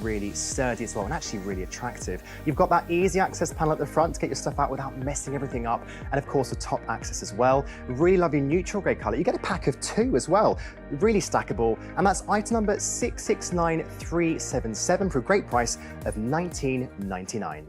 really sturdy as well and actually really attractive. You've got that easy access panel at the front to get your stuff out without messing everything up. And of course, the top access as well. Really lovely neutral grey colour. You get a pack of 2 as well. Really stackable. And that's item number 669377 for a great price of $19.99.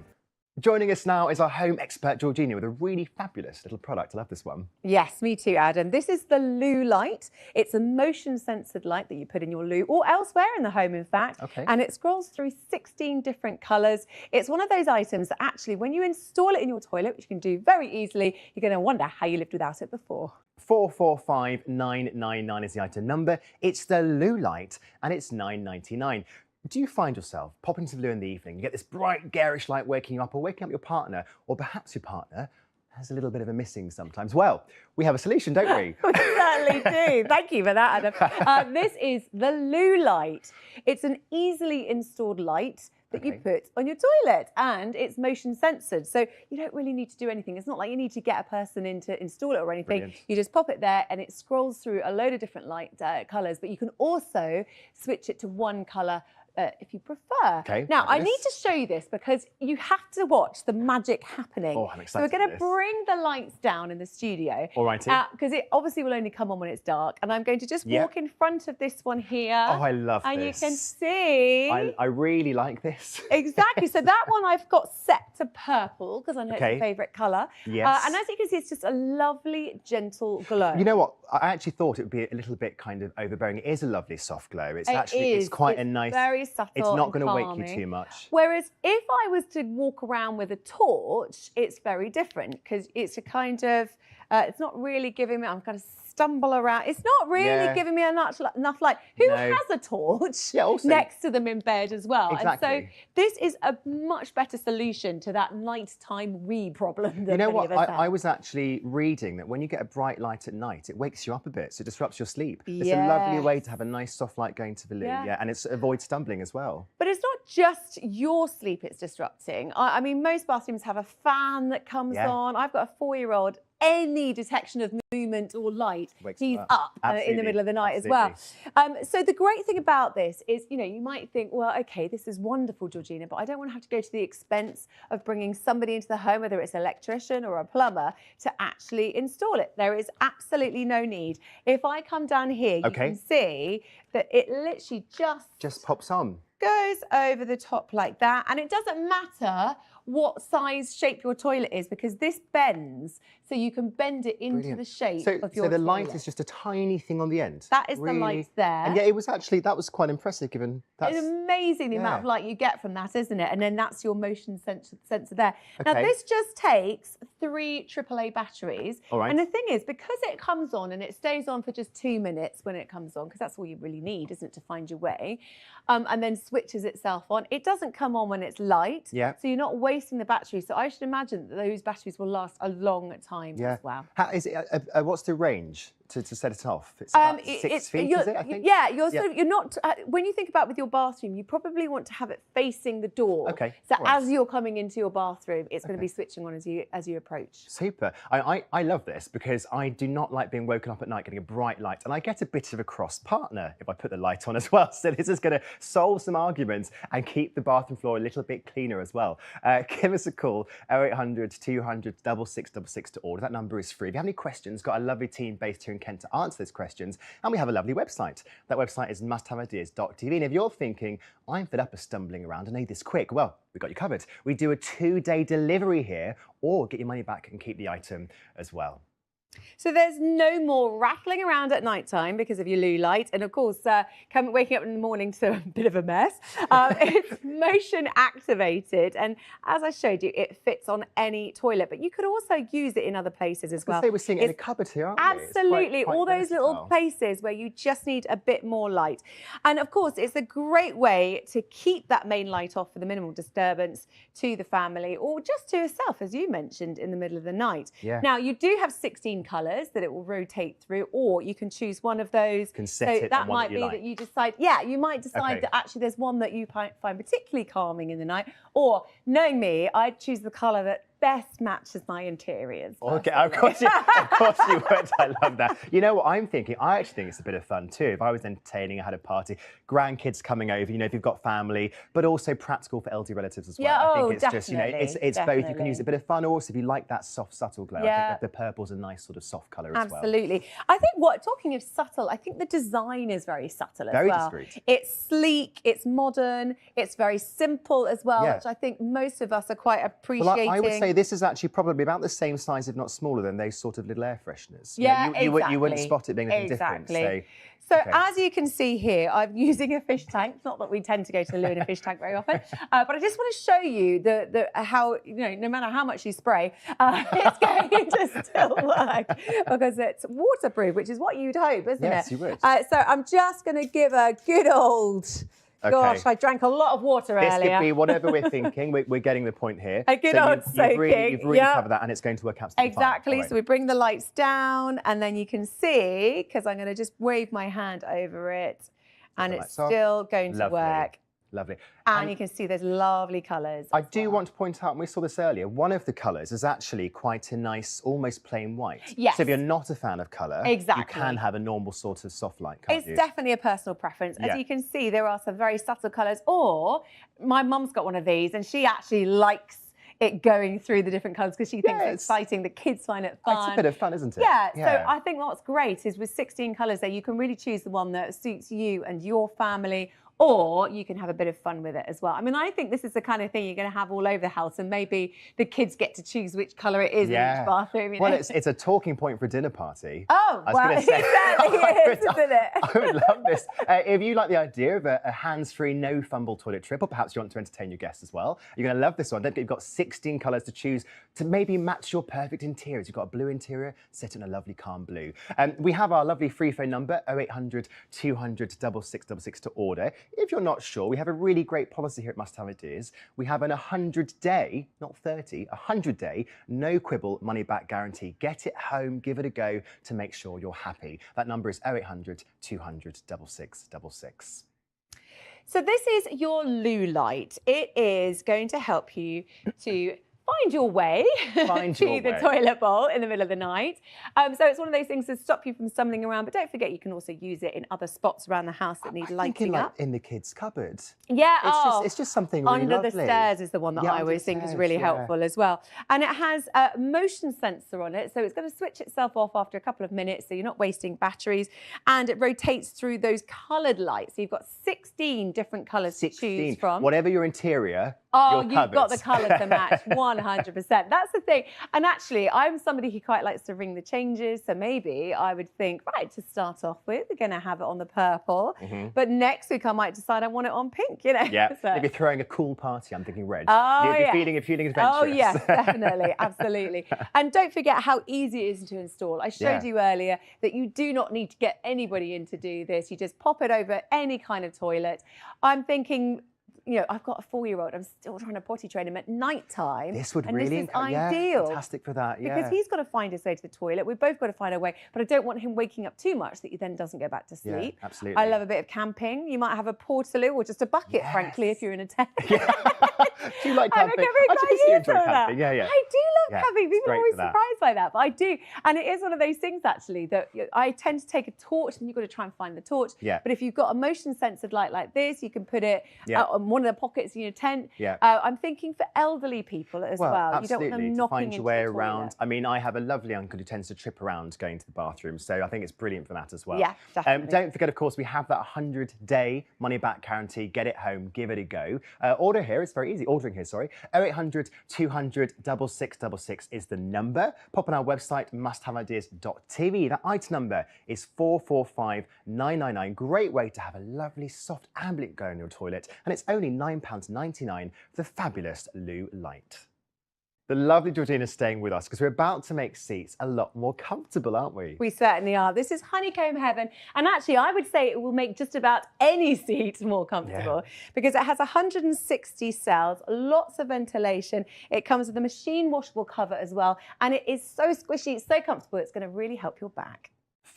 Joining us now is our home expert, Georgina, with a really fabulous little product. I love this one. Yes, me too, Adam. This is the loo light. It's a motion-censored light that you put in your loo or elsewhere in the home, in fact. Okay. And it scrolls through 16 different colours. It's one of those items that actually, when you install it in your toilet, which you can do very easily, you're going to wonder how you lived without it before. 445999 is the item number. It's the loo light, and it's $9.99. Do you find yourself popping to the loo in the evening, you get this bright, garish light waking you up, or waking up your partner, or perhaps your partner has a little bit of a missing sometimes? Well, we have a solution, don't we? We certainly do. Thank you for that, Adam. This is the loo light. It's an easily installed light that you put on your toilet, and it's motion censored, so you don't really need to do anything. It's not like you need to get a person in to install it or anything. Brilliant. You just pop it there and it scrolls through a load of different light colours, but you can also switch it to one colour if you prefer. Okay, now, I fabulous. need to show you this because you have to watch the magic happening. Oh, I'm excited So we're going for to this. bring the lights down in the studio. All righty. Because it obviously will only come on when it's dark. And I'm going to just walk in front of this one here. Oh, I love and this. you can see. I really like this. Exactly. So that one I've got set to purple because I know it's a favourite colour. Yes. And as you can see, it's just a lovely, gentle glow. You know what? I actually thought it would be a little bit kind of overbearing. It is a lovely soft glow. It's it's quite a nice. Very subtle. It's not going to wake calming. you too much. Whereas if I was to walk around with a torch, it's very different because it's a kind of, it's not really giving me, I'm kind of stumble around. It's not really giving me enough light. Who has a torch next to them in bed as well? Exactly. And so this is a much better solution to that nighttime read problem that You know many what? of us have. I was actually reading that when you get a bright light at night, it wakes you up a bit, so it disrupts your sleep. It's a lovely way to have a nice soft light going to the loo, and it's avoid stumbling as well. But it's not just your sleep it's disrupting. I mean, most bathrooms have a fan that comes on. I've got a 4-year-old. Any detection of movement or light, he's up in the middle of the night as well. So the great thing about this is, you know, you might think, well, okay, this is wonderful, Georgina, but I don't want to have to go to the expense of bringing somebody into the home, whether it's an electrician or a plumber, to actually install it. There is absolutely no need. If I come down here, you can see that it literally just pops on. Goes over the top like that, and it doesn't matter what size shape your toilet is because this bends, so you can bend it into the shape of your So the toilet. light is just a tiny thing on the end. That is the light there. And yeah, it was actually, that was quite impressive given that's... It's amazing the amount of light you get from that, isn't it? And then that's your motion sensor there. Now this just takes 3 AAA batteries. All right. And the thing is, because it comes on and it stays on for just 2 minutes when it comes on, because that's all you really need, isn't it, to find your way, and then switches itself on. It doesn't come on when it's light, so you're not wasting the battery. So I should imagine that those batteries will last a long time as well. How is it? What's the range to set it off? It's about 6 feet, is it? I think. Yeah, you're not. When you think about with your bathroom, you probably want to have it facing the door. Okay. So as you're coming into your bathroom, it's going to be switching on as you approach. Super. I love this because I do not like being woken up at night getting a bright light, and I get a bit of a cross partner if I put the light on as well. So this is going to solve some arguments and keep the bathroom floor a little bit cleaner as well. Give us a call, 0800 200 6666 to order. That number is free. If you have any questions, got a lovely team based here in Kent to answer those questions, and we have a lovely website. That website is musthaveideas.tv, and if you're thinking, I'm fed up of stumbling around and need this quick, well, we've got you covered. We do a 2-day delivery here, or get your money back and keep the item as well. So there's no more rattling around at night time because of your loo light. And of course, waking up in the morning to a bit of a mess. It's motion activated. And as I showed you, it fits on any toilet. But you could also use it in other places as well. We're seeing it in a cupboard here, aren't we? Absolutely. All those little places where you just need a bit more light. And of course, it's a great way to keep that main light off for the minimal disturbance to the family or just to yourself, as you mentioned, in the middle of the night. Now, you do have 16 colours that it will rotate through, or you can choose one of those. So that might be that you decide, you might decide that actually there's one that you find particularly calming in the night, or knowing me, I'd choose the colour that best matches my interiors. Okay, of course you would. I love that. You know what I'm thinking? I actually think it's a bit of fun too. If I was entertaining, I had a party, grandkids coming over, you know, if you've got family, but also practical for elderly relatives as well. Yeah, I think it's definitely, just, you know, it's both. You can use a bit of fun, or also if you like that soft, subtle glow. I think the purple's a nice sort of soft colour as well. Absolutely. I think talking of subtle, I think the design is very subtle as well. Very discreet. It's sleek, it's modern, it's very simple as well, which I think most of us are quite appreciating. Well, I would say this is actually probably about the same size, if not smaller, than those sort of little air fresheners. Yeah, you wouldn't spot it being anything different. So as you can see here, I'm using a fish tank. Not that we tend to go to the loo in a fish tank very often, but I just want to show you how, you know, no matter how much you spray, it's going to still work because it's waterproof, which is what you'd hope, isn't it? Yes, you would. So I'm just going to give a good old... Gosh, I drank a lot of water earlier. This could be whatever we're thinking. We're getting the point here. A good old soaking. You've really covered that, and it's going to work absolutely fine. Exactly. So we bring the lights down, and then you can see, because I'm going to just wave my hand over it, and it's still going to work. Lovely. And you can see there's lovely colours. I do want to point out, and we saw this earlier, one of the colours is actually quite a nice, almost plain white. Yes. So if you're not a fan of colour, you can have a normal sort of soft light, can't you? It's definitely a personal preference. As you can see, there are some very subtle colours. Or my mum's got one of these, and she actually likes it going through the different colours because she thinks it's exciting. The kids find it fun. It's a bit of fun, isn't it? Yeah. So I think what's great is with 16 colours there, you can really choose the one that suits you and your family, or you can have a bit of fun with it as well. I mean, I think this is the kind of thing you're going to have all over the house, and maybe the kids get to choose which colour it is in each bathroom. You know? Well, it's a talking point for a dinner party. Oh, well, exactly is, isn't it? I would love this. If you like the idea of a hands-free, no-fumble toilet trip, or perhaps you want to entertain your guests as well, you're going to love this one. Don't forget, you've got 16 colours to choose to maybe match your perfect interiors. You've got a blue interior, set in a lovely calm blue. We have our lovely free phone number, 0800 200 6666 to order. If you're not sure, we have a really great policy here at Must Have Ideas. We have an 100-day, not 30, 100-day, no quibble money back guarantee. Get it home, give it a go to make sure you're happy. That number is 0800 200 6666. So this is your loo light. It is going to help you to find your way to the toilet bowl in the middle of the night. So it's one of those things to stop you from stumbling around, but don't forget you can also use it in other spots around the house that need lighting up. In the kids' cupboard. Yeah, it's just something really under lovely. The stairs is the one that I always think is really helpful as well. And it has a motion sensor on it, so it's going to switch itself off after a couple of minutes, so you're not wasting batteries. And it rotates through those coloured lights. So you've got 16 different colours to choose from. Whatever your interior. Oh, you've got the colour to match, 100%. That's the thing. And actually, I'm somebody who quite likes to ring the changes. So maybe I would think, right, to start off with, we're going to have it on the purple. But next week, I might decide I want it on pink, you know. Yeah, so. Maybe throwing a cool party, I'm thinking red. Oh, you're feeling adventurous. Oh, yes, definitely, absolutely. And don't forget how easy it is to install. I showed you earlier that you do not need to get anybody in to do this. You just pop it over any kind of toilet. I'm thinking, you know, I've got a 4-year-old. I'm still trying to potty train him at night time. This would really be ideal. Fantastic for that. Because he's got to find his way to the toilet. We've both got to find our way, but I don't want him waking up too much that he then doesn't go back to sleep. Yeah, absolutely. I love a bit of camping. You might have a portaloo or just a bucket, frankly, if you're in a tent. Do you like camping? I can see you enjoy camping. Yeah. I do love camping. People are always surprised by that, but I do. And it is one of those things, actually, that I tend to take a torch and you've got to try and find the torch. Yeah. But if you've got a motion-sensitive light like this, you can put it on one of the pockets in your tent. Yeah. I'm thinking for elderly people as well. Absolutely. You don't want them knocking find your way around. I mean, I have a lovely uncle who tends to trip around going to the bathroom, so I think it's brilliant for that as well. Yeah, definitely. Don't forget, of course, we have that 100-day money-back guarantee. Get it home, give it a go. Ordering here, 0800 200 6666 is the number. Pop on our website, musthaveideas.tv. That item number is 445999. Great way to have a lovely, soft ambient glow in your toilet, and it's only £9.99 for the fabulous loo light. The lovely Georgina is staying with us because we're about to make seats a lot more comfortable, aren't we? We certainly are. This is honeycomb heaven. And actually, I would say it will make just about any seat more comfortable because it has 160 cells, lots of ventilation. It comes with a machine washable cover as well. And it is so squishy, it's so comfortable, it's going to really help your back.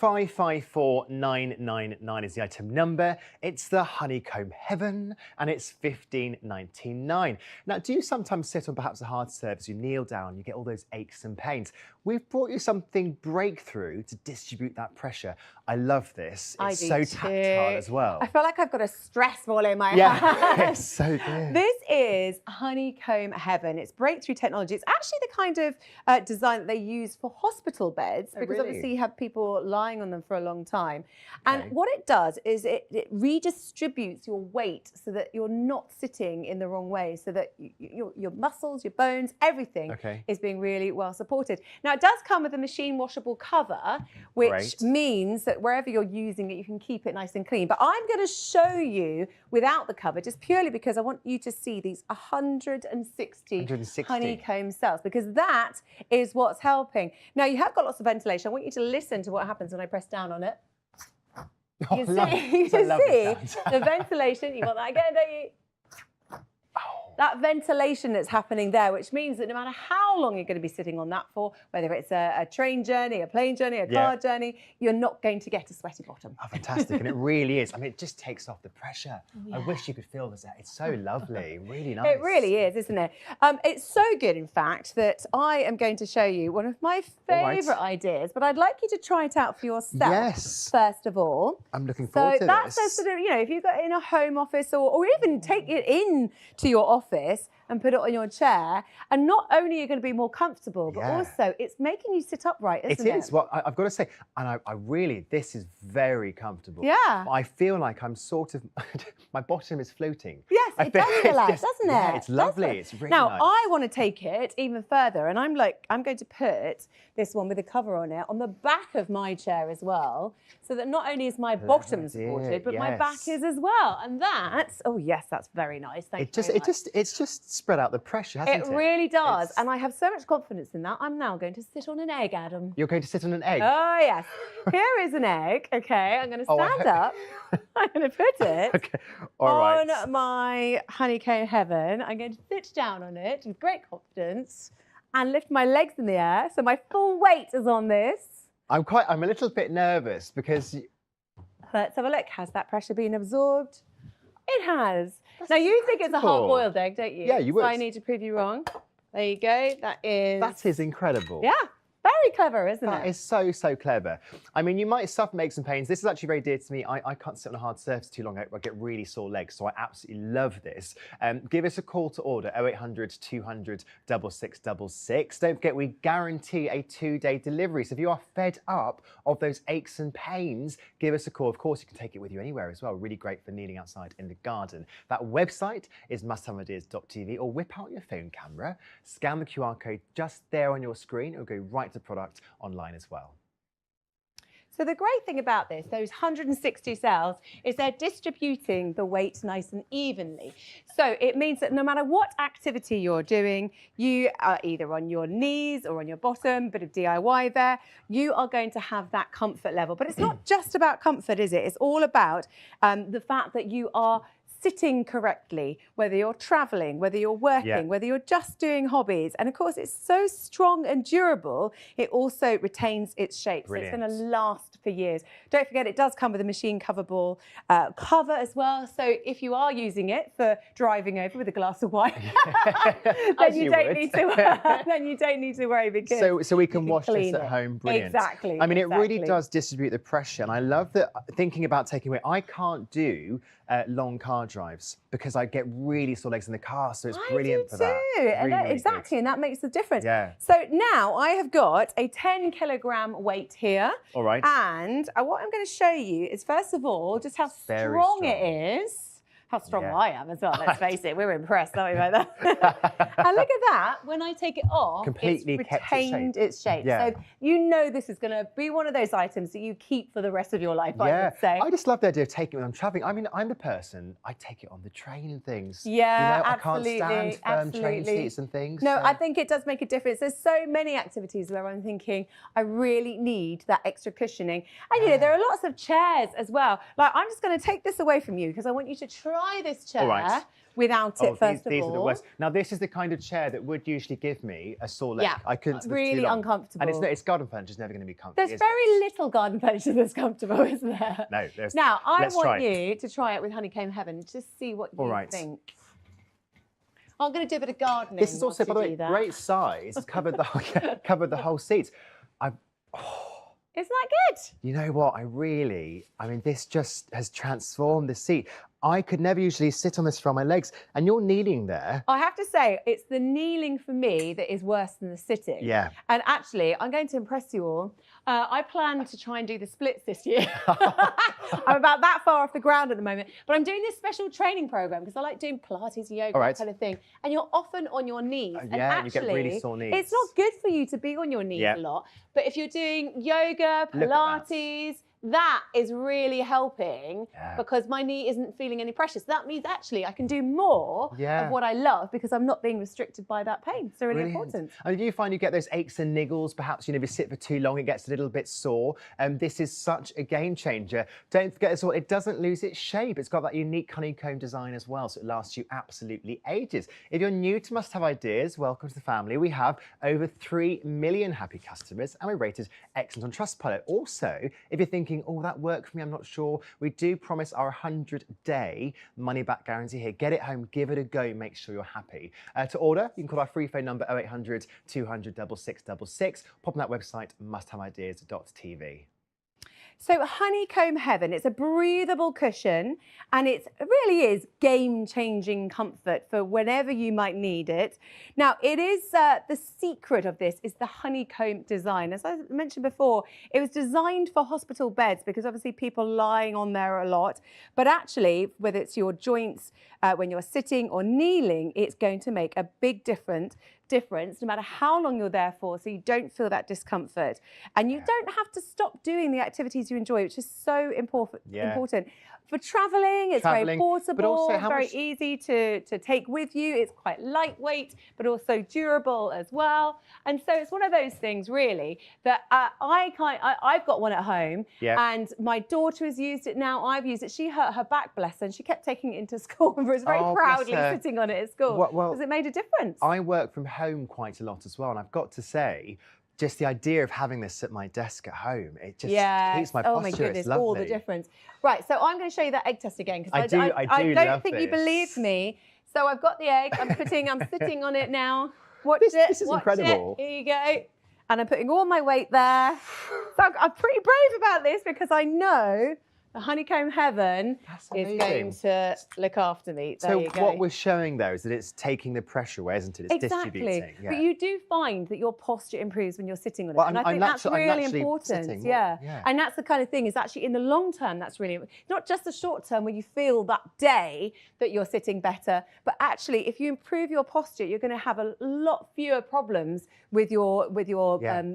554999 is the item number. It's the Honeycomb Heaven, and it's $15.99. Now, do you sometimes sit on perhaps a hard surface, you kneel down, you get all those aches and pains? We've brought you something breakthrough to distribute that pressure. I love this. It's so tactile as well. I feel like I've got a stress ball in my hand. Yeah, it's so good. This is Honeycomb Heaven. It's breakthrough technology. It's actually the kind of design that they use for hospital beds, because obviously you have people lying on them for a long time. And what it does is it redistributes your weight so that you're not sitting in the wrong way, so that your muscles, your bones, everything is being really well supported. Now, it does come with a machine washable cover, which means that wherever you're using it, you can keep it nice and clean. But I'm going to show you without the cover, just purely because I want you to see these 160 honeycomb cells, because that is what's helping. Now, you have got lots of ventilation. I want you to listen to what happens when I press down on it. You see the ventilation. You want that again, don't you? That ventilation that's happening there, which means that no matter how long you're going to be sitting on that for, whether it's a train journey, a plane journey, a car journey, you're not going to get a sweaty bottom. Oh, fantastic. And it really is. I mean, it just takes off the pressure. I wish you could feel this. It's so lovely. Really nice. It really is, isn't it? It's so good, in fact, that I am going to show you one of my favourite ideas, but I'd like you to try it out for yourself first of all. I'm looking forward to this. So that's a sort of, you know, if you've got it in a home office, or even take it in to your office and put it on your chair, and not only are you going to be more comfortable, but also it's making you sit upright, isn't it? It is. Well, I've got to say, and I really, this is very comfortable. Yeah. I feel like I'm sort of, my bottom is floating. Yes, it does relax, doesn't it? Yeah, it's lovely. It's really nice. Now, I want to take it even further, and I'm going to put this one with a cover on it on the back of my chair as well, so that not only is my bottom supported, but my back is as well. And that's, oh yes, that's very nice. Thank you very much. It's just spread out the pressure, hasn't it? It really does. And I have so much confidence in that. I'm now going to sit on an egg, Adam. You're going to sit on an egg? Oh, yes. Here is an egg. Okay, I'm going to stand up. I'm going to put it on my Honeycomb Heaven. I'm going to sit down on it with great confidence and lift my legs in the air. So my full weight is on this. I'm a little bit nervous because... Let's have a look. Has that pressure been absorbed? It has. Now, you think it's a hard-boiled egg, don't you? Yeah, you would. So I need to prove you wrong. There you go. That is incredible. Yeah. Very clever, isn't it? That is so, so clever. I mean, you might suffer aches and pains. This is actually very dear to me. I can't sit on a hard surface too long. I get really sore legs, so I absolutely love this. Give us a call to order, 0800 200 6666. Don't forget, we guarantee a 2-day delivery. So if you are fed up of those aches and pains, give us a call. Of course, you can take it with you anywhere as well. Really great for kneeling outside in the garden. That website is musthaveideas.tv, or whip out your phone camera, scan the QR code just there on your screen. It'll go right to product online as well. So the great thing about this, those 160 cells, is they're distributing the weight nice and evenly. So it means that no matter what activity you're doing, you are either on your knees or on your bottom, bit of DIY there, you are going to have that comfort level. But it's not just about comfort, is it? It's all about the fact that you are sitting correctly, whether you're traveling, whether you're working, whether you're just doing hobbies. And of course, it's so strong and durable, it also retains its shape. Brilliant. So it's going to last for years. Don't forget, it does come with a machine coverable cover as well. So if you are using it for driving over with a glass of wine, then you don't need to worry, because so we can wash this at home. Brilliant. Exactly. I mean, it really does distribute the pressure, and I love that. Thinking about taking away, I can't do long car drives because I get really sore legs in the car, so it's brilliant for that. Really exactly, and that makes the difference. Yeah. So now I have got a 10-kilogram weight here. All right. And what I'm going to show you is, first of all, just how strong it is. How strong I am as well, let's face it. We're impressed, aren't we, by that? And look at that. When I take it off, completely it's retained its shape. Yeah. So you know this is going to be one of those items that you keep for the rest of your life, I would say. I just love the idea of taking it when I'm traveling. I mean, I'm the person, I take it on the train and things. Yeah, you know, absolutely. I can't stand firm train seats and things. No, I think it does make a difference. There's so many activities where I'm thinking, I really need that extra cushioning. And, you know, there are lots of chairs as well. Like, I'm just going to take this away from you because I want you to try this chair without it, first of these all. are the worst. Now, this is the kind of chair that would usually give me a sore leg. Yeah, I couldn't sit really too long. uncomfortable. And it's garden furniture, it's never going to be comfortable. There's very little garden furniture that's comfortable, isn't there? No, there's... Now, I Let's want try. you to try it with Honeycomb Heaven, just see what you think. I'm going to do a bit of gardening. This is also, by the way, great size. It's covered the whole seat. Isn't that good? You know what? I mean, this just has transformed the seat. I could never usually sit on this for my legs, and you're kneeling there. I have to say, it's the kneeling for me that is worse than the sitting. Yeah. And actually, I'm going to impress you all. I plan to try and do the splits this year. I'm about that far off the ground at the moment, but I'm doing this special training program because I like doing Pilates, yoga, that kind of thing. And you're often on your knees. And actually, you get really sore knees. It's not good for you to be on your knees a lot. But if you're doing yoga, Pilates, that is really helping because my knee isn't feeling any pressure. So that means actually I can do more of what I love because I'm not being restricted by that pain. So really important. And do you find you get those aches and niggles? Perhaps, if you sit for too long, it gets a little bit sore. This is such a game changer. Don't forget as well, it doesn't lose its shape. It's got that unique honeycomb design as well, so it lasts you absolutely ages. If you're new to Must Have Ideas, welcome to the family. We have over 3 million happy customers and we're rated excellent on Trustpilot. Also, if you're thinking, oh, that worked for me, I'm not sure, we do promise our 100-day money-back guarantee here. Get it home, give it a go, make sure you're happy. To order, you can call our free phone number 0800 200 6666. Pop on that website, musthaveideas.tv. So Honeycomb Heaven, it's a breathable cushion and it really is game-changing comfort for whenever you might need it. Now, it is the secret of this is the honeycomb design. As I mentioned before, it was designed for hospital beds because obviously people lying on there a lot. But actually, whether it's your joints, when you're sitting or kneeling, it's going to make a big difference no matter how long you're there for, so you don't feel that discomfort. And you don't have to stop doing the activities you enjoy, which is so important. For travelling, it's very portable, but also very easy to take with you. It's quite lightweight, but also durable as well. And so it's one of those things, really, that I've got one at home, and my daughter has used it now. I've used it. She hurt her back, bless her, and she kept taking it into school and was very proudly sitting on it at school because it made a difference. I work from home quite a lot as well, and I've got to say, just the idea of having this at my desk at home, it just keeps my posture. Oh my goodness, all the difference. Right, so I'm going to show you that egg test again because I don't think you believed me. So I've got the egg. I'm sitting on it now. Watch it. This is incredible. Here you go. And I'm putting all my weight there. So I'm pretty brave about this because I know the Honeycomb Heaven is going to look after me. There you go. What we're showing there is that it's taking the pressure away, isn't it? It's distributing. But you do find that your posture improves when you're sitting on it. And I think that's really important. And that's the kind of thing is actually in the long term, that's really, not just the short term where you feel that day that you're sitting better, but actually if you improve your posture, you're going to have a lot fewer problems with your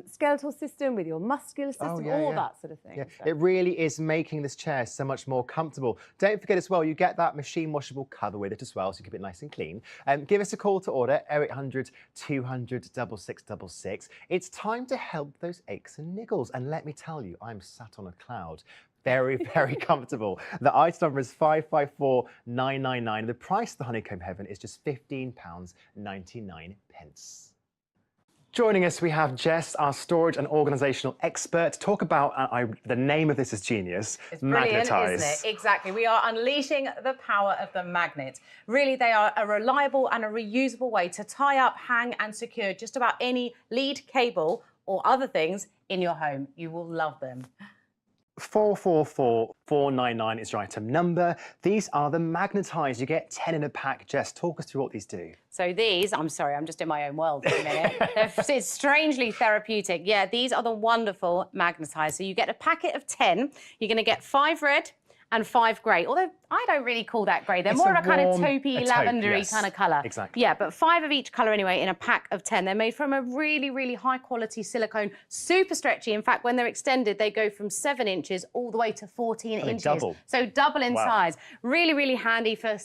skeletal system, with your muscular system, all that sort of thing. So. It really is making this chair so much more comfortable. Don't forget as well, you get that machine washable cover with it as well, so you keep it nice and clean. Give us a call to order, 0800 200 6666. It's time to help those aches and niggles. And let me tell you, I'm sat on a cloud. Very, very comfortable. The item number is 554999. The price of the Honeycomb Heaven is just £15.99. Joining us, we have Jess, our storage and organisational expert, to talk about, the name of this is genius, it's brilliant, isn't it? Exactly. We are unleashing the power of the magnet. Really, they are a reliable and a reusable way to tie up, hang and secure just about any lead, cable or other things in your home. You will love them. 444499 is your item number. These are the magnetised. You get 10 in a pack. Jess, talk us through what these do. So these, I'm sorry, I'm just in my own world for a minute. It's strangely therapeutic. Yeah, these are the wonderful magnetised. So you get a packet of 10. You're going to get 5 red and 5 grey. Although I don't really call that grey. They're more of a kind of taupey, lavendery kind of colour. Exactly. Yeah, but 5 of each colour anyway in a pack of 10. They're made from a really, really high quality silicone, super stretchy. In fact, when they're extended, they go from 7 inches all the way to 14 inches. Double. So double in size. Really, really handy for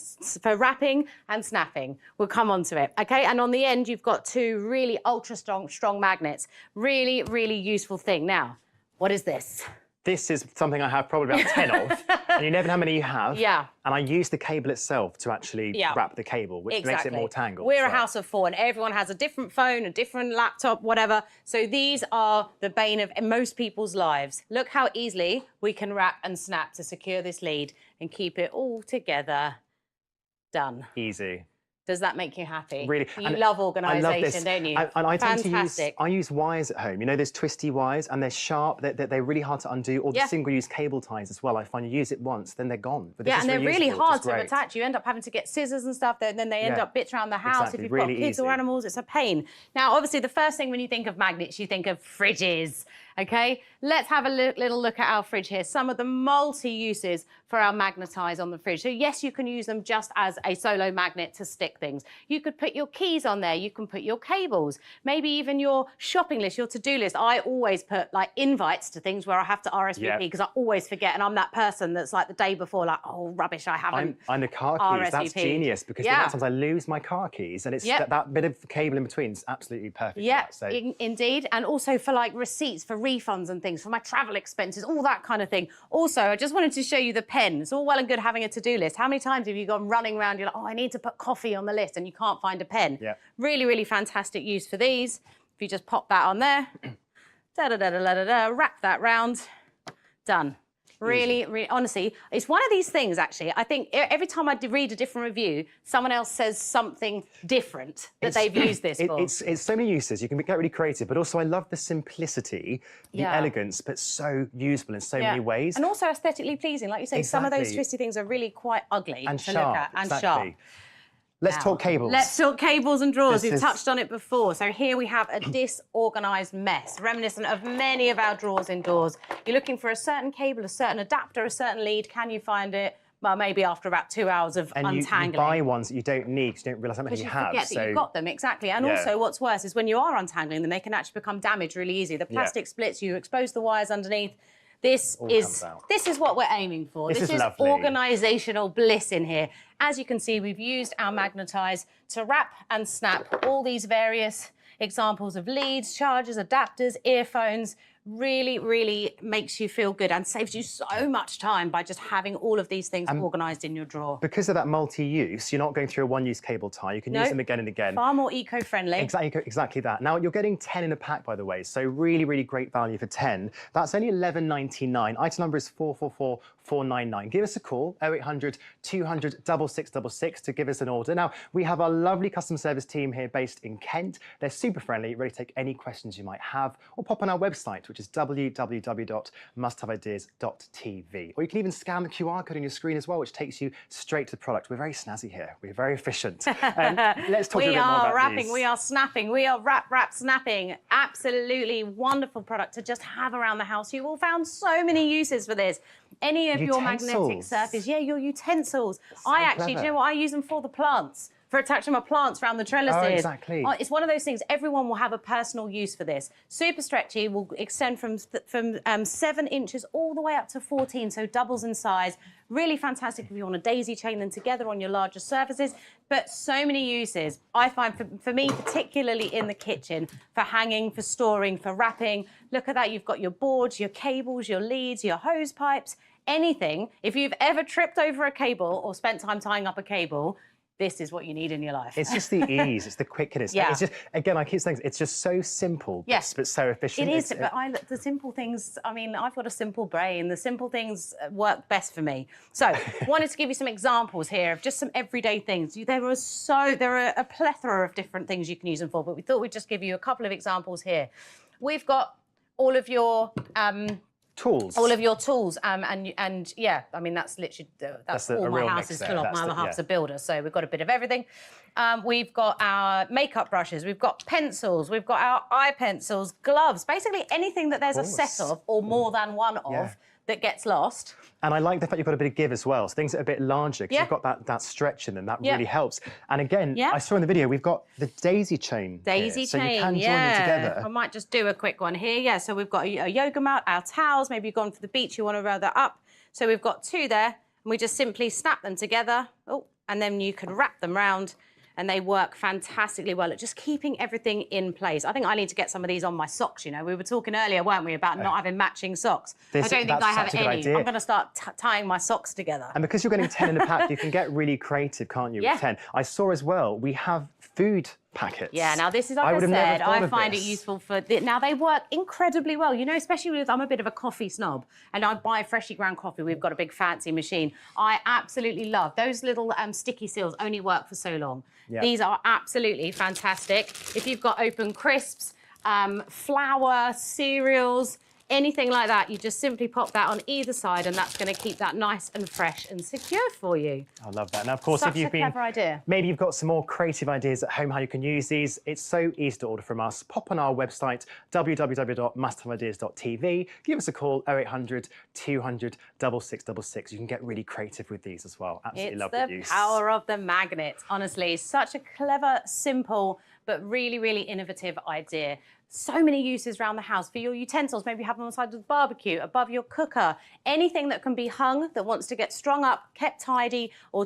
wrapping and snapping. We'll come on to it. Okay, and on the end, you've got 2 really ultra strong magnets. Really, really useful thing. Now, what is this? This is something I have probably about 10 of, and you never know how many you have. Yeah. And I use the cable itself to actually wrap the cable, which makes it more tangled. We're a house of 4 and everyone has a different phone, a different laptop, whatever. So these are the bane of most people's lives. Look how easily we can wrap and snap to secure this lead and keep it all together. Done. Easy. Does that make you happy? Really. You love organisation, don't you? And I tend to use wires at home. You know, there's twisty wires and they're sharp. They're really hard to undo. Or the single-use cable ties as well. I find you use it once, then they're gone. But and they're really hard to attach. You end up having to get scissors and stuff. And then they end up bits around the house. If you've got kids or animals, it's a pain. Now, obviously, the first thing when you think of magnets, you think of fridges. Okay, let's have a little look at our fridge here. Some of the multi-uses for our magnetize on the fridge. So yes, you can use them just as a solo magnet to stick things. You could put your keys on there. You can put your cables, maybe even your shopping list, your to-do list. I always put like invites to things where I have to RSVP because I always forget. And I'm that person that's like the day before, like, oh, rubbish, I haven't I'm the car keys. That's genius because sometimes I lose my car keys and it's that bit of cable in between is absolutely perfect. Yeah, indeed. And also for like receipts, for refunds and things, for my travel expenses, all that kind of thing. Also, I just wanted to show you the pen. It's all well and good having a to-do list. How many times have you gone running around, you're like, oh, I need to put coffee on the list and you can't find a pen? Yeah. Really, really fantastic use for these. If you just pop that on there, wrap that round, done. Really, really, honestly, it's one of these things, actually. I think every time I read a different review, someone else says something different that they've used this for. It's so many uses. You can get really creative, but also I love the simplicity, the elegance, but so useful in so many ways. And also aesthetically pleasing. Like you say, some of those twisty things are really quite ugly and to sharp, look at and sharp. Let's talk cables. Let's talk cables and drawers. We've touched on it before. So here we have a disorganised mess, reminiscent of many of our drawers indoors. You're looking for a certain cable, a certain adapter, a certain lead. Can you find it? Well, maybe after about 2 hours of untangling. You buy ones that you don't need because you don't realise how many you have. Forget that you've got them, exactly. And also what's worse is when you are untangling them, they can actually become damaged really easy. The plastic splits, you expose the wires underneath. This is what we're aiming for. This is organisational bliss in here. As you can see, we've used our magnetize to wrap and snap all these various examples of leads, chargers, adapters, earphones. Really, really makes you feel good and saves you so much time by just having all of these things organised in your drawer. Because of that multi-use, you're not going through a one-use cable tie. You can use them again and again. Far more eco-friendly. Exactly that. Now, you're getting 10 in a pack, by the way, so really, really great value for 10. That's only $11.99. Item number is 444499. Give us a call, 0800 200 6666 to give us an order. Now, we have our lovely customer service team here based in Kent. They're super friendly, ready to take any questions you might have, or pop on our website, which is www.musthaveideas.tv. Or you can even scan the QR code on your screen as well, which takes you straight to the product. We're very snazzy here. We're very efficient. Let's talk a bit more about wrapping, these. we are snapping, we are wrap, snapping. Absolutely wonderful product to just have around the house. You will find so many uses for this. Any of your magnetic surface, your utensils. So do you know what? I use them for the plants. For attaching my plants around the trellises. Oh, exactly. It's one of those things, everyone will have a personal use for this. Super stretchy, will extend from 7 inches all the way up to 14, so doubles in size. Really fantastic if you want to daisy chain them together on your larger surfaces, but so many uses. I find for me, particularly in the kitchen, for hanging, for storing, for wrapping. Look at that, you've got your boards, your cables, your leads, your hose pipes, anything. If you've ever tripped over a cable or spent time tying up a cable, this is what you need in your life. It's just the ease, it's the quickness. It's just, again, I keep saying, it's just so simple, but so efficient. It is, but the simple things, I mean, I've got a simple brain. The simple things work best for me. So, wanted to give you some examples here of just some everyday things. There are a plethora of different things you can use them for, but we thought we'd just give you a couple of examples here. We've got all of your tools. All of your tools, and yeah, I mean, that's literally, that's all my house is full of. My other half's a builder, so we've got a bit of everything. We've got our makeup brushes, we've got pencils, we've got our eye pencils, gloves, basically anything that there's a set of or more than one of that gets lost. And I like the fact you've got a bit of give as well. So things that are a bit larger, because you've got that stretch in them, that really helps. And again, I saw in the video, we've got the daisy chain. Daisy chain, so you can join them together. I might just do a quick one here. Yeah, so we've got a yoga mat, our towels, maybe you've gone for the beach, you want to roll that up. So we've got 2 there, and we just simply snap them together. Oh, and then you can wrap them round and they work fantastically well at just keeping everything in place. I think I need to get some of these on my socks, you know. We were talking earlier, weren't we, about not having matching socks. I don't think I have any. I'm going to start tying my socks together. And because you're getting 10 in a pack, you can get really creative, can't you, with 10? I saw as well, we have food packets. Yeah, now this is, like I said, I find it useful for... Now, they work incredibly well, you know, especially with... I'm a bit of a coffee snob, and I buy freshly ground coffee. We've got a big fancy machine. I absolutely love those little sticky seals only work for so long. Yeah. These are absolutely fantastic. If you've got open crisps, flour, cereals, anything like that, you just simply pop that on either side, and that's going to keep that nice and fresh and secure for you. I love that. Now, of course, if you've been... clever idea. Maybe you've got some more creative ideas at home how you can use these. It's so easy to order from us. Pop on our website, www.musthaveideas.tv. Give us a call, 0800 200 6666. You can get really creative with these as well. Absolutely love the use. It's the power of the magnet, honestly. Such a clever, simple, but really, really innovative idea. So many uses around the house for your utensils. Maybe you have them on the side of the barbecue, above your cooker. Anything that can be hung that wants to get strung up, kept tidy, or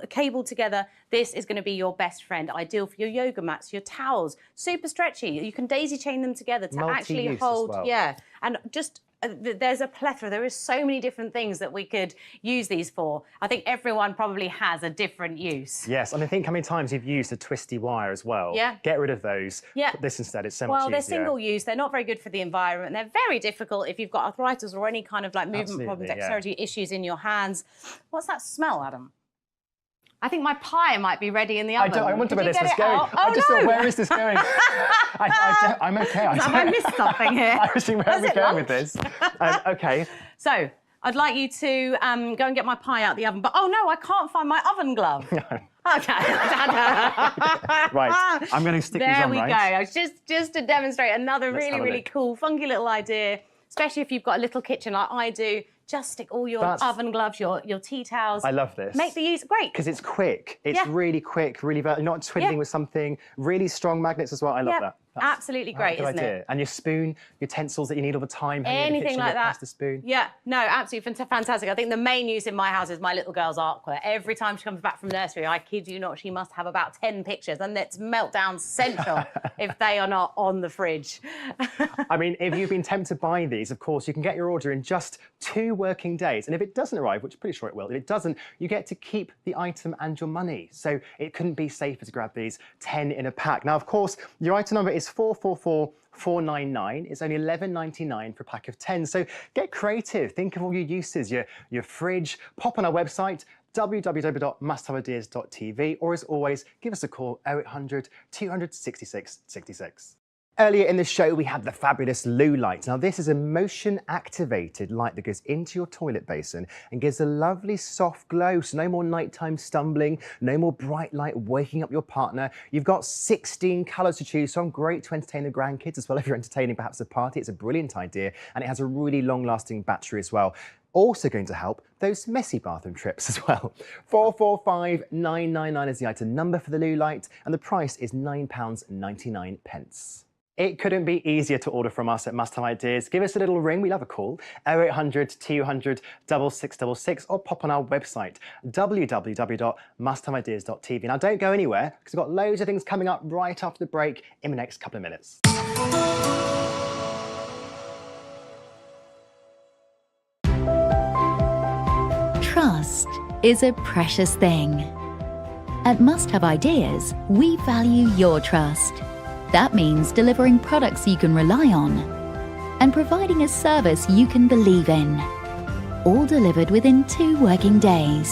cabled together. This is going to be your best friend. Ideal for your yoga mats, your towels. Super stretchy. You can daisy chain them together to actually hold. As well. Yeah, and just. There's a plethora. There is so many different things that we could use these for. I think everyone probably has a different use. Yes, and I think how many times you've used a twisty wire as well. Yeah. Get rid of those. Yeah. Put this instead. It's so much easier. Well, they're single use. They're not very good for the environment. They're very difficult if you've got arthritis or any kind of like movement problems, dexterity issues in your hands. What's that smell, Adam? I think my pie might be ready in the oven. I wonder where this is going. I just thought, where is this going? I'm okay. Have I missed something here? I was thinking, where are we going with this? Okay. So, I'd like you to go and get my pie out the oven. But, oh, no, I can't find my oven glove. Okay. Right, I'm going to stick these on, right? There we go. Just to demonstrate another really cool, funky little idea, especially if you've got a little kitchen like I do. Just stick all your oven gloves, your tea towels. I love this. Make the use great. Because it's quick. It's really quick, really, not twiddling with something. Really strong magnets as well. I love that. That's absolutely great, isn't it? And your spoon, utensils that you need all the time. Anything like that. The spoon. Yeah, no, absolutely fantastic. I think the main use in my house is my little girl's artwork. Every time she comes back from nursery, I kid you not, she must have about 10 pictures, and it's meltdown central if they are not on the fridge. I mean, if you've been tempted by these, of course, you can get your order in just 2 working days. And if it doesn't arrive, which I'm pretty sure it will, if it doesn't, you get to keep the item and your money. So it couldn't be safer to grab these 10 in a pack. Now, of course, your item number is 444499. It's only $11.99 for a pack of 10. So get creative. Think of all your uses, your fridge. Pop on our website, www.musthaveideas.tv, or as always, give us a call, 0800 266 66. Earlier in the show, we had the fabulous Loo light. Now, this is a motion-activated light that goes into your toilet basin and gives a lovely soft glow. So no more nighttime stumbling, no more bright light waking up your partner. You've got 16 colours to choose from. Great to entertain the grandkids as well if you're entertaining perhaps a party. It's a brilliant idea, and it has a really long-lasting battery as well. Also going to help those messy bathroom trips as well. 445999 is the item number for the Loo light, and the price is £9.99. It couldn't be easier to order from us at Must Have Ideas. Give us a little ring, we love a call, 0800 200 6666, or pop on our website, www.musthaveideas.tv. Now don't go anywhere, because we've got loads of things coming up right after the break in the next couple of minutes. Trust is a precious thing. At Must Have Ideas, we value your trust. That means delivering products you can rely on and providing a service you can believe in. All delivered within 2 working days.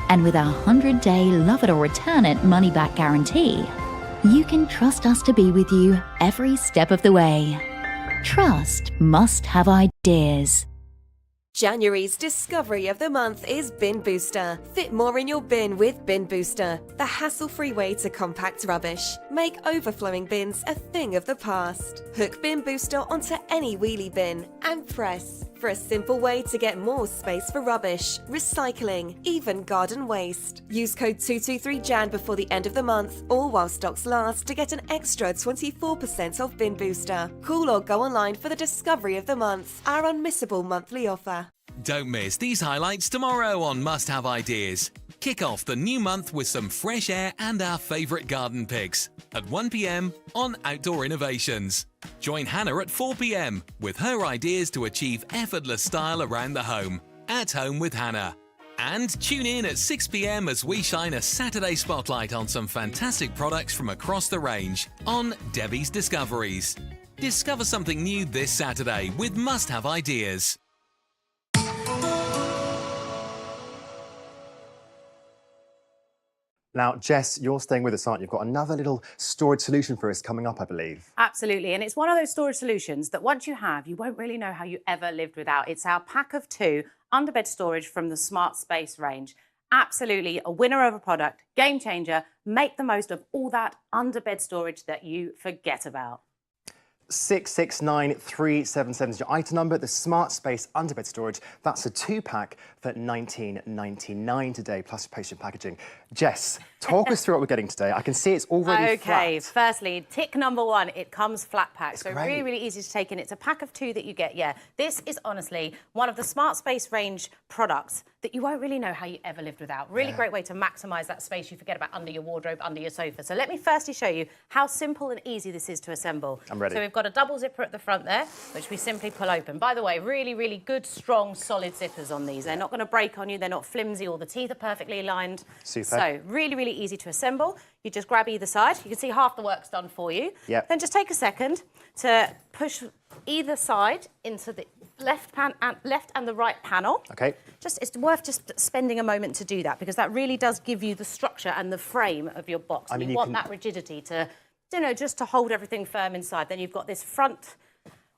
And with our 100-day love it or return it money-back guarantee, you can trust us to be with you every step of the way. Trust Must Have Ideas. January's discovery of the month is Bin Booster. Fit more in your bin with Bin Booster, the hassle-free way to compact rubbish. Make overflowing bins a thing of the past. Hook Bin Booster onto any wheelie bin and press for a simple way to get more space for rubbish, recycling, even garden waste. Use code 223JAN before the end of the month or while stocks last to get an extra 24% off Bin Booster. Call or go online for the discovery of the month, our unmissable monthly offer. Don't miss these highlights tomorrow on Must Have Ideas. Kick off the new month with some fresh air and our favourite garden picks at 1 p.m. on Outdoor Innovations. Join Hannah at 4 p.m. with her ideas to achieve effortless style around the home. At Home with Hannah. And tune in at 6 p.m. as we shine a Saturday spotlight on some fantastic products from across the range on Debbie's Discoveries. Discover something new this Saturday with must-have ideas. Now, Jess, you're staying with us, aren't you? You've got another little storage solution for us coming up, I believe. Absolutely, and it's one of those storage solutions that once you have, you won't really know how you ever lived without. It's our pack of 2 underbed storage from the Smart Space range. Absolutely a winner of a product, game changer. Make the most of all that underbed storage that you forget about. 669377 is your item number. The Smart Space underbed storage. That's a 2-pack for $19.99 today, plus postage packaging. Jess, talk us through what we're getting today. I can see it's already flat. Okay, firstly, tick number 1, it comes flat packed. So great. really, really easy to take in. It's a pack of 2 that you get, yeah. This is honestly one of the Smart Space range products that you won't really know how you ever lived without. Really great way to maximise that space you forget about under your wardrobe, under your sofa. So let me firstly show you how simple and easy this is to assemble. I'm ready. So we've got a double zipper at the front there, which we simply pull open. By the way, really, really good, strong, solid zippers on these. They're not going to break on you. They're not flimsy. All the teeth are perfectly aligned. Super. So really, really easy to assemble. You just grab either side. You can see half the work's done for you. Yep. Then just take a second to push either side into the left and the right panel. Okay. It's worth just spending a moment to do that because that really does give you the structure and the frame of your box. I mean, you want that rigidity to, you know, just to hold everything firm inside. Then you've got this front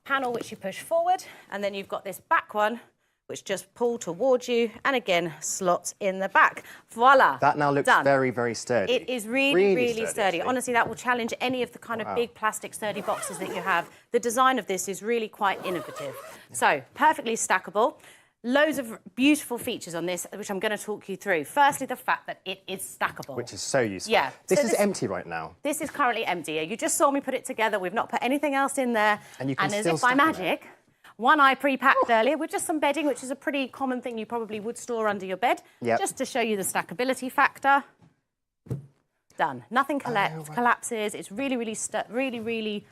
panel which you push forward, and then you've got this back one which just pull towards you and again slots in the back. Voila. That now looks done. very, very sturdy. It is really sturdy. actually. Honestly, that will challenge any of the kind of big plastic sturdy boxes that you have. The design of this is really quite innovative. So, perfectly stackable. Loads of beautiful features on this, which I'm going to talk you through. Firstly, the fact that it is stackable. Which is so useful. Yeah. This is empty right now. This is currently empty. You just saw me put it together. We've not put anything else in there. And you can as still if by stack on magic, one I pre-packed earlier with just some bedding, which is a pretty common thing you probably would store under your bed. Yep. Just to show you the stackability factor. Done. Nothing collapses. It's really sturdy.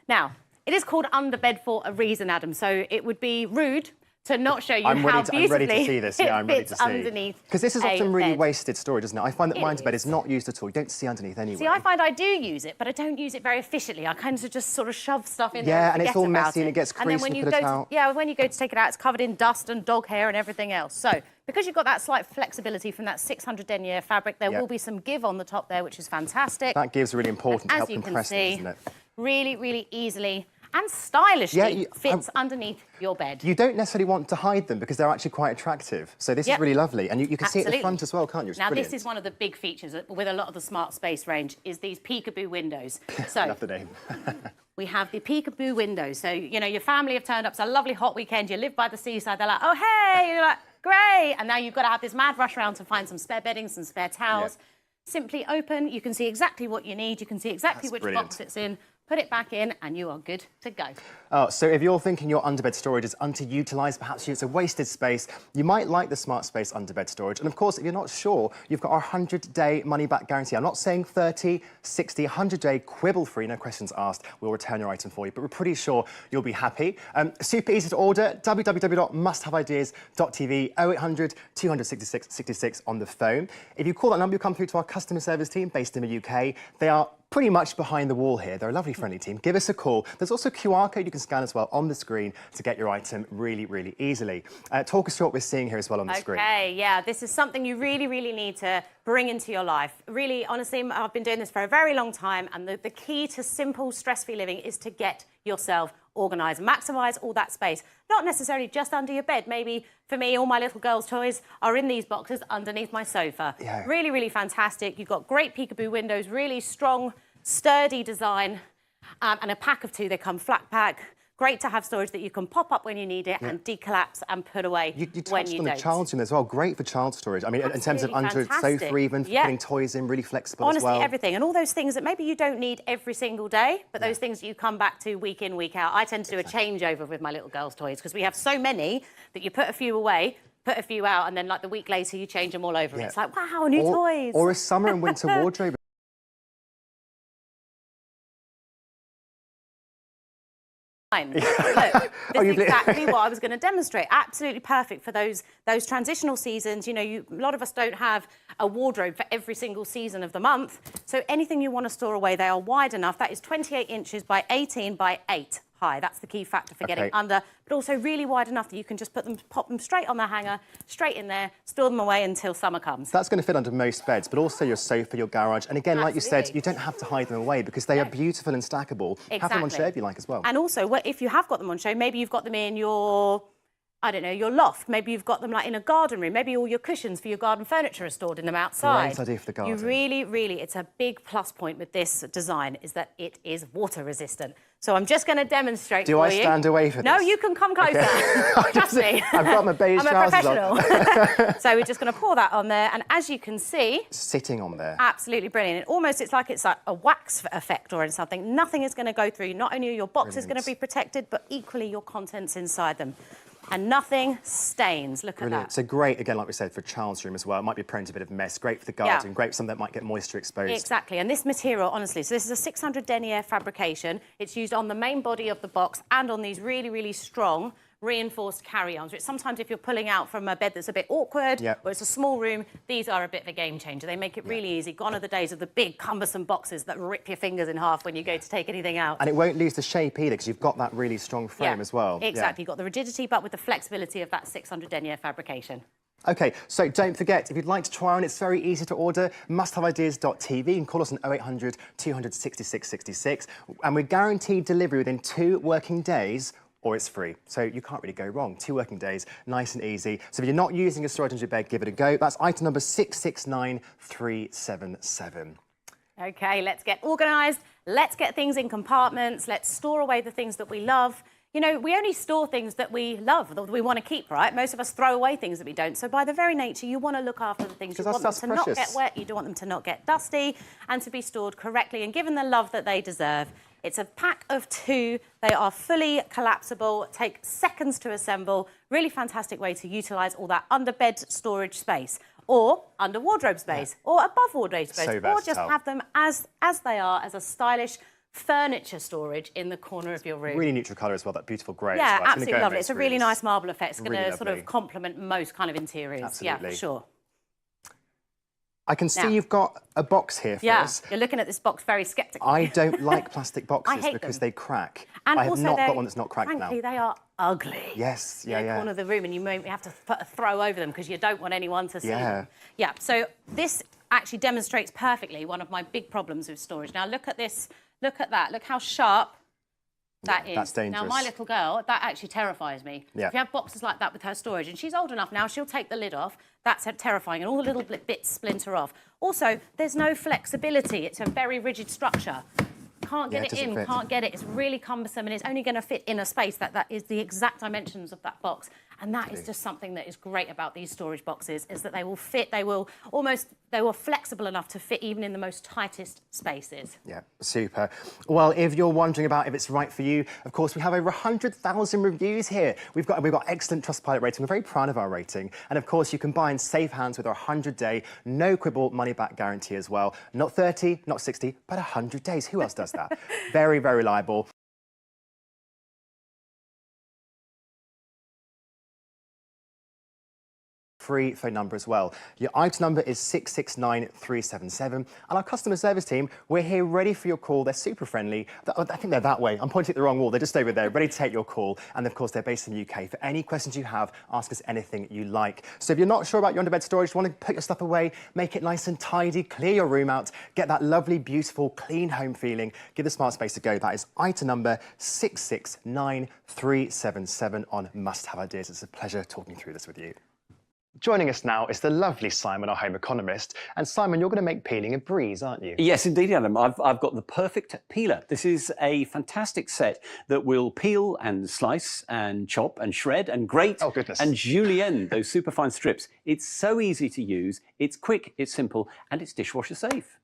Now, it is called underbed for a reason, Adam. So it would be rude to not show you how beautifully I'm ready to see this. Yeah, I'm ready to see. underneath. Because this is often a really bed. wasted storage, isn't it? I find that my It bed is. is not used at all. You don't see underneath anyway. See, I find I do use it, but I don't use it very efficiently. I kind of just sort of shove stuff in there. Yeah, and it's forget all about messy and it gets then creased when when you you go put it out. when you go to take it out, it's covered in dust and dog hair and everything else. So, because you've got that slight flexibility from that 600 denier fabric, there will be some give on the top there, which is fantastic. That gives really important to As help you can compress see, things, isn't it? really easily and stylishly fits underneath your bed. You don't necessarily want to hide them because they're actually quite attractive. So this is really lovely. And you can see it at the front as well, can't you? It's now, brilliant. this is one of the big features with a lot of the Smart Space range is these peekaboo windows. So Love the name. we have the peekaboo windows. So, you know, your family have turned up. It's a lovely hot weekend. You live by the seaside. They're like, oh, hey. You're like, great. And now you've got to have this mad rush around to find some spare bedding, some spare towels. Simply open. You can see exactly what you need. You can see exactly which box it's in. Put it back in and you are good to go. Oh, so if you're thinking your underbed storage is underutilised, perhaps it's a wasted space, you might like the Smart Space underbed storage. And of course, if you're not sure, you've got our 100-day money-back guarantee. I'm not saying 30, 60, 100-day quibble-free, no questions asked. We'll return your item for you, but we're pretty sure you'll be happy. Super easy to order, www.musthaveideas.tv, 0800 266 66 on the phone. If you call that number, you'll come through to our customer service team based in the UK. They are pretty much behind the wall here. They're a lovely, friendly team. Give us a call. There's also a QR code you can scan as well on the screen to get your item really easily. Talk us through what we're seeing here as well on the screen. Okay, yeah, this is something you really need to bring into your life. Really, honestly, I've been doing this for a very long time, and the key to simple, stress-free living is to get yourself organised, maximise all that space. Not necessarily just under your bed. Maybe, for me, all my little girls' toys are in these boxes underneath my sofa. Yeah. Really fantastic. You've got great peekaboo windows, really strong, sturdy design, and a pack of 2. They come flat pack. Great to have storage that you can pop up when you need it and decollapse and put away You when touched you on don't. the child's room as well. Great for child storage. I mean, in terms of under fantastic. sofa even, putting toys in, really flexible Honestly, as well. everything. And all those things that maybe you don't need every single day, but those things that you come back to week in, week out. I tend to do a changeover with my little girls' toys because we have so many that you put a few away, put a few out, and then like the week later you change them all over. And it's like, wow, new toys. Or a summer and winter wardrobe. Look, this is exactly what I was going to demonstrate. Absolutely perfect for those transitional seasons. You know, a lot of us don't have a wardrobe for every single season of the month. So anything you want to store away, they are wide enough. That is 28 inches by 18 by 8 high. That's the key factor for getting under, but also really wide enough that you can just pop them straight on the hanger, straight in there, store them away until summer comes. That's going to fit under most beds, but also your sofa, your garage. And again, like you said, you don't have to hide them away because they are beautiful and stackable. Exactly. Have them on show if you like as well. And also, if you have got them on show, maybe you've got them in your, I don't know, your loft. Maybe you've got them like in a garden room. Maybe all your cushions for your garden furniture are stored in them outside. Great idea for the garden. You really, it's a big plus point with this design is that it is water resistant. So I'm just going to demonstrate for you. Do I stand away for this? No, you can come closer. Okay. Trust me. I've got my beige trousers on. I'm a professional. So we're just going to pour that on there. And as you can see... Sitting on there. Absolutely brilliant. It's like a wax effect or something. Nothing is going to go through. Not only are your boxes going to be protected, but equally your contents inside them. And nothing stains. Look at that. So great, again, like we said, for a child's room as well. It might be prone to a bit of mess. Great for the garden. Great for something that might get moisture exposed. Exactly. And this material, honestly, so this is a 600 denier fabrication. It's used on the main body of the box and on these really strong reinforced carry-ons, which sometimes if you're pulling out from a bed that's a bit awkward or it's a small room, these are a bit of a game changer. They make it really easy. Gone are the days of the big cumbersome boxes that rip your fingers in half when you go to take anything out. And it won't lose the shape either because you've got that really strong frame as well. Exactly. You've got the rigidity but with the flexibility of that 600 denier fabrication. OK, so don't forget, if you'd like to try on, it's very easy to order, musthaveideas.tv, and call us on 0800 266 66, and we're guaranteed delivery within 2 working days, or it's free. So you can't really go wrong. 2 working days, nice and easy. So if you're not using a storage under your bed, give it a go. That's item number 669377. OK, let's get organised. Let's get things in compartments. Let's store away the things that we love. You know, we only store things that we love, that we want to keep, right? Most of us throw away things that we don't. So by the very nature, you want to look after the things. You want them to not get wet, you don't want them to not get dusty, and to be stored correctly and given the love that they deserve. It's a pack of 2. They are fully collapsible, take seconds to assemble. Really fantastic way to utilise all that under bed storage space, or under wardrobe space, or above wardrobe space, or just have them as they are, as a stylish furniture storage in the corner of your room. Really neutral colour as well, that beautiful grey. Yeah, as well. absolutely lovely. It's a really nice marble effect. It's going to really sort of complement most kind of interiors. Absolutely. Yeah, for sure. I can see you've got a box here for us. You're looking at this box very sceptically. I don't like plastic boxes because they crack. And I have also not got one that's not cracked frankly, now. they are ugly. Yes, in the corner of the room, and you may have to put a throw over them because you don't want anyone to see them. Yeah, so this actually demonstrates perfectly one of my big problems with storage. Now look at this, look at that, look how sharp that is. That's dangerous. Now my little girl, that actually terrifies me. If you have boxes like that with her storage, and she's old enough now, she'll take the lid off. That's terrifying, and all the little bits splinter off. Also, there's no flexibility. It's a very rigid structure. Can't get it in, can't get it. It's really cumbersome, and it's only going to fit in a space that is the exact dimensions of that box. And that is just something that is great about these storage boxes, is that they will fit, they were flexible enough to fit even in the most tightest spaces. Yeah, super. Well, if you're wondering about if it's right for you, of course, we have over 100,000 reviews here. We've got excellent Trustpilot rating. We're very proud of our rating. And of course, you can buy in safe hands with our 100-day, no quibble money-back guarantee as well. Not 30, not 60, but 100 days. Who else does that? Very, very reliable. Free phone number as well. Your item number is 669377, and our customer service team, we're here ready for your call. They're super friendly. I think they're that way. I'm pointing at the wrong wall. They're just over there, ready to take your call. And of course, they're based in the UK. For any questions you have, ask us anything you like. So if you're not sure about your underbed storage, you want to put your stuff away, make it nice and tidy, clear your room out, get that lovely, beautiful, clean home feeling, give the Smart Space a go. That is item number 669377 on Must Have Ideas. It's a pleasure talking through this with you. Joining us now is the lovely Simon, our home economist. And Simon, you're going to make peeling a breeze, aren't you? Yes, indeed, Adam. I've got the perfect peeler. This is a fantastic set that will peel and slice and chop and shred and grate and julienne those superfine strips. It's so easy to use, it's quick, it's simple, and it's dishwasher safe.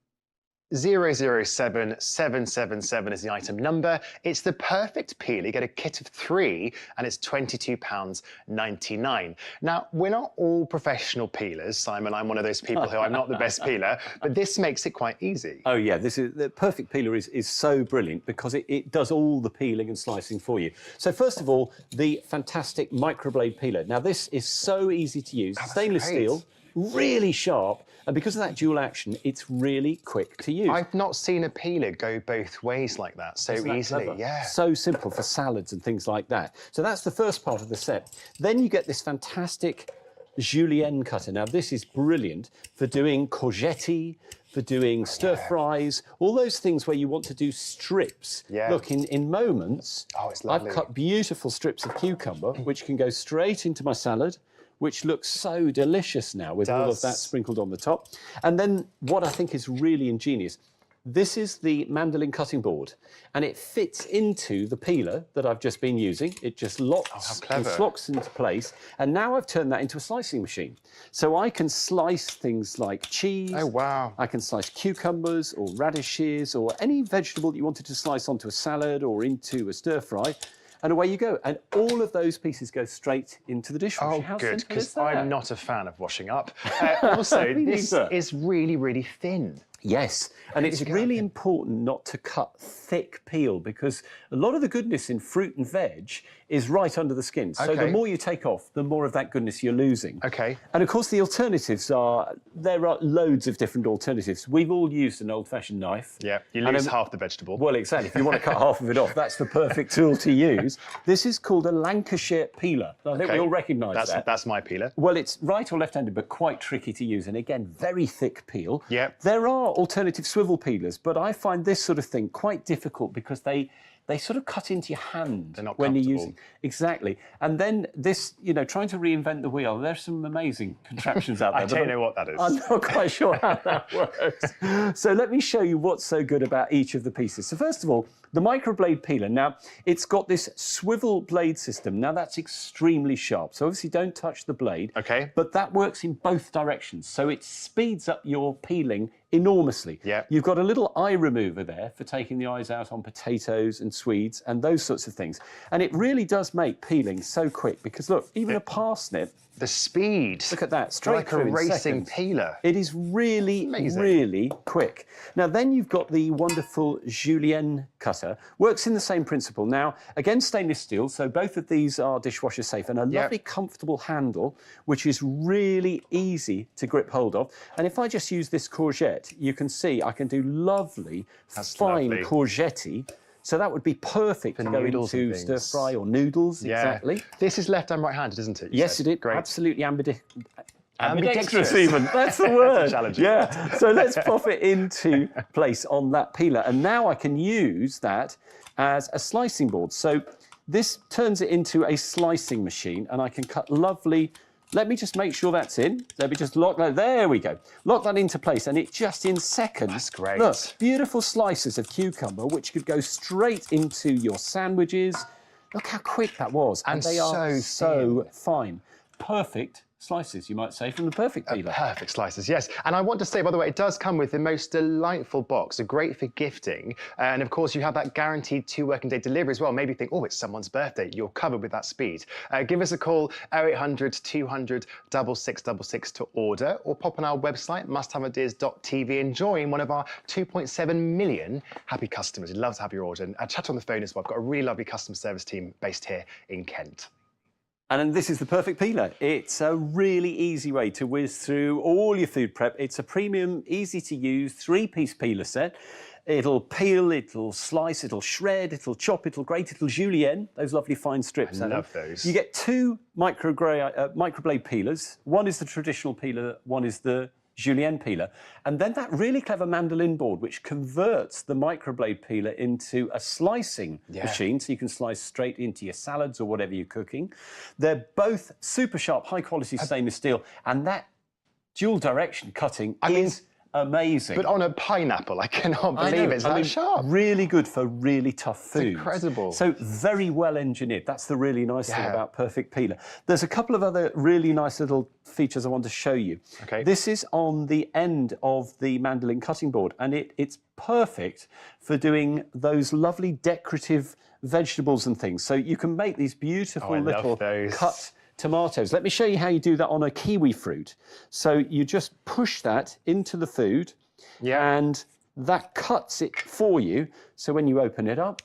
007777 is the item number. It's the perfect peeler. You get a kit of 3 and it's £22.99. Now, we're not all professional peelers, Simon. I'm one of those people who I'm not the best peeler, but this makes it quite easy. Oh yeah, the perfect peeler is so brilliant because it does all the peeling and slicing for you. So first of all, the fantastic microblade peeler. Now this is so easy to use. Stainless steel, really sharp, and because of that dual action, it's really quick to use. I've not seen a peeler go both ways like that so easily. Yeah. So simple for salads and things like that. So that's the first part of the set. Then you get this fantastic julienne cutter. Now this is brilliant for doing courgette, for doing stir fries, all those things where you want to do strips. Yeah. Look, in moments, it's lovely. I've cut beautiful strips of cucumber, which can go straight into my salad, which looks so delicious now with all of that sprinkled on the top. And then what I think is really ingenious, this is the mandolin cutting board, and it fits into the peeler that I've just been using. It just locks and locks into place. And now I've turned that into a slicing machine. So I can slice things like cheese. Oh, wow. I can slice cucumbers or radishes or any vegetable that you wanted to slice onto a salad or into a stir fry. And away you go. And all of those pieces go straight into the dishwasher. Oh, How good, simple is because that? I'm not a fan of washing up. Also, this is really, really thin. Yes, and it's really important not to cut thick peel because a lot of the goodness in fruit and veg is right under the skin. So the more you take off, the more of that goodness you're losing. Okay. And of course the alternatives are, there are loads of different alternatives. We've all used an old-fashioned knife. Yeah, you lose half the vegetable. Well, exactly. If you want to cut half of it off, that's the perfect tool to use. This is called a Lancashire peeler. I think we all recognise that. That's my peeler. Well, it's right or left-handed, but quite tricky to use. And again, very thick peel. Yep. There are alternative swivel peelers, but I find this sort of thing quite difficult because they sort of cut into your hand when you're using. Exactly. And then this, you know, trying to reinvent the wheel, there's some amazing contraptions out there. I don't know what that is. I'm not quite sure how that works. So let me show you what's so good about each of the pieces. So first of all, the microblade peeler. Now, it's got this swivel blade system. Now, that's extremely sharp. So obviously don't touch the blade. Okay. But that works in both directions. So it speeds up your peeling enormously. Yeah. You've got a little eye remover there for taking the eyes out on potatoes and Swedes and those sorts of things. And it really does make peeling so quick because look, even a parsnip, the speed. Look at that, straight like through a in racing seconds. peeler. It is really, really quick. Now then you've got the wonderful julienne cutter. Works in the same principle. Now, again, stainless steel, so both of these are dishwasher safe, and a lovely comfortable handle, which is really easy to grip hold of. And if I just use this courgette, you can see I can do lovely, fine courgette. So that would be perfect to go into stir fry or noodles, exactly. This is left and right-handed, isn't it? Yes, it is. Great. Absolutely ambidextrous even. That's the word. Yeah. So let's pop it into place on that peeler. And now I can use that as a slicing board. So this turns it into a slicing machine and I can cut lovely. Let me just make sure that's in. Let me just lock that. There we go. Lock that into place, and it just in seconds. That's great. Look, beautiful slices of cucumber, which could go straight into your sandwiches. Look how quick that was. And they are so fine. Perfect slices, you might say, from the perfect peeler. Perfect slices, yes. And I want to say, by the way, it does come with the most delightful box, so great for gifting. And of course, you have that guaranteed 2 working day delivery as well. Maybe you think, oh, it's someone's birthday. You're covered with that speed. Give us a call, 0800 200 6666 to order, or pop on our website, musthaveideas.tv, and join one of our 2.7 million happy customers. We'd love to have your order. And chat on the phone as well. I've got a really lovely customer service team based here in Kent. And this is the perfect peeler. It's a really easy way to whiz through all your food prep. It's a premium, easy to use, 3-piece peeler set. It'll peel, it'll slice, it'll shred, it'll chop, it'll grate, it'll julienne, those lovely fine strips. I love those. You get 2 microblade peelers. One is the traditional peeler, one is the julienne peeler, and then that really clever mandolin board which converts the microblade peeler into a slicing machine, so you can slice straight into your salads or whatever you're cooking. They're both super sharp, high quality stainless steel, and that dual direction cutting is amazing. But on a pineapple, I cannot believe it's that sharp. Really good for really tough foods. Incredible. So very well engineered. That's the really nice thing about Perfect Peeler. There's a couple of other really nice little features I want to show you. Okay. This is on the end of the mandolin cutting board, and it's perfect for doing those lovely decorative vegetables and things. So you can make these beautiful little cut tomatoes. Let me show you how you do that on a kiwi fruit. So you just push that into the food, and that cuts it for you. So when you open it up,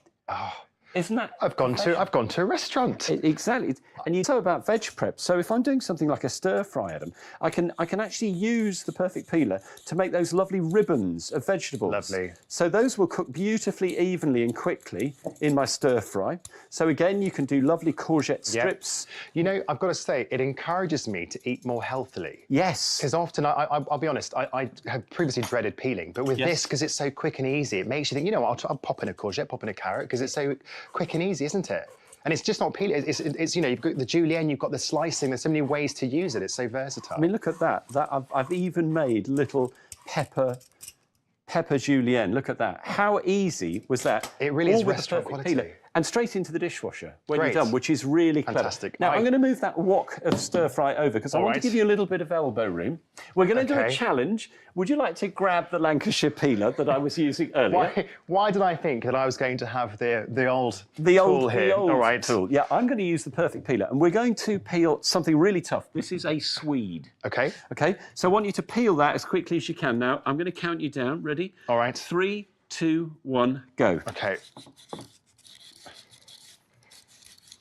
isn't that? I've gone to a restaurant. Exactly. And you talk about veg prep. So if I'm doing something like a stir fry, Adam, I can actually use the Perfect Peeler to make those lovely ribbons of vegetables. Lovely. So those will cook beautifully, evenly and quickly in my stir fry. So again, you can do lovely courgette strips. You know, I've got to say, it encourages me to eat more healthily. Yes. Because often, I'll be honest, I have previously dreaded peeling, but with this, because it's so quick and easy, it makes you think, you know, I'll pop in a courgette, pop in a carrot, because it's so quick and easy, isn't it? And it's just not peeling. It's you know, you've got the julienne, you've got the slicing. There's so many ways to use it. It's so versatile. I mean, look at that. I've even made little pepper julienne. Look at that. How easy was that? It really is with restaurant the Perfect quality. Peeler. And straight into the dishwasher when you're done, which is really fantastic. clever. Now, I'm going to move that wok of stir fry over because I want to give you a little bit of elbow room. We're going to do a challenge. Would you like to grab the Lancashire peeler that I was using earlier? Why did I think that I was going to have the old tool here? All right, tool. Yeah, I'm going to use the Perfect Peeler, and we're going to peel something really tough. This is a swede. Okay. Okay. So I want you to peel that as quickly as you can. Now I'm going to count you down. Ready? All right. 3, 2, 1, go. Okay.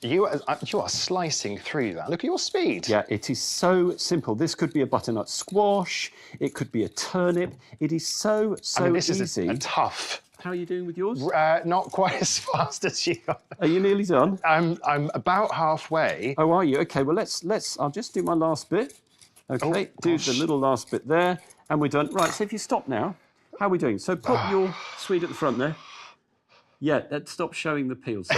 You are slicing through that. Look at your speed. Yeah, it is so simple. This could be a butternut squash. It could be a turnip. It is so this easy. is a tough. How are you doing with yours? Not quite as fast as you are. Are you nearly done? I'm about halfway. Oh, are you? Okay, well, I'll just do my last bit. Okay, do the little last bit there, and we're done. Right, so if you stop now, how are we doing? So put your swede at the front there. Yeah, stop showing the peel. So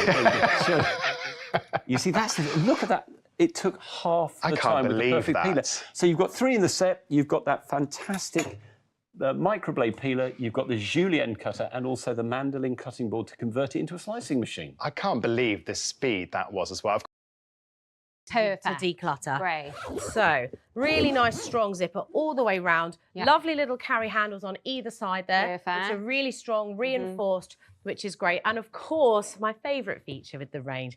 you see, look at that. It took half the time with the Perfect Peeler. So you've got 3 in the set. You've got that fantastic microblade peeler. You've got the julienne cutter and also the mandolin cutting board to convert it into a slicing machine. I can't believe the speed that was as well. To declutter. Great. So, really nice strong zipper all the way round. Lovely little carry handles on either side there. Perfect. It's a really strong, reinforced, which is great. And of course, my favourite feature with the range,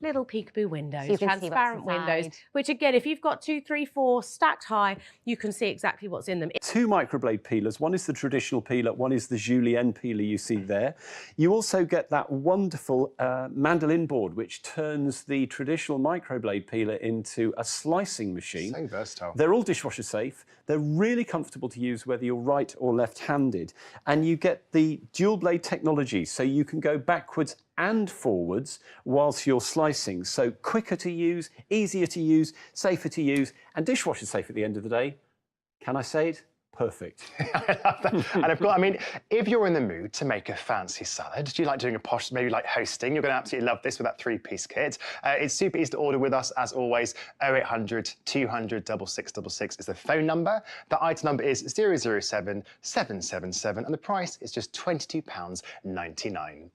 little peekaboo windows, so transparent windows, which again, if you've got 2, 3, 4 stacked high, you can see exactly what's in them. 2 microblade peelers. One is the traditional peeler, one is the julienne peeler you see there. You also get that wonderful mandolin board, which turns the traditional microblade peeler into a slicing machine. So versatile. They're all dishwasher safe. They're really comfortable to use whether you're right or left-handed. And you get the dual blade technology, so you can go backwards and forwards whilst you're slicing. So quicker to use, easier to use, safer to use, and dishwasher safe at the end of the day. Can I say it? Perfect. I love that. And of course, I mean, if you're in the mood to make a fancy salad, do you like doing a posh, maybe like hosting? You're going to absolutely love this with that 3-piece kit. It's super easy to order with us, as always. 0800 200 6666 is the phone number. The item number is 007 777, and the price is just £22.99.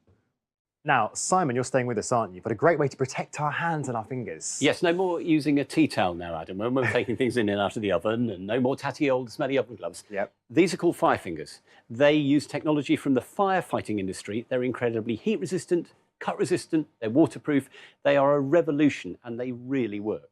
Now, Simon, you're staying with us, aren't you? But a great way to protect our hands and our fingers. Yes, no more using a tea towel now, Adam, when we're taking things in and out of the oven, and no more tatty old smelly oven gloves. Yep. These are called fire fingers. They use technology from the firefighting industry. They're incredibly heat resistant, cut resistant, they're waterproof. They are a revolution, and they really work.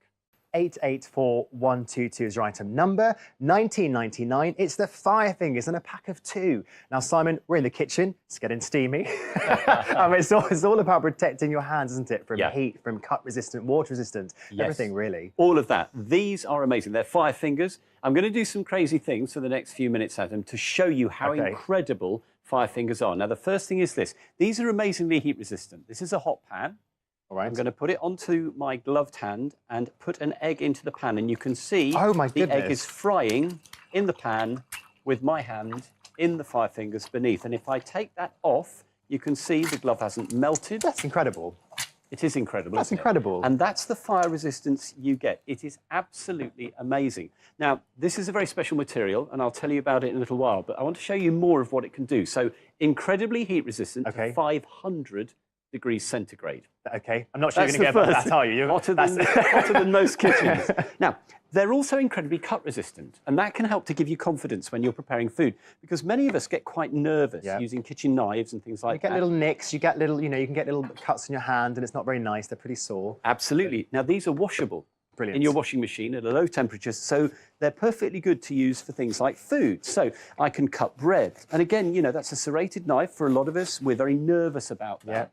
884122 is your item number. $19.99. It's the fire fingers and a pack of 2. Now, Simon, we're in the kitchen. It's getting steamy. It's all about protecting your hands, isn't it? From heat, from cut resistant, water resistant, everything really. All of that. These are amazing. They're fire fingers. I'm going to do some crazy things for the next few minutes, Adam, to show you how incredible fire fingers are. Now, the first thing is this. These are amazingly heat resistant. This is a hot pan. All right. I'm going to put it onto my gloved hand and put an egg into the pan, and you can see the egg is frying in the pan with my hand in the fire fingers beneath. And if I take that off, you can see the glove hasn't melted. That's incredible. It is incredible. That's isn't it? incredible. And that's the fire resistance you get. It is absolutely amazing. Now, this is a very special material, and I'll tell you about it in a little while, but I want to show you more of what it can do. So, incredibly heat resistant to 500 degrees centigrade. Okay, I'm not sure you're going to get above that, are you? Hotter than most kitchens. Now, they're also incredibly cut resistant, and that can help to give you confidence when you're preparing food, because many of us get quite nervous using kitchen knives and things like that. You get little nicks, you get little, you know, you can get little cuts in your hand, and it's not very nice. They're pretty sore. Absolutely. Now, these are washable. Brilliant. In your washing machine at a low temperature, so they're perfectly good to use for things like food. So I can cut bread, and again, you know, that's a serrated knife for a lot of us. We're very nervous about that.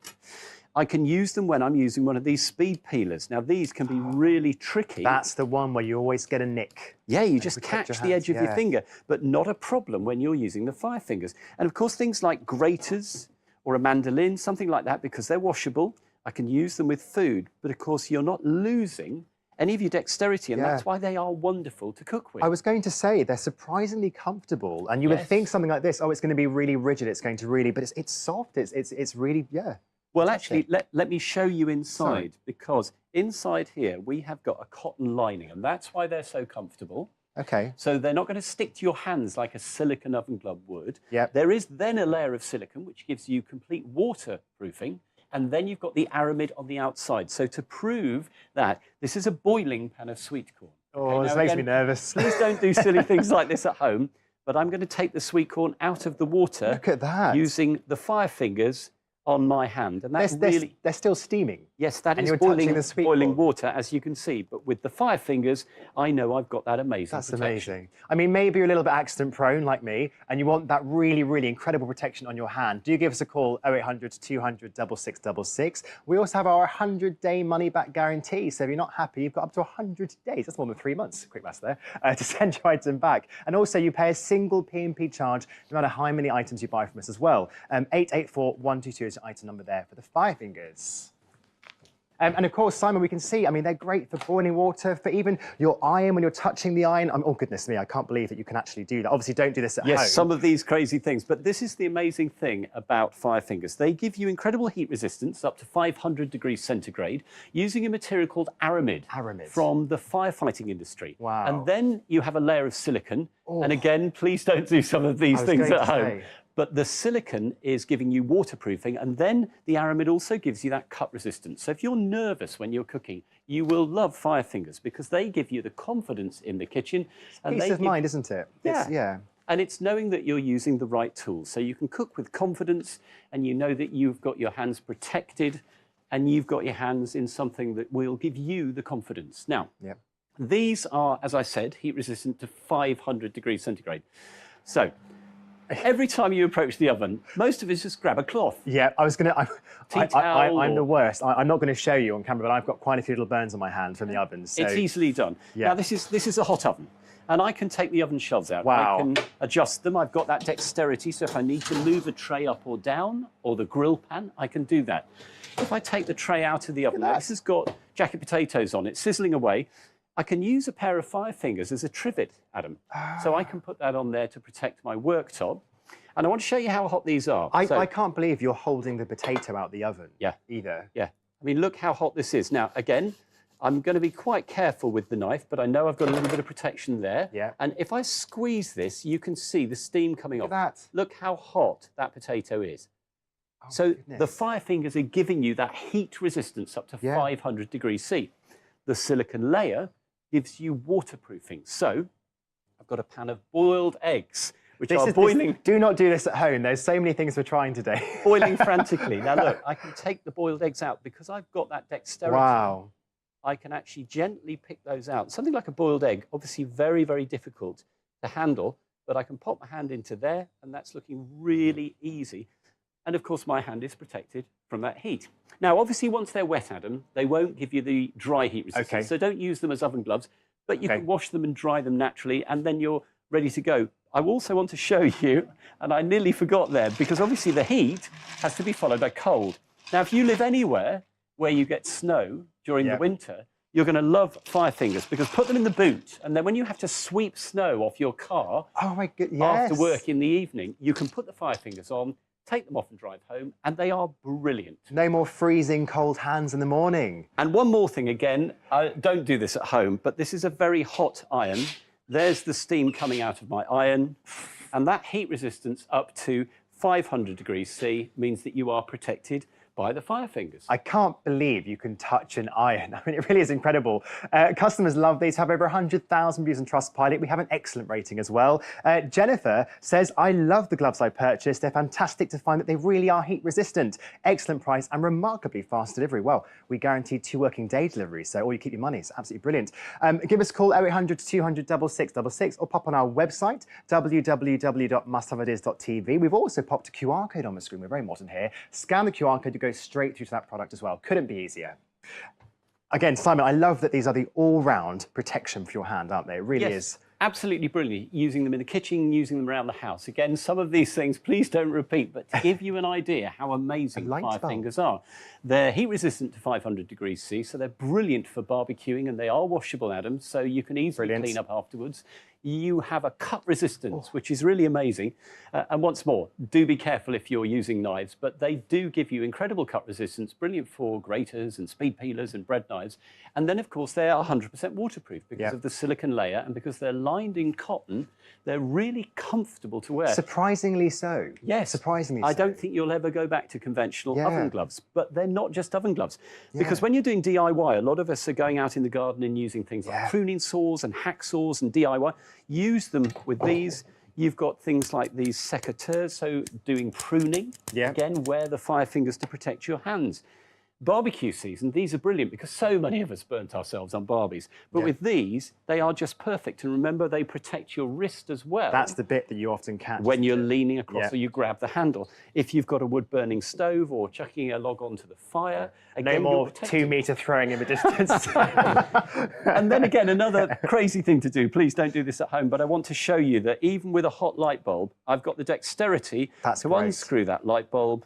I can use them when I'm using one of these speed peelers. Now, these can be really tricky. That's the one where you always get a nick. Yeah, you just catch the edge of your finger, but not a problem when you're using the fire fingers. And of course, things like graters or a mandolin, something like that, because they're washable, I can use them with food. But of course, you're not losing any of your dexterity, and that's why they are wonderful to cook with. I was going to say, they're surprisingly comfortable, and you would think something like this, oh, it's going to be really rigid, it's going to really, but it's soft, it's really, Well, actually, let me show you inside, because inside here we have got a cotton lining, and that's why they're so comfortable. Okay. So they're not going to stick to your hands like a silicone oven glove would. Yep. There is then a layer of silicone, which gives you complete waterproofing, and then you've got the aramid on the outside. So to prove that, this is a boiling pan of sweet corn. Oh, this makes me nervous. Please don't do silly things like this at home, but I'm going to take the sweet corn out of the water. Look at that. Using the fire fingers on my hand, and that's they're still steaming. Yes, that is boiling water, as you can see. But with the fire fingers, I know I've got that amazing protection. That's amazing. I mean, maybe you're a little bit accident prone like me, and you want that really, really incredible protection on your hand. Do give us a call, 0800 200 6666. We also have our 100-day money-back guarantee. So if you're not happy, you've got up to 100 days. That's more than 3 months. Quick maths there. To send your item back. And also, you pay a single P&P charge, no matter how many items you buy from us as well. 884122 is your item number there for the fire fingers. And of course, Simon, we can see, I mean, they're great for boiling water, for even your iron when you're touching the iron. Oh, goodness me, I can't believe that you can actually do that. Obviously, don't do this at home. Yes, some of these crazy things. But this is the amazing thing about fire fingers. They give you incredible heat resistance, up to 500 degrees centigrade, using a material called aramid. From the firefighting industry. Wow. And then you have a layer of silicone. Oh. And again, please don't do some of these things at home. But the silicone is giving you waterproofing, and then the aramid also gives you that cut resistance. So if you're nervous when you're cooking, you will love fire fingers because they give you the confidence in the kitchen. And peace of mind, isn't it? Yeah. And it's knowing that you're using the right tools. So you can cook with confidence, and you know that you've got your hands protected, and you've got your hands in something that will give you the confidence. Now, these are, as I said, heat resistant to 500 degrees centigrade. So every time you approach the oven, most of us just grab a cloth. Yeah, I was going to... I'm the worst. I'm not going to show you on camera, but I've got quite a few little burns on my hand from the oven. So. It's easily done. Yeah. Now, this is a hot oven, and I can take the oven shelves out. Wow. I can adjust them. I've got that dexterity, so if I need to move a tray up or down, or the grill pan, I can do that. If I take the tray out of the oven, now this has got jacket potatoes on it, sizzling away. I can use a pair of fire fingers as a trivet, Adam. So I can put that on there to protect my worktop. And I want to show you how hot these are. I can't believe you're holding the potato out the oven either. Yeah. I mean, look how hot this is. Now, again, I'm going to be quite careful with the knife, but I know I've got a little bit of protection there. Yeah. And if I squeeze this, you can see the steam coming off. Look at that. Look how hot that potato is. Oh, so goodness. The fire fingers are giving you that heat resistance up to 500 degrees C. The silicone layer gives you waterproofing. So I've got a pan of boiled eggs, which are boiling. Do not do this at home. There's so many things we're trying today. Boiling frantically. Now look, I can take the boiled eggs out because I've got that dexterity. Wow. I can actually gently pick those out. Something like a boiled egg, obviously very, very difficult to handle, but I can pop my hand into there, and that's looking really easy. And of course, my hand is protected from that heat. Now, obviously, once they're wet, Adam, they won't give you the dry heat resistance. Okay. So don't use them as oven gloves, but you can wash them and dry them naturally, and then you're ready to go. I also want to show you, and I nearly forgot there, because obviously the heat has to be followed by cold. Now, if you live anywhere where you get snow during the winter, you're going to love fire fingers, because put them in the boot, and then when you have to sweep snow off your car after work in the evening, you can put the fire fingers on, take them off and drive home, and they are brilliant. No more freezing cold hands in the morning. And one more thing again, don't do this at home, but this is a very hot iron. There's the steam coming out of my iron, and that heat resistance up to 500 degrees C means that you are protected by the fire fingers. I can't believe you can touch an iron. I mean, it really is incredible. Customers love these, have over 100,000 views on Trustpilot. We have an excellent rating as well. Jennifer says, I love the gloves I purchased. They're fantastic to find that they really are heat resistant. Excellent price and remarkably fast delivery. Well, we guarantee 2 working day delivery, so all you keep your money. It's absolutely brilliant. Give us a call 0800 200 6666 or pop on our website, www.musthaveideas.tv. We've also popped a QR code on the screen. We're very modern here. Scan the QR code to go straight through to that product as well. Couldn't be easier. Again, Simon, I love that these are the all-round protection for your hand, aren't they? It really is. Absolutely brilliant. Using them in the kitchen, using them around the house. Again, some of these things, please don't repeat, but to give you an idea how amazing fire fingers are. They're heat resistant to 500 degrees C, so they're brilliant for barbecuing, and they are washable, Adam, so you can easily clean up afterwards. You have a cut resistance, which is really amazing. And once more, do be careful if you're using knives, but they do give you incredible cut resistance, brilliant for graters and speed peelers and bread knives. And then, of course, they are 100% waterproof because of the silicone layer, and because they're lined in cotton, they're really comfortable to wear. Surprisingly so. Yes. Surprisingly so. I don't think you'll ever go back to conventional oven gloves, but they're not just oven gloves. Because when you're doing DIY, a lot of us are going out in the garden and using things like pruning saws and hacksaws and DIY. Use them with these. You've got things like these secateurs, so doing pruning. Again, wear the fire fingers to protect your hands. Barbecue season, these are brilliant because so many of us burnt ourselves on barbies. But with these, they are just perfect. And remember, they protect your wrist as well. That's the bit that you often catch. When you're leaning across or you grab the handle. If you've got a wood-burning stove or chucking a log onto the fire. Again, no more 2-meter throwing in the distance. And then again, another crazy thing to do. Please don't do this at home, but I want to show you that even with a hot light bulb, I've got the dexterity to unscrew that light bulb.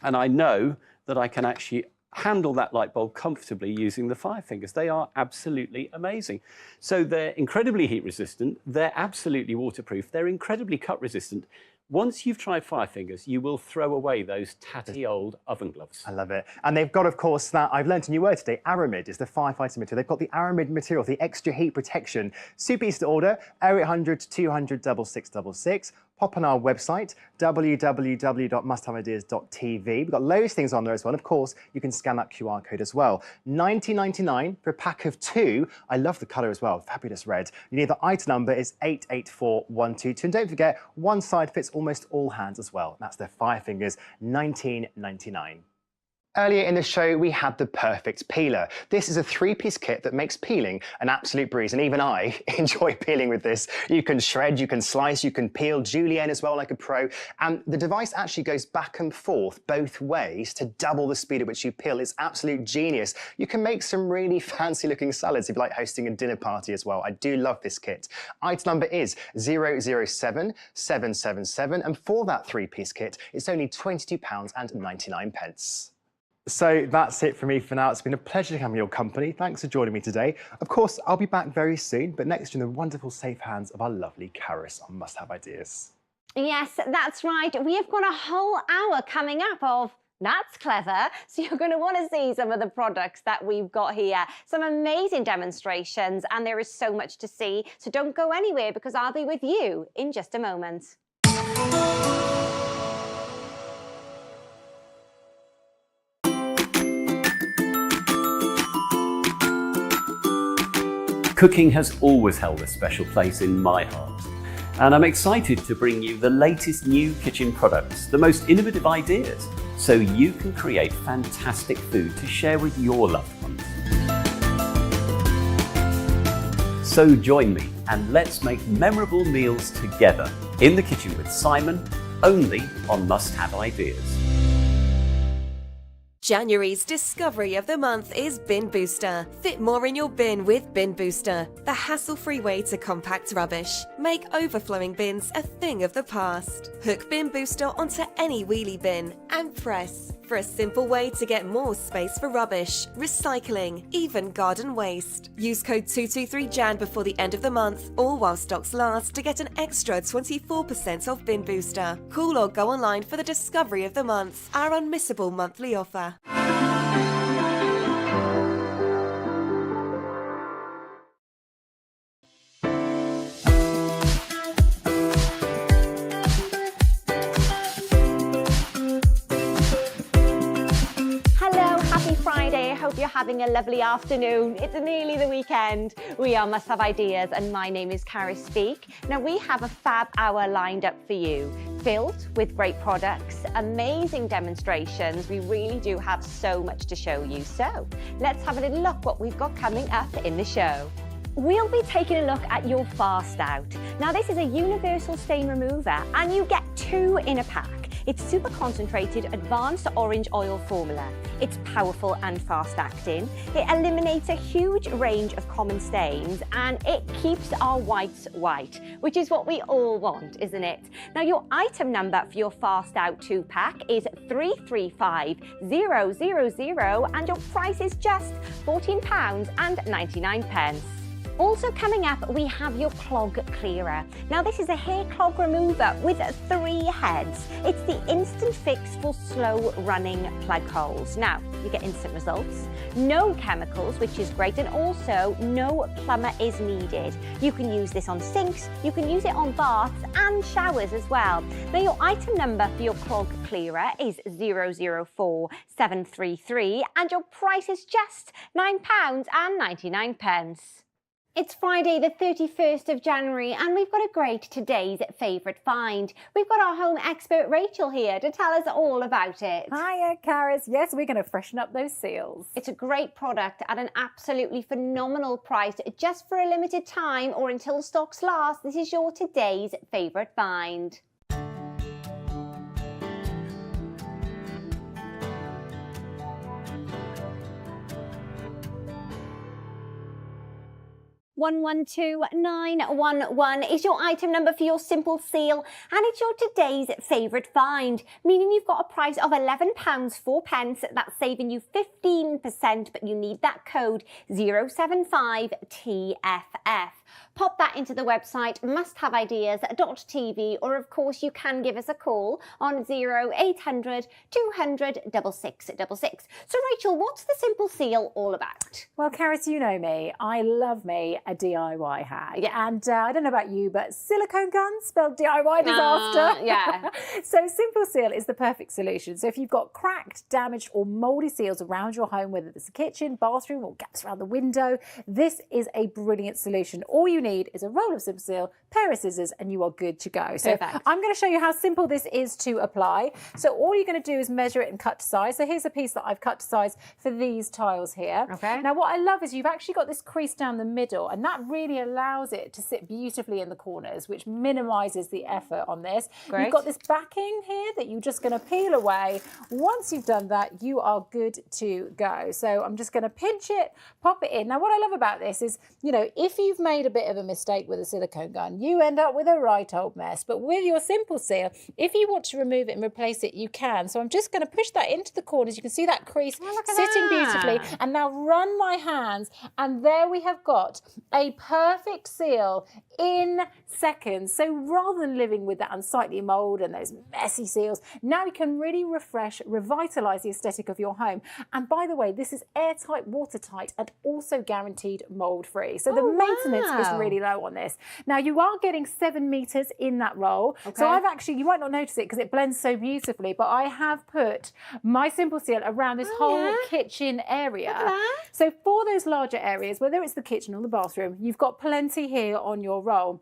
And I know that I can actually handle that light bulb comfortably using the fire fingers. They are absolutely amazing. So they're incredibly heat resistant, they're absolutely waterproof, they're incredibly cut resistant. Once you've tried fire fingers, you will throw away those tatty old oven gloves. I love it. And they've got, of course, that, I've learned a new word today, Aramid is the firefighting material. They've got the Aramid material, the extra heat protection. Super easy to order, 0800 200 6666. Pop on our website, www.musthaveideas.tv. We've got loads of things on there as well. Of course, you can scan that QR code as well. $19.99 for a pack of 2. I love the colour as well, fabulous red. You need the item number is 88412. And don't forget, one side fits almost all hands as well. That's the Fire Fingers, $19.99. Earlier in the show, we had the perfect peeler. This is a 3-piece kit that makes peeling an absolute breeze, and even I enjoy peeling with this. You can shred, you can slice, you can peel julienne as well like a pro, and the device actually goes back and forth both ways to double the speed at which you peel. It's absolute genius. You can make some really fancy looking salads if you like hosting a dinner party as well. I do love this kit. Item number is 007777, and for that 3-piece kit, it's only £22.99. So that's it for me for now. It's been a pleasure to have your company. Thanks for joining me today. Of course, I'll be back very soon, but next in the wonderful safe hands of our lovely Caris on Must Have Ideas. Yes, that's right. We have got a whole hour coming up of That's Clever. So you're going to want to see some of the products that we've got here. Some amazing demonstrations, and there is so much to see. So don't go anywhere because I'll be with you in just a moment. Cooking has always held a special place in my heart, and I'm excited to bring you the latest new kitchen products, the most innovative ideas, so you can create fantastic food to share with your loved ones. So join me and let's make memorable meals together in the kitchen with Simon, only on Must Have Ideas. January's discovery of the month is Bin Booster. Fit more in your bin with Bin Booster, the hassle-free way to compact rubbish. Make overflowing bins a thing of the past. Hook Bin Booster onto any wheelie bin and Press, for a simple way to get more space for rubbish, recycling, even garden waste. Use code 223JAN before the end of the month or while stocks last to get an extra 24% off Bin Booster. Call or go online for the discovery of the month, our unmissable monthly offer. Friday. I hope you're having a lovely afternoon. It's nearly the weekend. We are Must Have Ideas and my name is Karis Speak. Now we have a fab hour lined up for you, filled with great products, amazing demonstrations. We really do have so much to show you. So let's have a little look what we've got coming up in the show. We'll be taking a look at your Fast Out. Now this is a universal stain remover and you get 2 in a pack. It's super concentrated, advanced orange oil formula. It's powerful and fast acting. It eliminates a huge range of common stains and it keeps our whites white, which is what we all want, isn't it? Now your item number for your Fast Out 2-pack is 335000 and your price is just £14.99. Also coming up, we have your clog clearer. Now this is a hair clog remover with 3 heads. It's the instant fix for slow running plug holes. Now you get instant results, no chemicals, which is great, and also no plumber is needed. You can use this on sinks, you can use it on baths and showers as well. Now your item number for your clog clearer is 004733 and your price is just £9.99. It's Friday the 31st of January and we've got a great today's favourite find. We've got our home expert Rachel here to tell us all about it. Hiya, Karis. Yes, we're going to freshen up those seals. It's a great product at an absolutely phenomenal price just for a limited time or until stocks last. This is your today's favourite find. £112,911 is your item number for your simple seal and it's your today's favourite find, meaning you've got a price of £11.04. That's saving you 15%, but you need that code 075TFF. Pop that into the website musthaveideas.tv or of course you can give us a call on 0800 200 6666. So Rachel, what's the simple seal all about? Well, Karis, you know me. I love me a DIY hack. Yeah. And I don't know about you, but silicone guns spelled DIY disaster. Yeah. So Simple Seal is the perfect solution. So if you've got cracked, damaged or mouldy seals around your home, whether it's a kitchen, bathroom or gaps around the window, this is a brilliant solution. All you need is a roll of Simple Seal, pair of scissors and you are good to go. So perfect. I'm going to show you how simple this is to apply. So all you're going to do is measure it and cut to size. So here's a piece that I've cut to size for these tiles here. Okay. Now what I love is you've actually got this crease down the middle and that really allows it to sit beautifully in the corners, which minimises the effort on this. Great. You've got this backing here that you're just going to peel away. Once you've done that, you are good to go. So I'm just going to pinch it, pop it in. Now what I love about this is, you know, if you've made a bit of a mistake with a silicone gun, you end up with a right old mess. But with your Simple Seal, if you want to remove it and replace it, you can. So I'm just going to push that into the corners. You can see that crease sitting beautifully. And now run my hands and there we have got a perfect seal in seconds. So rather than living with that unsightly mould and those messy seals, now you can really refresh, revitalise the aesthetic of your home. And by the way, this is airtight, watertight and also guaranteed mould free. So the maintenance is really low on this. Now you are getting 7 metres in that roll. Okay. So I've actually, you might not notice it because it blends so beautifully, but I have put my Simple Seal around this whole kitchen area. So for those larger areas, whether it's the kitchen or the bathroom, you've got plenty here on your roll.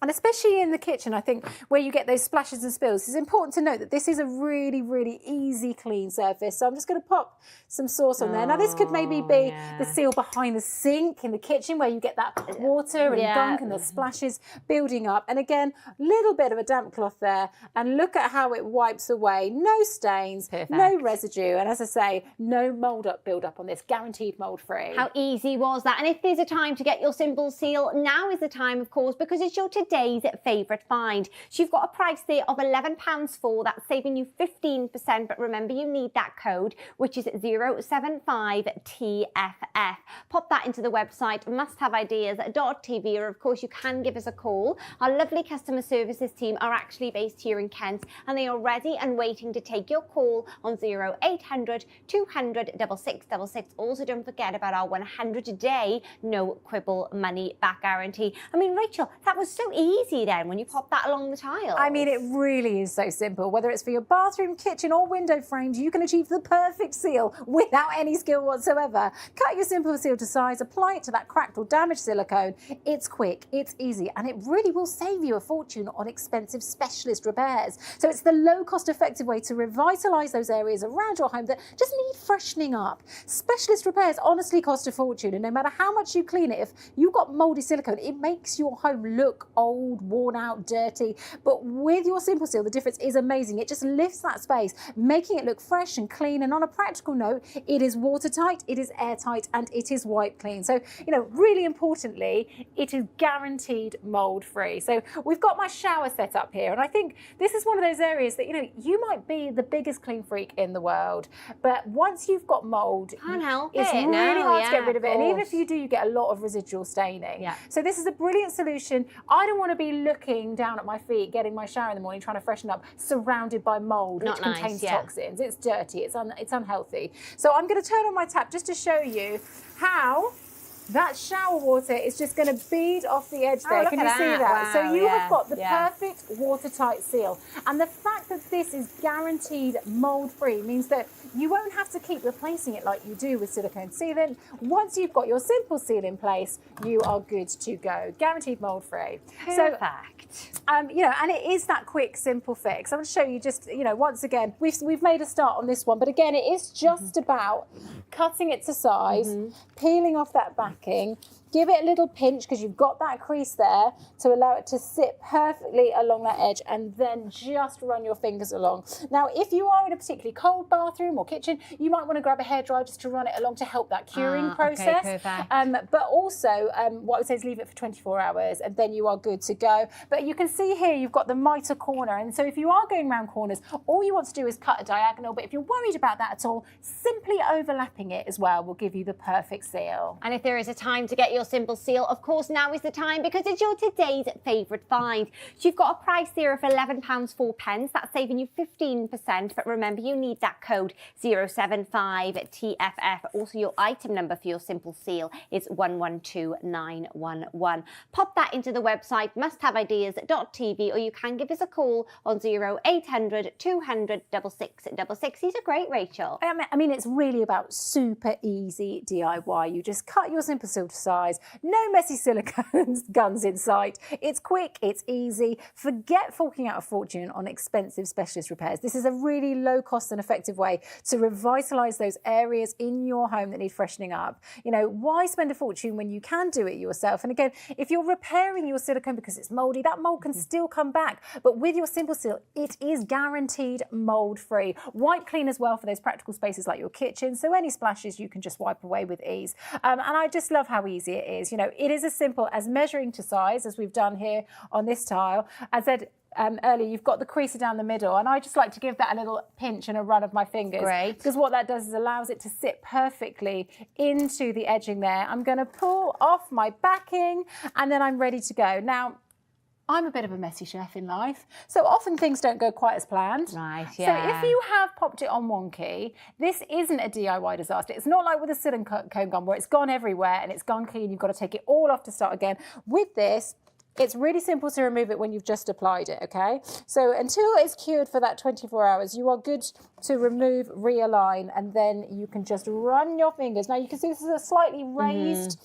And especially in the kitchen, I think, where you get those splashes and spills, it's important to note that this is a really, really easy clean surface. So I'm just going to pop some sauce on there. Now, this could maybe be the seal behind the sink in the kitchen where you get that water and gunk and the splashes building up. And again, a little bit of a damp cloth there. And look at how it wipes away. No stains, no residue. And as I say, no mould up build up on this, guaranteed mould free. How easy was that? And if there's a time to get your Simple Seal, now is the time, of course, because it's your today's today's favourite find. So you've got a price there of £11 for, that's saving you 15%, but remember you need that code, which is 075TFF. Pop that into the website, musthaveideas.tv, or of course you can give us a call. Our lovely customer services team are actually based here in Kent, and they are ready and waiting to take your call on 0800 200 6666. Also, don't forget about our 100-day no quibble money back guarantee. I mean, Rachel, that was so easy then when you pop that along the tile. I mean, it really is so simple. Whether it's for your bathroom, kitchen or window frames, you can achieve the perfect seal without any skill whatsoever. Cut your simple seal to size, apply it to that cracked or damaged silicone. It's quick, it's easy, and it really will save you a fortune on expensive specialist repairs. So it's the low cost effective way to revitalise those areas around your home that just need freshening up. Specialist repairs honestly cost a fortune, and no matter how much you clean it, if you've got mouldy silicone, it makes your home look old, worn out, dirty. But with your Simple Seal, the difference is amazing. It just lifts that space, making it look fresh and clean. And on a practical note, it is watertight, it is airtight, and it is wipe clean. So, you know, really importantly, it is guaranteed mold free. So we've got my shower set up here, and I think this is one of those areas that, you know, you might be the biggest clean freak in the world, but once you've got mold, can't help it's it. really hard to get rid of it. And even if you do, you get a lot of residual staining. Yeah. So this is a brilliant solution. I don't want to be looking down at my feet, getting my shower in the morning, trying to freshen up, surrounded by mold, Not which nice, contains yeah. toxins. It's dirty, it's unhealthy. So I'm going to turn on my tap just to show you how that shower water is just going to bead off the edge there. Look Can at you see that? that? So Wow, you yeah, have got the yeah. perfect watertight seal. And the fact that this is guaranteed mold-free means that you won't have to keep replacing it like you do with silicone sealant. Once you've got your Simple Seal in place, you are good to go. Guaranteed mold-free. Perfect. You know, and it is that quick, simple fix. I'm going to show you just, you know, once again, we've made a start on this one, but again, it is just about cutting it to size, peeling off that backing, give it a little pinch because you've got that crease there to allow it to sit perfectly along that edge, and then just run your fingers along. Now, if you are in a particularly cold bathroom or kitchen, you might want to grab a hairdryer just to run it along to help that curing process. Okay, perfect. But also, what I would say is leave it for 24 hours and then you are good to go. But you can see here you've got the mitre corner, and so if you are going around corners, all you want to do is cut a diagonal, but if you're worried about that at all, simply overlapping it as well will give you the perfect seal. And if there is a time to get your Simple Seal, of course now is the time, because it's your today's favourite find. So you've got a price there of £11.04. That's saving you 15%, but remember you need that code 075TFF. Also your item number for your Simple Seal is 112911. Pop that into the website musthaveideas.tv, or you can give us a call on 0800 200 6666. These are great, Rachel. I mean, it's really about super easy DIY. You just cut your Simple Seal to size, no messy silicone guns in sight. It's quick, it's easy. Forget forking out a fortune on expensive specialist repairs. This is a really low cost and effective way to revitalise those areas in your home that need freshening up. You know, why spend a fortune when you can do it yourself? And again, if you're repairing your silicone because it's mouldy, that mould can still come back. But with your Simple Seal, it is guaranteed mould free. Wipe clean as well for those practical spaces like your kitchen. So any splashes you can just wipe away with ease. And I just love how easy it is. You know, it is as simple as measuring to size, as we've done here on this tile. As I said earlier, you've got the creaser down the middle, and I just like to give that a little pinch and a run of my fingers. Great. Because what that does is allows it to sit perfectly into the edging there. I'm going to pull off my backing, and then I'm ready to go. Now, I'm a bit of a messy chef in life, so often things don't go quite as planned. Right, So yeah. if you have popped it on wonky, this isn't a DIY disaster. It's not like with a silicone gun where it's gone everywhere and it's gone clean. You've got to take it all off to start again. With this, it's really simple to remove it when you've just applied it, okay? So until it's cured for that 24 hours, you are good to remove, realign, and then you can just run your fingers. Now you can see this is a slightly raised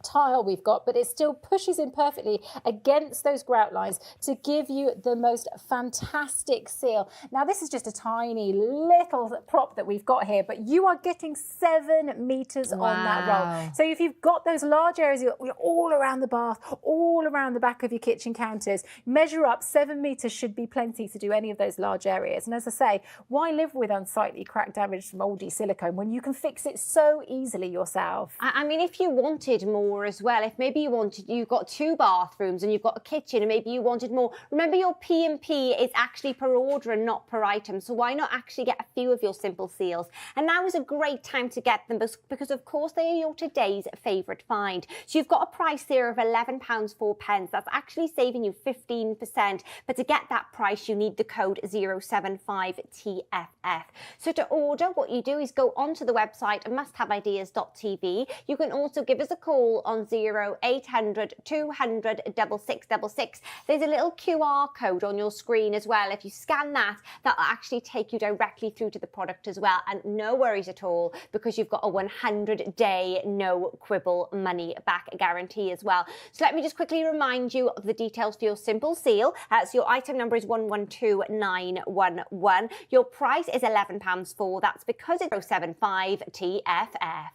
tile we've got, but it still pushes in perfectly against those grout lines to give you the most fantastic seal. Now this is just a tiny little prop that we've got here, but you are getting 7 meters on that roll. So if you've got those large areas you're all around the bath, all around the back of your kitchen counters, measure up. 7 meters should be plenty to do any of those large areas. And as I say, why live with unsightly, cracked, damaged, mouldy silicone when you can fix it so easily yourself? I mean, if you wanted more more as well. If maybe you've got 2 bathrooms and you've got a kitchen and maybe you wanted more. Remember, your P&P is actually per order and not per item. So why not actually get a few of your Simple Seals? And now is a great time to get them because of course they are your today's favourite find. So you've got a price there of £11.04. That's actually saving you 15%. But to get that price, you need the code 075TFF. So to order, what you do is go onto the website musthaveideas.tv. You can also give us a call on 0800 200 6666. There's a little QR code on your screen as well. If you scan that, that'll actually take you directly through to the product as well. And no worries at all, because you've got a 100-day no quibble money back guarantee as well. So let me just quickly remind you of the details for your Simple Seal. So your item number is 112911. Your price is £11.04. That's because it's 075TFF.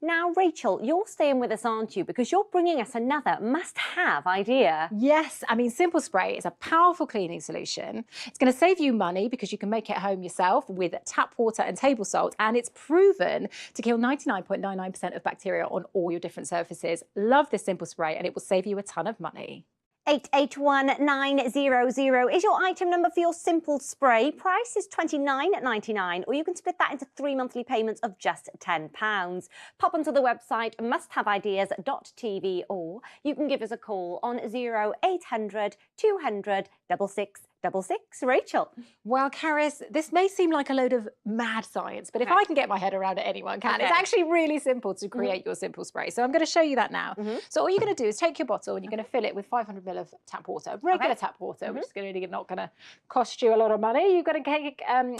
Now, Rachel, you're staying with us, aren't you? Because you're bringing us another must-have idea. Yes, I mean, Simple Spray is a powerful cleaning solution. It's going to save you money because you can make it at home yourself with tap water and table salt, and it's proven to kill 99.99% of bacteria on all your different surfaces. Love this Simple Spray, and it will save you a ton of money. 881900 is your item number for your Simple Spray. Price is £29.99, or you can split that into 3 monthly payments of just £10. Pop onto the website musthaveideas.tv, or you can give us a call on 0800 200 6666. Rachel. Well, Caris, this may seem like a load of mad science, but if I can get my head around it, anyone can. It's actually really simple to create your Simple Spray. So I'm going to show you that now. So all you're going to do is take your bottle and you're going to fill it with 500 ml of tap water, regular tap water, which is not going to cost you a lot of money. You've got to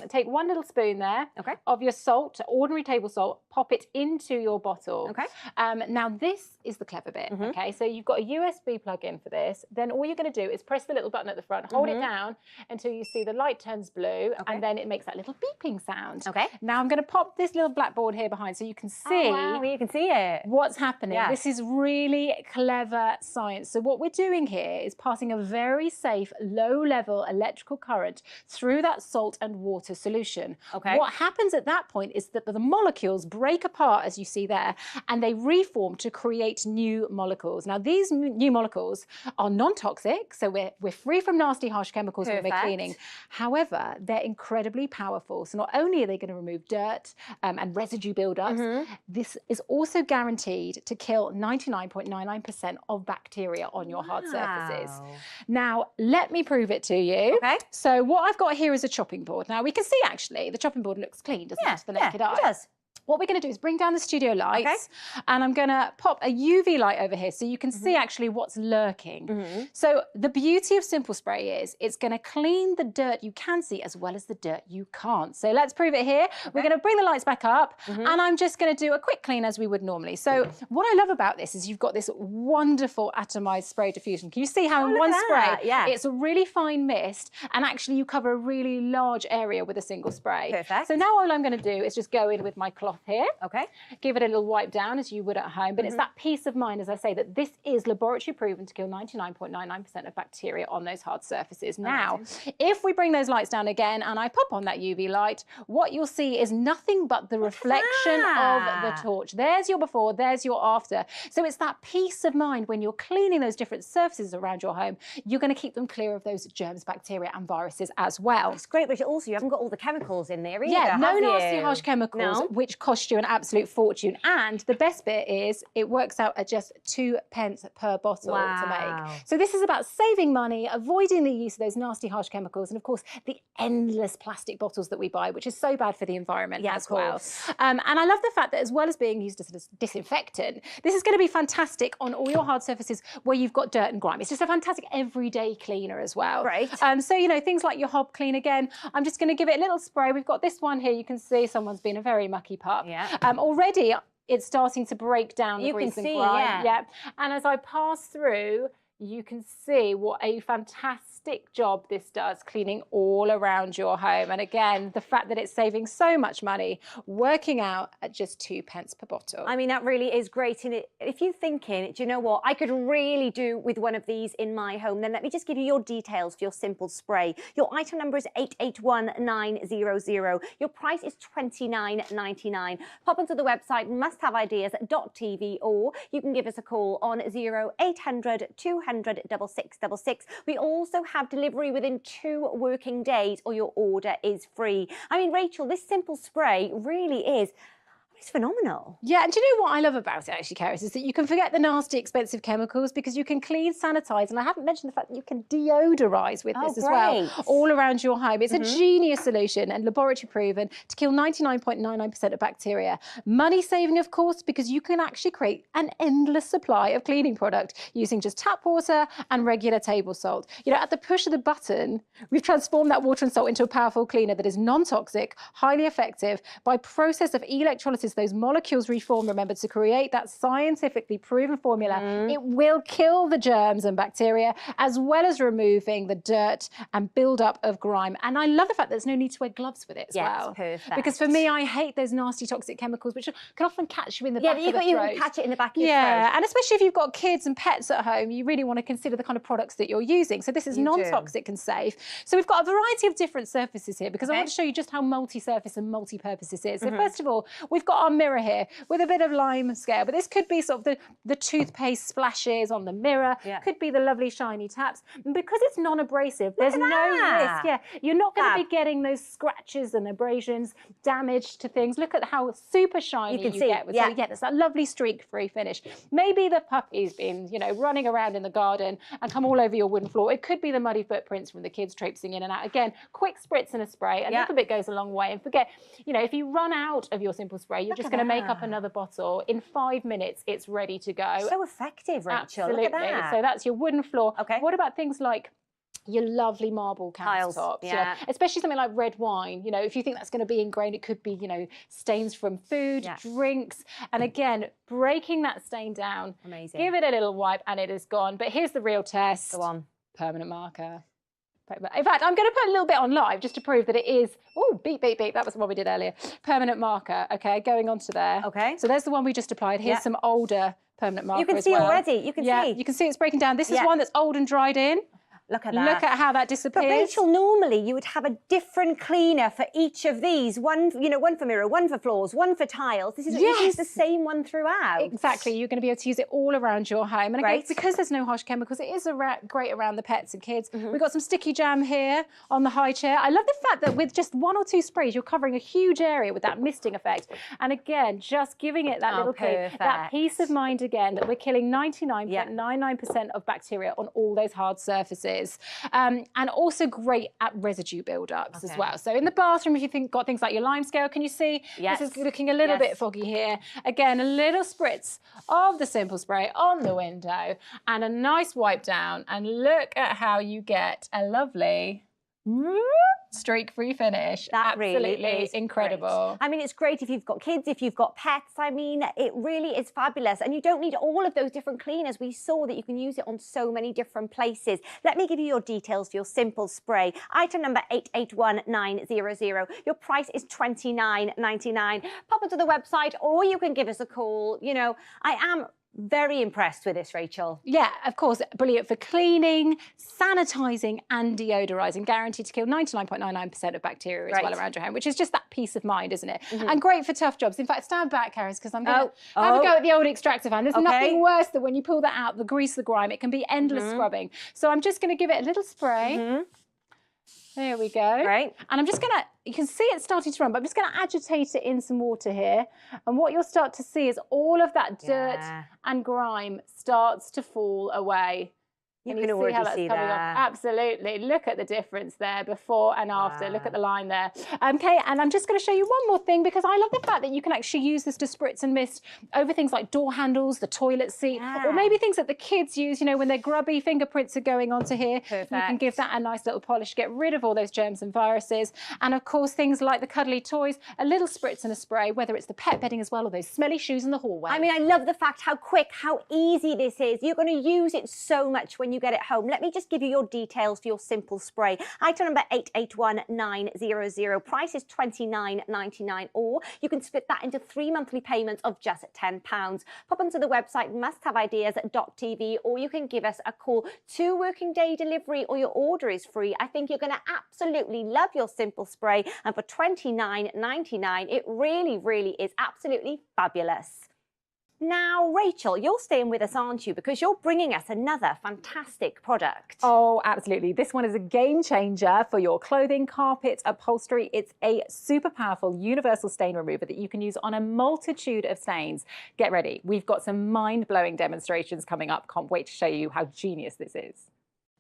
take 1 little spoon there of your salt, ordinary table salt, pop it into your bottle. Now this is the clever bit. So you've got a USB plug in for this. Then all you're going to do is press the little button at the front, hold it down until you see the light turns blue, and then it makes that little beeping sound. Now I'm going to pop this little blackboard here behind so you can see, you can see it. What's happening. This is really clever science. So what we're doing here is passing a very safe low-level electrical current through that salt and water solution. What happens at that point is that the molecules break apart, as you see there, and they reform to create new molecules. Now these new molecules are non-toxic, so we're free from nasty harsh chemicals when we're cleaning. However, they're incredibly powerful. So not only are they going to remove dirt and residue buildups, this is also guaranteed to kill 99.99% of bacteria on your hard surfaces. Now, let me prove it to you. So what I've got here is a chopping board. Now we can see actually the chopping board looks clean, doesn't it, to the naked eye? It does. What we're going to do is bring down the studio lights, and I'm going to pop a UV light over here so you can see actually what's lurking. So the beauty of Simple Spray is it's going to clean the dirt you can see as well as the dirt you can't. So let's prove it here. We're going to bring the lights back up, and I'm just going to do a quick clean as we would normally. So what I love about this is you've got this wonderful atomized spray diffusion. Can you see how in one spray, it's a really fine mist, and actually you cover a really large area with a single spray. So now all I'm going to do is just go in with my cloth here. Give it a little wipe down as you would at home, but it's that peace of mind, as I say, that this is laboratory proven to kill 99.99% of bacteria on those hard surfaces. Now, if we bring those lights down again and I pop on that UV light, what you'll see is nothing but the reflection of the torch. There's your before, there's your after. So it's that peace of mind when you're cleaning those different surfaces around your home, you're going to keep them clear of those germs, bacteria and viruses as well. That's great, but also you haven't got all the chemicals in there either, Yeah, no nasty harsh chemicals, which cost you an absolute fortune. And the best bit is it works out at just 2p per bottle to make. So this is about saving money, avoiding the use of those nasty harsh chemicals, and of course the endless plastic bottles that we buy, which is so bad for the environment as well. And I love the fact that as well as being used as a disinfectant, this is going to be fantastic on all your hard surfaces where you've got dirt and grime. It's just a fantastic everyday cleaner as well. So, you know, things like your hob clean again, I'm just going to give it a little spray. We've got this one here. You can see someone's been a very mucky pup. Already it's starting to break down the grease and grime. And as I pass through, you can see what a fantastic job this does cleaning all around your home. And again, the fact that it's saving so much money, working out at just 2p per bottle. I mean, that really is great. And if you're thinking, do you know what, I could really do with one of these in my home, then let me just give you your details for your simple spray. Your item number is 881900. Your price is £29.99. Pop onto the website musthaveideas.tv, or you can give us a call on 0800 200 6666. We also have delivery within 2 working days, or your order is free. I mean, Rachel, this simple spray really is, it's phenomenal. Yeah, and do you know what I love about it, actually, Karis, is that you can forget the nasty, expensive chemicals, because you can clean, sanitize, and I haven't mentioned the fact that you can deodorize with this as well, all around your home. It's a genius solution and laboratory proven to kill 99.99% of bacteria. Money saving, of course, because you can actually create an endless supply of cleaning product using just tap water and regular table salt. You know, at the push of the button, we've transformed that water and salt into a powerful cleaner that is non-toxic, highly effective. By process of electrolysis, those molecules reform, remember, to create that scientifically proven formula. It will kill the germs and bacteria, as well as removing the dirt and build-up of grime. And I love the fact there's no need to wear gloves with it as well. Perfect. Because for me, I hate those nasty toxic chemicals, which can often catch you in the back of the throat. You can catch it in the back of your throat. Yeah, and especially if you've got kids and pets at home, you really want to consider the kind of products that you're using. So this is non-toxic and safe. So we've got a variety of different surfaces here, because I want to show you just how multi-surface and multi-purpose this is. So first of all, we've got our mirror here with a bit of lime scale, but this could be sort of the toothpaste splashes on the mirror, could be the lovely shiny taps. And because it's non-abrasive, there's no risk. Yeah, you're not going to be getting those scratches and abrasions, damage to things. Look at how super shiny you get with it. So yeah, there's that lovely streak-free finish. Maybe the puppy's been, you know, running around in the garden and come all over your wooden floor. It could be the muddy footprints from the kids traipsing in and out. Again, quick spritz and a spray. A little bit goes a long way. And forget, you know, if you run out of your simple spray, you're just going to make up another bottle. In 5 minutes, it's ready to go. So effective, Rachel. Absolutely. Look at that. So that's your wooden floor. What about things like your lovely marble countertops? Yeah. Especially something like red wine. You know, if you think that's going to be ingrained, it could be, you know, stains from food, drinks. And again, breaking that stain down. Amazing. Give it a little wipe and it is gone. But here's the real test. Go on. Permanent marker. In fact, I'm going to put a little bit on live just to prove that it is. Oh, beep, beep, beep. That was the one we did earlier. Permanent marker. Okay, going on to there. Okay. So there's the one we just applied. Here's some older permanent marker. You can as see well. already. You can see. You can see it's breaking down. This is one that's old and dried in. Look at that. Look at how that disappears. But Rachel, normally you would have a different cleaner for each of these. One, you know, one for mirror, one for floors, one for tiles. This is you use the same one throughout. Exactly. You're going to be able to use it all around your home. And again, because there's no harsh chemicals, it is great around the pets and kids. We've got some sticky jam here on the high chair. I love the fact that with just 1 or 2 sprays, you're covering a huge area with that misting effect. And again, just giving it that little clean, that peace of mind again, that we're killing 99.99% of bacteria on all those hard surfaces. And also great at residue build-ups as well. So in the bathroom, if you've got things like your lime scale, can you see? This is looking a little bit foggy here. Again, a little spritz of the simple spray on the window and a nice wipe down. And look at how you get a lovely streak-free finish. That Absolutely really is incredible. Great. I mean, it's great if you've got kids, if you've got pets. I mean, it really is fabulous. And you don't need all of those different cleaners. We saw that you can use it on so many different places. Let me give you your details for your simple spray. Item number 881900. Your price is £29.99. Pop onto the website, or you can give us a call. You know, I am very impressed with this, Rachel. Yeah, of course, brilliant for cleaning, sanitising and deodorising. Guaranteed to kill 99.99% of bacteria as well around your home, which is just that peace of mind, isn't it? And great for tough jobs. In fact, stand back, Karis, because I'm going to have a go at the old extractor fan. There's nothing worse than when you pull that out, the grease, the grime. It can be endless scrubbing. So I'm just going to give it a little spray. There we go. Great. And I'm just going to, you can see it starting to run, but I'm just going to agitate it in some water here. And what you'll start to see is all of that dirt and grime starts to fall away. You can already see that. Absolutely. Look at the difference there, before and after. Look at the line there. Okay, and I'm just going to show you one more thing, because I love the fact that you can actually use this to spritz and mist over things like door handles, the toilet seat, or maybe things that the kids use, you know, when their grubby fingerprints are going onto here. Perfect. You can give that a nice little polish, get rid of all those germs and viruses. And of course, things like the cuddly toys, a little spritz and a spray, whether it's the pet bedding as well, or those smelly shoes in the hallway. I mean, I love the fact how quick, how easy this is. You're going to use it so much when when you get it home. Let me just give you your details for your simple spray. Item number 881900. Price is £29.99, or you can split that into 3 monthly payments of just £10. Pop onto the website musthaveideas.tv, or you can give us a call. 2 working day delivery, or your order is free. I think you're going to absolutely love your simple spray, and for £29.99 it really, really is absolutely fabulous. Now, Rachel, you're staying with us, aren't you? Because you're bringing us another fantastic product. Oh, absolutely. This one is a game changer for your clothing, carpet, upholstery. It's a super powerful universal stain remover that you can use on a multitude of stains. Get ready. We've got some mind-blowing demonstrations coming up. Can't wait to show you how genius this is.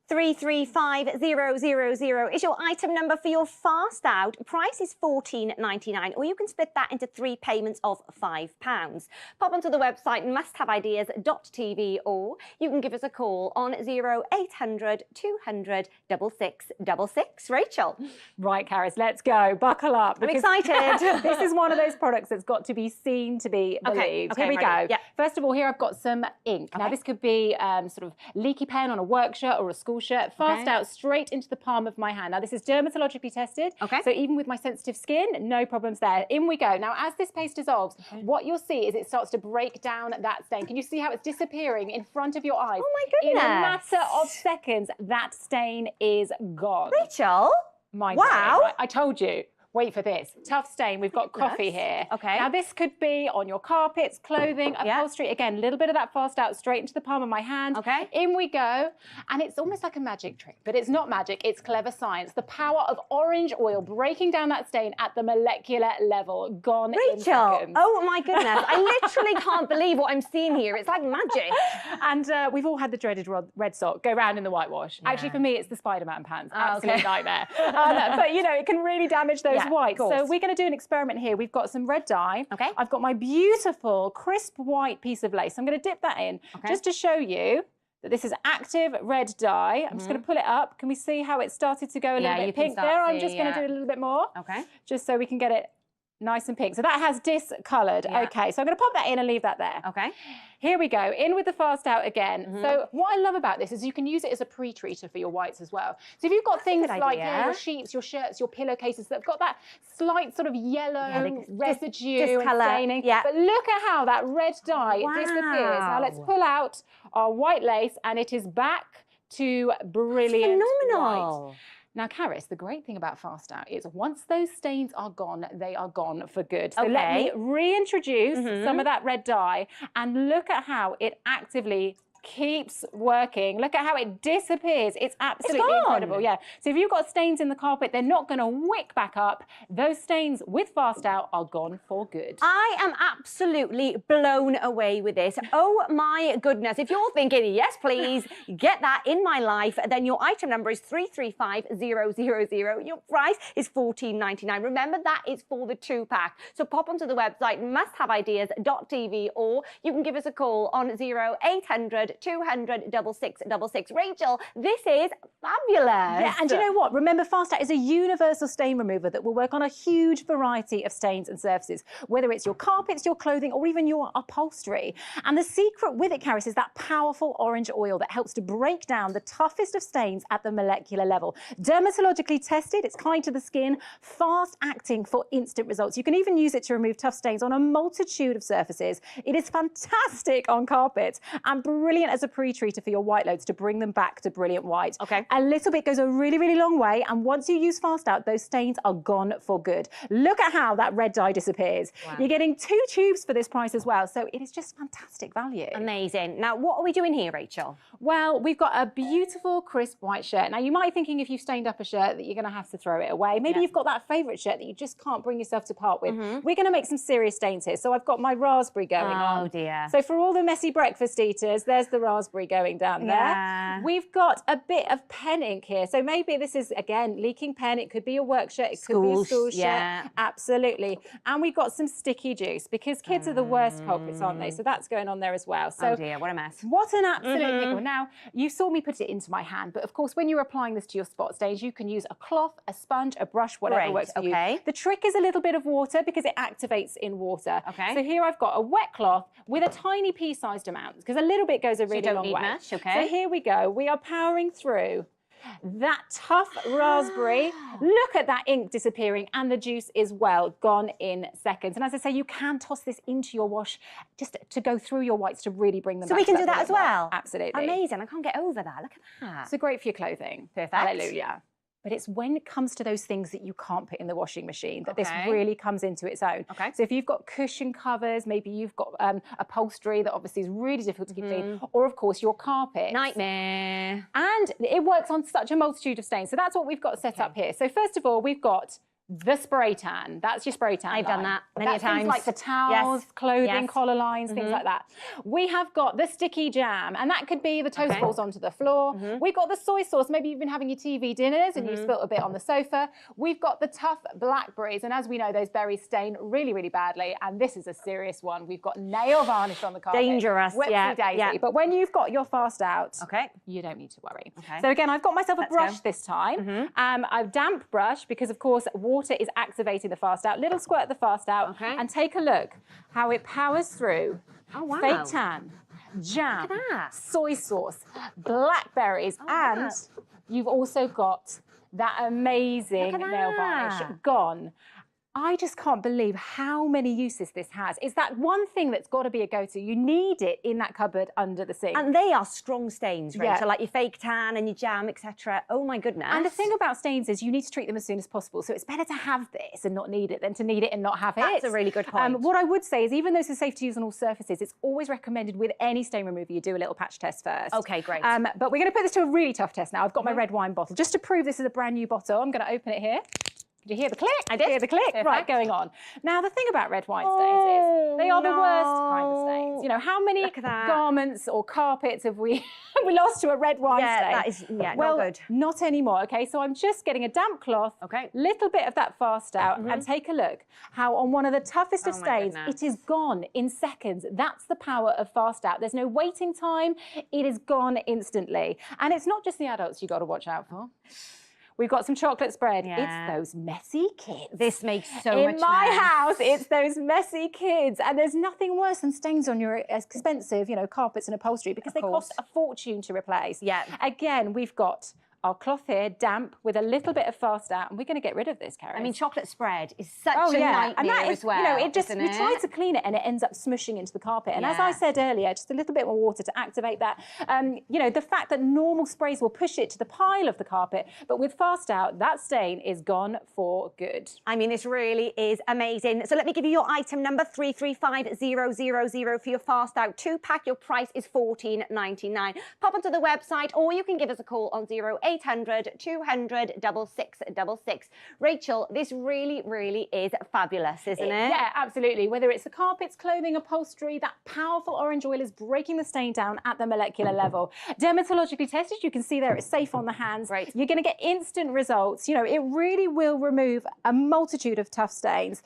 335000 is your item number for your fast out. Price is £14.99, or you can split that into 3 payments of £5. Pop onto the website musthaveideas.tv, or you can give us a call on 0800 200 6666. Rachel. Right, Caris, let's go. Buckle up. I'm excited. This is one of those products that's got to be seen to be believed. Okay, here we ready. go. Yeah. First of all, here I've got some ink. Now, this could be sort of leaky pen on a work shirt or a school shirt. Fast out straight into the palm of my hand. Now, this is dermatologically tested. So even with my sensitive skin, no problems there. In we go. Now, as this paste dissolves, what you'll see is it starts to break down that stain. Can you see how it's disappearing in front of your eyes? Oh my goodness. In a matter of seconds, that stain is gone. Rachel. Wow. I told you. Wait for this. Tough stain. We've got coffee here. Now, this could be on your carpets, clothing, upholstery. Again, a little bit of that fast out straight into the palm of my hand. In we go. And it's almost like a magic trick, but it's not magic. It's clever science. The power of orange oil breaking down that stain at the molecular level. Gone in seconds. Oh my goodness. I literally can't believe what I'm seeing here. It's like magic. And we've all had the dreaded red sock go round in the whitewash. Actually, for me, it's the Spider-Man pants. Absolute nightmare. But, you know, it can really damage those white. So we're going to do an experiment here. We've got some red dye. I've got my beautiful crisp white piece of lace. I'm going to dip that in just to show you that this is active red dye. I'm just going to pull it up. Can we see how it started to go a little bit pink there? I'm just going to do a little bit more. Just so we can get it nice and pink. So that has discoloured. Okay, so I'm going to pop that in and leave that there. Here we go, in with the fast out again. So what I love about this is you can use it as a pre-treater for your whites as well. So if you've got things like your sheets, your shirts, your pillowcases that have got that slight sort of yellow residue and staining, but look at how that red dye disappears. Now let's pull out our white lace and it is back to brilliant white. Now, Caris, the great thing about fast out is once those stains are gone, they are gone for good. So let me reintroduce some of that red dye and look at how it actively keeps working. Look at how it disappears. It's absolutely incredible. Yeah. So if you've got stains in the carpet, they're not going to wick back up. Those stains with fast out are gone for good. I am absolutely blown away with this. Oh my goodness. If you're thinking, yes, please, get that in my life, then your item number is 335000. Your price is £14.99. Remember, that is for the 2-pack. So pop onto the website musthaveideas.tv, or you can give us a call on 0800 200 6666. Rachel, this is fabulous. Yeah, and do you know what? Remember, Fast Out is a universal stain remover that will work on a huge variety of stains and surfaces, whether it's your carpets, your clothing, or even your upholstery. And the secret with it, Caris, is that powerful orange oil that helps to break down the toughest of stains at the molecular level. Dermatologically tested, it's kind to the skin, fast acting for instant results. You can even use it to remove tough stains on a multitude of surfaces. It is fantastic on carpets and brilliant as a pre-treater for your white loads to bring them back to brilliant white. A little bit goes a really, really long way, and once you use Fast Out, those stains are gone for good. Look at how that red dye disappears. You're getting 2 tubes for this price as well, so it is just fantastic value. Amazing. Now, what are we doing here, Rachel? Well, we've got a beautiful, crisp white shirt. Now, you might be thinking if you've stained up a shirt that you're going to have to throw it away. Maybe you've got that favourite shirt that you just can't bring yourself to part with. We're going to make some serious stains here. So I've got my raspberry going on. Oh, dear. So for all the messy breakfast eaters, there's the raspberry going down there. We've got a bit of pen ink here. So maybe this is, again, leaking pen. It could be a work shirt. It could be a school shirt. Absolutely. And we've got some sticky juice because kids are the worst culprits, aren't they? So that's going on there as well. So oh dear, what a mess. What an absolute pickle. Now, you saw me put it into my hand, but of course, when you're applying this to your spot stains, you can use a cloth, a sponge, a brush, whatever works for you. The trick is a little bit of water because it activates in water. So here I've got a wet cloth with a tiny pea-sized amount because a little bit goes a really long way. Much, okay. So here we go. We are powering through that tough raspberry. Look at that ink disappearing, and the juice is gone in seconds. And as I say, you can toss this into your wash just to go through your whites to really bring them back. So we can do that as well? Absolutely. Amazing. I can't get over that. Look at that. So great for your clothing. Perfect. Hallelujah. But it's when it comes to those things that you can't put in the washing machine that this really comes into its own. Okay. So if you've got cushion covers, maybe you've got upholstery that obviously is really difficult to keep clean, or of course your carpet. Nightmare. And it works on such a multitude of stains. So that's what we've got set up here. So first of all, we've got the spray tan. That's your spray tan. I've done that many times. Things like the towels, clothing, collar lines, things like that. We have got the sticky jam, and that could be the toast balls onto the floor. We've got the soy sauce. Maybe you've been having your TV dinners and you spilt a bit on the sofa. We've got the tough blackberries, and as we know, those berries stain really, really badly. And this is a serious one. We've got nail varnish on the carpet. Dangerous. Daisy. But when you've got your fast out, you don't need to worry. So again, I've got myself a brush this time. I've damp brush because, of course, water is activating the fast out. Little squirt of the fast out, and take a look how it powers through. Fake tan, jam, soy sauce, blackberries, and you've also got that amazing nail varnish gone. I just can't believe how many uses this has. It's that one thing that's got to be a go-to. You need it in that cupboard under the sink. And they are strong stains, right? So like your fake tan and your jam, etc. Oh my goodness. And the thing about stains is you need to treat them as soon as possible. So it's better to have this and not need it than to need it and not have it. That's a really good point. What I would say is even though it's safe to use on all surfaces, it's always recommended with any stain remover you do a little patch test first. Okay, great. But we're going to put this to a really tough test now. I've got my red wine bottle. Just to prove this is a brand new bottle, I'm going to open it here. Did you hear the click? I did. Hear the click? Perfect. Right, going on. Now, the thing about red wine stains is they are the worst kind of stains. You know, how many garments or carpets have we lost to a red wine stain? That is, not good. Not anymore, okay? So I'm just getting a damp cloth, little bit of that fast out, and take a look how on one of the toughest of stains, it is gone in seconds. That's the power of fast out. There's no waiting time. It is gone instantly. And it's not just the adults you got to watch out for. We've got some chocolate spread. It's those messy kids. This makes so much In my mess. house, it's those messy kids. And there's nothing worse than stains on your expensive, carpets and upholstery because they cost a fortune to replace. Again, we've got our cloth here, damp, with a little bit of fast out, and we're going to get rid of this, Karen. I mean, chocolate spread is such a nightmare and that is, as well. You try to clean it and it ends up smushing into the carpet. And as I said earlier, just a little bit more water to activate that. The fact that normal sprays will push it to the pile of the carpet, but with fast out, that stain is gone for good. I mean, this really is amazing. So let me give you your item number, 335000 for your fast out 2-pack. Your price is $14.99. Pop onto the website, or you can give us a call on 0800 200 6666. Rachel, this really, really is fabulous, isn't it? Yeah, absolutely. Whether it's the carpets, clothing, upholstery, that powerful orange oil is breaking the stain down at the molecular level. Dermatologically tested, you can see there it's safe on the hands. You're going to get instant results. It really will remove a multitude of tough stains.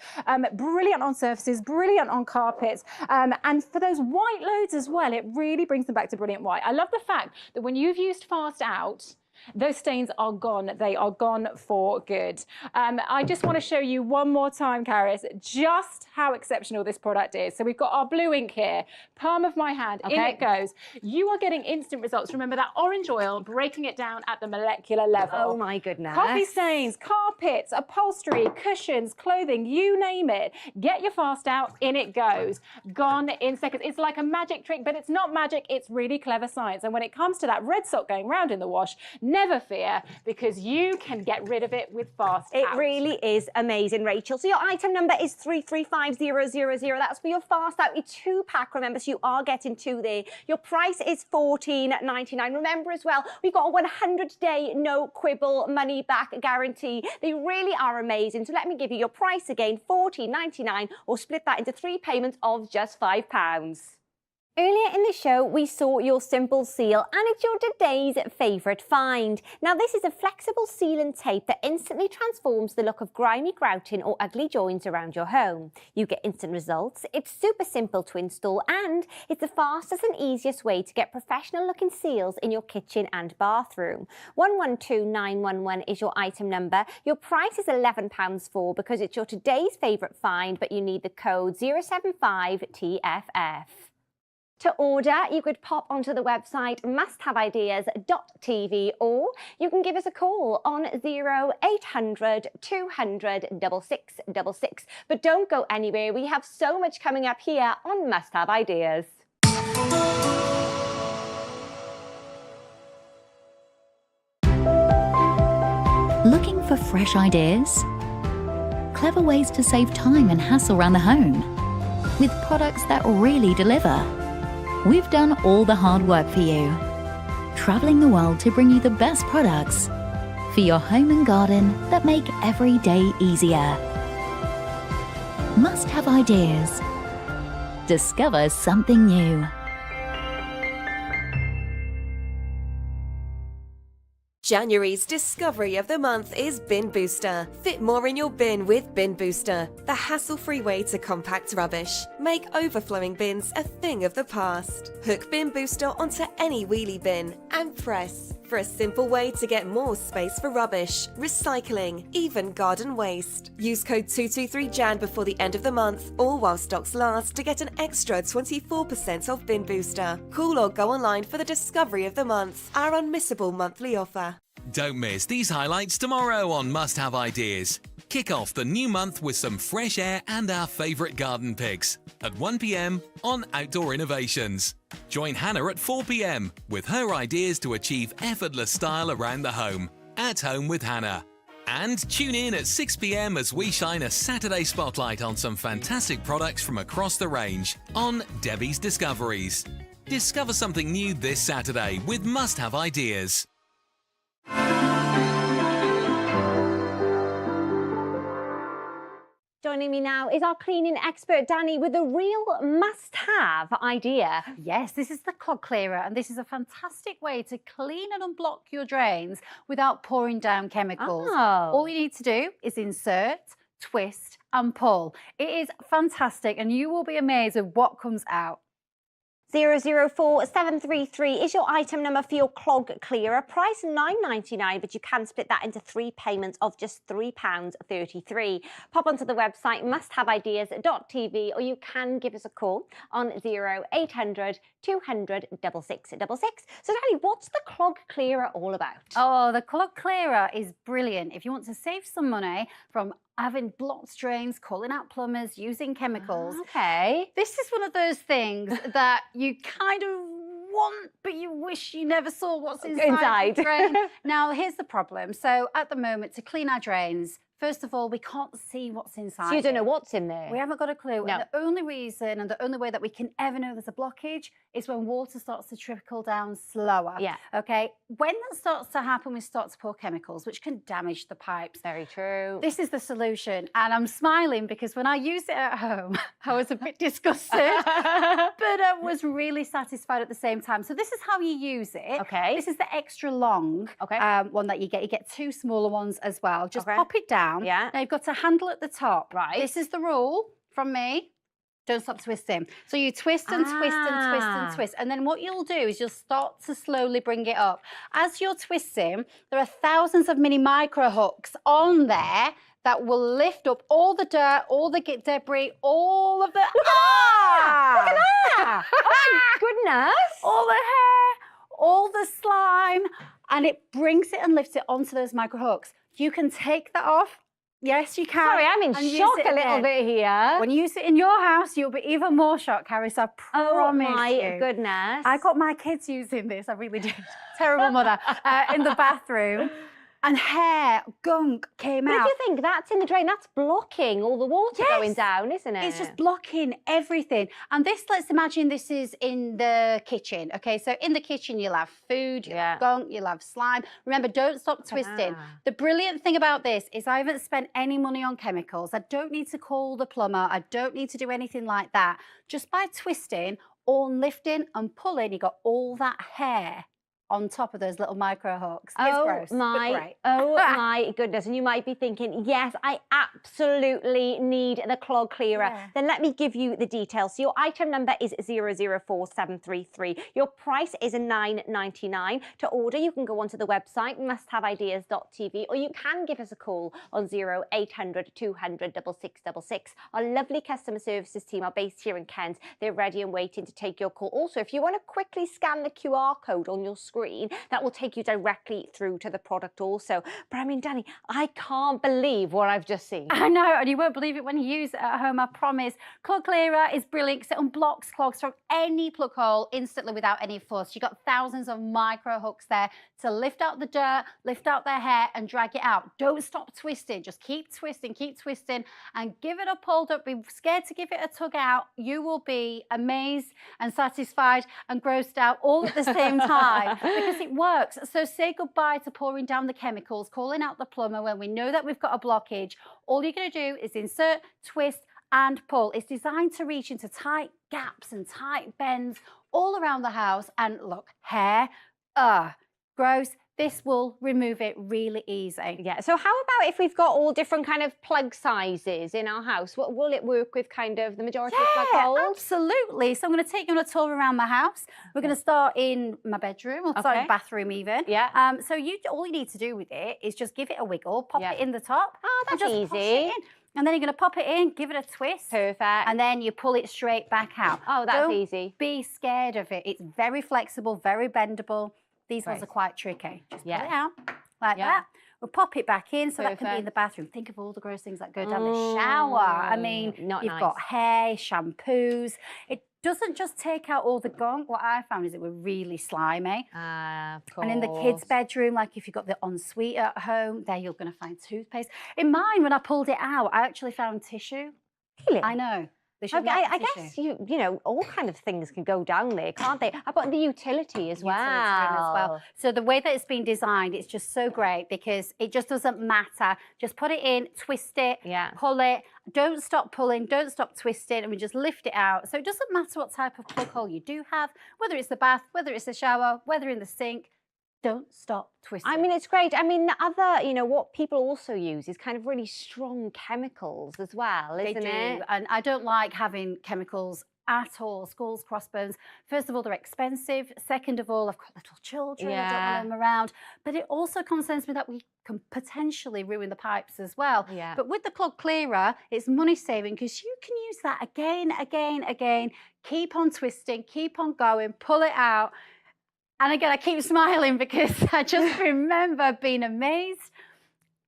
Brilliant on surfaces, brilliant on carpets. And for those white loads as well, it really brings them back to brilliant white. I love the fact that when you've used fast out, those stains are gone. They are gone for good. I just want to show you one more time, Caris, just how exceptional this product is. So we've got our blue ink here, palm of my hand, in it goes. You are getting instant results. Remember that orange oil, breaking it down at the molecular level. Oh my goodness. Coffee stains, carpets, upholstery, cushions, clothing, you name it. Get your fast out, in it goes. Gone in seconds. It's like a magic trick, but it's not magic, it's really clever science. And when it comes to that red sock going round in the wash, never fear, because you can get rid of it with fast out. It really is amazing, Rachel. So your item number is 335000. That's for your fast out, your 2-pack, remember, so you are getting 2 there. Your price is $14.99. Remember as well, we've got a 100-day no quibble money back guarantee. They really are amazing. So let me give you your price again, $14.99, or split that into 3 payments of just £5. Earlier in the show, we saw your simple seal, and it's your today's favourite find. Now, this is a flexible seal and tape that instantly transforms the look of grimy grouting or ugly joins around your home. You get instant results, it's super simple to install, and it's the fastest and easiest way to get professional-looking seals in your kitchen and bathroom. 112911 is your item number. Your price is £11 because it's your today's favourite find, but you need the code 075TFF. To order, you could pop onto the website musthaveideas.tv, or you can give us a call on 0800 200 6666. But don't go anywhere, we have so much coming up here on Must Have Ideas. Looking for fresh ideas? Clever ways to save time and hassle around the home? With products that really deliver? We've done all the hard work for you. Traveling the world to bring you the best products for your home and garden that make every day easier. Must Have Ideas. Discover something new. January's discovery of the month is Bin Booster. Fit more in your bin with Bin Booster, the hassle-free way to compact rubbish. Make overflowing bins a thing of the past. Hook Bin Booster onto any wheelie bin and press for a simple way to get more space for rubbish, recycling, even garden waste. Use code 223JAN before the end of the month or while stocks last to get an extra 24% off Bin Booster. Call or go online for the discovery of the month, our unmissable monthly offer. Don't miss these highlights tomorrow on Must Have Ideas. Kick off the new month with some fresh air and our favourite garden picks at 1 p.m. on Outdoor Innovations. Join Hannah at 4 p.m. with her ideas to achieve effortless style around the home. At Home with Hannah. And tune in at 6 p.m. as we shine a Saturday spotlight on some fantastic products from across the range on Debbie's Discoveries. Discover something new this Saturday with Must Have Ideas. Joining me now is our cleaning expert, Danny, with a real must-have idea. Yes, this is the clog clearer, and this is a fantastic way to clean and unblock your drains without pouring down chemicals. Oh. All you need to do is insert, twist and pull. It is fantastic, and you will be amazed at what comes out. 004733 is your item number for your clog clearer. Price £9.99, but you can split that into 3 payments of just £3.33. Pop onto the website musthaveideas.tv, or you can give us a call on 0800 200 6666. So Danny, what's the clog clearer all about? Oh, the clog clearer is brilliant if you want to save some money from having blocked drains, calling out plumbers, using chemicals. Okay. This is one of those things that you kind of want, but you wish you never saw what's inside the drain. Now, here's the problem. So at the moment, to clean our drains, first of all, we can't see what's inside. So you don't know what's in there? We haven't got a clue. No. And the only reason and the only way that we can ever know there's a blockage is when water starts to trickle down slower. Yeah. Okay. When that starts to happen, we start to pour chemicals, which can damage the pipes. Very true. This is the solution. And I'm smiling because when I used it at home, I was a bit disgusted, but I was really satisfied at the same time. So this is how you use it. Okay. This is the extra long one that you get. You get 2 smaller ones as well. Just pop it down. Yeah. Now you've got a handle at the top. Right. This is the rule from me. Don't stop twisting. So you twist and twist and twist and twist. And then what you'll do is you'll start to slowly bring it up. As you're twisting, there are thousands of mini micro hooks on there that will lift up all the dirt, all the debris, all of the... Look at that! Oh my goodness! All the hair, all the slime, and it brings it and lifts it onto those micro hooks. You can take that off. Yes, you can. Sorry, I'm in shock a little bit here. When you use it in your house, you'll be even more shocked, Carrie, so I promise you. Oh my goodness. I got my kids using this, I really did. Terrible mother. In the bathroom. And hair, gunk came out. But if you think that's in the drain, that's blocking all the water going down, isn't it? It's just blocking everything. And this, let's imagine this is in the kitchen. Okay, so in the kitchen, you'll have food, you'll have gunk, you'll have slime. Remember, don't stop twisting. The brilliant thing about this is I haven't spent any money on chemicals. I don't need to call the plumber. I don't need to do anything like that. Just by twisting or lifting and pulling, you got all that hair on top of those little micro hooks. It's gross, but great. Oh my goodness. And you might be thinking, yes, I absolutely need the clog clearer. Yeah. Then let me give you the details. So your item number is 004733. Your price is $9.99. To order, you can go onto the website, musthaveideas.tv, or you can give us a call on 0800 200 6666. Our lovely customer services team are based here in Kent. They're ready and waiting to take your call. Also, if you want to quickly scan the QR code on your screen, that will take you directly through to the product also. But I mean, Danny, I can't believe what I've just seen. I know, and you won't believe it when you use it at home, I promise. Clog Clearer is brilliant because it unblocks clogs from any plug hole instantly without any fuss. You've got thousands of micro hooks there to lift out the dirt, lift out their hair and drag it out. Don't stop twisting, just keep twisting and give it a pull. Don't be scared to give it a tug out. You will be amazed and satisfied and grossed out all at the same time. Because it works. So say goodbye to pouring down the chemicals, calling out the plumber when we know that we've got a blockage. All you're going to do is insert, twist and pull. It's designed to reach into tight gaps and tight bends all around the house. And look, hair, gross. This will remove it really easy. Yeah, so how about if we've got all different kind of plug sizes in our house? What will it work with kind of the majority of plug holes? Absolutely. So I'm going to take you on a tour around my house. We're going to start in my bedroom, or start in the bathroom even. Yeah. So all you need to do with it is just give it a wiggle, pop it in the top. Oh, that's and just easy. And then you're going to pop it in, give it a twist. Perfect. And then you pull it straight back out. Oh, that's Don't easy. Be scared of it. It's very flexible, very bendable. These ones are quite tricky. Just pull it out like that. We'll pop it back in, so that can be in the bathroom. Think of all the gross things that go down the shower. I mean, you've got hair, shampoos. It doesn't just take out all the gunk. What I found is it were really slimy. Of course. And in the kids' bedroom, like if you've got the ensuite at home, there you're going to find toothpaste. In mine, when I pulled it out, I actually found tissue. Really? I know. I guess you know all kind of things can go down there, can't they? How about the utility as well? So the way that it's been designed, it's just so great because it just doesn't matter. Just put it in, twist it, pull it. Don't stop pulling, don't stop twisting, and we just lift it out. So it doesn't matter what type of plug hole you do have, whether it's the bath, whether it's the shower, whether in the sink. Don't stop twisting. I mean, it's great. I mean, the other, you know, what people also use is kind of really strong chemicals as well, isn't it? They do, and I don't like having chemicals at all. Skulls, crossbones. First of all, they're expensive. Second of all, I've got little children. I don't want them around. But it also concerns me that we can potentially ruin the pipes as well. But with the Clog Clearer, it's money saving because you can use that again. Keep on twisting, keep on going, pull it out. And again, I keep smiling because I just remember being amazed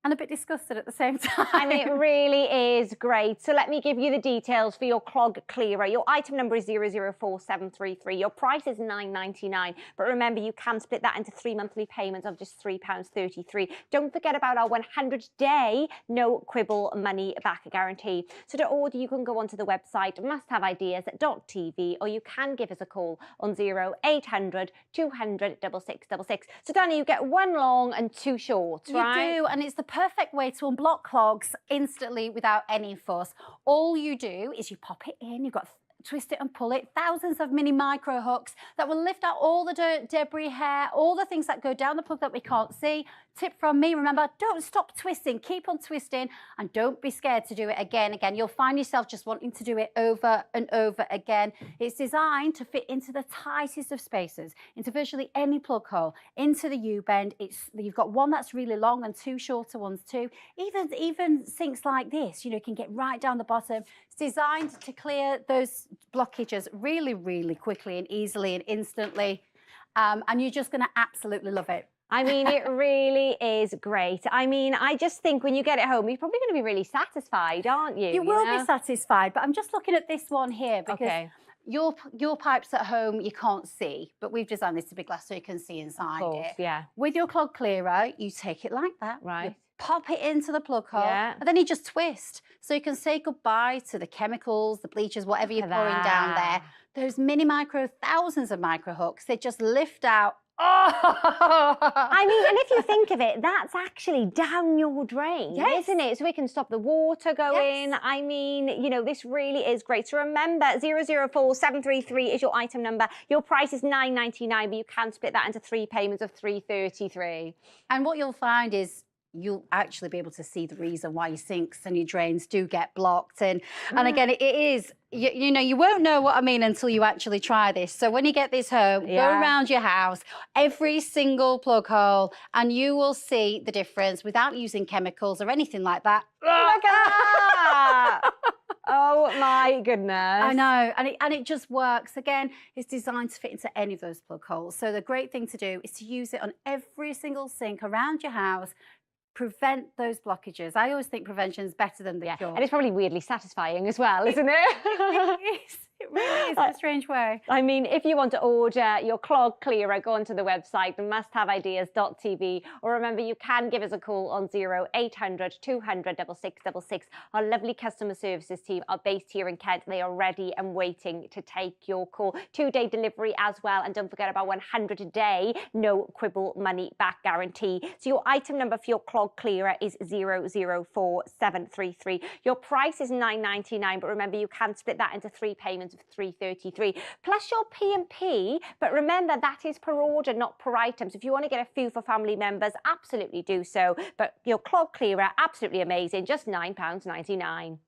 and a bit disgusted at the same time. And it really is great. So let me give you the details for your Clog Clearer. Your item number is 004733. Your price is £9.99. But remember, you can split that into 3 monthly payments of just £3.33. Don't forget about our 100-day no quibble money back guarantee. So to order, you can go onto the website musthaveideas.tv, or you can give us a call on 0800 200 6666. So Danny, you get 1 long and 2 short, right? You do, and it's the perfect way to unblock clogs instantly without any fuss. All you do is you pop it in, you've got twist it and pull it, thousands of mini micro hooks that will lift out all the dirt, debris, hair, all the things that go down the plug that we can't see. Tip from me, remember, don't stop twisting, keep on twisting, and don't be scared to do it again. You'll find yourself just wanting to do it over and over again. It's designed to fit into the tightest of spaces, into virtually any plug hole, into the U-bend. You've got one that's really long and 2 shorter ones too. Even sinks like this, you know, can get right down the bottom. It's designed to clear those blockages really, really quickly and easily and instantly. And you're just going to absolutely love it. I mean, it really is great. I mean, I just think when you get it home, you're probably going to be really satisfied, aren't you? You will be satisfied, but I'm just looking at this one here because your pipes at home you can't see, but we've designed this to be glass so you can see inside it. With your Clog Clearer, you take it like that. Right. You pop it into the plug hole, and then you just twist. So you can say goodbye to the chemicals, the bleachers, whatever you're pouring down there. Those thousands of micro hooks, they just lift out I mean, and if you think of it, that's actually down your drain, isn't it? So we can stop the water going. Yes. I mean, you know, this really is great. So remember, 004733 is your item number. Your price is £9.99, but you can split that into 3 payments of £3.33. And what you'll find is you'll actually be able to see the reason why your sinks and your drains do get blocked. And again, it is, you know, you won't know what I mean until you actually try this. So when you get this home, go around your house, every single plug hole, and you will see the difference without using chemicals or anything like that. Look at that! Oh my goodness. I know, and it just works. Again, it's designed to fit into any of those plug holes. So the great thing to do is to use it on every single sink around your house. Prevent those blockages. I always think prevention is better than the cure. And it's probably weirdly satisfying as well, isn't it? It is. It really is in a strange way. I mean, if you want to order your clog clearer, go onto the website, the musthaveideas.tv, or remember, you can give us a call on 0800 200 6666. Our lovely customer services team are based here in Kent. They are ready and waiting to take your call. 2-day delivery as well, and don't forget about 100 a day, no quibble money back guarantee. So your item number for your clog clearer is 004733. Your price is £9.99, but remember, you can split that into 3 payments of £3.33 plus your P&P, but remember that is per order, not per item. So if you want to get a few for family members, absolutely do so. But your clog clearer, absolutely amazing, just £9.99.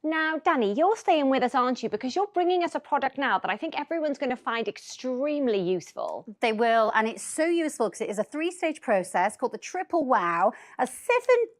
Now, Danny, you're staying with us, aren't you? Because you're bringing us a product now that I think everyone's going to find extremely useful. They will, and it's so useful because it is a 3-stage process called the Triple Wow, 7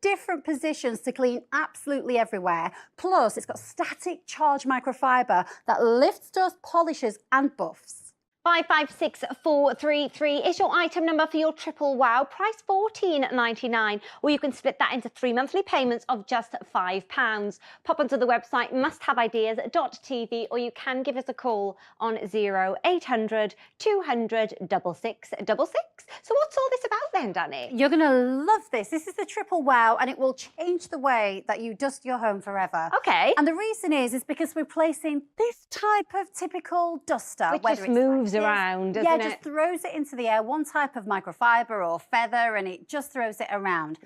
different positions to clean absolutely everywhere. Plus, it's got static charge microfiber that lifts, dust, polishes, and buffs. 556433 is your item number for your Triple Wow, price £14.99, or you can split that into 3 monthly payments of just £5. Pop onto the website musthaveideas.tv, or you can give us a call on 0800 200 6666. So what's all this about then, Danny? You're going to love this. This is the Triple Wow, and it will change the way that you dust your home forever. Okay. And the reason is because we're replacing this type of typical duster, which whether just it's moves around, doesn't it? Yeah, just throws it into the air, one type of microfiber or feather, and it just throws it around.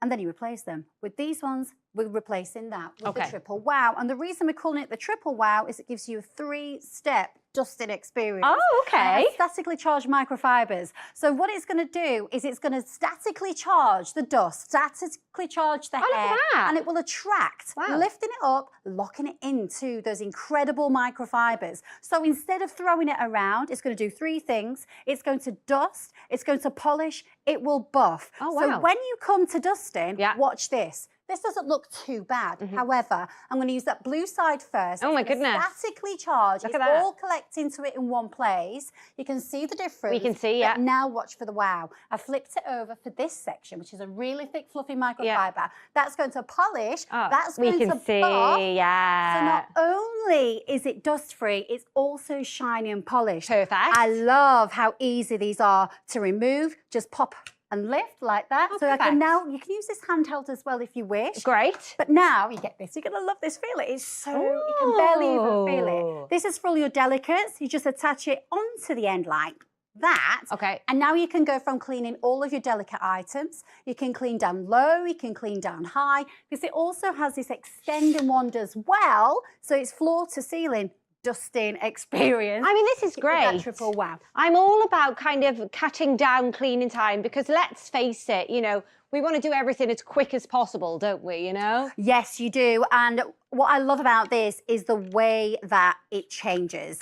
And then you replace them. With these ones, we're replacing that with the Triple Wow. And the reason we're calling it the Triple Wow is it gives you a 3-step dusting experience. Oh, okay. Statically charged microfibers. So what it's going to do is it's going to statically charge the dust, statically charge the hair, and it will attract, lifting it up, locking it into those incredible microfibers. So instead of throwing it around, it's going to do 3 things. It's going to dust, it's going to polish, it will buff. Oh, wow. So when you come to dusting, watch this. This doesn't look too bad. However, I'm going to use that blue side first. Oh my goodness. Statically charged. It's all collecting to it in one place. You can see the difference. We can see, yeah. But now watch for the wow. I flipped it over for this section, which is a really thick, fluffy microfiber. That's going to polish. That's going to buff. Yeah. So not only is it dust-free, it's also shiny and polished. Perfect. I love how easy these are to remove. Just pop and lift like that. Oh, so perfect. I can now, you can use this handheld as well if you wish. Great. But now you get this. You're going to love this. Feel it. It's so, you can barely even feel it. This is for all your delicates. You just attach it onto the end like that. Okay. And now you can go from cleaning all of your delicate items. You can clean down low, you can clean down high, because it also has this extend and wand as well. So it's floor to ceiling dusting experience. I mean, this is great. That Triple Wow. I'm all about kind of cutting down cleaning time, because let's face it, you know, we want to do everything as quick as possible, don't we, you know? Yes, you do. And what I love about this is the way that it changes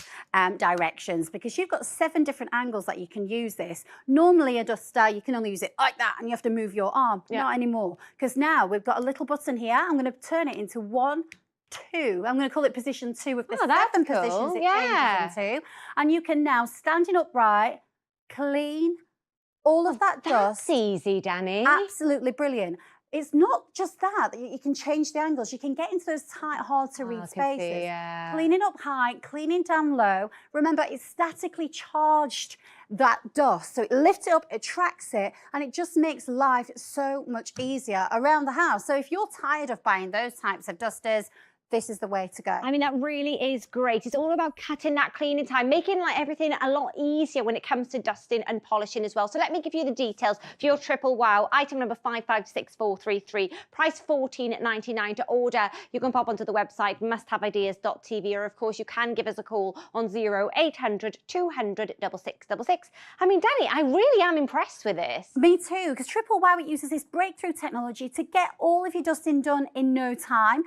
directions, because you've got 7 different angles that you can use this. Normally a duster, you can only use it like that and you have to move your arm. Not anymore, because now we've got a little button here. I'm going to turn it into 1, 2. I'm going to call it position 2 with the 7 positions it changes into. And you can now, standing upright, clean all of that dust. That's easy, Danny. Absolutely brilliant. It's not just that. You can change the angles. You can get into those tight, hard-to-read spaces. Cleaning up high, cleaning down low. Remember, it's statically charged, that dust. So it lifts it up, it tracks it, and it just makes life so much easier around the house. So if you're tired of buying those types of dusters, this is the way to go. I mean, that really is great. It's all about cutting that cleaning time, making like everything a lot easier when it comes to dusting and polishing as well. So let me give you the details for your triple wow. Item number 556433, price $14.99 to order. You can pop onto the website musthaveideas.tv, or of course you can give us a call on 0800 200 6666. I mean, Danny, I really am impressed with this. Me too, because Triple Wow, it uses this breakthrough technology to get all of your dusting done in no time.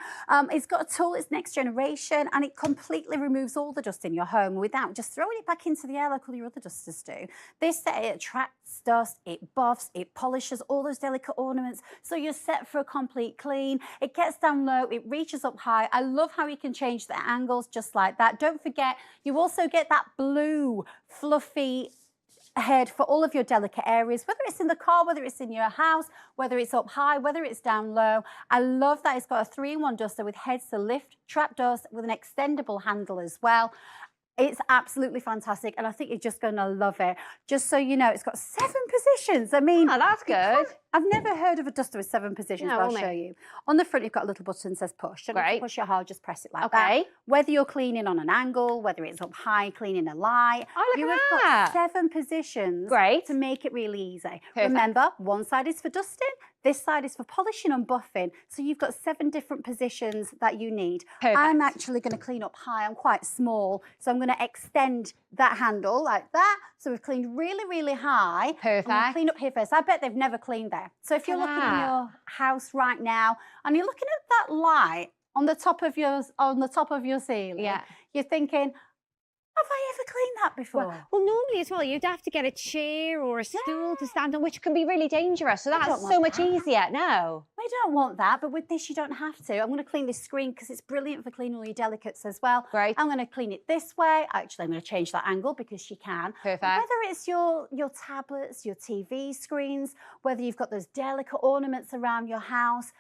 It's got a tool, it's next generation, and it completely removes all the dust in your home without just throwing it back into the air like all your other dusters do. This set, it attracts dust, it buffs, it polishes all those delicate ornaments, so you're set for a complete clean. It gets down low, it reaches up high. I love how you can change the angles just like that. Don't forget, you also get that blue, fluffy head for all of your delicate areas, whether it's in the car, whether it's in your house, whether it's up high, whether it's down low. I love that it's got a 3-in-1 duster with heads to lift, trap dust with an extendable handle as well. It's absolutely fantastic, and I think you're just going to love it. Just so you know, it's got 7 positions. I mean, oh, that's good. I've never heard of a duster with 7 positions, but I'll show you. On the front, you've got a little button that says push. So if you push it hard, just press it like that. Whether you're cleaning on an angle, whether it's up high, cleaning a light, you have got 7 positions to make it really easy. Remember, one side is for dusting, this side is for polishing and buffing. So you've got 7 different positions that you need. I'm actually going to clean up high. I'm quite small, so I'm going to extend that handle like that. So we've cleaned really, really high. I'm going to clean up here first. I bet they've never cleaned there. So if you're looking in your house right now and you're looking at that light on the top of your ceiling, you're thinking, have I ever cleaned that before? Well, normally as well, you'd have to get a chair or a stool to stand on, which can be really dangerous. So that's so much easier. No. We don't want that, but with this, you don't have to. I'm going to clean this screen because it's brilliant for cleaning all your delicates as well. I'm going to clean it this way. Actually, I'm going to change that angle because you can. Whether it's your tablets, your TV screens, whether you've got those delicate ornaments around your house,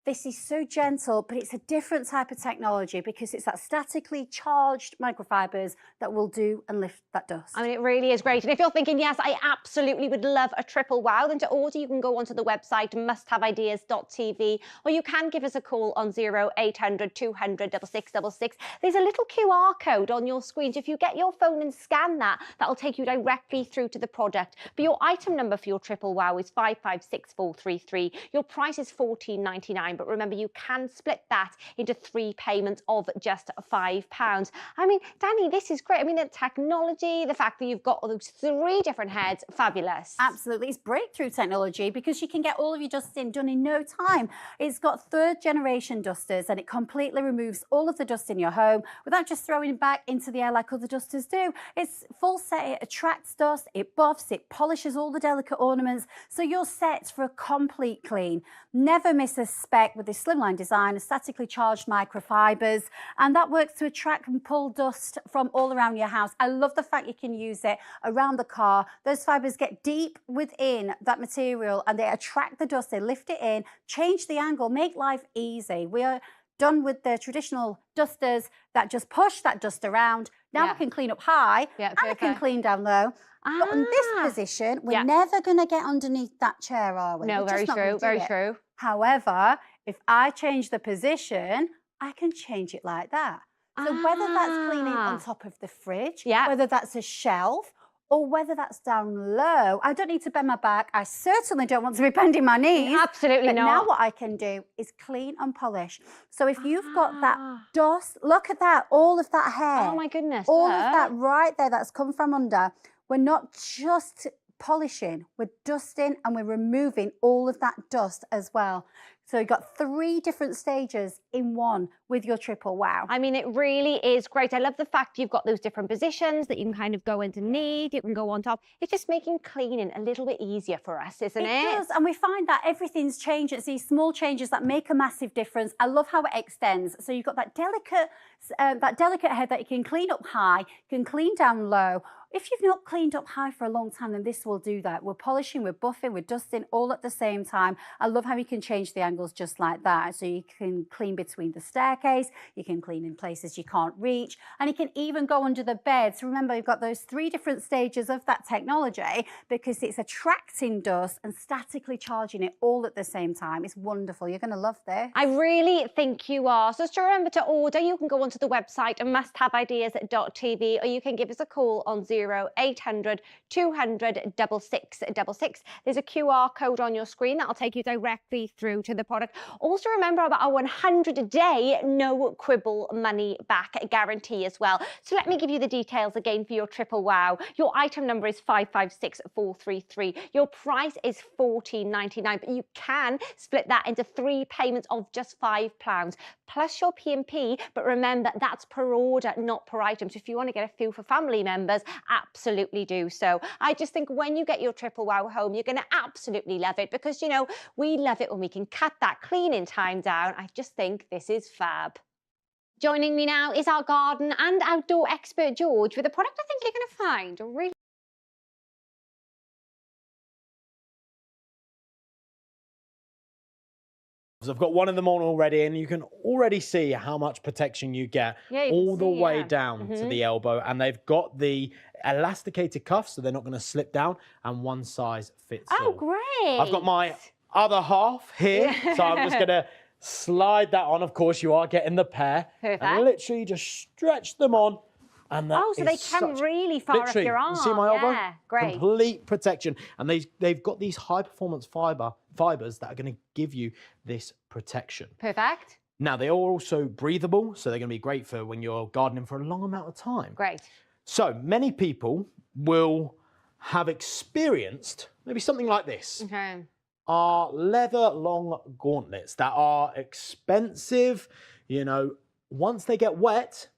this is so gentle, but it's a different type of technology because it's that statically charged microfibers that will do and lift that dust. I mean, it really is great. And if you're thinking, yes, I absolutely would love a triple wow, then to order, you can go onto the website musthaveideas.tv, or you can give us a call on 0800 200 6666. There's a little QR code on your screen. So if you get your phone and scan that, that'll take you directly through to the product. But your item number for your triple wow is 556433. Your price is $14.99. But remember, you can split that into 3 payments of just £5. I mean, Danny, this is great. I mean, the technology, the fact that you've got all those 3 different heads, fabulous. Absolutely. It's breakthrough technology because you can get all of your dusting done in no time. It's got 3rd generation dusters, and it completely removes all of the dust in your home without just throwing it back into the air like other dusters do. It's full set. It attracts dust, it buffs, it polishes all the delicate ornaments, so you're set for a complete clean. Never miss a spec with this slimline design, statically charged microfibers, and that works to attract and pull dust from all around your house. I love the fact you can use it around the car. Those fibers get deep within that material and they attract the dust, they lift it in, change the angle, make life easy. We are done with the traditional dusters that just push that dust around. Now we can clean up high and we can clean down low. But in this position, we're never going to get underneath that chair, are we? No, very true, very true. However, if I change the position, I can change it like that. So whether that's cleaning on top of the fridge, whether that's a shelf, or whether that's down low, I don't need to bend my back. I certainly don't want to be bending my knees. Absolutely not. Now what I can do is clean and polish. So if you've got that dust, look at that, all of that hair. Oh my goodness. All of that right there that's come from under. We're not just polishing, we're dusting and we're removing all of that dust as well. So you've got 3 different stages in one with your triple wow. I mean, it really is great. I love the fact you've got those different positions that you can kind of go underneath, you can go on top. It's just making cleaning a little bit easier for us, isn't it? It does, and we find that everything's changed. It's these small changes that make a massive difference. I love how it extends. So you've got that delicate head that you can clean up high, you can clean down low. If you've not cleaned up high for a long time, then this will do that. We're polishing, we're buffing, we're dusting all at the same time. I love how you can change the angles just like that. So you can clean between the staircase, you can clean in places you can't reach, and you can even go under the bed. So remember, you've got those 3 different stages of that technology because it's attracting dust and statically charging it all at the same time. It's wonderful. You're going to love this. I really think you are. So just remember to order. You can go onto the website at musthaveideas.tv, or you can give us a call on 0800 200 6666. There's a QR code on your screen that'll take you directly through to the product. Also remember about our 100-day no quibble money back guarantee as well. So let me give you the details again for your triple wow. Your item number is 556433. Your price is £14.99, but you can split that into 3 payments of just £5 plus your P&P. But remember, that's per order, not per item. So if you want to get a few for family members, absolutely do so. I just think when you get your triple wow home, you're going to absolutely love it because, you know, we love it when we can cut that cleaning time down. I just think this is fab. Joining me now is our garden and outdoor expert, George, with a product I think you're going to find really. I've got one of them on already, and you can already see how much protection you get all the way down to the elbow. And they've got the elasticated cuffs, so they're not going to slip down, and one size fits all. Oh, great. I've got my other half here, so I'm just going to slide that on. Of course, you are getting the pair. Perfect. And literally just stretch them on. And that so they come really far up your arm. You see my elbow? Yeah, great. Complete protection. And they've got these high-performance fibers that are going to give you this protection. Perfect. Now, they are also breathable, so they're going to be great for when you're gardening for a long amount of time. Great. So many people will have experienced maybe something like this. Okay. Are leather long gauntlets that are expensive. You know, once they get wet,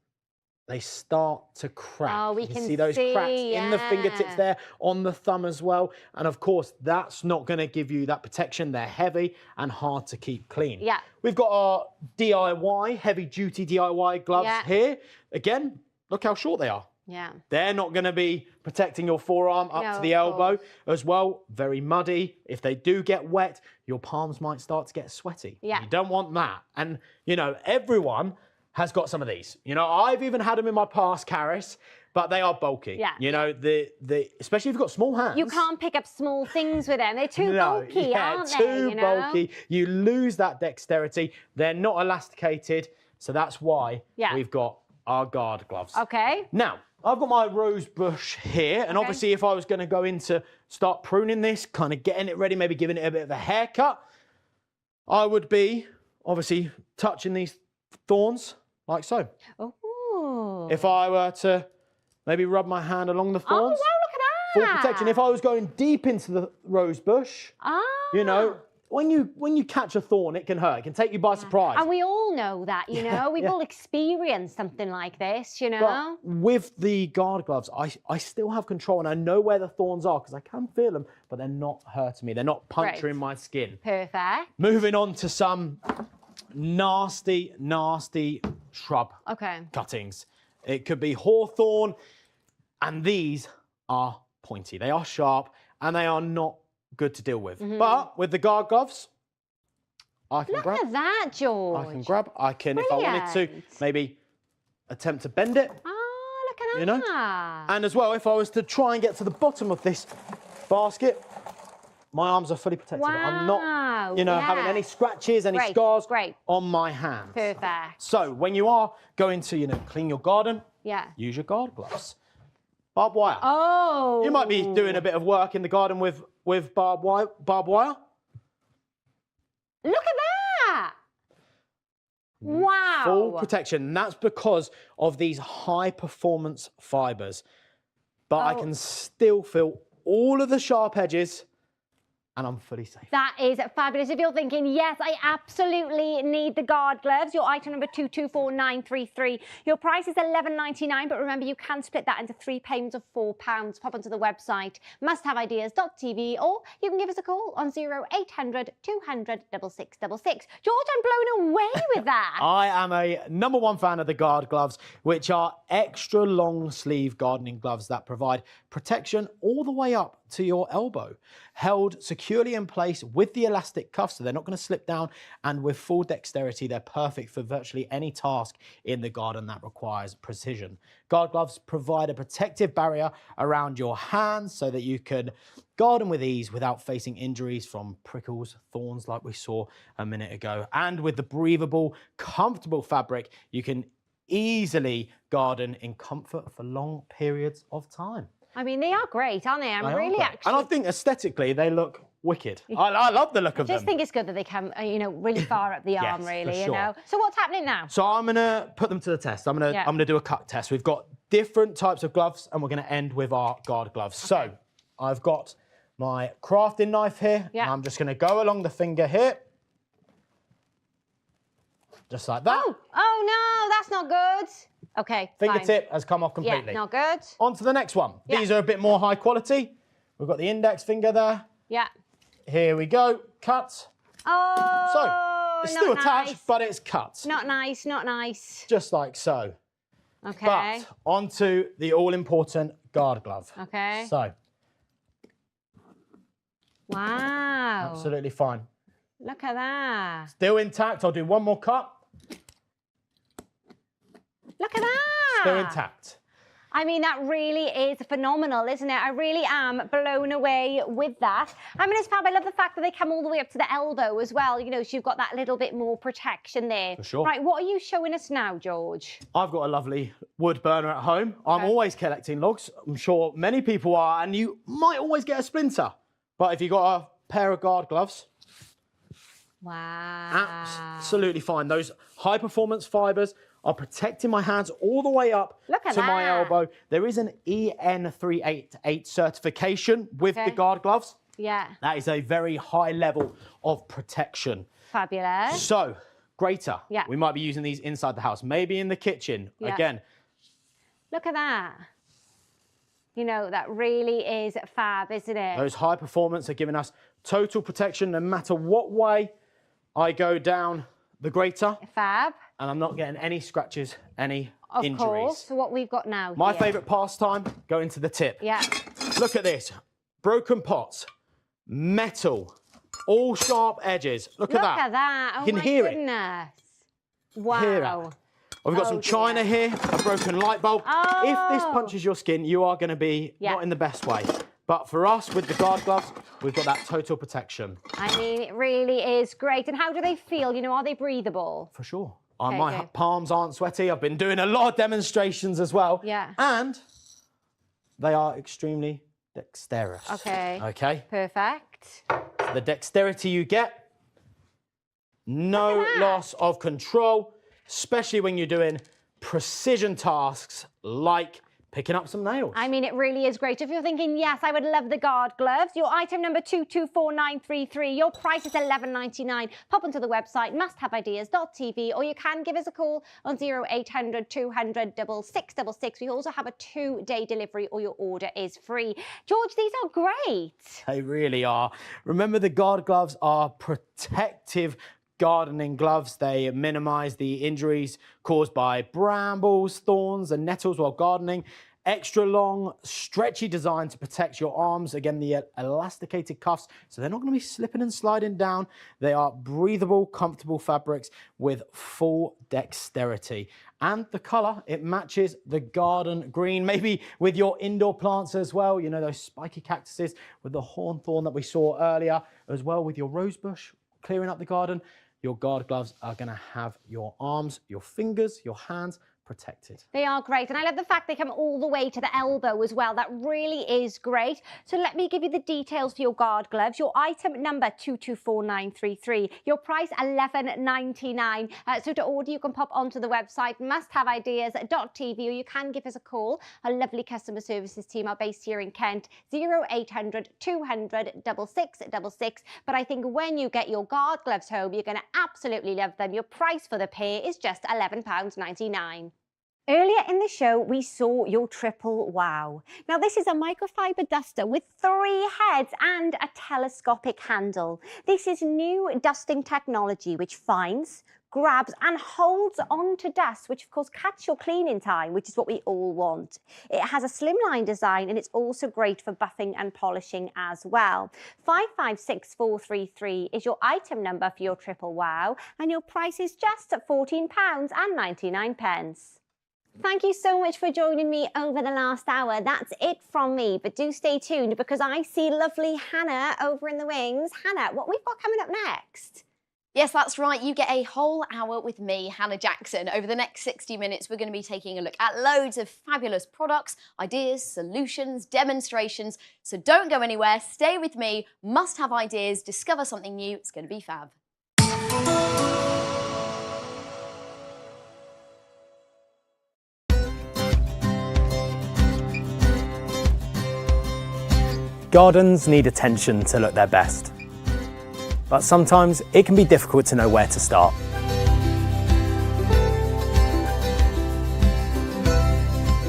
they start to crack. Oh, we you can see those cracks in the fingertips there, on the thumb as well. And of course, that's not going to give you that protection. They're heavy and hard to keep clean. Yeah. We've got our DIY, heavy duty DIY gloves here. Again, look how short they are. Yeah. They're not going to be protecting your forearm up to the elbow as well. Very muddy. If they do get wet, your palms might start to get sweaty. Yeah. You don't want that. And, you know, everyone has got some of these. You know, I've even had them in my past, Caris, but they are bulky. Yeah. You know, especially if you've got small hands. You can't pick up small things with them. They're too bulky, aren't they? Too bulky. You lose that dexterity. They're not elasticated. So that's why we've got our guard gloves. Okay. Now, I've got my rose bush here, and obviously if I was going to go in to start pruning this, kind of getting it ready, maybe giving it a bit of a haircut, I would be obviously touching these thorns like so. Oh. If I were to maybe rub my hand along the thorns. Oh, wow, look at that. Full protection. If I was going deep into the rose bush, you know, when you catch a thorn, it can hurt. It can take you by surprise. And we all know that, you know. We've all experienced something like this, you know. But with the guard gloves, I still have control, and I know where the thorns are because I can feel them, but they're not hurting me. They're not puncturing my skin. Perfect. Moving on to some nasty, nasty shrub cuttings. It could be hawthorn, and these are pointy. They are sharp, and they are not good to deal with. But with the guard gloves, I can grab. Look at that, George. I can grab. I can, if I wanted to, maybe attempt to bend it. Oh, look at you that. know? And as well, if I was to try and get to the bottom of this basket, my arms are fully protected. I'm not, you know, having any scratches, any scars on my hands. Perfect. So when you are going to, you know, clean your garden, use your guard gloves. Barbed wire. Oh. You might be doing a bit of work in the garden with barbed wire. Look at that. Wow. Full protection. And that's because of these high performance fibers. But I can still feel all of the sharp edges and I'm fully safe. That is fabulous. If you're thinking, yes, I absolutely need the guard gloves, your item number 224933. Your price is $11.99, but remember, you can split that into 3 payments of £4. Pop onto the website, musthaveideas.tv, or you can give us a call on 0800 200 6666. George, I'm blown away with that. I am a #1 fan of the guard gloves, which are extra long sleeve gardening gloves that provide protection all the way up to your elbow, held securely in place with the elastic cuffs, so they're not going to slip down, and with full dexterity, they're perfect for virtually any task in the garden that requires precision. Guard gloves provide a protective barrier around your hands so that you can garden with ease without facing injuries from prickles, thorns like we saw a minute ago. And with the breathable, comfortable fabric, you can easily garden in comfort for long periods of time. I mean, they are great, aren't they? I'm really actually... And I think aesthetically, they look wicked. I love the look of them. I just think it's good that they come, you know, really far up the arm, really, for you know. So what's happening now? So I'm gonna put them to the test. I'm gonna do a cut test. We've got different types of gloves, and we're gonna end with our guard gloves. Okay. So I've got my crafting knife here. Yeah. I'm just gonna go along the finger here. Just like that. Oh no, that's not good. Okay, fingertip has come off completely. Yeah, not good. On to the next one. Yeah. These are a bit more high quality. We've got the index finger there. Yeah. Here we go. Cut. Oh, so it's still attached, but it's cut. Not nice, not nice. Just like so. Okay. But onto the all-important guard glove. Okay. So. Wow. Absolutely fine. Look at that. Still intact. I'll do one more cut. Look at that. Still intact. I mean, that really is phenomenal, isn't it? I really am blown away with that. I mean, it's fab. I love the fact that they come all the way up to the elbow as well. You know, so you've got that little bit more protection there. For sure. Right, what are you showing us now, George? I've got a lovely wood burner at home. I'm always collecting logs. I'm sure many people are, and you might always get a splinter. But if you've got a pair of guard gloves, wow, absolutely fine. Those high-performance fibres are protecting my hands all the way up to my elbow. There is an EN388 certification with the guard gloves. Yeah. That is a very high level of protection. Fabulous. So, greater. Yeah. We might be using these inside the house, maybe in the kitchen. Yeah. Again. Look at that. You know, that really is fab, isn't it? Those high performance are giving us total protection no matter what way I go down the grater. Fab. And I'm not getting any scratches, any injuries. Of course. So what we've got now My favourite pastime, going to the tip. Yeah. Look at this. Broken pots, metal, all sharp edges. Look at that. Look at that. Oh, you can my hear goodness. Wow. Hear it. We've got some china here, a broken light bulb. Oh. If this punches your skin, you are going to be not in the best way. But for us, with the guard gloves, we've got that total protection. I mean, it really is great. And how do they feel? You know, are they breathable? For sure. My palms aren't sweaty. I've been doing a lot of demonstrations as well. Yeah. And they are extremely dexterous. Okay. Okay. Perfect. So the dexterity you get, no loss of control, especially when you're doing precision tasks like picking up some nails. I mean, it really is great. If you're thinking, yes, I would love the guard gloves, your item number 224933, your price is $11.99. Pop onto the website, musthaveideas.tv, or you can give us a call on 0800 200 6666. We also have a 2-day delivery, or your order is free. George, these are great. They really are. Remember, the guard gloves are protective gardening gloves. They minimise the injuries caused by brambles, thorns and nettles while gardening. Extra long, stretchy design to protect your arms. Again, the elasticated cuffs, so they're not going to be slipping and sliding down. They are breathable, comfortable fabrics with full dexterity. And the colour, it matches the garden green, maybe with your indoor plants as well. You know, those spiky cactuses with the hawthorn that we saw earlier, as well with your rosebush clearing up the garden. Your guard gloves are going to have your arms, your fingers, your hands protected. They are great, and I love the fact they come all the way to the elbow as well. That really is great. So let me give you the details for your guard gloves. Your item number 224933. Your price $11.99. So to order, you can pop onto the website musthaveideas.tv, or you can give us a call. Our lovely customer services team are based here in Kent, 0800 200 6666. But I think when you get your guard gloves home, you're going to absolutely love them. Your price for the pair is just £11.99. Earlier in the show, we saw your triple wow. Now, this is a microfiber duster with 3 heads and a telescopic handle. This is new dusting technology which finds, grabs and holds on to dust, which of course cuts your cleaning time, which is what we all want. It has a slimline design and it's also great for buffing and polishing as well. 556433 is your item number for your triple wow, and your price is just at £14.99. Thank you so much for joining me over the last hour. That's it from me, but do stay tuned because I see lovely Hannah over in the wings. Hannah, what we've got coming up next? Yes, that's right. You get a whole hour with me, Hannah Jackson. Over the next 60 minutes, we're going to be taking a look at loads of fabulous products, ideas, solutions, demonstrations. So don't go anywhere. Stay with me. Must have ideas. Discover something new. It's going to be fab. Gardens need attention to look their best. But sometimes it can be difficult to know where to start.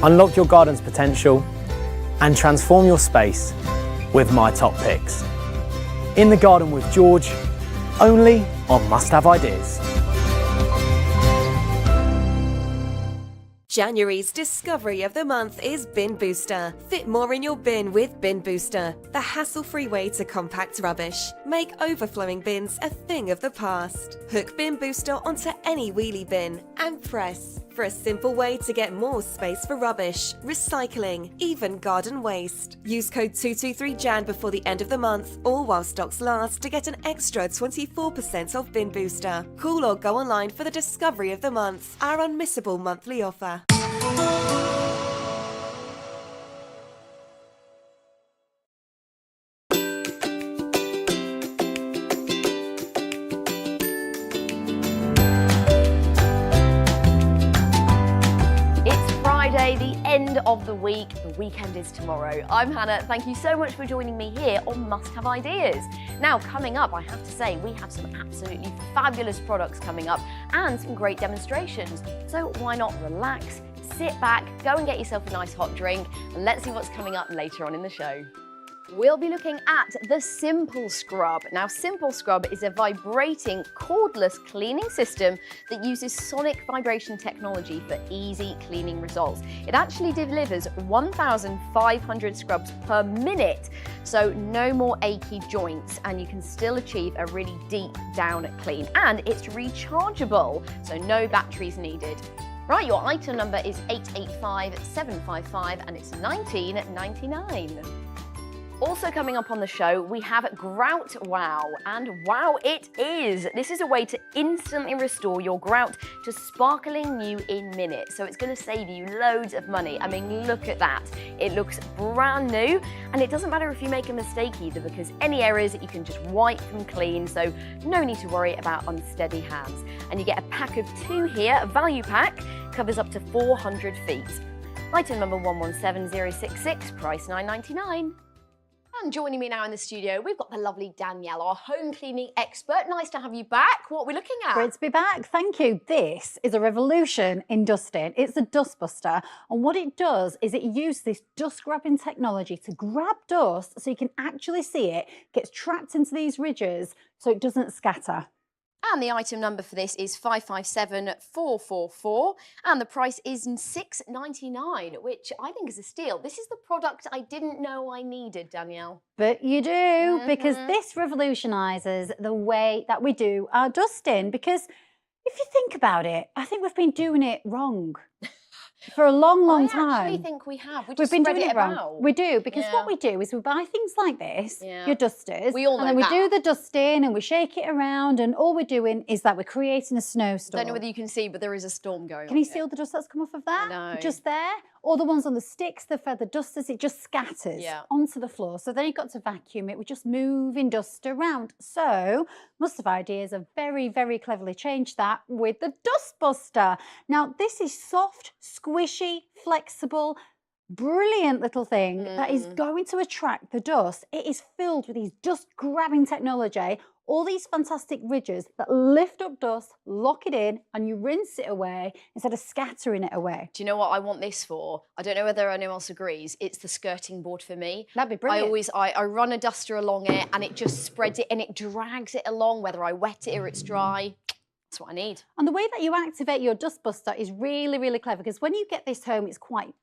Unlock your garden's potential and transform your space with my top picks. In the Garden with George, only on Must Have Ideas. January's discovery of the month is Bin Booster. Fit more in your bin with Bin Booster, the hassle-free way to compact rubbish. Make overflowing bins a thing of the past. Hook Bin Booster onto any wheelie bin and press for a simple way to get more space for rubbish, recycling, even garden waste. Use code 223JAN before the end of the month or while stocks last to get an extra 24% off Bin Booster. Call or go online for the discovery of the month, our unmissable monthly offer. The end of the week. The weekend is tomorrow. I'm Hannah. Thank you so much for joining me here on Must Have Ideas. Now, coming up, I have to say, we have some absolutely fabulous products coming up and some great demonstrations. So why not relax, sit back, go and get yourself a nice hot drink, and let's see what's coming up later on in the show. We'll be looking at the Simple Scrub. Now, Simple Scrub is a vibrating, cordless cleaning system that uses sonic vibration technology for easy cleaning results. It actually delivers 1,500 scrubs per minute, so no more achy joints, and you can still achieve a really deep down clean. And it's rechargeable, so no batteries needed. Right, your item number is 885755 and it's $19.99. Also coming up on the show, we have Grout Wow, and wow it is! This is a way to instantly restore your grout to sparkling new in minutes. So it's going to save you loads of money. I mean, look at that. It looks brand new, and it doesn't matter if you make a mistake either, because any errors you can just wipe them clean, so no need to worry about unsteady hands. And you get a pack of 2 here, a value pack, covers up to 400 feet. Item number 117066, price $9.99. And joining me now in the studio, we've got the lovely Danielle, our home cleaning expert. Nice to have you back. What are we looking at? Great to be back. Thank you. This is a revolution in dusting. It's a dust buster. And what it does is it uses this dust grabbing technology to grab dust so you can actually see it, gets trapped into these ridges so it doesn't scatter. And the item number for this is 557444, and the price is $6.99, which I think is a steal. This is the product I didn't know I needed, Danielle. But you do, because this revolutionises the way that we do our dusting. Because if you think about it, I think we've been doing it wrong. For a long, long time. I actually think we have. We We've just been spread doing it it wrong. about. We do, because what we do is we buy things like this, your dusters, We all know and then we that. do the dusting and we shake it around, and all we're doing is that we're creating a snowstorm. I don't know whether you can see, but there is a storm going on. Can you see all the dust that's come off of that? No. Just there? All the ones on the sticks, the feather dusters, it just scatters onto the floor. So then you've got to vacuum it. We're just moving dust around. So Must Have Ideas have very, very cleverly changed that with the Dust Buster. Now, this is soft, squishy, flexible, brilliant little thing that is going to attract the dust. It is filled with these dust grabbing technology, all these fantastic ridges that lift up dust, lock it in, and you rinse it away instead of scattering it away. Do you know what I want this for? I don't know whether anyone else agrees. It's the skirting board for me. That'd be brilliant. I run a duster along it and it just spreads it and it drags it along, whether I wet it or it's dry. That's what I need. And the way that you activate your Dust Buster is really, really clever, because when you get this home, it's quite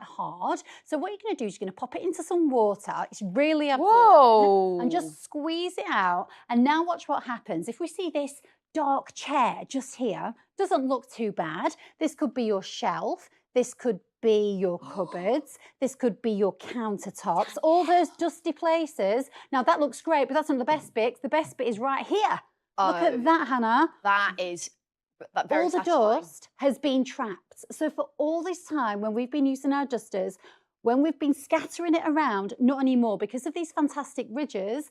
hard. So what you're going to do is you're going to pop it into some water. It's really absorbent, and just squeeze it out. And now watch what happens. If we see this dark chair just here, doesn't look too bad. This could be your shelf. This could be your cupboards. This could be your countertops. All those dusty places. Now that looks great, but that's not the best bit. The best bit is right here. Look at that, Hannah. That is very all the satisfying. dust has been trapped. So for all this time, when we've been using our dusters, when we've been scattering it around, not anymore, because of these fantastic ridges,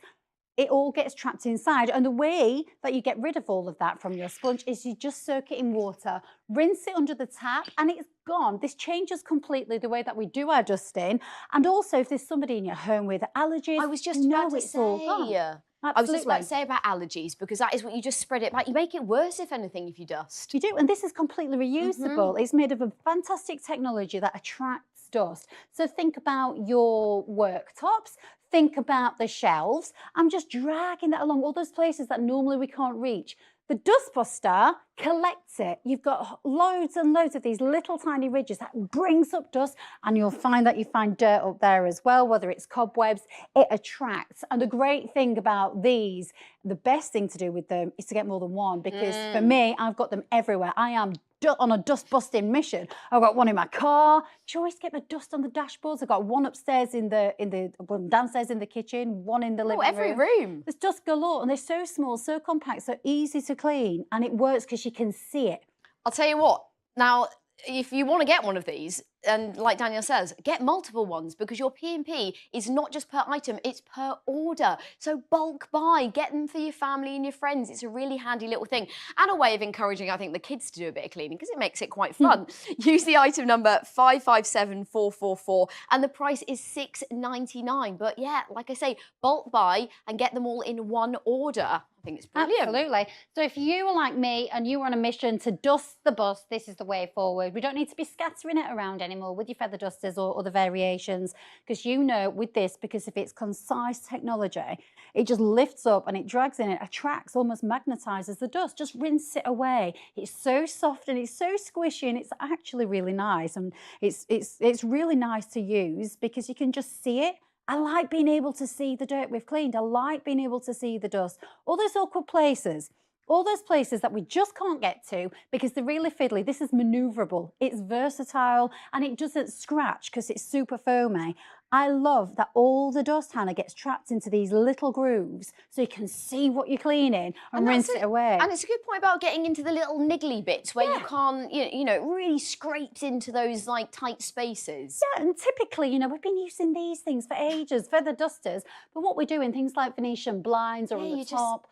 it all gets trapped inside. And the way that you get rid of all of that from your sponge is you just soak it in water, rinse it under the tap, and it's gone. This changes completely the way that we do our dusting. And also, if there's somebody in your home with allergies, I was just about to say. all gone. I was just about to say about allergies, because that is what you just spread it back. You make it worse, if anything, if you dust. You do, and this is completely reusable. It's made of a fantastic technology that attracts dust. So think about your worktops, think about the shelves. I'm just dragging that along, all those places that normally we can't reach. The Dust Buster collects it. You've got loads and loads of these little tiny ridges that brings up dust, and you'll find that you find dirt up there as well, whether it's cobwebs, it attracts. And the great thing about these, the best thing to do with them is to get more than one, because for me, I've got them everywhere. I am on a dust busting mission. I've got one in my car. Do you always get the dust on the dashboards? I've got one upstairs one downstairs in the kitchen, one in the living room. Every room. There's dust galore, and they're so small, so compact, so easy to clean, and it works because you can see it. I'll tell you what, now, if you want to get one of these, and like Danielle says, get multiple ones, because your P&P is not just per item, it's per order. So bulk buy, get them for your family and your friends. It's a really handy little thing, and a way of encouraging, I think, the kids to do a bit of cleaning, because it makes it quite fun. Use the item number 557444, and the price is $6.99. But yeah, like I say, bulk buy and get them all in one order. I think it's brilliant. Absolutely. So if you are like me and you are on a mission to dust the bus, this is the way forward. We don't need to be scattering it around anymore with your feather dusters or other variations, because you know with this, because of its concise technology, it just lifts up and it drags in, it attracts, almost magnetizes the dust. Just rinse it away. It's so soft and it's so squishy, and it's actually really nice. And it's really nice to use because you can just see it. I like being able to see the dirt we've cleaned. I like being able to see the dust. All those awkward places, all those places that we just can't get to because they're really fiddly. This is manoeuvrable. It's versatile, and it doesn't scratch because it's super foamy. I love that all the dust, Hannah, gets trapped into these little grooves so you can see what you're cleaning and rinse it away. And it's a good point about getting into the little niggly bits where you can't, you know, really scrapes into those like tight spaces. Yeah, and typically, you know, we've been using these things for ages, feather dusters, but what we do in things like Venetian blinds or on the top,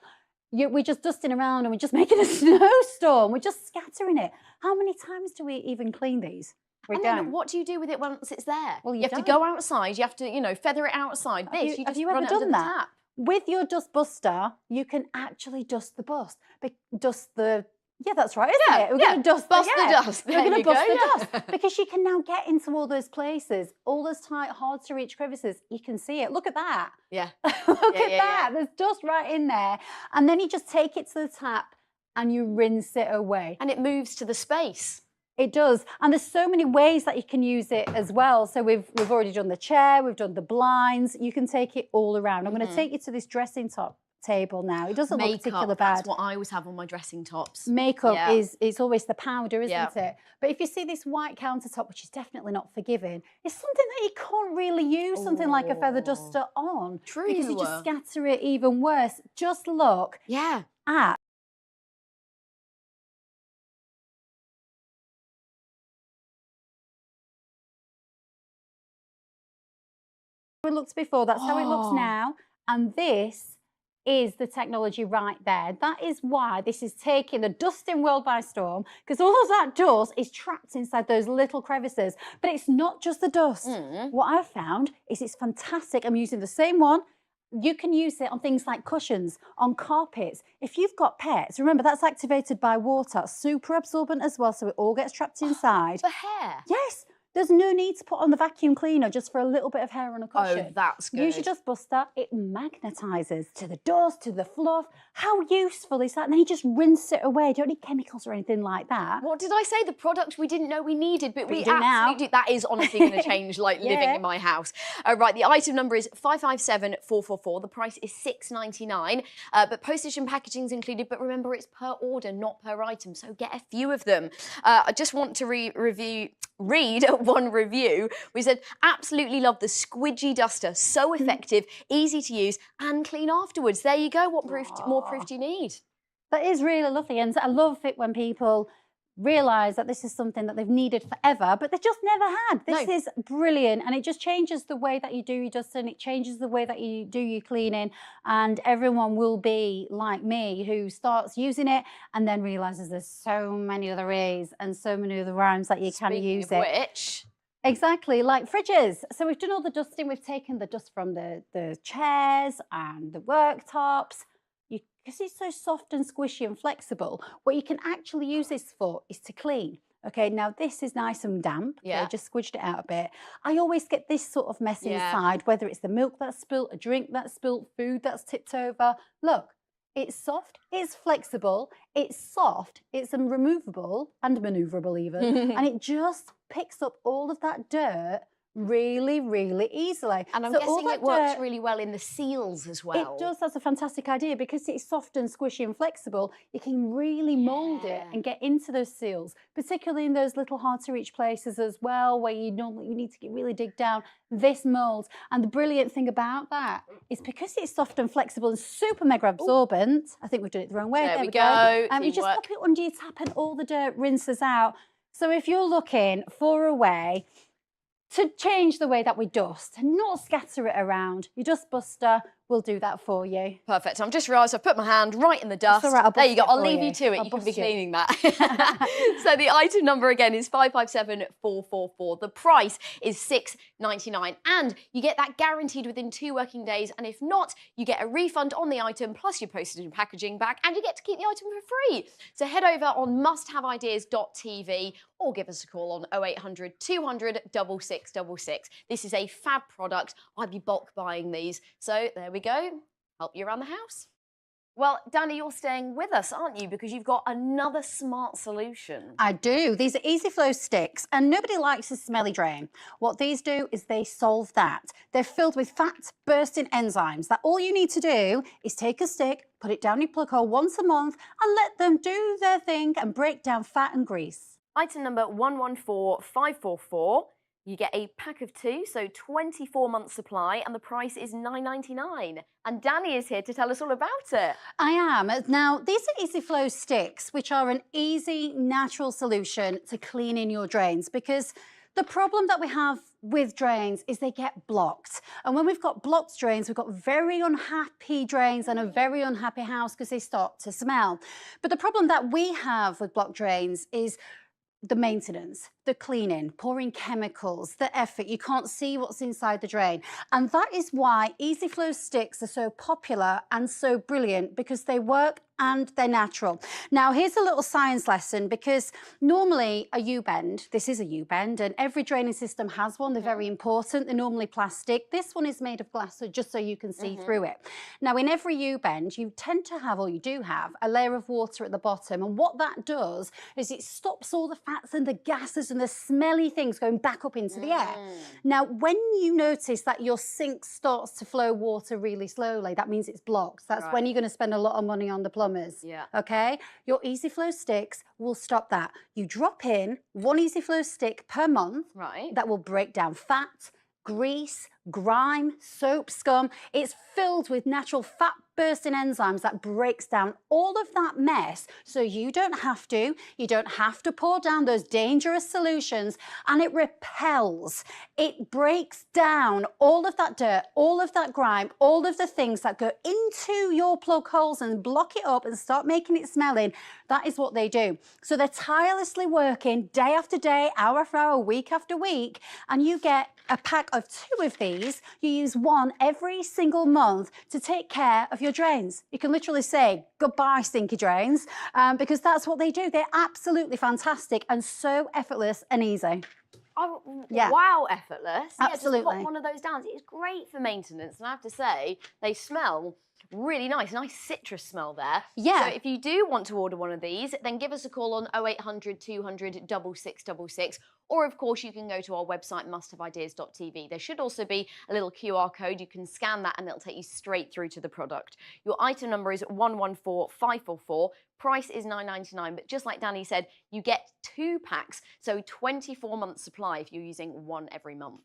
we're just dusting around and we're just making a snowstorm. We're just scattering it. How many times do we even clean these? And then what do you do with it once it's there? Well, you have to go outside. You have to, you know, feather it outside. Have you ever done that? With your Dust Buster, you can actually dust the bus. Yeah, that's right, isn't it? We're going to dust the dust. We're going to bust the dust because you can now get into all those places, all those tight, hard to reach crevices. You can see it. Look at that. Yeah. Look at that. There's dust right in there. And then you just take it to the tap and you rinse it away. And it moves to the space. It does. And there's so many ways that you can use it as well. So we've already done the chair, we've done the blinds. You can take it all around. I'm going to take you to this dressing top table now. It doesn't look particularly bad. That's what I always have on my dressing tops. Makeup is always the powder, isn't it? But if you see this white countertop, which is definitely not forgiving, it's something that you can't really use something like a feather duster on. True. Because you just scatter it even worse. Just look at it looked before, that's how it looks now, and this is the technology right there. That is why this is taking the dusting world by storm, because all of that dust is trapped inside those little crevices. But it's not just the dust. What I've found is it's fantastic. I'm using the same one. You can use it on things like cushions, on carpets. If you've got pets, remember that's activated by water, super absorbent as well, so it all gets trapped inside. For hair? Yes. There's no need to put on the vacuum cleaner just for a little bit of hair on a cushion. Oh, that's good. Use your dust buster. It magnetises to the dust, to the fluff. How useful is that? And then you just rinse it away. You don't need chemicals or anything like that. What did I say? The product we didn't know we needed, but we do now. absolutely do. That is honestly going to change living in my house. Right, the item number is 557444. The price is $6.99, but postage and packaging is included. But remember, it's per order, not per item. So get a few of them. I just want to read one review. We said, absolutely love the squidgy duster. So effective, easy to use, and clean afterwards. There you go. What more proof do you need? That is really lovely. And I love it when people realise that this is something that they've needed forever, but they've just never had. This is brilliant, and it just changes the way that you do your dusting, it changes the way that you do your cleaning, and everyone will be like me who starts using it and then realises there's so many other ways and so many other rhymes that you can use it. Which? Exactly, like fridges. So we've done all the dusting, we've taken the dust from the chairs and the worktops. Because it's so soft and squishy and flexible, what you can actually use this for is to clean. Okay, now this is nice and damp. So I just squidged it out a bit. I always get this sort of mess inside, whether it's the milk that's spilt, a drink that's spilt, food that's tipped over. Look, it's soft, it's flexible, it's soft, it's removable and manoeuvrable even, and it just picks up all of that dirt really, really easily. And I'm guessing it works really well in the seals as well. It does. That's a fantastic idea because it's soft and squishy and flexible. You can really mould it and get into those seals, particularly in those little hard to reach places as well, where you need to really dig down. This moulds. And the brilliant thing about that is because it's soft and flexible and super mega absorbent. I think we've done it the wrong way. There we go. You just pop it under your tap and all the dirt rinses out. So if you're looking for a way to change the way that we dust and not scatter it around, your dust buster will do that for you. Perfect. I've just realised I've put my hand right in the dust. All right, there you go. I'll leave you to it. You can be cleaning that. So the item number again is 557444. The price is $6.99, and you get that guaranteed within 2 working days. And if not, you get a refund on the item plus your postage and packaging back, and you get to keep the item for free. So head over on musthaveideas.tv or give us a call on 0800 200 6666. This is a fab product. I'd be bulk buying these. So there we go. Help you around the house. Well, Danny, you're staying with us, aren't you? Because you've got another smart solution. I do. These are Easy Flow sticks, and nobody likes a smelly drain. What these do is they solve that. They're filled with fat-bursting enzymes that all you need to do is take a stick, put it down your plug hole once a month, and let them do their thing and break down fat and grease. Item number 114544. You get a pack of 2, so 24 months supply, and the price is $9.99. And Danny is here to tell us all about it. I am. Now, these are Easy Flow sticks, which are an easy, natural solution to cleaning your drains, because the problem that we have with drains is they get blocked. And when we've got blocked drains, we've got very unhappy drains and a very unhappy house because they start to smell. But the problem that we have with blocked drains is the maintenance, the cleaning, pouring chemicals, the effort. You can't see what's inside the drain. And that is why Easy Flow sticks are so popular and so brilliant, because they work and they're natural. Now, here's a little science lesson, because normally a U-bend, this is a U-bend, and every draining system has one. They're very important. They're normally plastic. This one is made of glass, so just so you can see through it. Now, in every U-bend, you tend to have, or you do have, a layer of water at the bottom. And what that does is it stops all the fats and the gases and the smelly things going back up into the air. Now, when you notice that your sink starts to flow water really slowly, that means it's blocked. That's when you're going to spend a lot of money on the plumbers. Okay? Your Easy Flow sticks will stop that. You drop in 1 Easy Flow stick per month. That will break down fat, grease, grime, soap, scum. It's filled with natural fat bursting enzymes that breaks down all of that mess, so you don't have to pour down those dangerous solutions, and it repels. It breaks down all of that dirt, all of that grime, all of the things that go into your plug holes and block it up and start making it smelling. That is what they do. So they're tirelessly working day after day, hour after hour, week after week, and you get a pack of 2 of these. You use 1 every single month to take care of your drains. You can literally say goodbye, stinky drains, because that's what they do. They're absolutely fantastic and so effortless and easy. Oh, wow, effortless. Absolutely. Yeah, just pop one of those down. It's great for maintenance, and I have to say, they smell really nice citrus smell there. Yeah. So if you do want to order one of these, then give us a call on 0800 200 6666, or of course you can go to our website musthaveideas.tv. There should also be a little QR code. You can scan that and it'll take you straight through to the product. Your item number is 114544. Price is $9.99, but just like Danny said, you get 2 packs, so 24 months supply if you're using 1 every month.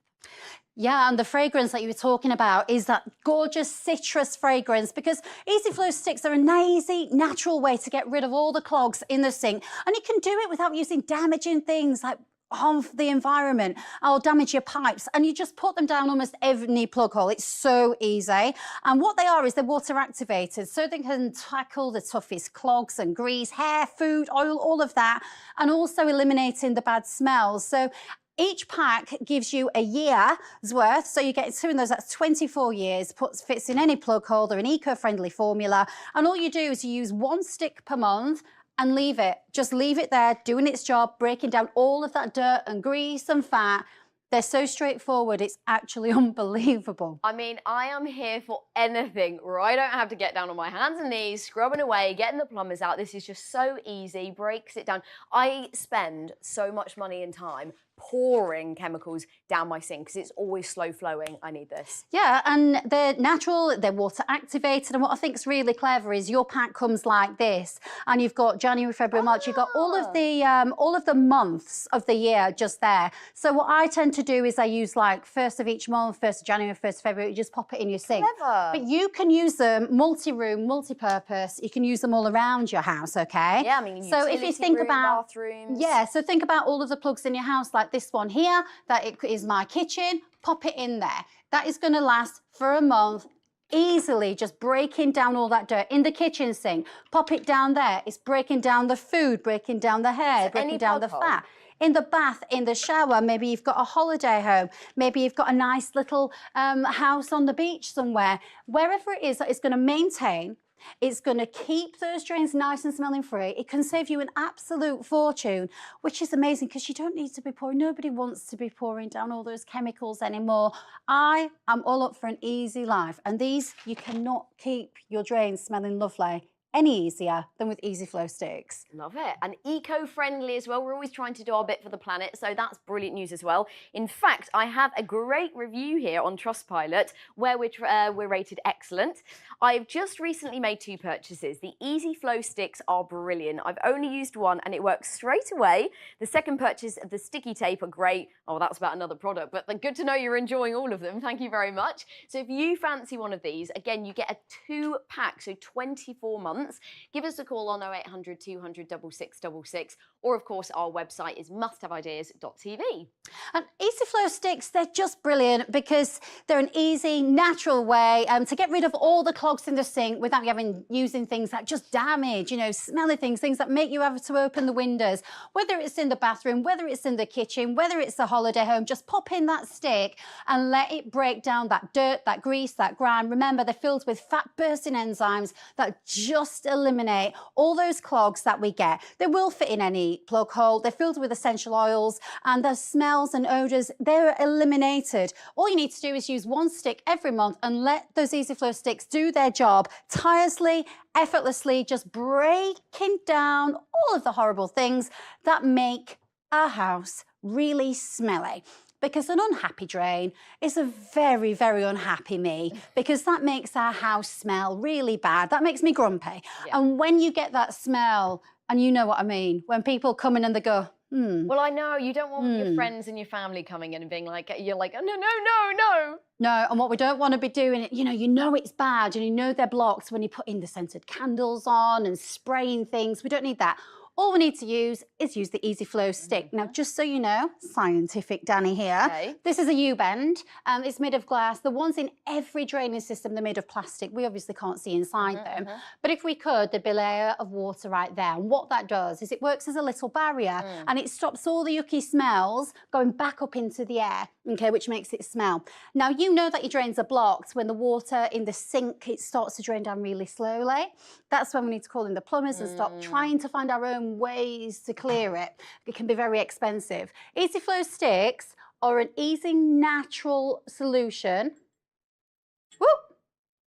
Yeah, and the fragrance that you were talking about is that gorgeous citrus fragrance, because Easy Flow sticks are an easy, natural way to get rid of all the clogs in the sink. And you can do it without using damaging things like harm the environment or damage your pipes, and you just put them down almost every plug hole. It's so easy. And what they are is they're water activated, so they can tackle the toughest clogs and grease, hair, food, oil, all of that, and also eliminating the bad smells. So each pack gives you a year's worth, so you get 2 of those, that's 24 years, fits in any plug hole. They're an eco-friendly formula, and all you do is you use 1 stick per month and leave it. Just leave it there, doing its job, breaking down all of that dirt and grease and fat. They're so straightforward, it's actually unbelievable. I mean, I am here for anything, right? I don't have to get down on my hands and knees, scrubbing away, getting the plumbers out. This is just so easy, breaks it down. I spend so much money and time pouring chemicals down my sink because it's always slow flowing. I need this. Yeah, and they're natural, they're water activated, and what I think is really clever is your pack comes like this, and you've got January, February, March, you've got all of the months of the year just there. So what I tend to do is I use like 1st of each month, 1st of January, 1st of February, you just pop it in your sink. Clever. But you can use them multi-room, multi-purpose, you can use them all around your house, okay? Yeah, I mean, so if you think about bathrooms. Yeah, so think about all of the plugs in your house, like this one here, that it is my kitchen, pop it in there. That is going to last for a month, easily just breaking down all that dirt in the kitchen sink. Pop it down there, it's breaking down the food, breaking down the hair, breaking down the fat. In the bath, in the shower, maybe you've got a holiday home, maybe you've got a nice little house on the beach somewhere. Wherever it is that it's going to maintain, it's going to keep those drains nice and smelling free. It can save you an absolute fortune, which is amazing because you don't need to be pouring. Nobody wants to be pouring down all those chemicals anymore. I am all up for an easy life, and these, you cannot keep your drains smelling lovely any easier than with Easy Flow sticks. Love it. And eco-friendly as well. We're always trying to do our bit for the planet, so that's brilliant news as well. In fact, I have a great review here on Trustpilot where we're rated excellent. I've just recently made 2 purchases. The Easy Flow sticks are brilliant. I've only used 1 and it works straight away. The second purchase of the sticky tape are great. Oh, that's about another product, but good to know you're enjoying all of them. Thank you very much. So if you fancy one of these, again, you get a 2-pack, so 24 months. Give us a call on 0800 200 6666, or of course our website is musthaveideas.tv. And Easy Flow sticks, they're just brilliant because they're an easy, natural way to get rid of all the clogs in the sink without you using things that just damage, you know, smelly things that make you have to open the windows. Whether it's in the bathroom, whether it's in the kitchen, whether it's a holiday home, just pop in that stick and let it break down that dirt, that grease, that grime. Remember, they're filled with fat-bursting enzymes that just just eliminate all those clogs that we get. They will fit in any plug hole. They're filled with essential oils, and the smells and odours, they're eliminated. All you need to do is use one stick every month and let those EasyFlow sticks do their job tirelessly, effortlessly, just breaking down all of the horrible things that make our house really smelly. Because an unhappy drain is a very, very unhappy me, because that makes our house smell really bad. That makes me grumpy. Yeah. And when you get that smell, and you know what I mean, when people come in and they go, Well, I know, you don't want your friends and your family coming in and being like, you're like, oh, no. No, and what we don't want to be doing, you know it's bad, and you know they're blocked when you put in the scented candles on and spraying things. We don't need that. All we need to use is the EasyFlow stick. Now, just so you know, scientific Danny here. Okay. This is a U-bend. It's made of glass. The ones in every drainage system, they're made of plastic. We obviously can't see inside them. But if we could, there'd be a layer of water right there. And what that does is it works as a little barrier, and it stops all the yucky smells going back up into the air, okay, which makes it smell. Now, you know that your drains are blocked when the water in the sink, it starts to drain down really slowly. That's when we need to call in the plumbers and stop trying to find our own ways to clear it. It can be very expensive. EasyFlow sticks are an easy, natural solution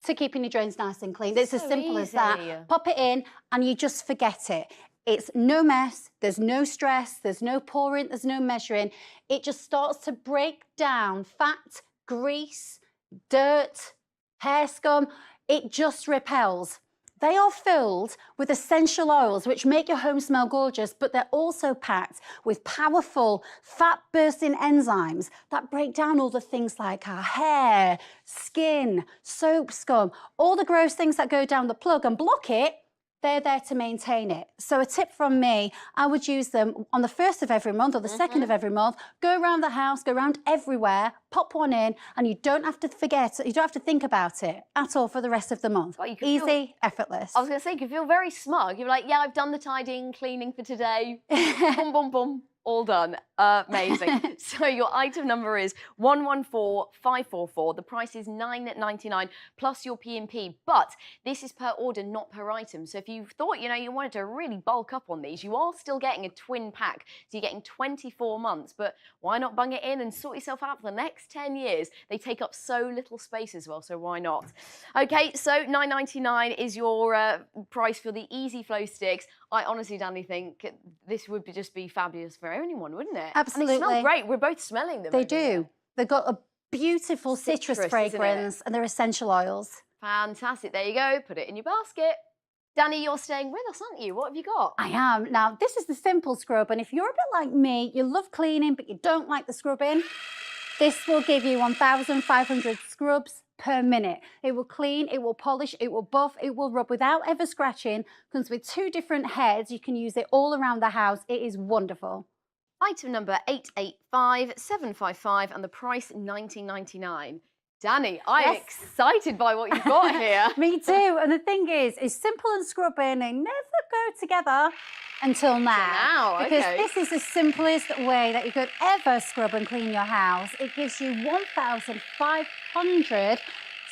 to keeping your drains nice and clean. It's as simple as that. Pop it in and you just forget it. It's no mess, there's no stress, there's no pouring, there's no measuring. It just starts to break down fat, grease, dirt, hair scum. It just repels. They are filled with essential oils which make your home smell gorgeous, but they're also packed with powerful fat-bursting enzymes that break down all the things like our hair, skin, soap scum, all the gross things that go down the plug and block it. They're there to maintain it. So a tip from me, I would use them on the 1st of every month or the 2nd of every month. Go around the house, go around everywhere, pop one in, and you don't have to forget, you don't have to think about it at all for the rest of the month. Well, easy, effortless. I was going to say, you can feel very smug. You're like, yeah, I've done the tidying, cleaning for today. Boom, boom, boom. All done. Amazing. So your item number is 114544. The price is $9.99 plus your P&P, but this is per order, not per item. So if you thought, you wanted to really bulk up on these, you are still getting a twin pack. So you're getting 24 months, but why not bung it in and sort yourself out for the next 10 years? They take up so little space as well, so why not? Okay, so $9.99 is your price for the EasyFlow sticks. I honestly, Danny, think this would just be fabulous for anyone, wouldn't it? Absolutely. And they smell great. We're both smelling them. They do. They've got a beautiful citrus fragrance and they're essential oils. Fantastic. There you go. Put it in your basket. Danny, you're staying with us, aren't you? What have you got? I am. Now, this is the simple scrub, and if you're a bit like me, you love cleaning, but you don't like the scrubbing, this will give you 1,500 scrubs per minute. It will clean, it will polish, it will buff, it will rub without ever scratching. Comes with 2 different heads. You can use it all around the house. It is wonderful. Item number 885755 and the price $19.99. Danny, I'm excited by what you've got here. Me too. And the thing is simple and scrubbing, they never go together until now. Because this is the simplest way that you could ever scrub and clean your house. It gives you 1,500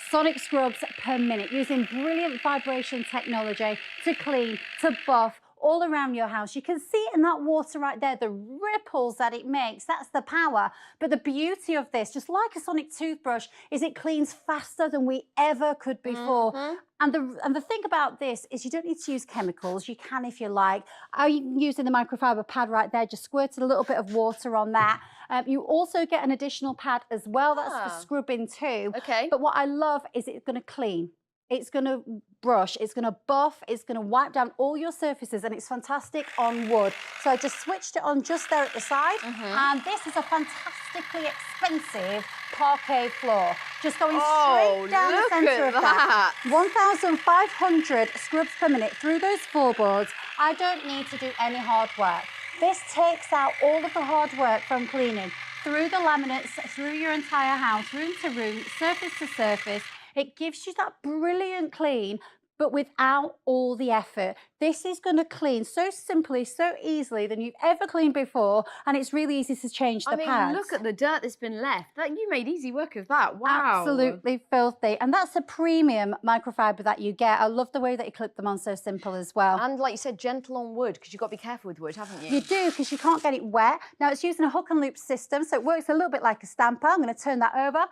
sonic scrubs per minute using brilliant vibration technology to clean, to buff, all around your house. You can see it in that water right there, the ripples that it makes. That's the power. But the beauty of this, just like a sonic toothbrush, is it cleans faster than we ever could before. And the thing about this is you don't need to use chemicals. You can if you like. I'm using the microfiber pad right there, just squirted a little bit of water on that. You also get an additional pad as well. That's for scrubbing too. Okay. But what I love is it's going to clean. It's going to brush, it's going to buff, it's going to wipe down all your surfaces, and it's fantastic on wood. So I just switched it on just there at the side, and this is a fantastically expensive parquet floor. Just going straight down the centre of that. 1,500 scrubs per minute through those floorboards. I don't need to do any hard work. This takes out all of the hard work from cleaning through the laminates, through your entire house, room to room, surface to surface. It gives you that brilliant clean, but without all the effort. This is going to clean so simply, so easily than you've ever cleaned before, and it's really easy to change the pads. Look at the dirt that's been left. You made easy work of that. Wow. Absolutely filthy. And that's a premium microfiber that you get. I love the way that you clip them on, so simple as well. And like you said, gentle on wood, because you've got to be careful with wood, haven't you? You do, because you can't get it wet. Now, it's using a hook and loop system, so it works a little bit like a stamper. I'm going to turn that over.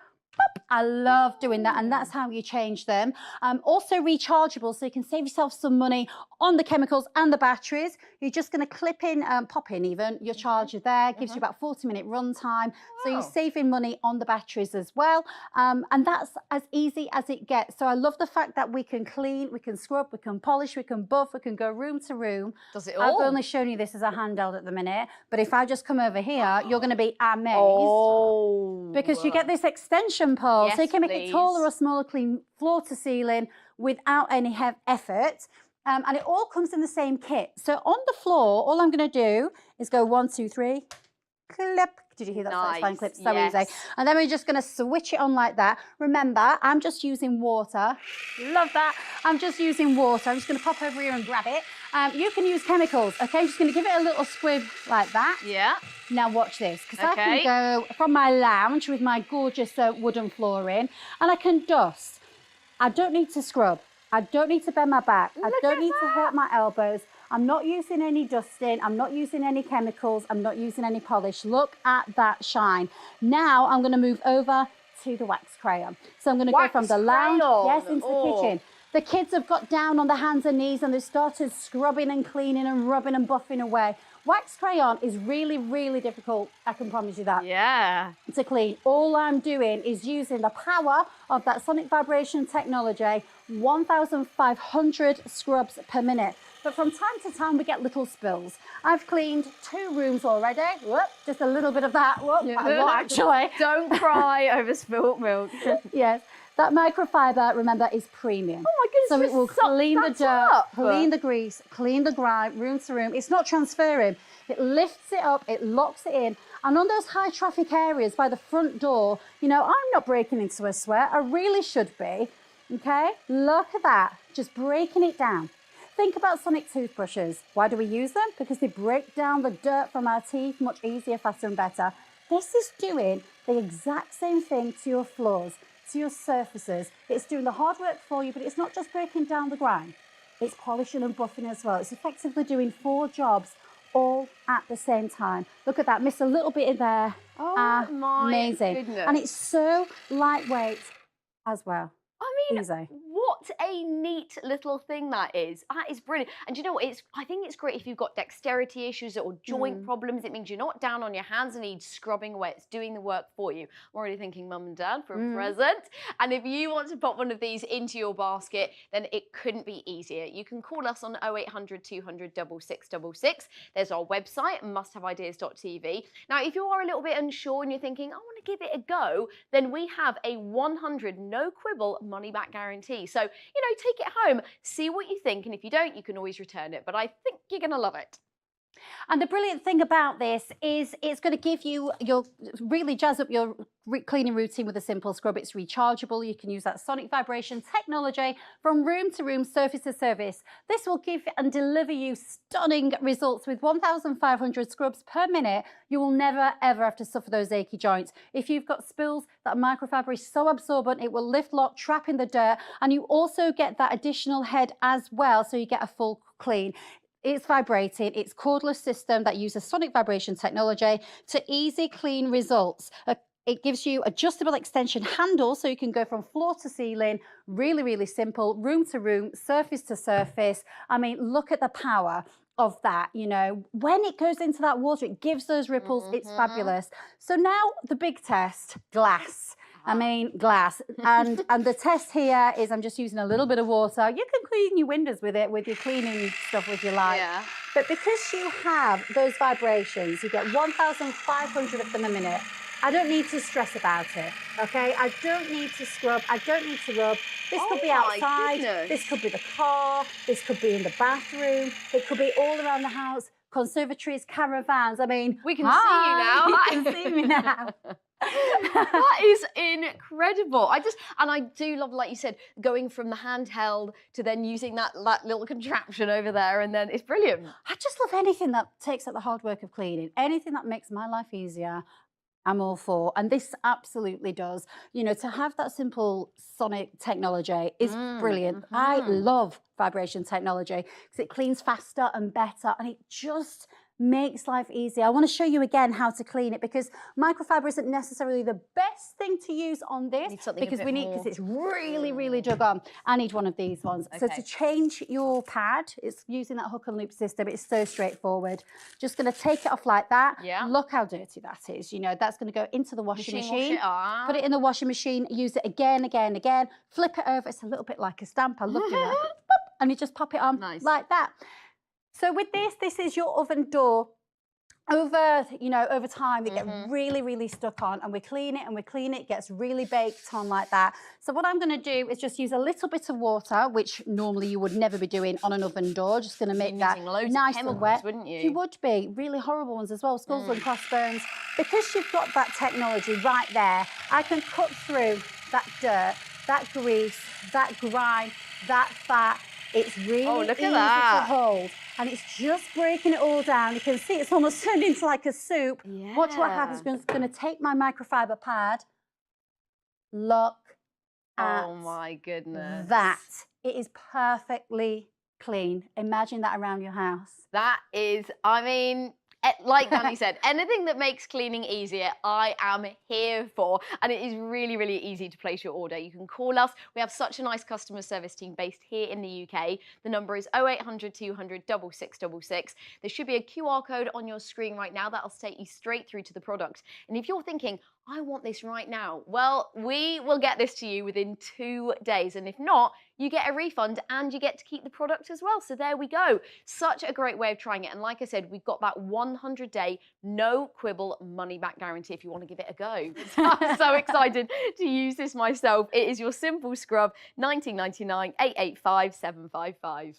I love doing that, and that's how you change them. Also rechargeable, so you can save yourself some money on the chemicals and the batteries. You're just going to clip in, pop in even, your charger there. Gives you about 40-minute run time. So you're saving money on the batteries as well. And that's as easy as it gets. So I love the fact that we can clean, we can scrub, we can polish, we can buff, we can go room to room. Does it all? I've only shown you this as a handheld at the minute, but if I just come over here, you're going to be amazed. Because you get this extension pole, yes, so you can make it taller or smaller, clean floor to ceiling without any effort. And it all comes in the same kit. So on the floor, all I'm going to do is go 1, 2, 3, clip. Did you hear that satisfying clip? So easy. And then we're just going to switch it on like that. Remember, I'm just using water. Love that. I'm just using water. I'm just going to pop over here and grab it. You can use chemicals, okay? I'm just going to give it a little squib like that. Yeah. Now watch this, because I can go from my lounge with my gorgeous wooden flooring, and I can dust. I don't need to scrub. I don't need to bend my back. I don't need to hurt my elbows. I'm not using any dusting. I'm not using any chemicals. I'm not using any polish. Look at that shine. Now I'm going to move over to the wax crayon. So I'm going to go from the lounge, into the kitchen. The kids have got down on their hands and knees and they've started scrubbing and cleaning and rubbing and buffing away. Wax crayon is really, really difficult, I can promise you that. Yeah. To clean. All I'm doing is using the power of that sonic vibration technology, 1,500 scrubs per minute. But from time to time, we get little spills. I've cleaned 2 rooms already. Whoop, just a little bit of that. Whoop, actually. Don't cry over spilt milk. Yes. That microfiber, remember, is premium. Oh my goodness. So it will clean the dirt, clean the grease, clean the grime, room to room. It's not transferring. It lifts it up, it locks it in. And on those high traffic areas by the front door, you know, I'm not breaking into a sweat. I really should be. Okay? Look at that. Just breaking it down. Think about sonic toothbrushes. Why do we use them? Because they break down the dirt from our teeth much easier, faster and better. This is doing the exact same thing to your floors, to your surfaces. It's doing the hard work for you, but it's not just breaking down the grime. It's polishing and buffing as well. It's effectively doing 4 jobs all at the same time. Look at that, miss a little bit in there. Oh my amazing. goodness. And it's so lightweight as well. I mean, easy. What a neat little thing that is. That is brilliant. And you know what? I think it's great if you've got dexterity issues or joint problems. It means you're not down on your hands and knees scrubbing away. It's doing the work for you. I'm already thinking mum and dad for a present. And if you want to pop one of these into your basket, then it couldn't be easier. You can call us on 0800 200 6666. There's our website, musthaveideas.tv. Now, if you are a little bit unsure and you're thinking, I want to give it a go, then we have a 100 no quibble money back guarantee. So, you know, take it home, see what you think, and if you don't, you can always return it. But I think you're going to love it. And the brilliant thing about this is it's going to give you, really jazz up your cleaning routine with a simple scrub. It's rechargeable. You can use that sonic vibration technology from room to room, surface to surface. This will give and deliver you stunning results with 1,500 scrubs per minute. You will never, ever have to suffer those achy joints. If you've got spills, that microfiber is so absorbent, it will lift, lock, trap in the dirt. And you also get that additional head as well, so you get a full clean. It's vibrating, it's cordless system that uses sonic vibration technology to easy clean results. It gives you adjustable extension handles so you can go from floor to ceiling, really, really simple, room to room, surface to surface. I mean, look at the power of that, you know. When it goes into that water, it gives those ripples, it's fabulous. So now the big test, glass. I mean, glass. And the test here is I'm just using a little bit of water. You can clean your windows with it, with your cleaning stuff with your light. Yeah. But because you have those vibrations, you get 1,500 of them a minute. I don't need to stress about it, okay? I don't need to scrub. I don't need to rub. This could be outside. Goodness. This could be the car. This could be in the bathroom. It could be all around the house. Conservatories, caravans. I mean, we can see you now. You can see me now. That is incredible. I do love, like you said, going from the handheld to then using that little contraption over there, and then it's brilliant. I just love anything that takes out the hard work of cleaning, anything that makes my life easier. I'm all for, and this absolutely does. You know, to have that simple sonic technology is brilliant. I love vibration technology because it cleans faster and better, and it just makes life easier. I want to show you again how to clean it, because microfiber isn't necessarily the best thing to use on this because it's really dug on. I need one of these ones. Okay. So to change your pad, it's using that hook and loop system. It's so straightforward. Just going to take it off like that. Yeah. Look how dirty that is. You know, that's going to go into the washing machine. Put it in the washing machine, use it again, flip it over. It's a little bit like a stamp. I love doing that. And you just pop it on like that. So with this is your oven door. Over time, they get really stuck on, and we clean it, it gets really baked on like that. So what I'm going to do is just use a little bit of water, which normally you would never be doing on an oven door. Just going to make that nice and wet. Wouldn't you? You would be. Really horrible ones as well, skulls and crossbones. Because you've got that technology right there, I can cut through that dirt, that grease, that grime, that fat. It's really easy to hold. And it's just breaking it all down. You can see it's almost turned into like a soup. Yeah. Watch what happens. I'm just going to take my microfiber pad. Look at my goodness. That. It is perfectly clean. Imagine that around your house. That is, I mean, like Danny said, anything that makes cleaning easier, I am here for. And it is really easy to place your order. You can call us. We have such a nice customer service team based here in the UK. The number is 0800 200 6666. There should be a QR code on your screen right now that'll take you straight through to the product. And if you're thinking, I want this right now, well, we will get this to you within 2 days. And if not, you get a refund and you get to keep the product as well. So there we go. Such a great way of trying it. And like I said, we've got that 100-day no quibble money back guarantee if you want to give it a go. I'm so excited to use this myself. It is your simple scrub, 1999 885 755.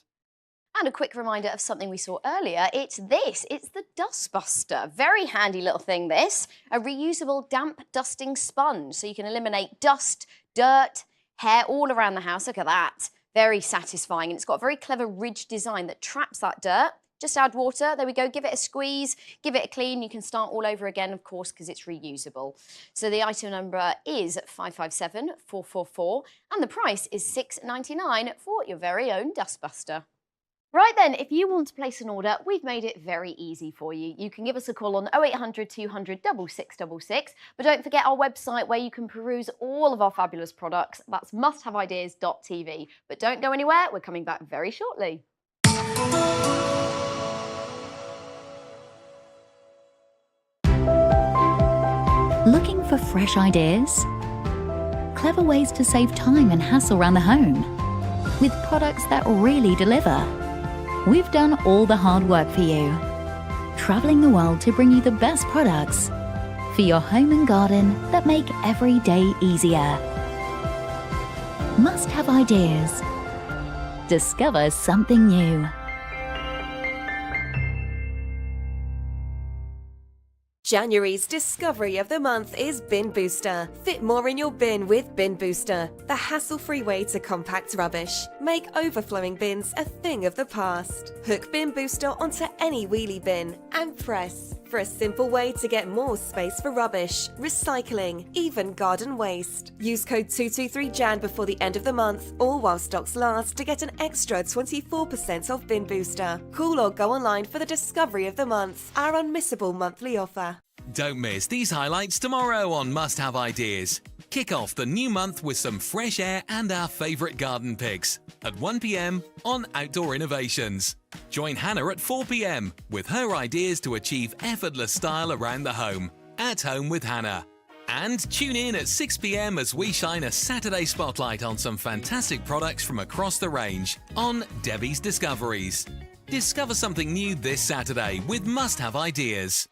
And a quick reminder of something we saw earlier. It's the Dustbuster. Very handy little thing, this. A reusable damp dusting sponge. So you can eliminate dust, dirt, hair all around the house. Look at that. Very satisfying. And it's got a very clever ridge design that traps that dirt. Just add water. There we go. Give it a squeeze. Give it a clean. You can start all over again, of course, because it's reusable. So the item number is 557444. And the price is $6.99 for your very own Dustbuster. Right then, if you want to place an order, we've made it very easy for you. You can give us a call on 0800 200 6666, but don't forget our website where you can peruse all of our fabulous products. That's musthaveideas.tv. But don't go anywhere, we're coming back very shortly. Looking for fresh ideas? Clever ways to save time and hassle around the home with products that really deliver. We've done all the hard work for you, traveling the world to bring you the best products for your home and garden that make every day easier. Must have ideas. Discover something new. January's discovery of the month is Bin Booster. Fit more in your bin with Bin Booster, the hassle-free way to compact rubbish. Make overflowing bins a thing of the past. Hook Bin Booster onto any wheelie bin and press for a simple way to get more space for rubbish, recycling, even garden waste. Use code 223JAN before the end of the month or while stocks last to get an extra 24% off Bin Booster. Call or go online for the discovery of the month, our unmissable monthly offer. Don't miss these highlights tomorrow on Must Have Ideas. Kick off the new month with some fresh air and our favourite garden picks at 1 p.m. on Outdoor Innovations. Join Hannah at 4 p.m. with her ideas to achieve effortless style around the home. At Home with Hannah. And tune in at 6 p.m. as we shine a Saturday spotlight on some fantastic products from across the range on Debbie's Discoveries. Discover something new this Saturday with Must Have Ideas.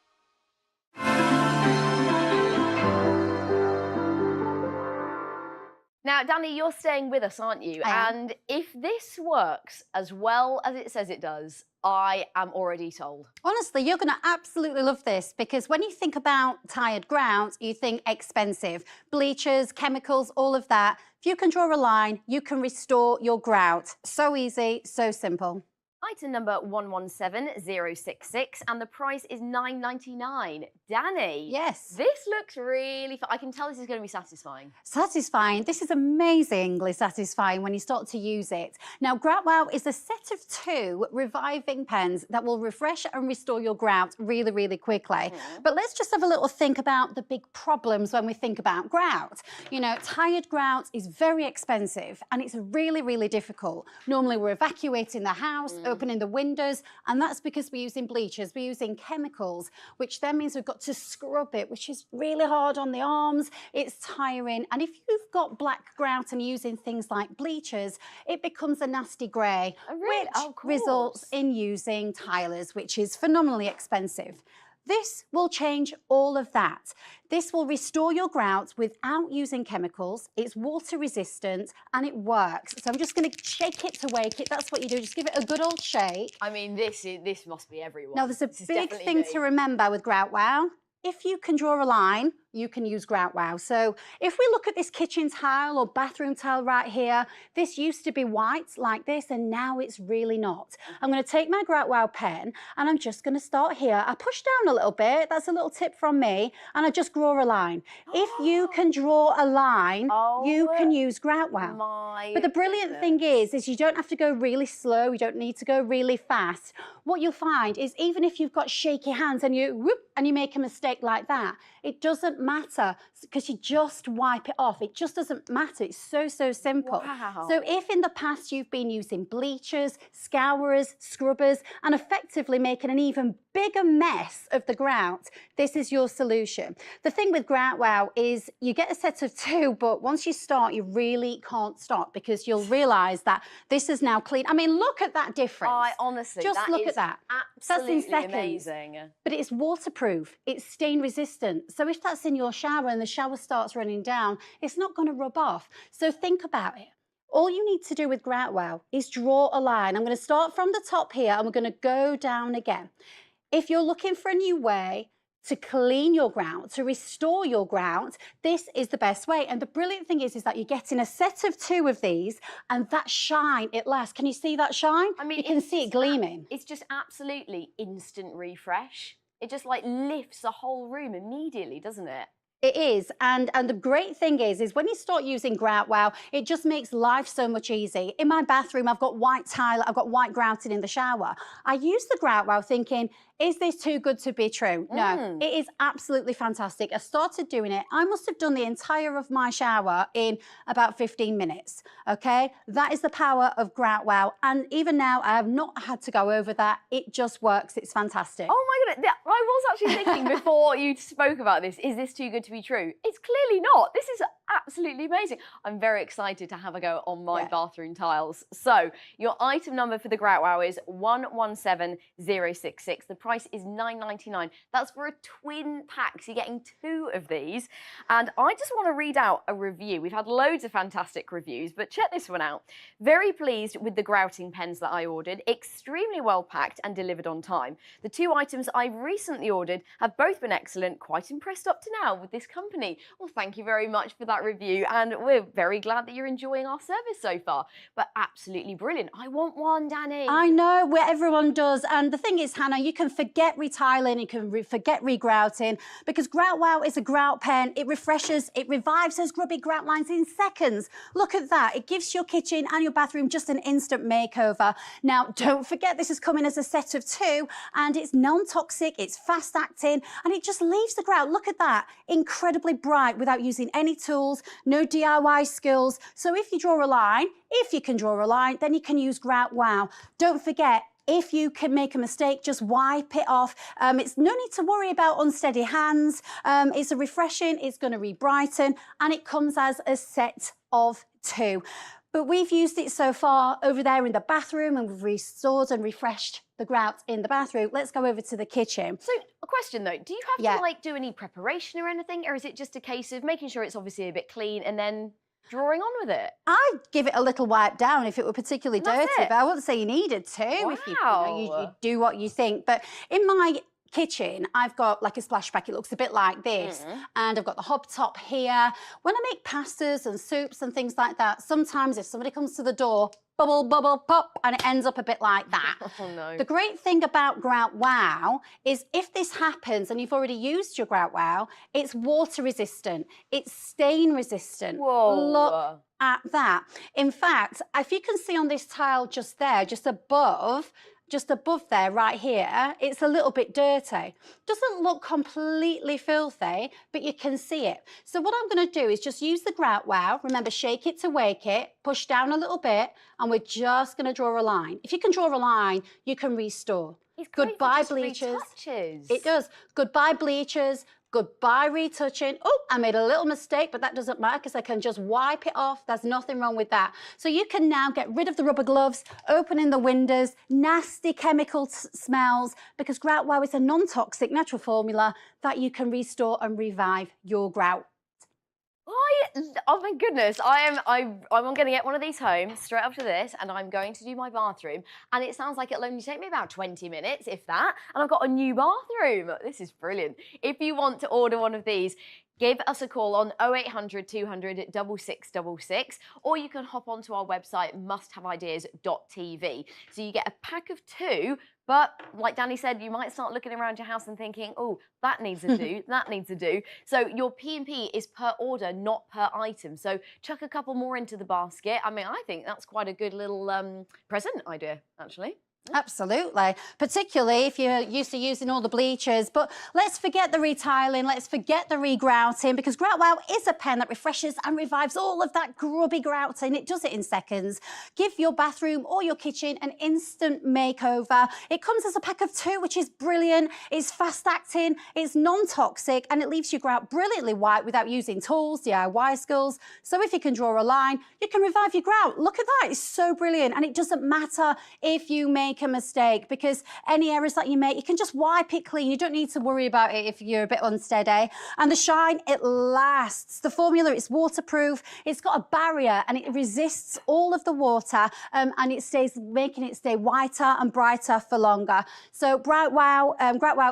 Now, Now, Danny, you're staying with us, aren't you? And if this works as well as it says it does, I am already sold. Honestly, you're going to absolutely love this because when you think about tired grout, you think expensive. Bleachers, chemicals, all of that. If you can draw a line, you can restore your grout. So easy, so simple. Item number 117066, and the price is $9.99. Danny. Yes. This looks really fun. I can tell this is going to be satisfying. Satisfying. This is amazingly satisfying when you start to use it. Now, Grout Wow is a set of 2 reviving pens that will refresh and restore your grout really, really quickly. But let's just have a little think about the big problems when we think about grout. You know, tired grout is very expensive and it's really, really difficult. Normally, we're evacuating the house, opening the windows, and that's because we're using bleachers, we're using chemicals, which then means we've got to scrub it, which is really hard on the arms, it's tiring, and if you've got black grout and using things like bleachers, it becomes a nasty grey, which results in using tilers, which is phenomenally expensive. This will change all of that. This will restore your grout without using chemicals. It's water resistant and it works. So I'm just going to shake it to wake it. That's what you do. Just give it a good old shake. I mean, this must be everyone. Now, there's a big thing to remember with Grout Wow. If you can draw a line, you can use Grout Wow. So if we look at this kitchen tile or bathroom tile right here, this used to be white like this and now it's really not. I'm going to take my Grout Wow pen and I'm just going to start here. I push down a little bit, that's a little tip from me, and I just draw a line. If you can draw a line, you can use Grout Wow. But the brilliant thing is you don't have to go really slow, you don't need to go really fast. What you'll find is even if you've got shaky hands and you make a mistake like that, it doesn't matter because you just wipe it off. It just doesn't matter. It's so, so simple. Wow. So if in the past you've been using bleachers, scourers, scrubbers, and effectively making an even bigger mess of the grout, this is your solution. The thing with Grout Wow is you get a set of 2, but once you start, you really can't stop because you'll realise that this is now clean. I mean, look at that difference. Honestly, just look at that. Absolutely that's in seconds. amazing. But it's waterproof, it's stain resistant. So if that's in your shower and the shower starts running down, it's not going to rub off. So think about it. All you need to do with Grout Wow is draw a line. I'm going to start from the top here and we're going to go down again. If you're looking for a new way to clean your grout, to restore your grout, this is the best way. And the brilliant thing is that you're getting a set of 2 of these and that shine, it lasts. Can you see that shine? I mean, you can see it gleaming. It's just absolutely instant refresh. It just like lifts the whole room immediately, doesn't it? It is, and the great thing is when you start using Grout Wow, it just makes life so much easy. In my bathroom, I've got white tile, I've got white grouting in the shower. I use the Grout Wow thinking, is this too good to be true? No, it is absolutely fantastic. I started doing it. I must have done the entire of my shower in about 15 minutes, okay? That is the power of Grout Wow, and even now, I have not had to go over that. It just works, it's fantastic. Oh my goodness, I was actually thinking before you spoke about this, is this too good to be true? It's clearly not. This is absolutely amazing. I'm very excited to have a go on my bathroom tiles. So your item number for the Grout Wow is 117066. The price is $9.99. That's for a twin pack, so you're getting 2 of these. And I just want to read out a review. We've had loads of fantastic reviews, but check this one out. Very pleased with the grouting pens that I ordered. Extremely well packed and delivered on time. The 2 items I recently ordered have both been excellent. Quite impressed up to now with this company. Well, thank you very much for that review, and we're very glad that you're enjoying our service so far. But absolutely brilliant. I want one, Danny. I know, where everyone does. And the thing is, Hannah, you can forget retiling, you can forget regrouting, because Grout Wow is a grout pen. It refreshes, it revives those grubby grout lines in seconds. Look at that. It gives your kitchen and your bathroom just an instant makeover. Now, don't forget this is coming as a set of 2, and it's non-toxic, it's fast acting, and it just leaves the grout. Look at that. Incredibly bright without using any tools, no DIY skills. So if you draw a line, if you can draw a line, then you can use Grout Wow. Don't forget, if you can make a mistake, just wipe it off. It's no need to worry about unsteady hands. It's a refreshing, it's going to re-brighten, and it comes as a set of 2. But we've used it so far over there in the bathroom, and we've restored and refreshed the grout in the bathroom. Let's go over to the kitchen. So a question though, do you have to like do any preparation or anything, or is it just a case of making sure it's obviously a bit clean and then drawing on with it? I'd give it a little wipe down if it were particularly dirty, but I wouldn't say you needed to. Wow. If you do what you think. But in my kitchen, I've got like a splash pack. It looks a bit like this, and I've got the hob top here. When I make pastas and soups and things like that, sometimes if somebody comes to the door, bubble, bubble, pop, and it ends up a bit like that. Oh no. The great thing about Grout Wow is if this happens and you've already used your Grout Wow, it's water resistant, it's stain resistant. Whoa. Look at that. In fact, if you can see on this tile just there, just above there, right here, it's a little bit dirty. Doesn't look completely filthy, but you can see it. So what I'm gonna do is just use the Grout Wow. Remember, shake it to wake it, push down a little bit, and we're just gonna draw a line. If you can draw a line, you can restore. Goodbye bleachers. It does. Goodbye bleachers. Goodbye retouching. Oh, I made a little mistake, but that doesn't matter because I can just wipe it off. There's nothing wrong with that. So you can now get rid of the rubber gloves, opening the windows, nasty chemical smells, because Grout Wow is a non-toxic natural formula that you can restore and revive your grout. Oh my goodness, I'm going to get one of these home straight after this, and I'm going to do my bathroom, and it sounds like it'll only take me about 20 minutes, if that, and I've got a new bathroom. This is brilliant. If you want to order one of these, give us a call on 0800 200 6666, or you can hop onto our website, musthaveideas.tv. So you get a pack of 2, but like Danny said, you might start looking around your house and thinking, oh, that needs a do, that needs a do. So your P&P is per order, not per item. So chuck a couple more into the basket. I mean, I think that's quite a good little present idea, actually. Absolutely, particularly if you're used to using all the bleachers. But let's forget the retiling, let's forget the regrouting, because Grout Wow is a pen that refreshes and revives all of that grubby grouting. It does it in seconds. Give your bathroom or your kitchen an instant makeover. It comes as a pack of 2, which is brilliant. It's fast acting, it's non-toxic, and it leaves your grout brilliantly white without using tools, DIY skills. So if you can draw a line, you can revive your grout. Look at that, it's so brilliant. And it doesn't matter if you make a mistake, because any errors that you make, you can just wipe it clean. You don't need to worry about it if you're a bit unsteady. And the shine, it lasts. The formula, it's waterproof, it's got a barrier, and it resists all of the water, and it stays, making it stay whiter and brighter for longer. So Grout Wow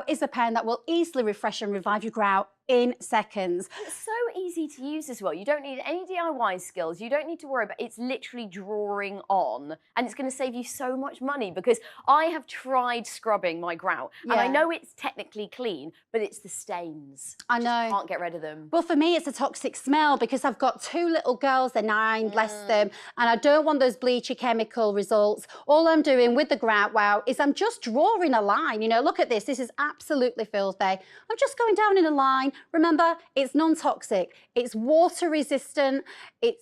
is a pen that will easily refresh and revive your grout in seconds. It's so easy to use as well. You don't need any DIY skills. You don't need to worry about it. It's literally drawing on, and it's going to save you so much money, because I have tried scrubbing my grout, and I know it's technically clean, but it's the stains. I know. Just can't get rid of them. Well, for me, it's a toxic smell, because I've got 2 little girls, they're 9, bless them, and I don't want those bleachy chemical results. All I'm doing with the Grout Wow is I'm just drawing a line. You know, look at this. This is absolutely filthy. I'm just going down in a line. Remember, it's non-toxic, it's water resistant, it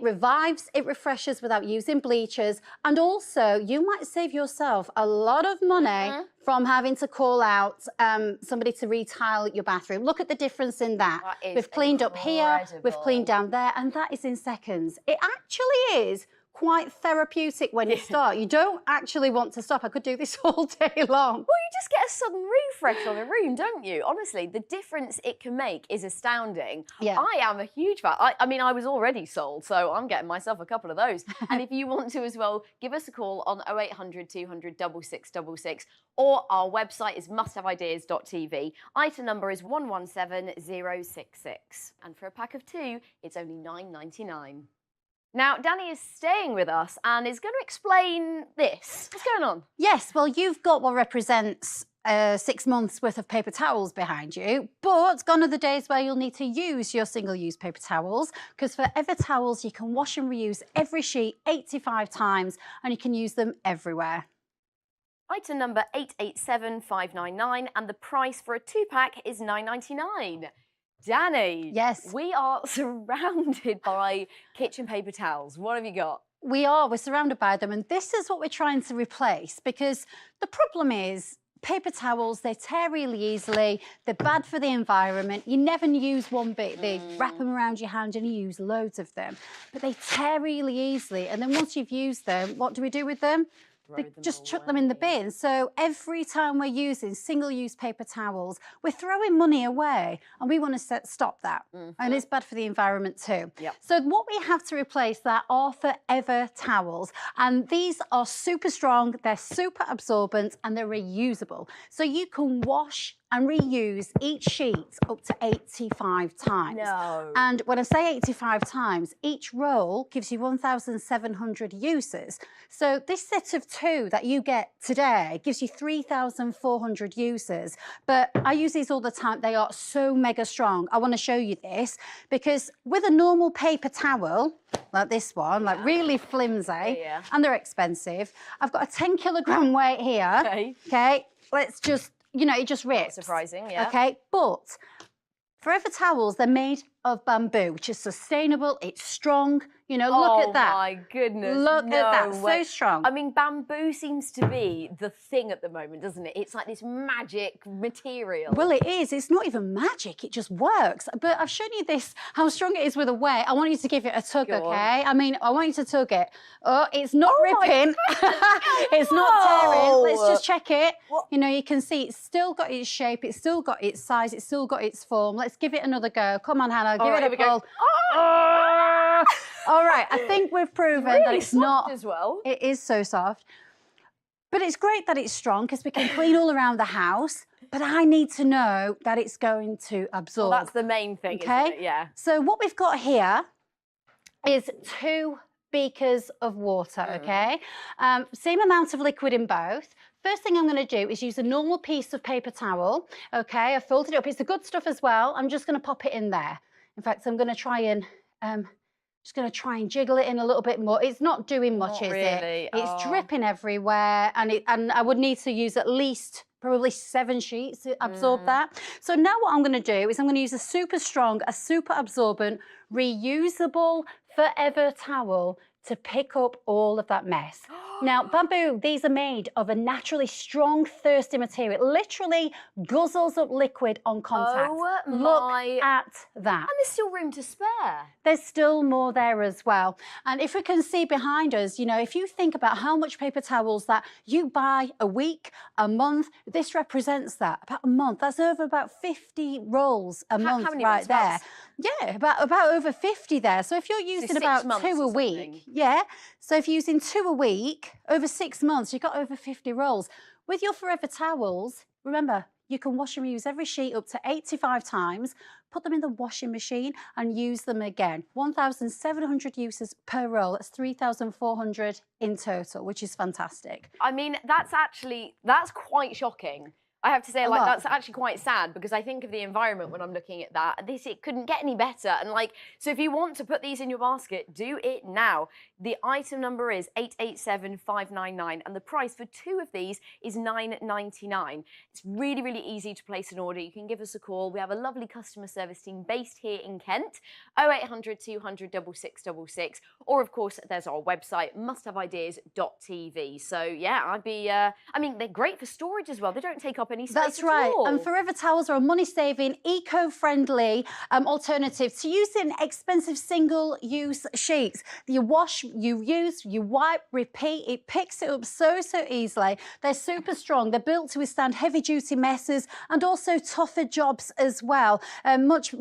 revives, it refreshes without using bleachers, and also you might save yourself a lot of money from having to call out somebody to retile your bathroom. Look at the difference in that. We've cleaned up here, we've cleaned down there, and that is in seconds. It actually is quite therapeutic when you start. You don't actually want to stop. I could do this all day long. Well, you just get a sudden refresh on a room, don't you? Honestly, the difference it can make is astounding. Yeah. I am a huge fan. I mean, I was already sold, so I'm getting myself a couple of those. And if you want to as well, give us a call on 0800 200 6666, or our website is musthaveideas.tv. Item number is 117066. And for a pack of 2, it's only $9.99. Now, Danny is staying with us and is going to explain this. What's going on? Yes, well, you've got what represents 6 months worth of paper towels behind you, but gone are the days where you'll need to use your single-use paper towels, because for Ever Towels, you can wash and reuse every sheet 85 times, and you can use them everywhere. Item number 887599, and the price for a 2-pack is $9.99. Danny, yes, we are surrounded by kitchen paper towels. What have you got? We're surrounded by them, and this is what we're trying to replace, because the problem is paper towels, they tear really easily, they're bad for the environment, you never use one bit, they wrap them around your hand and you use loads of them, but they tear really easily, and then once you've used them, what do we do with them? they just chuck them in the bin. So every time we're using single-use paper towels, we're throwing money away, and we want to stop that. And it's bad for the environment too. So what we have to replace that are Forever towels, and these are super strong, they're super absorbent, and they're reusable. So you can wash and reuse each sheet up to 85 times. No. And when I say 85 times, each roll gives you 1,700 uses. So this set of 2 that you get today gives you 3,400 uses. But I use these all the time. They are so mega strong. I want to show you this because with a normal paper towel, like this one, like really flimsy, and they're expensive. I've got a 10 kilogram weight here. Okay, let's just, you know, it just rips. Not surprising, yeah. Okay, but Forever towels, they're made of bamboo, which is sustainable, it's strong. You know, look at that. Oh my goodness. Look at that, so strong. I mean, bamboo seems to be the thing at the moment, doesn't it? It's like this magic material. Well, it is. It's not even magic, it just works. But I've shown you this, how strong it is with a weight. I want you to give it a tug, okay? I mean, I want you to tug it. Oh, it's not ripping. It's not tearing. Let's just check it. What? You know, you can see it's still got its shape, it's still got its size, it's still got its form. Let's give it another go. Come on, Hannah, give it a pull. All right, I think we've proven that it's not as well. It is so soft. But it's great that it's strong because we can clean all around the house. But I need to know that it's going to absorb. Well, that's the main thing, okay? Isn't it? Yeah. So what we've got here is 2 beakers of water, okay? Same amount of liquid in both. First thing I'm going to do is use a normal piece of paper towel, okay? I've filled it up. It's the good stuff as well. I'm just going to pop it in there. In fact, I'm going to try and jiggle it in a little bit more. It's not doing much, is it? It's dripping everywhere, and I would need to use at least probably 7 sheets to absorb that. So now what I'm going to do is I'm going to use a super strong, a super absorbent, reusable Forever towel to pick up all of that mess. Now, bamboo, these are made of a naturally strong, thirsty material. It literally guzzles up liquid on contact. Oh, look at that. And there's still room to spare. There's still more there as well. And if we can see behind us, you know, if you think about how much paper towels that you buy a week, a month, this represents that, about a month. That's over about 50 rolls a month right there. Yeah, about over 50 there. So if you're using about 2 a week, so if you're using 2 a week, over 6 months, you've got over 50 rolls. With your Forever towels, remember, you can wash and reuse every sheet up to 85 times, put them in the washing machine and use them again. 1,700 uses per roll, that's 3,400 in total, which is fantastic. I mean, that's quite shocking. I have to say, like, that's actually quite sad because I think of the environment when I'm looking at that. It couldn't get any better. And like, so if you want to put these in your basket, do it now. The item number is 887599 and the price for 2 of these is $9.99. It's really, really easy to place an order. You can give us a call. We have a lovely customer service team based here in Kent, 0800 200 6666. Or of course, there's our website, musthaveideas.tv. So yeah, I mean, they're great for storage as well. They don't take up any space. That's right. All. And Forever towels are a money-saving, eco-friendly alternative to using expensive single-use sheets. You wash, you use, you wipe, repeat. It picks it up so easily. They're super strong. They're built to withstand heavy-duty messes and also tougher jobs as well. Much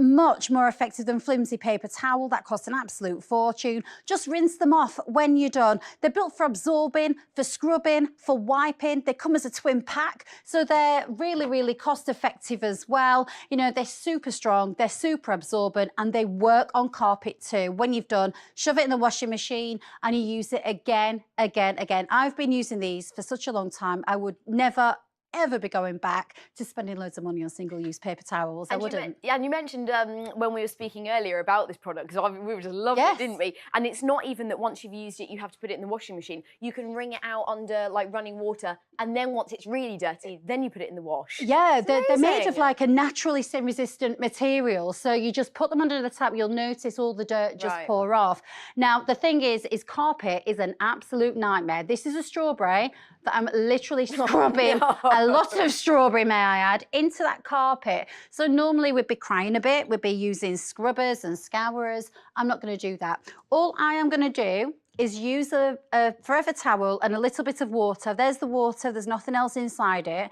more effective than flimsy paper towel. That costs an absolute fortune. Just rinse them off when you're done. They're built for absorbing, for scrubbing, for wiping. They come as a twin pack, so they're really, really cost effective as well. You know, they're super strong, they're super absorbent, and they work on carpet too. When you've done, shove it in the washing machine and you use it again. I've been using these for such a long time. I would never ever be going back to spending loads of money on single-use paper towels. I wouldn't. And you mentioned when we were speaking earlier about this product, because we were just loving it, didn't we? And it's not even that once you've used it, you have to put it in the washing machine. You can wring it out under like running water, and then once it's really dirty, then you put it in the wash. Yeah, they're made of like a naturally stain-resistant material. So you just put them under the tap, you'll notice all the dirt just pour off. Now, the thing is carpet is an absolute nightmare. This is a strawberry that I'm literally scrubbing a lot of strawberry, may I add, into that carpet. So normally we'd be crying a bit, we'd be using scrubbers and scourers. I'm not going to do that. All I am going to do is use a forever towel and a little bit of water. There's the water, there's nothing else inside it.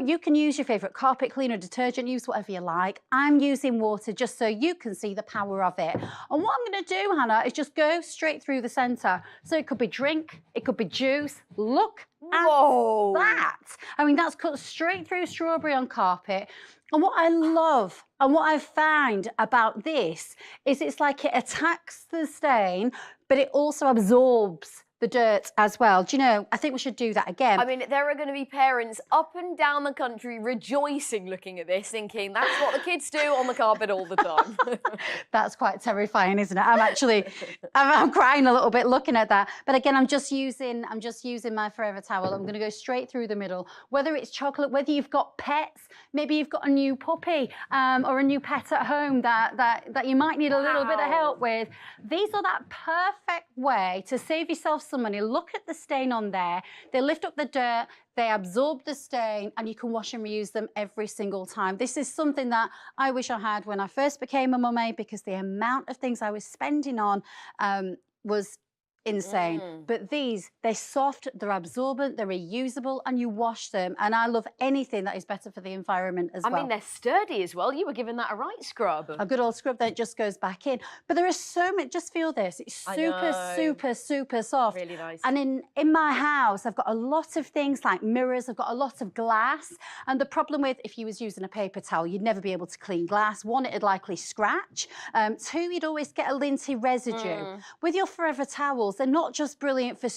You can use your favourite carpet cleaner, detergent, use whatever you like. I'm using water just so you can see the power of it. And what I'm going to do, Hannah, is just go straight through the centre. So it could be drink, it could be juice. Look at that. I mean, that's cut straight through strawberry on carpet. And what I love and what I find about this is it's like it attacks the stain, but it also absorbs the dirt as well. Do you know, I think we should do that again. I mean, there are going to be parents up and down the country rejoicing looking at this, thinking that's what the kids do on the carpet all the time. That's quite terrifying, isn't it? I'm crying a little bit looking at that. But again, I'm just using my forever towel. I'm going to go straight through the middle. Whether it's chocolate, whether you've got pets, maybe you've got a new puppy or a new pet at home that you might need a little bit of help with. These are that perfect way to save yourself some money. Look at the stain on there. They lift up the dirt, they absorb the stain, and you can wash and reuse them every single time. This is something that I wish I had when I first became a mummy, because the amount of things I was spending on was insane. But these, they're soft, they're absorbent, they're reusable, and you wash them. And I love anything that is better for the environment as well. I mean, they're sturdy as well. You were giving that a right scrub. A good old scrub, then it just goes back in. But there is so much, just feel this. It's super soft. Really nice. And in my house, I've got a lot of things like mirrors, I've got a lot of glass. And the problem with, if you was using a paper towel, you'd never be able to clean glass. One, it'd likely scratch. Two, you'd always get a linty residue. With your forever towels, they're not just brilliant for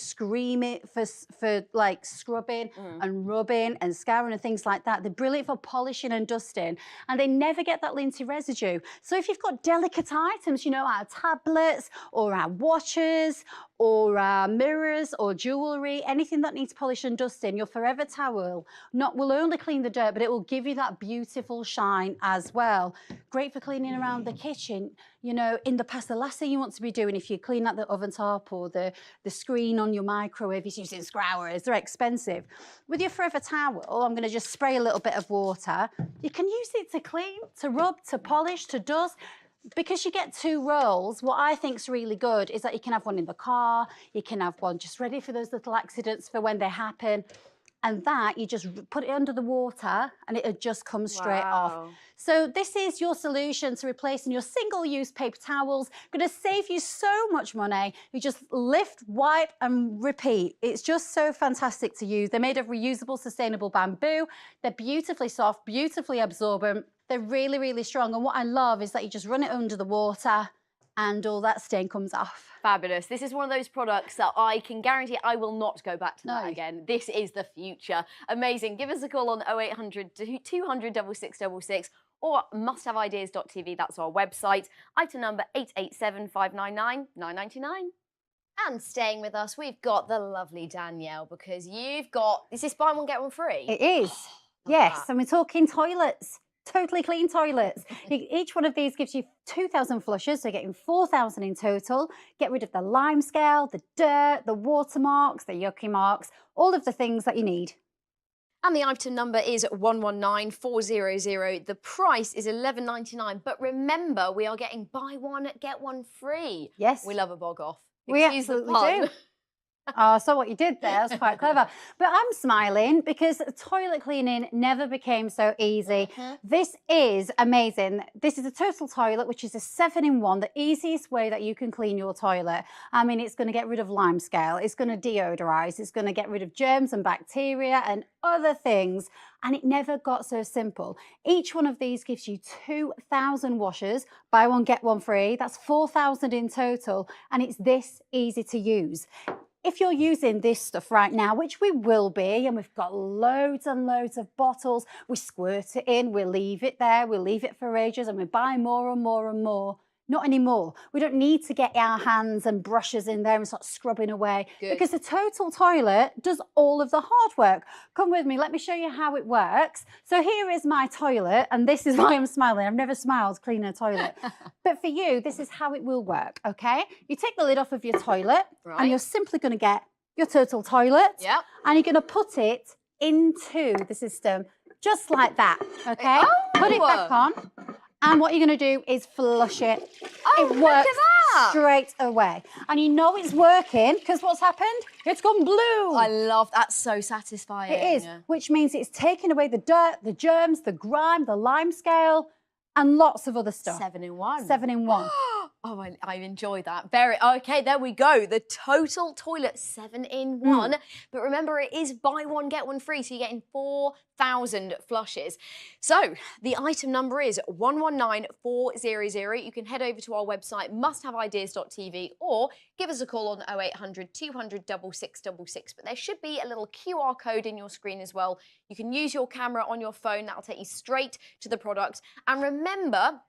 for like scrubbing and rubbing and scouring and things like that. They're brilliant for polishing and dusting, and they never get that linty residue. So if you've got delicate items, you know, our tablets or our watches or our mirrors or jewellery, anything that needs polish and dusting, your forever towel will only clean the dirt, but it will give you that beautiful shine as well. Great for cleaning around the kitchen. You know, in the past, the last thing you want to be doing if you clean out the oven top or the screen on your microwave is using scrourers. They're expensive. With your forever towel, I'm going to just spray a little bit of water. You can use it to clean, to rub, to polish, to dust. Because you get 2 rolls, what I think is really good is that you can have one in the car, you can have one just ready for those little accidents for when they happen. And that, you just put it under the water and it'll just come straight off. So this is your solution to replacing your single-use paper towels. Going to save you so much money. You just lift, wipe and repeat. It's just so fantastic to use. They're made of reusable, sustainable bamboo. They're beautifully soft, beautifully absorbent. They're really, really strong. And what I love is that you just run it under the water and all that stain comes off. Fabulous. This is one of those products that I can guarantee I will not go back to that again. This is the future. Amazing. Give us a call on 0800 200 6666 or musthaveideas.tv. That's our website. Item number 887599 999. And staying with us, we've got the lovely Danielle, because you've got, is this buy one, get one free? It is. Yes, and we're talking toilets. Totally clean toilets. Each one of these gives you 2,000 flushes, so you're getting 4,000 in total. Get rid of the lime scale, the dirt, the watermarks, the yucky marks, all of the things that you need. And the item number is 119400. The price is $11.99. But remember, we are getting buy one, get one free. Yes. We love a bog off. We absolutely do. Oh, so what you did there, that's quite clever. But I'm smiling because toilet cleaning never became so easy. This is amazing. This is a total toilet, which is a 7-in-1, the easiest way that you can clean your toilet. I mean, it's going to get rid of lime scale, it's going to deodorize, it's going to get rid of germs and bacteria and other things. And it never got so simple. Each one of these gives you 2,000 washers. Buy one, get one free. That's 4,000 in total. And it's this easy to use. If you're using this stuff right now, which we will be, and we've got loads and loads of bottles, we squirt it in, we leave it there, we leave it for ages, and we buy more and more and more. Not anymore. We don't need to get our hands and brushes in there and start scrubbing away. Because the total toilet does all of the hard work. Come with me, let me show you how it works. So here is my toilet, and this is why I'm smiling. I've never smiled cleaning a toilet. But for you, this is how it will work, okay? You take the lid off of your toilet, and you're simply going to get your total toilet, and you're going to put it into the system, just like that, okay? Put it back on. And what you're going to do is flush it. Oh, it works straight away. And you know it's working because what's happened? It's gone blue. I love that. So satisfying. It is, which means it's taking away the dirt, the germs, the grime, the lime scale, and lots of other stuff. 7 in 1. 7 in 1. Oh, I enjoy that. Very okay. There we go. The total toilet 7 in 1. But remember, it is buy one get one free, so you're getting 4,000 flushes. So the item number is 119400. You can head over to our website musthaveideas.tv or give us a call on 0800 200 6666. But there should be a little QR code in your screen as well. You can use your camera on your phone. That'll take you straight to the product. And remember,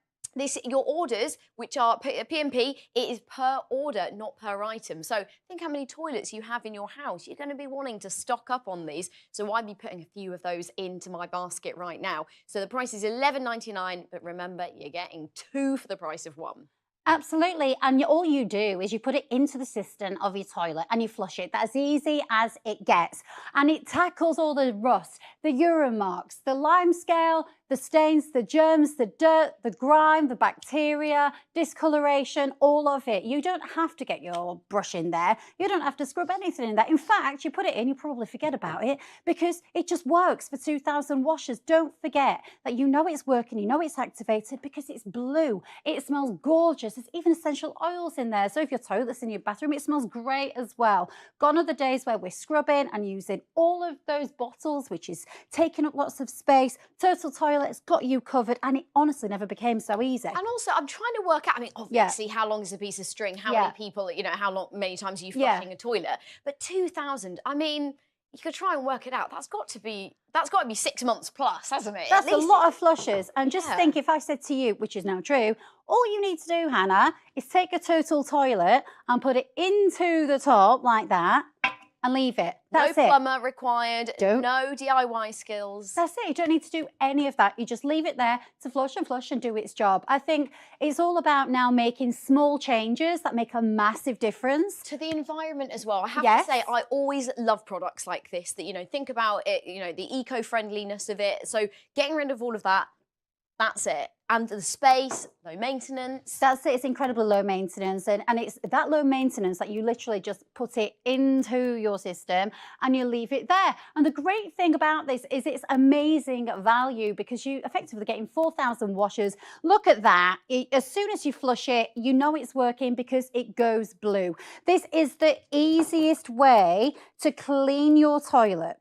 your orders, which are P&P, it is per order, not per item. So think how many toilets you have in your house. You're going to be wanting to stock up on these. So I'd be putting a few of those into my basket right now. So the price is $11.99, but remember, you're getting 2 for the price of 1. Absolutely, and all you do is you put it into the cistern of your toilet and you flush it. That's easy as it gets. And it tackles all the rust, the urine marks, the lime scale, the stains, the germs, the dirt, the grime, the bacteria, discoloration, all of it. You don't have to get your brush in there. You don't have to scrub anything in there. In fact, you put it in, you probably forget about it because it just works for 2,000 washes. Don't forget that you know it's working, you know it's activated because it's blue. It smells gorgeous. There's even essential oils in there. So if your toilet's in your bathroom, it smells great as well. Gone are the days where we're scrubbing and using all of those bottles, which is taking up lots of space. Total Toilet has got you covered, and it honestly never became so easy. And also, I'm trying to work out, I mean, obviously, how long is a piece of string? How many people, you know, many times are you flushing a toilet? But 2,000, I mean, you could try and work it out. That's got to be 6 months plus, hasn't it? That's a lot of flushes. And just think, if I said to you, which is now true, all you need to do, Hannah, is take a Total Toilet and put it into the top like that and leave it. That's no plumber required, no DIY skills. That's it. You don't need to do any of that. You just leave it there to flush and do its job. I think it's all about now making small changes that make a massive difference. To the environment as well. I have to say, I always love products like this that, you know, think about it, you know, the eco-friendliness of it. So getting rid of all of that, that's it. And the space, low maintenance. That's it. It's incredibly low maintenance. And it's that low maintenance that you literally just put it into your system and you leave it there. And the great thing about this is it's amazing value because you effectively getting 4,000 washes. Look at that. As soon as you flush it, you know it's working because it goes blue. This is the easiest way to clean your toilet.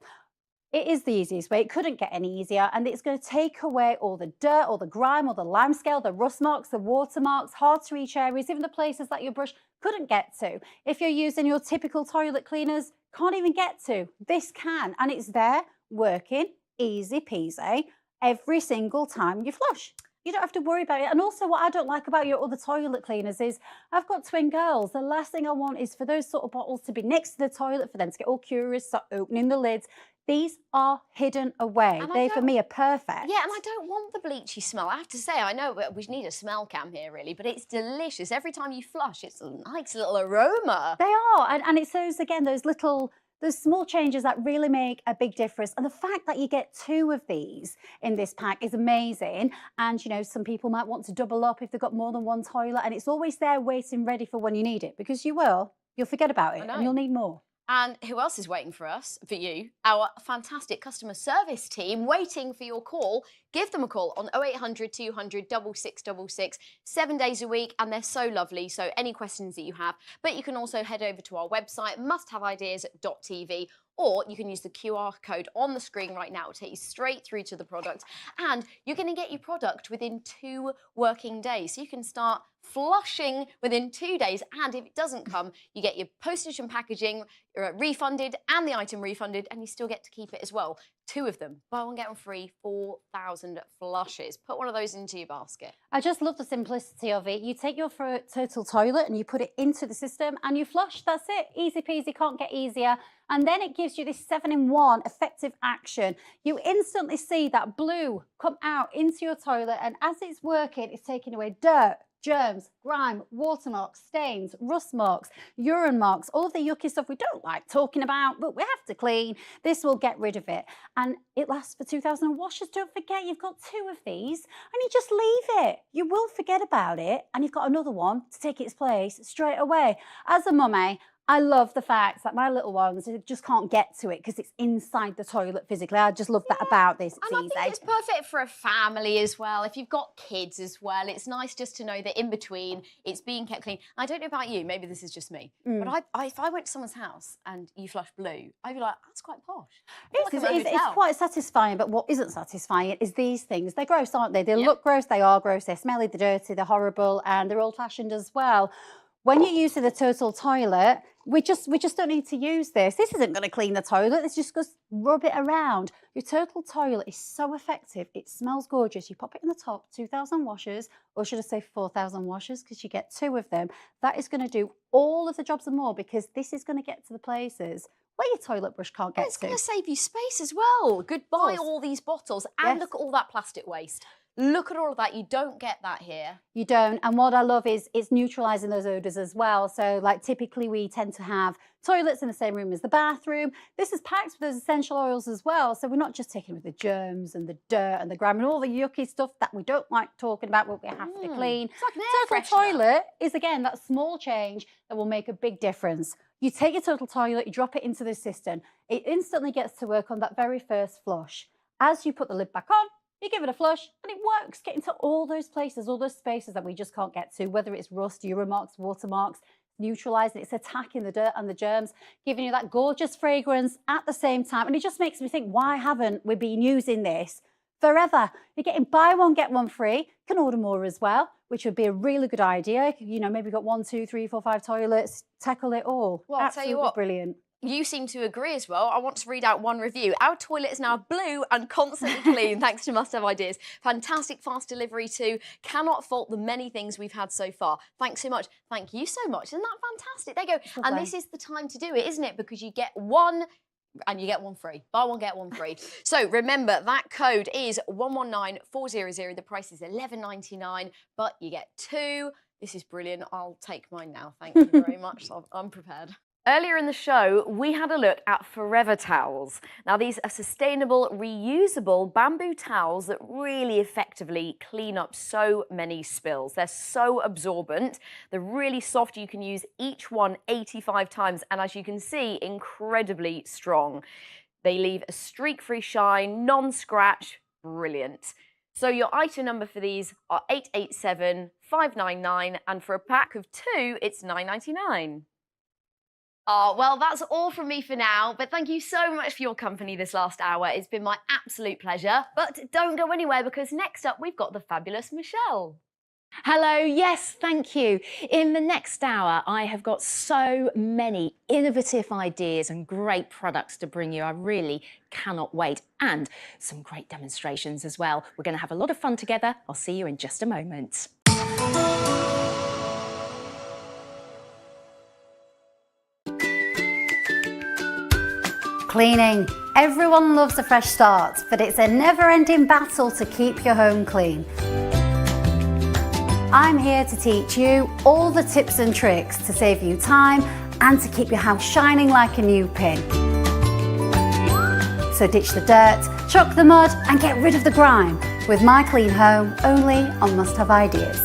It is the easiest way. It couldn't get any easier. And it's going to take away all the dirt, all the grime, all the lime scale, the rust marks, the water marks, hard to reach areas, even the places that your brush couldn't get to. If you're using your typical toilet cleaners, can't even get to. This can. And it's there, working, easy peasy, every single time you flush. You don't have to worry about it. And also what I don't like about your other toilet cleaners is I've got twin girls. The last thing I want is for those sort of bottles to be next to the toilet, for them to get all curious, start opening the lids. These are hidden away. They, for me, are perfect. Yeah, and I don't want the bleachy smell. I have to say, I know we need a smell cam here, really, but it's delicious. Every time you flush, it's a nice little aroma. They are, and it's those, again, those small changes that really make a big difference. And the fact that you get 2 of these in this pack is amazing. And, you know, some people might want to double up if they've got more than one toilet, and it's always there waiting ready for when you need it, because you'll forget about it and you'll need more. And who else is waiting for you? Our fantastic customer service team waiting for your call. Give them a call on 0800 200 6666, 7 days a week, and they're so lovely. So any questions that you have, but you can also head over to our website, musthaveideas.tv, or you can use the QR code on the screen right now. It'll take you straight through to the product, and you're going to get your product within 2 working days. So you can start flushing within 2 days, and if it doesn't come, you get your postage and packaging refunded and the item refunded, and you still get to keep it as well. 2 of them, buy one get one free, 4,000 flushes. Put one of those into your basket. I just love the simplicity of it. You take your Total Toilet and you put it into the system and you flush. That's it. Easy peasy, can't get easier. And then it gives you this 7-in-1 effective action. You instantly see that blue come out into your toilet, and as it's working, it's taking away dirt, germs, grime, watermarks, stains, rust marks, urine marks, all of the yucky stuff we don't like talking about, but we have to clean. This will get rid of it. And it lasts for 2,000 washes. Don't forget, you've got 2 of these and you just leave it. You will forget about it and you've got another one to take its place straight away. As a mummy, I love the fact that my little ones just can't get to it because it's inside the toilet physically. I just love that about this. It's and easy. I think it's perfect for a family as well. If you've got kids as well, it's nice just to know that in between it's being kept clean. I don't know about you, maybe this is just me, but if I went to someone's house and you flush blue, I'd be like, that's quite posh. It's quite satisfying, but what isn't satisfying is these things. They're gross, aren't they? They look gross, they are gross, they're smelly, they're dirty, they're horrible, and they're old-fashioned as well. When you're using the total toilet, we just don't need to use this. This isn't going to clean the toilet. It's just going to rub it around. Your total toilet is so effective. It smells gorgeous. You pop it in the top, 2,000 washers, or should I say 4,000 washers, because you get 2 of them. That is going to do all of the jobs and more, because this is going to get to the places where your toilet brush can't get to. It's going to save you space as well. Goodbye all these bottles, and look at all that plastic waste. Look at all of that. You don't get that here. You don't. And what I love is it's neutralising those odours as well. So like typically we tend to have toilets in the same room as the bathroom. This is packed with those essential oils as well. So we're not just taking with the germs and the dirt and the grime and all the yucky stuff that we don't like talking about, but we have to clean. It's like an air Total toilet is, again, that small change that will make a big difference. You take your total toilet, you drop it into the cistern. It instantly gets to work on that very first flush. As you put the lid back on, you give it a flush and it works. Get into all those places, all those spaces that we just can't get to, whether it's rust, urine marks, watermarks, neutralising, it's attacking the dirt and the germs, giving you that gorgeous fragrance at the same time. And it just makes me think, why haven't we been using this forever? You're getting buy one, get one free. You can order more as well, which would be a really good idea. You know, maybe got 1, 2, 3, 4, 5 toilets, tackle it all. Well, I'll tell you what, brilliant. You seem to agree as well. I want to read out one review. Our toilet is now blue and constantly clean thanks to Must Have Ideas. Fantastic fast delivery too. Cannot fault the many things we've had so far. Thanks so much. Thank you so much. Isn't that fantastic? There you go. And this is the time to do it, isn't it? Because you get one and you get one free. Buy one, get one free. So remember, that code is 119400. The price is $11.99, but you get 2. This is brilliant. I'll take mine now. Thank you very much. I'm prepared. Earlier in the show, we had a look at Forever Towels. Now, these are sustainable, reusable bamboo towels that really effectively clean up so many spills. They're so absorbent. They're really soft. You can use each one 85 times. And as you can see, incredibly strong. They leave a streak-free shine, non-scratch. Brilliant. So your item number for these are 887599. And for a pack of 2, it's $9.99. Oh, well, that's all from me for now, but thank you so much for your company this last hour. It's been my absolute pleasure. But don't go anywhere, because next up we've got the fabulous Michelle. Hello, yes, thank you. In the next hour, I have got so many innovative ideas and great products to bring you. I really cannot wait. And some great demonstrations as well. We're going to have a lot of fun together. I'll see you in just a moment. Cleaning. Everyone loves a fresh start, but it's a never-ending battle to keep your home clean. I'm here to teach you all the tips and tricks to save you time and to keep your house shining like a new pin. So ditch the dirt, chuck the mud and get rid of the grime with My Clean Home, only on Must Have Ideas.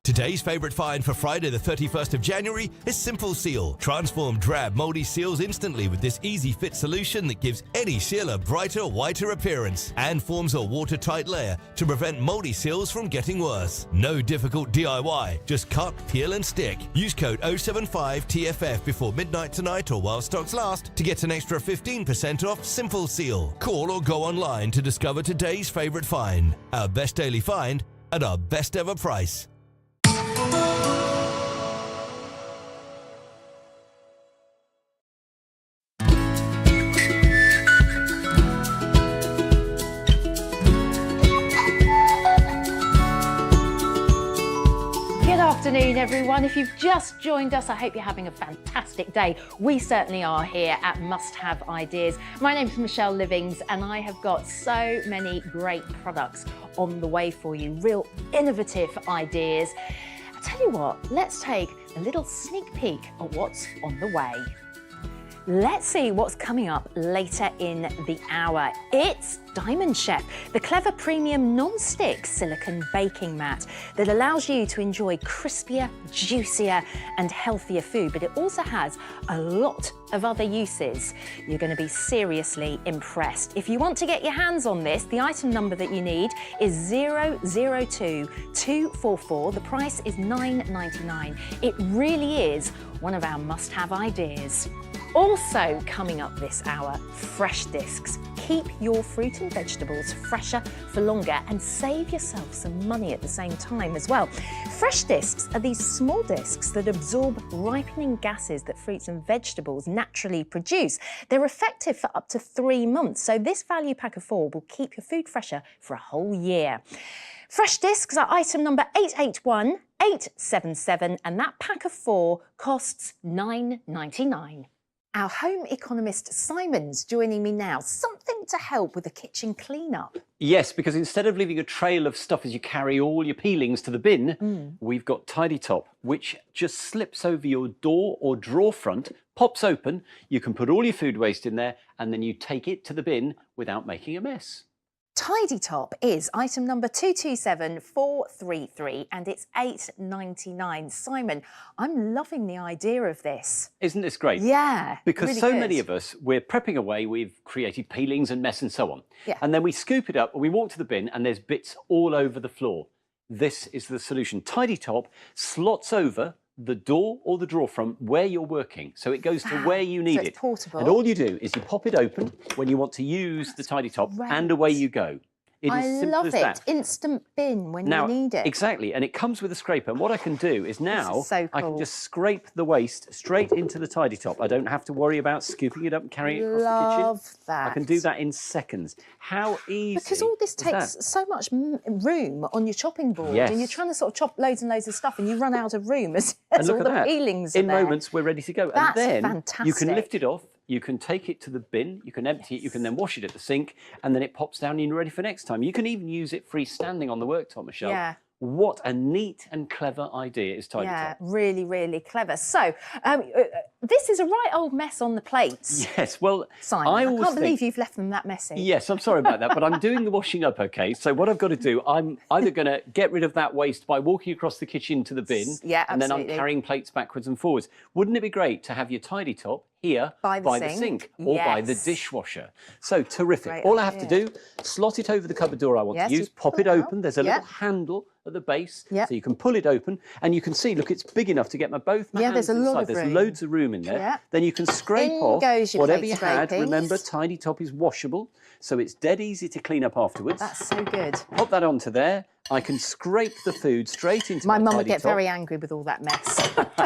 Today's favourite find for Friday the 31st of January is Simple Seal. Transform drab, mouldy seals instantly with this easy fit solution that gives any seal a brighter, whiter appearance and forms a watertight layer to prevent mouldy seals from getting worse. No difficult DIY, just cut, peel and stick. Use code 075TFF before midnight tonight or while stocks last to get an extra 15% off Simple Seal. Call or go online to discover today's favourite find. Our best daily find at our best ever price. afternoon, everyone. If you've just joined us, I hope you're having a fantastic day. We certainly are here at Must Have Ideas. My name's Michelle Livings, and I have got so many great products on the way for you, real innovative ideas. I tell you what, let's take a little sneak peek at what's on the way. Let's see what's coming up later in the hour. It's Diamond Chef, the clever premium non-stick silicone baking mat that allows you to enjoy crispier, juicier and healthier food, but it also has a lot of other uses. You're going to be seriously impressed. If you want to get your hands on this, the item number that you need is 002244. The price is $9.99. It really is one of our must-have ideas. Also coming up this hour, fresh discs. Keep your fruit and vegetables fresher for longer and save yourself some money at the same time as well. Fresh discs are these small discs that absorb ripening gases that fruits and vegetables naturally produce. They're effective for up to 3 months, so this value pack of 4 will keep your food fresher for a whole year. Fresh discs are item number 881877, and that pack of 4 costs $9.99. Our home economist Simon's joining me now. Something to help with the kitchen clean-up. Yes, because instead of leaving a trail of stuff as you carry all your peelings to the bin, we've got Tidy Top, which just slips over your door or drawer front, pops open, you can put all your food waste in there, and then you take it to the bin without making a mess. Tidy Top is item number 227433, and it's $8.99. Simon, I'm loving the idea of this. Isn't this great? Yeah. Because really so good. many of us, we're prepping away, we've created peelings and mess and so on. Yeah. And then we scoop it up and we walk to the bin and there's bits all over the floor. This is the solution. Tidy Top slots over the door or the drawer front where you're working. So it goes to where you need So it's it. portable. And all you do is you pop it open when you want to use the Tidy Top and away you go. It is I simple love as it. that. Instant bin when Now, you need it. exactly, and it comes with a scraper. And what I can do is now is so I can cool. just scrape the waste straight into the Tidy Top. I don't have to worry about scooping it up and carrying it across the kitchen. Love that. I can do that in seconds. How easy Because all this is takes that? so much room on your chopping board, Yes. and you're trying to sort of chop loads and loads of stuff, and you run out of room as, And as look all at the that. peelings In are there. moments, we're ready to go. That's and then fantastic. you can lift it off. You can take it to the bin, you can empty it, you can then wash it at the sink, and then it pops down and you're ready for next time. You can even use it freestanding on the worktop, Michelle. Yeah. What a neat and clever idea is Tidy Yeah, Top. really, really clever. So, this is a right old mess on the plates. Yes, well, Simon, I I always can't believe think- you've left them that messy. Yes, I'm sorry about that, but I'm doing the washing up, okay? So what I've got to do, I'm either going to get rid of that waste by walking across the kitchen to the bin, Yeah, and then I'm absolutely. carrying plates backwards and forwards. Wouldn't it be great to have your Tidy Top here By the sink? or by the Yes. dishwasher? So terrific. Great All I have to idea. do, slot it over the cupboard door I want Yes, to you use, pop pull it it out. open. There's a Yeah. little handle at the base, Yeah. so you can pull it open, and you can see, look, it's big enough to get both my Yeah, hands there's a lot inside. of There's room. loads of room in there. Yeah. Then you can scrape In off goes your whatever plate you had. scrapings. Remember, Tidy Top is washable, so it's dead easy to clean up afterwards. That's so good. Pop that onto there. I can scrape the food straight into My mum would Tidy get Top. very angry with all that mess. But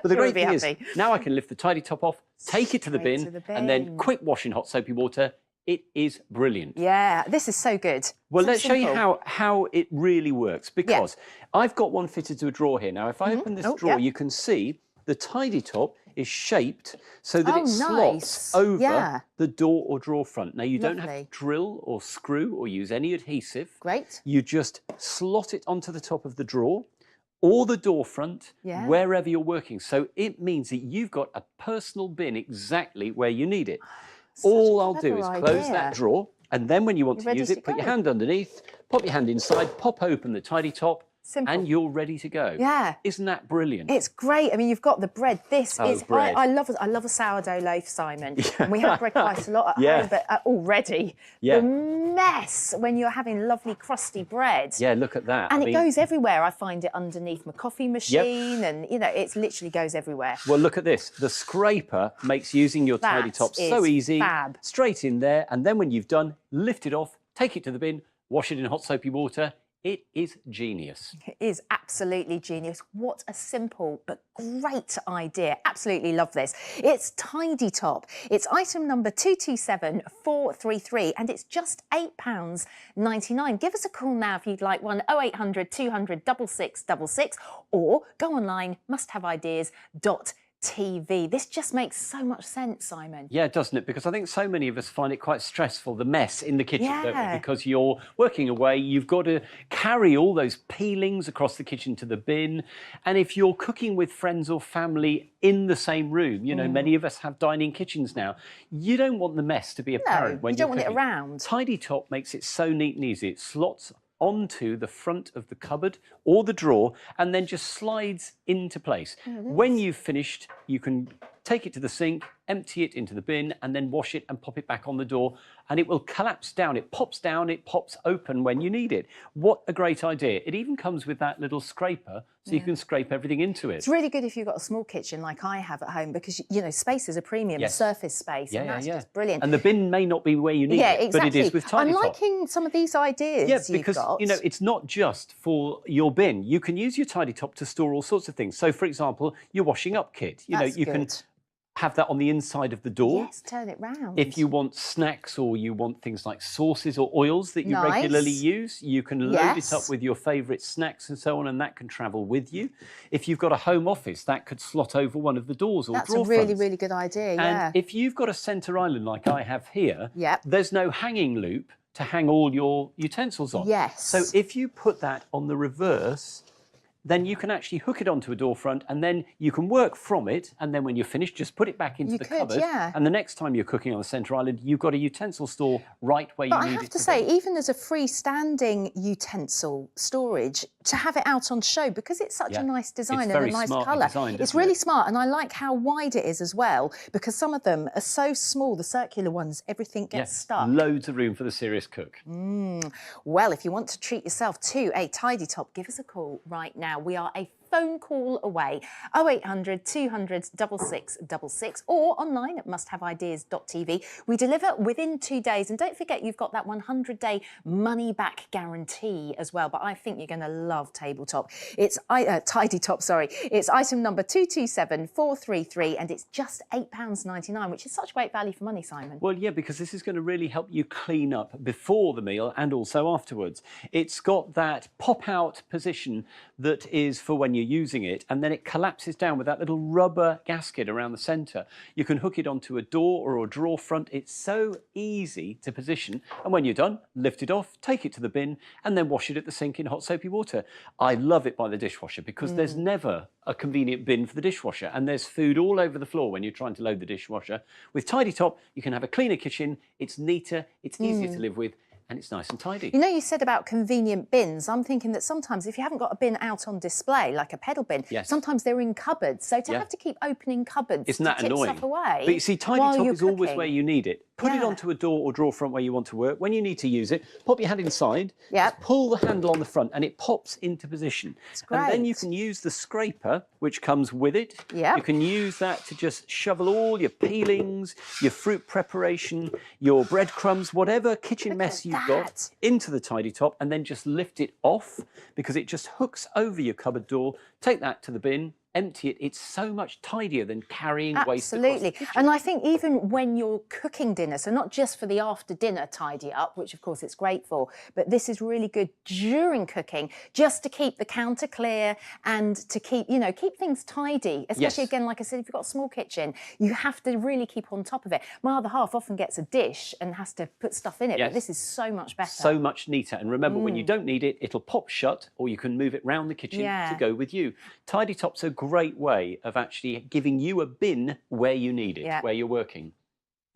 the She great would be thing is, happy. now I can lift the Tidy Top off, take it to the, Straight bin, to the and then bin. quick wash in hot soapy water. It is brilliant. Yeah, this is so good. Well, So let's show you simple. how it really works, because I've got one fitted to a drawer here. Now, if I open this Oh, drawer, yeah. you can see the Tidy Top is shaped so that Oh, it slots nice. over Yeah. the door or drawer front. Now, you don't have Lovely. to drill or screw or use any adhesive. Great. You just slot it onto the top of the drawer or the door front, Yeah. wherever you're working. So it means that you've got a personal bin exactly where you need it. All I'll do is clever close idea. that drawer, and then when you want You're to ready use to it, put your go. hand underneath, pop your hand inside, pop open the Tidy Top, Simple. and you're ready to go. Yeah. Isn't that brilliant? It's great. I mean, you've got the bread. This Oh, is bread. I love a sourdough loaf, Simon. And we have bread quite a lot at Yeah. home, but already Yeah. the mess when you're having lovely crusty bread. Yeah, look at that. And I it mean, goes everywhere. I find it underneath my coffee machine, and you know, it literally goes everywhere. Well, look at this. The scraper makes using your Tidy That Top so is easy. fab. Straight in there, and then when you've done, lift it off, take it to the bin, wash it in hot soapy water. It is genius. It is absolutely genius. What a simple but great idea. Absolutely love this. It's Tidy Top. It's item number 227433 and it's just £8.99. Give us a call now if you'd like one, 0800 200 6666 or go online, musthaveideas.tv. This just makes so much sense, Simon. Yeah, doesn't it? Because I think so many of us find it quite stressful, the mess in the kitchen, don't we? Because you're working away, you've got to carry all those peelings across the kitchen to the bin. And if you're cooking with friends or family in the same room, you know, many of us have dining kitchens now, you don't want the mess to be apparent when you don't you're want cooking. it around. Tidy Top makes it so neat and easy. It slots onto the front of the cupboard or the drawer and then just slides into place. When you've finished, you can take it to the sink, empty it into the bin and then wash it and pop it back on the door and it will collapse down. It pops open when you need it. What a great idea. It even comes with that little scraper so you can scrape everything into it. It's really good if you've got a small kitchen like I have at home because, you know, space is a premium, surface space, and that's just brilliant. And the bin may not be where you need it, exactly. but it is with Tidy Top. I'm liking some of these ideas because, you know, it's not just for your bin. You can use your Tidy Top to store all sorts of things. So, for example, your washing up kit. You know, you can have that on the inside of the door. Yes, turn it round. If you want snacks or you want things like sauces or oils that you regularly use, you can load it up with your favourite snacks and so on, and that can travel with you. If you've got a home office, that could slot over one of the doors or drawer fronts. That's a really, really good idea, And if you've got a centre island like I have here, there's no hanging loop to hang all your utensils on. Yes. So if you put that on the reverse, then you can actually hook it onto a door front and then you can work from it, and then when you're finished, just put it back into the cupboard. And the next time you're cooking on the centre island, you've got a utensil store right where you need it. But I have to say, even as a freestanding utensil storage, to have it out on show, because it's such a nice design and a nice colour. It's really smart, and I like how wide it is as well, because some of them are so small, the circular ones, everything gets stuck. Loads of room for the serious cook. Well, if you want to treat yourself to a Tidy Top, give us a call right now. We are a phone call away, 0800 200 6666 or online at musthaveideas.tv. We deliver within 2 days, and don't forget you've got that 100-day money-back guarantee as well. But I think you're going to love Tabletop. It's Tidy Top, sorry. It's item number 227433 and it's just £8.99, which is such great value for money, Simon. Well, yeah, because this is going to really help you clean up before the meal and also afterwards. It's got that pop-out position that is for when you're using it, and then it collapses down with that little rubber gasket around the centre. You can hook it onto a door or a drawer front. It's so easy to position, and when you're done, lift it off, take it to the bin, and then wash it at the sink in hot soapy water. I love it by the dishwasher because there's never a convenient bin for the dishwasher, and there's food all over the floor when you're trying to load the dishwasher. With Tidy Top, you can have a cleaner kitchen. It's neater, it's easier to live with, and it's nice and tidy. You know, you said about convenient bins. I'm thinking that sometimes if you haven't got a bin out on display, like a pedal bin, sometimes they're in cupboards. So to have to keep opening cupboards Isn't that to annoying? stuff away. But you see, Tidy Top is always where you need it. Put it Yeah. onto a door or drawer front where you want to work. When you need to use it, pop your hand inside, Yep. just pull the handle on the front and it pops into position. And then you great. can use the scraper, which comes with it. Yep. You can use that to just shovel all your peelings, your fruit preparation, your breadcrumbs, whatever kitchen mess you've got into the Tidy Top, and then just lift it off because it just hooks over your cupboard door. Take that to the bin, empty it. It's so much tidier than carrying waste across the Absolutely. kitchen. And I think even when you're cooking dinner, so not just for the after dinner tidy up, which of course it's great for, but this is really good during cooking, just to keep the counter clear and to keep, you know, keep things tidy. Especially again, like I said, if you've got a small kitchen, you have to really keep on top of it. My other half often gets a dish and has to put stuff in it, but this is so much better. So much neater. And remember, when you don't need it, it'll pop shut, or you can move it round the kitchen to go with you. Tidy Top's a great way of actually giving you a bin where you need it, where you're working.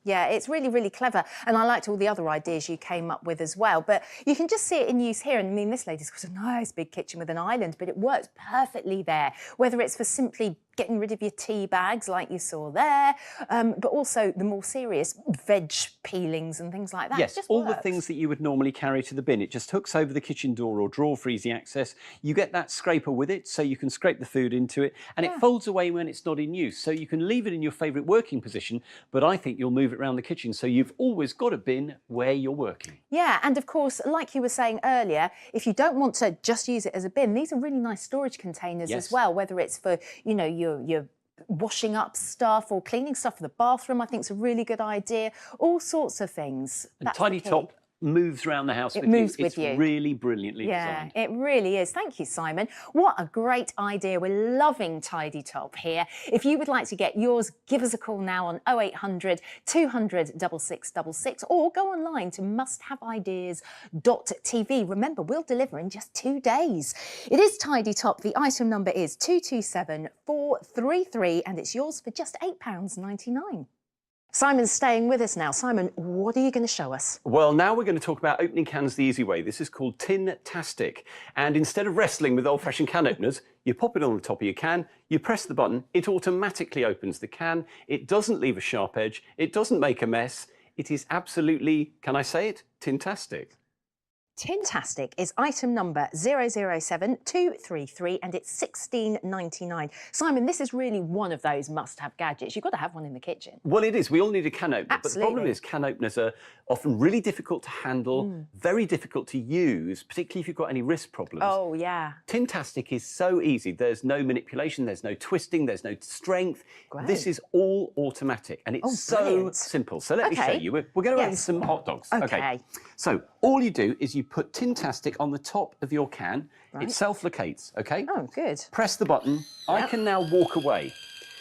Yeah, it's really, really clever. And I liked all the other ideas you came up with as well. But you can just see it in use here. And I mean, this lady's got a nice big kitchen with an island, but it works perfectly there. Whether it's for simply getting rid of your tea bags like you saw there, but also the more serious veg peelings and things like that. Yes, it just all works. the things that you would normally carry to the bin. It just hooks over the kitchen door or drawer for easy access. You get that scraper with it, so you can scrape the food into it, and it folds away when it's not in use. So you can leave it in your favourite working position, but I think you'll move it around the kitchen, so you've always got a bin where you're working. Yeah, and of course, like you were saying earlier, if you don't want to just use it as a bin, these are really nice storage containers as well, whether it's for, you know, your washing up stuff or cleaning stuff for the bathroom. I think it's a really good idea. All sorts of things. And Tidy Top moves around the house with you. It's really brilliantly designed. Yeah, it really is. Thank you, Simon. What a great idea. We're loving Tidy Top here. If you would like to get yours, give us a call now on 0800 200 6666 or go online to musthaveideas.tv. Remember, we'll deliver in just 2 days. It is Tidy Top. The item number is 227433 and it's yours for just £8.99. Simon's staying with us now. Simon, what are you going to show us? Well, now we're going to talk about opening cans the easy way. This is called Tin-tastic. And instead of wrestling with old-fashioned can openers, you pop it on the top of your can, you press the button, it automatically opens the can. It doesn't leave a sharp edge. It doesn't make a mess. It is absolutely, can I say it, Tin-tastic. Tin-tastic is item number 007233 and it's £16.99. Simon, this is really one of those must-have gadgets. You've got to have one in the kitchen. Well, it is. We all need a can opener. Absolutely. But the problem is can openers are often really difficult to handle, very difficult to use, particularly if you've got any wrist problems. Oh, yeah. Tin-tastic is so easy. There's no manipulation, there's no twisting, there's no strength. Great. This is all automatic and it's so simple. So let me show you. We're going to open some hot dogs. Okay. So all you do is you put Tin-tastic on the top of your can. It self-locates, okay? Oh, good. Press the button. I can now walk away.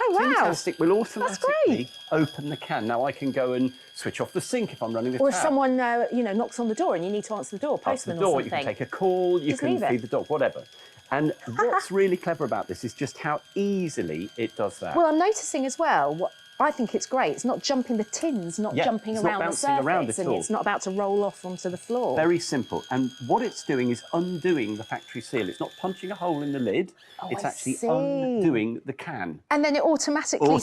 Oh, wow. Tin-tastic will automatically open the can. Now I can go and switch off the sink if I'm running the tap. Or if someone, you know, knocks on the door and you need to answer the door, postman or something. You can take a call, you can feed the dog, whatever. And what's really clever about this is just how easily it does that. Well, I'm noticing as well, I think it's great. It's not jumping the tins, not jumping around the surface, and it's not about to roll off onto the floor. Very simple. And what it's doing is undoing the factory seal. It's not punching a hole in the lid. It's actually undoing the can. And then it automatically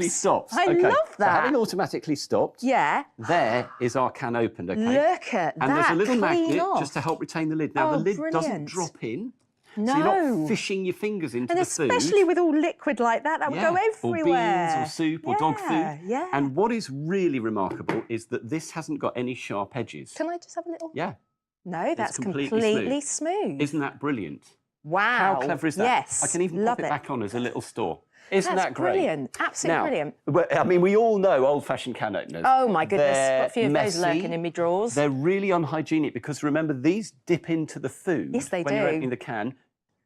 stops. I love that. So having automatically stopped, there is our can opened, okay? Look at that. And there's a little magnet just to help retain the lid. Now, the lid doesn't drop in. No. So you're not fishing your fingers into the food. And especially with all liquid like that, that would go everywhere. Or beans or soup or dog food. Yeah. And what is really remarkable is that this hasn't got any sharp edges. Can I just have a little? Yeah. No, that's completely smooth. Isn't that brilliant? Wow. How clever is that? Yes. I can even pop it back on as a little store. Isn't that great? Brilliant. Absolutely brilliant. Well, I mean, we all know old-fashioned can openers. Oh, my goodness. They're Got a few of those lurking in my drawers. They're really unhygienic because, remember, these dip into the food. Yes, they when do. You're opening the can.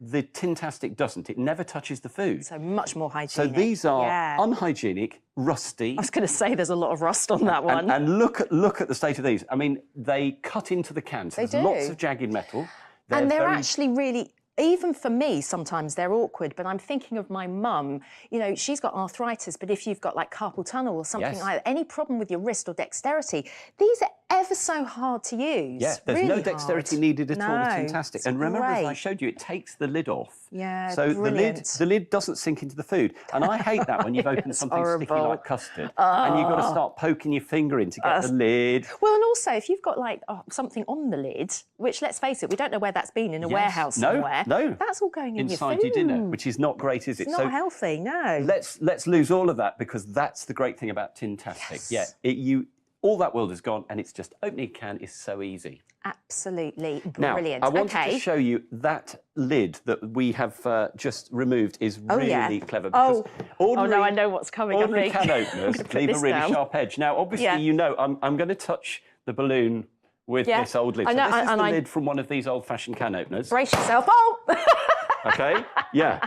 The Tin-tastic doesn't. It never touches the food. So much more hygienic. So these are unhygienic, rusty. I was going to say there's a lot of rust on that one. And look at the state of these. I mean, they cut into the can. So there's lots of jagged metal. They're actually really... Even for me, sometimes they're awkward, but I'm thinking of my mum. You know, she's got arthritis, but if you've got like carpal tunnel or something like that, any problem with your wrist or dexterity, these are ever so hard to use. Yeah, there's no dexterity needed at all with Tin-tastic. And remember, as I showed you, it takes the lid off. Yeah, so the lid doesn't sink into the food. And I hate that when you've opened something sticky like custard and you've got to start poking your finger in to get the lid. Well, and also, if you've got like something on the lid, which, let's face it, we don't know where that's been, in a warehouse somewhere. No, that's all going in inside your dinner, which is not great, is it? It's not healthy, no. Let's lose all of that because that's the great thing about Tin-tastic. Yes. Yeah, all that world is gone, and it's just opening a can is so easy. Absolutely brilliant. Now, I wanted to show you that lid that we have just removed is really clever. Because no, I know what's coming. Ordinary can openers leave a really sharp edge. Now, obviously, you know, I'm going to touch the balloon with this old lid. So this is the lid from one of these old-fashioned can openers. Brace yourself. Oh! Okay, yeah.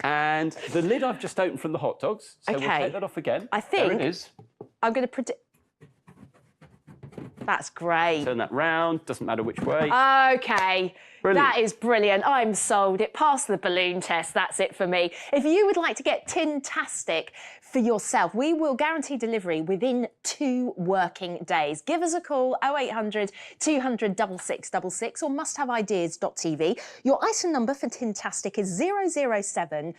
And the lid I've just opened from the hot dogs. So we'll take that off again. I think there it is. I'm going to predict. That's great. Turn that round, doesn't matter which way. Okay. Brilliant. That is brilliant. I'm sold. It passed the balloon test. That's it for me. If you would like to get Tin-tastic for yourself. We will guarantee delivery within 2 working days. Give us a call, 0800 200 6666 or musthaveideas.tv. Your item number for Tintastic is 007233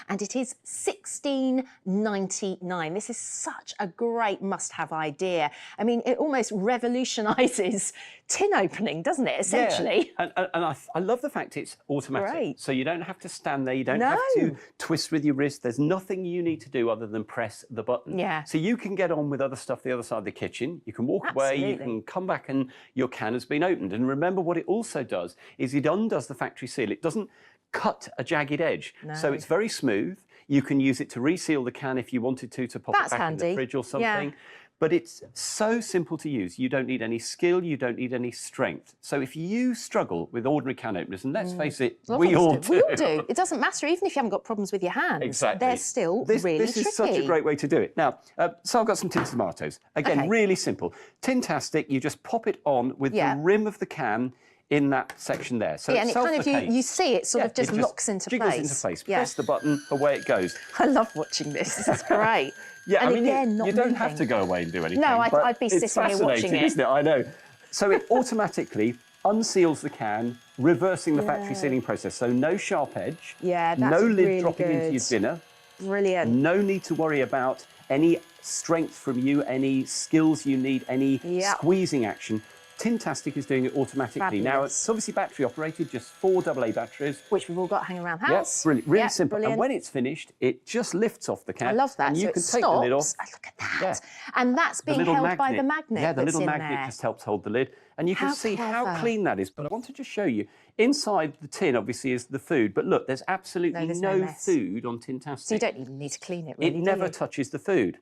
and it is $16.99. This is such a great must-have idea. I mean, it almost revolutionises tin opening, doesn't it, essentially? Yeah. And I love the fact it's automatic. Great. So you don't have to stand there, you don't have to twist with your wrist. There's nothing you need to do other than press the button. Yeah. So you can get on with other stuff the other side of the kitchen. You can walk away, you can come back and your can has been opened. And remember what it also does is it undoes the factory seal. It doesn't cut a jagged edge. No. So it's very smooth. You can use it to reseal the can if you wanted to pop it back in the fridge or something. Yeah. But it's so simple to use. You don't need any skill, you don't need any strength. So if you struggle with ordinary can openers, and let's face it, we all do. We all do. It doesn't matter, even if you haven't got problems with your hands. Exactly. They're still really tricky. This is such a great way to do it. Now, so I've got some tinned tomatoes. Again, really simple. Tintastic, you just pop it on with the rim of the can in that section there. So and it kind of, you see it sort of just locks into jiggles place. Into place. Press the button, away it goes. I love watching this. This is great. Yeah, and I mean, again, you don't have to go away and do anything. No, I'd be sitting here watching it. Isn't it? I know. So it automatically unseals the can, reversing the factory sealing process. So no sharp edge. Yeah, that's no lid really dropping good. into your dinner. Brilliant. No need to worry about any strength from you, any skills you need, any squeezing action. Tintastic is doing it automatically. Fabulous. Now, it's obviously battery operated, just 4 AA batteries. Which we've all got hanging around the house. Yes, brilliant. Really simple. Brilliant. And when it's finished, it just lifts off the can. I love that. And you so can it take the lid off. stops. Look at that. And that's being held by the magnet. Yeah, the that's little in magnet there. just helps hold the lid. And you can see how clever. clean that is. But I want to just show you, inside the tin, obviously, is the food. But look, there's absolutely no food on Tintastic. So you don't even need to clean it, really, It never touches the food.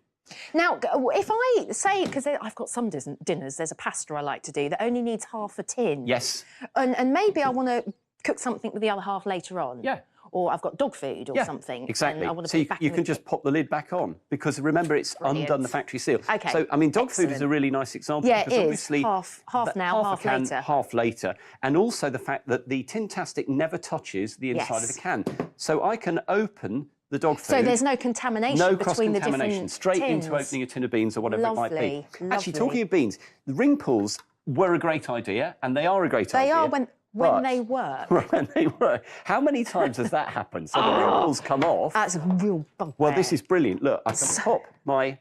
Now, if I say, because I've got some dinners, there's a pasta I like to do that only needs half a tin. Yes. And maybe I want to cook something with the other half later on. Yeah. Or I've got dog food or something. Exactly. And I want to so put it back you in can just pop the lid back on because remember it's undone the factory seal. Okay. So I mean, dog food is a really nice example. Yeah, because it is. Obviously half now, half later. Half later, and also the fact that the Tintastic never touches the inside of the can. So I can open the dog food. So there's no contamination between the different straight tins. into opening a tin of beans or whatever it might be. Lovely. Actually, talking of beans, the ring pulls were a great idea, and they are a great idea. They are when they work. When they work. How many times has that happened? So the ring pulls come off. That's a real bugbear. Well, this is brilliant. Look, I can pop my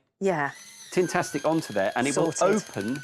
Tintastic onto there, and it will open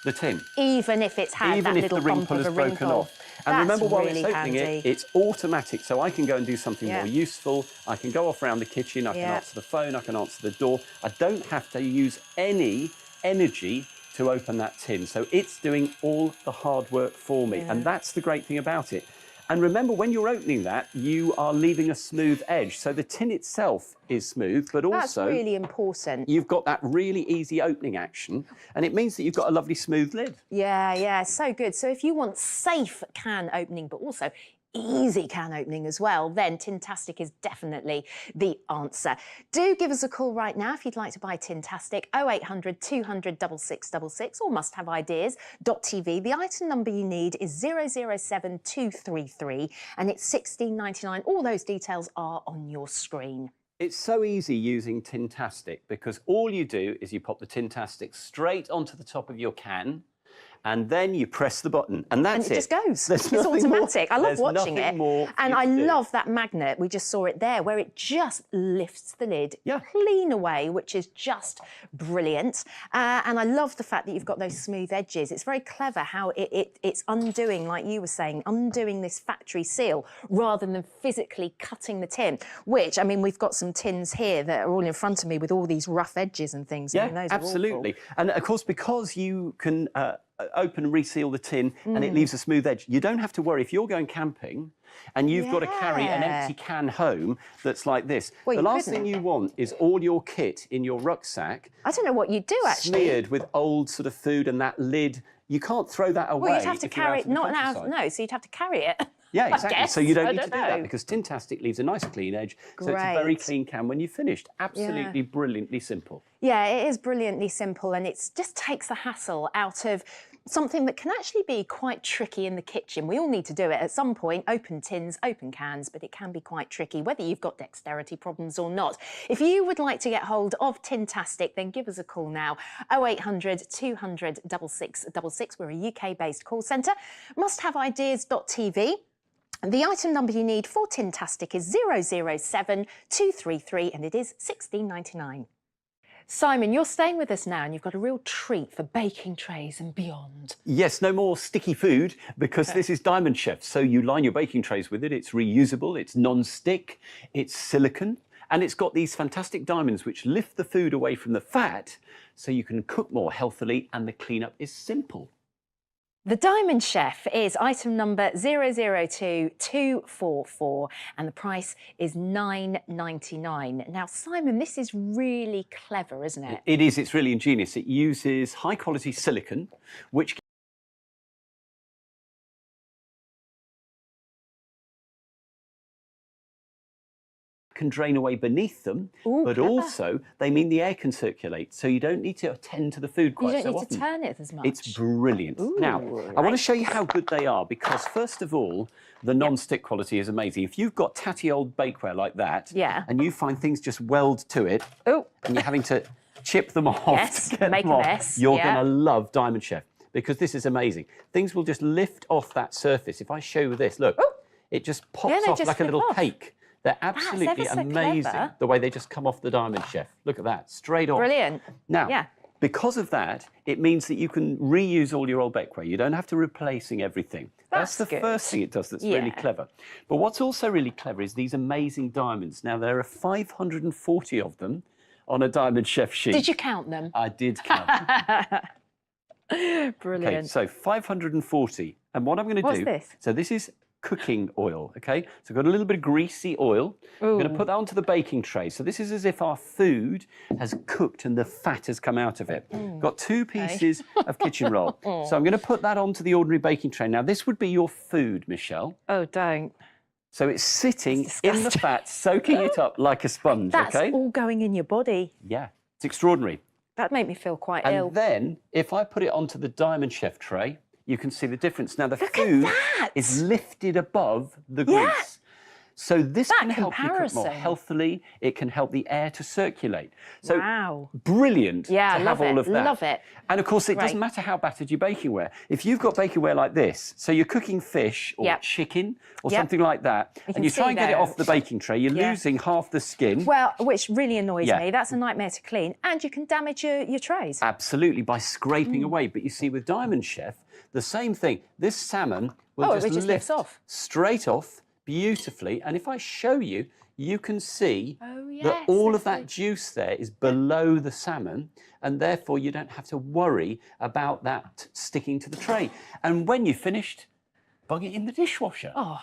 the tin. Even if it's had that little bump of a ring pull. And remember, while it's opening handy. it's automatic, so I can go and do something more useful. I can go off around the kitchen, I can answer the phone, I can answer the door. I don't have to use any energy to open that tin. So it's doing all the hard work for me. And that's the great thing about it. And remember, when you're opening that, you are leaving a smooth edge. So the tin itself is smooth, but also... That's really important. You've got that really easy opening action, and it means that you've got a lovely smooth lid. Yeah, so good. So if you want safe can opening, but also easy can opening as well, then Tintastic is definitely the answer. Do give us a call right now if you'd like to buy Tintastic, 0800 200 6666 or musthaveideas.tv. The item number you need is 007233 and it's $16.99. All those details are on your screen. It's so easy using Tintastic because all you do is you pop the Tintastic straight onto the top of your can, and then you press the button, and that's it. And it just goes. There's It's automatic. I love There's watching nothing it. more And for I you to do. love that magnet. We just saw it there, where it just lifts the lid clean away, which is just brilliant. And I love the fact that you've got those smooth edges. It's very clever how it's undoing, like you were saying, undoing this factory seal rather than physically cutting the tin, which, I mean, we've got some tins here that are all in front of me with all these rough edges and things. Yeah, I mean, those are absolutely. awful. And of course, because you can open and reseal the tin and it leaves a smooth edge, you don't have to worry if you're going camping and you've got to carry an empty can home that's like this. Well, the you last couldn't. thing you want is all your kit in your rucksack I don't know what you do, actually. smeared with old sort of food, and that lid, you can't throw that away. Well, you'd have to if you're carry out it, in the not now, countryside. no, so you'd have to carry it. Yeah, I exactly. guess. So you don't I need to do know. that because Tintastic leaves a nice clean edge. So it's a very Great. clean can when you've finished. Absolutely brilliantly simple. Yeah, it is brilliantly simple, and it just takes the hassle out of something that can actually be quite tricky in the kitchen. We all need to do it at some point, open tins, open cans, but it can be quite tricky, whether you've got dexterity problems or not. If you would like to get hold of Tintastic, then give us a call now, 0800 200 6666. We're a UK-based call centre. Musthaveideas.tv. The item number you need for Tintastic is 007233, and it is £16.99. Simon, you're staying with us now and you've got a real treat for baking trays and beyond. Yes, no more sticky food because this is Diamond Chef. So you line your baking trays with it. It's reusable, it's non-stick, it's silicone, and it's got these fantastic diamonds which lift the food away from the fat so you can cook more healthily, and the cleanup is simple. The Diamond Chef is item number 002244, and the price is £9.99. Now, Simon, this is really clever, isn't it? It is, it's really ingenious. It uses high quality silicone, which can drain away beneath them, but also they mean the air can circulate, so you don't need to attend to the food quite so often. You don't need to turn it as much. It's brilliant. Now, I want to show you how good they are because, first of all, the non-stick quality is amazing. If you've got tatty old bakeware like that, and you find things just weld to it, and you're having to chip them off to get them off, you're going to love Diamond Chef because this is amazing. Things will just lift off that surface. If I show you this, look, it just pops off like a little cake. They're absolutely amazing, the way they just come off the Diamond Chef. Look at that, straight off. Brilliant. Now, because of that, it means that you can reuse all your old bakeware. You don't have to replacing everything. That's the first thing it does that's really clever. But what's also really clever is these amazing diamonds. Now, there are 540 of them on a Diamond Chef sheet. Did you count them? I did count them. Brilliant. Okay, so 540. And what I'm going to do... What's this? So this is cooking oil, okay? So I've got a little bit of greasy oil. I'm going to put that onto the baking tray. So this is as if our food has cooked and the fat has come out of it. Got 2 pieces of kitchen roll. So I'm going to put that onto the ordinary baking tray. Now, this would be your food, Michelle. Oh, don't. So it's sitting in the fat, soaking it up like a sponge, That's okay? all going in your body. Yeah, it's extraordinary. That made me feel quite ill. And then, if I put it onto the Diamond Chef tray, you can see the difference. Now, the food is lifted above the grease. So this can help you cook more healthily. It can help the air to circulate. So brilliant to have all of that. Love it. And of course, it doesn't matter how battered your baking ware. If you've got baking ware like this, so you're cooking fish or chicken or something like that, and you try and get it off the baking tray, you're losing half the skin. Well, which really annoys me. That's a nightmare to clean. And you can damage your trays. Absolutely, by scraping away. But you see, with Diamond Chef, the same thing. This salmon will just lift straight off beautifully. And if I show you, you can see that all of that juice there is below the salmon, and therefore you don't have to worry about that sticking to the tray. And when you've finished, bung it in the dishwasher. Oh,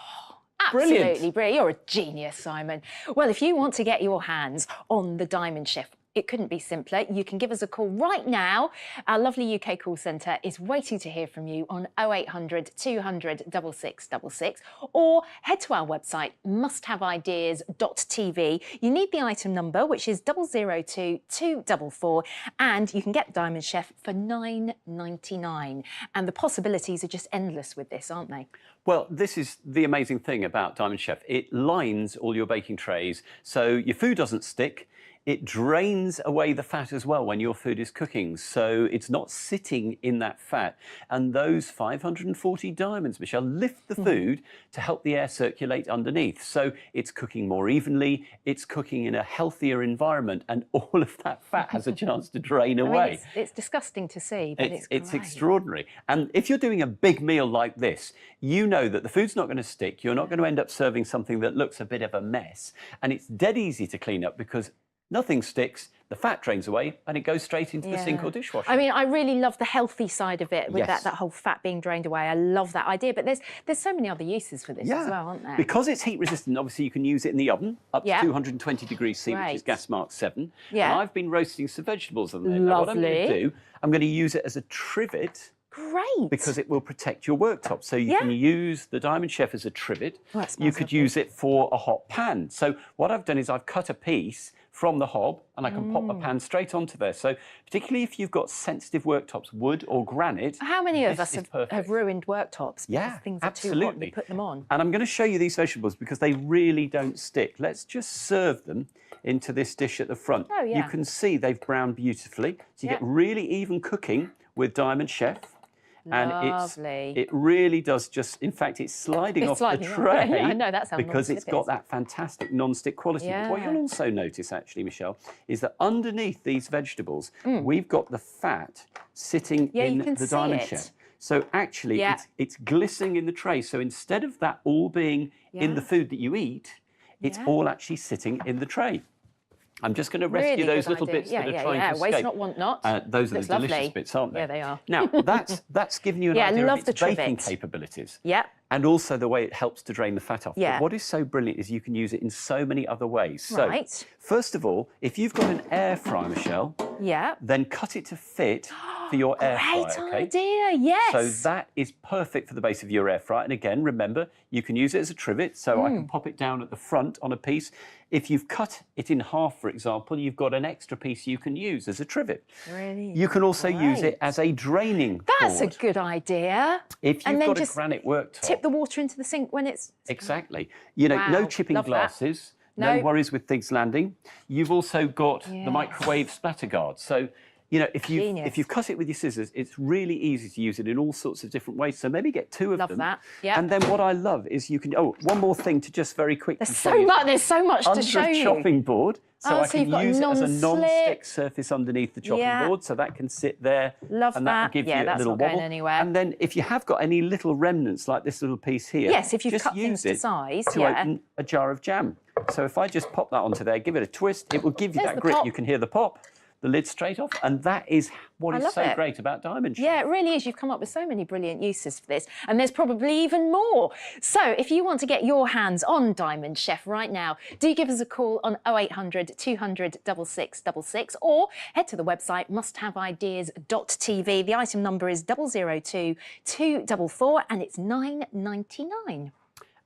brilliant. Absolutely brilliant. You're a genius, Simon. Well, if you want to get your hands on the Diamond Chef, it couldn't be simpler. You can give us a call right now. Our lovely UK call centre is waiting to hear from you on 0800 200 6666, or head to our website, musthaveideas.tv. You need the item number, which is 002244, and you can get Diamond Chef for £9.99. And the possibilities are just endless with this, aren't they? Well, this is the amazing thing about Diamond Chef. It lines all your baking trays, so your food doesn't stick. It drains away the fat as well when your food is cooking, so it's not sitting in that fat. And those 540 diamonds, Michelle, lift the food to help the air circulate underneath. So it's cooking more evenly, it's cooking in a healthier environment, and all of that fat has a chance to drain away. I mean, it's disgusting to see, but it's great. It's extraordinary. And if you're doing a big meal like this, you know that the food's not going to stick. You're not going to end up serving something that looks a bit of a mess. And it's dead easy to clean up because nothing sticks, the fat drains away, and it goes straight into the sink or dishwasher. I mean, I really love the healthy side of it, with that whole fat being drained away. I love that idea, but there's so many other uses for this as well, aren't there? Because it's heat resistant, obviously you can use it in the oven, up to 220 degrees C, which is gas mark 7. Yeah. And I've been roasting some vegetables on there. Now, what I'm going to do, I'm going to use it as a trivet. Great. Because it will protect your worktop. So you can use the Diamond Chef as a trivet. Oh, you could use it for a hot pan. So what I've done is I've cut a piece from the hob, and I can pop my pan straight onto there. So particularly if you've got sensitive worktops, wood or granite. How many of us have ruined worktops because things are too hot and you put them on? And I'm going to show you these vegetables because they really don't stick. Let's just serve them into this dish at the front. Oh, yeah. You can see they've browned beautifully. So you get really even cooking with Diamond Chef. And it really does just, in fact, it's sliding off the tray. Yeah, I know, that's how because it's got that fantastic non-stick quality. Yeah. But what you'll also notice, actually, Michelle, is that underneath these vegetables, we've got the fat sitting in the Diamond Chef. So actually, it's glistening in the tray. So instead of that all being in the food that you eat, it's all actually sitting in the tray. I'm just going to rescue those little bits that are trying to escape. Waste not, want not. Those are the delicious bits, aren't they? Yeah, they are. Now, that's given you an idea of its baking capabilities. Yeah. And also the way it helps to drain the fat off. Yeah. But what is so brilliant is you can use it in so many other ways. So, first of all, if you've got an air fryer, Michelle, then cut it to fit for your air fryer. Great idea, yes. So that is perfect for the base of your air fryer. And again, remember, you can use it as a trivet. So I can pop it down at the front on a piece. If you've cut it in half, for example, you've got an extra piece you can use as a trivet. Really? You can also use it as a draining That's board. a good idea. If you've got a granite worktop. Tip the water into the sink when it's... Exactly. You know, no chipping glasses, no worries with things landing. You've also got the microwave splatter guard. So, you know, if you've cut it with your scissors, it's really easy to use it in all sorts of different ways. So maybe get two of them. Love that. Yeah. And then what I love is you can. Oh, one more thing to just very quickly. There's so much to show you. Under a chopping board, so I can use it as a non-slip. non-stick surface underneath the chopping board, so that can sit there. Love and that. will give you a that's little not going wobble. anywhere. And then if you have got any little remnants like this little piece here, yes, if you've just cut use things to it size, to open a jar of jam. So if I just pop that onto there, give it a twist, it will give you that grip. pop. You can hear the pop. The lid straight off, and that is what is so great about Diamond Chef. Yeah, it really is. You've come up with so many brilliant uses for this, and there's probably even more. So if you want to get your hands on Diamond Chef right now, do give us a call on 0800 200 6666 or head to the website musthaveideas.tv. The item number is 002 244 and it's £9.99.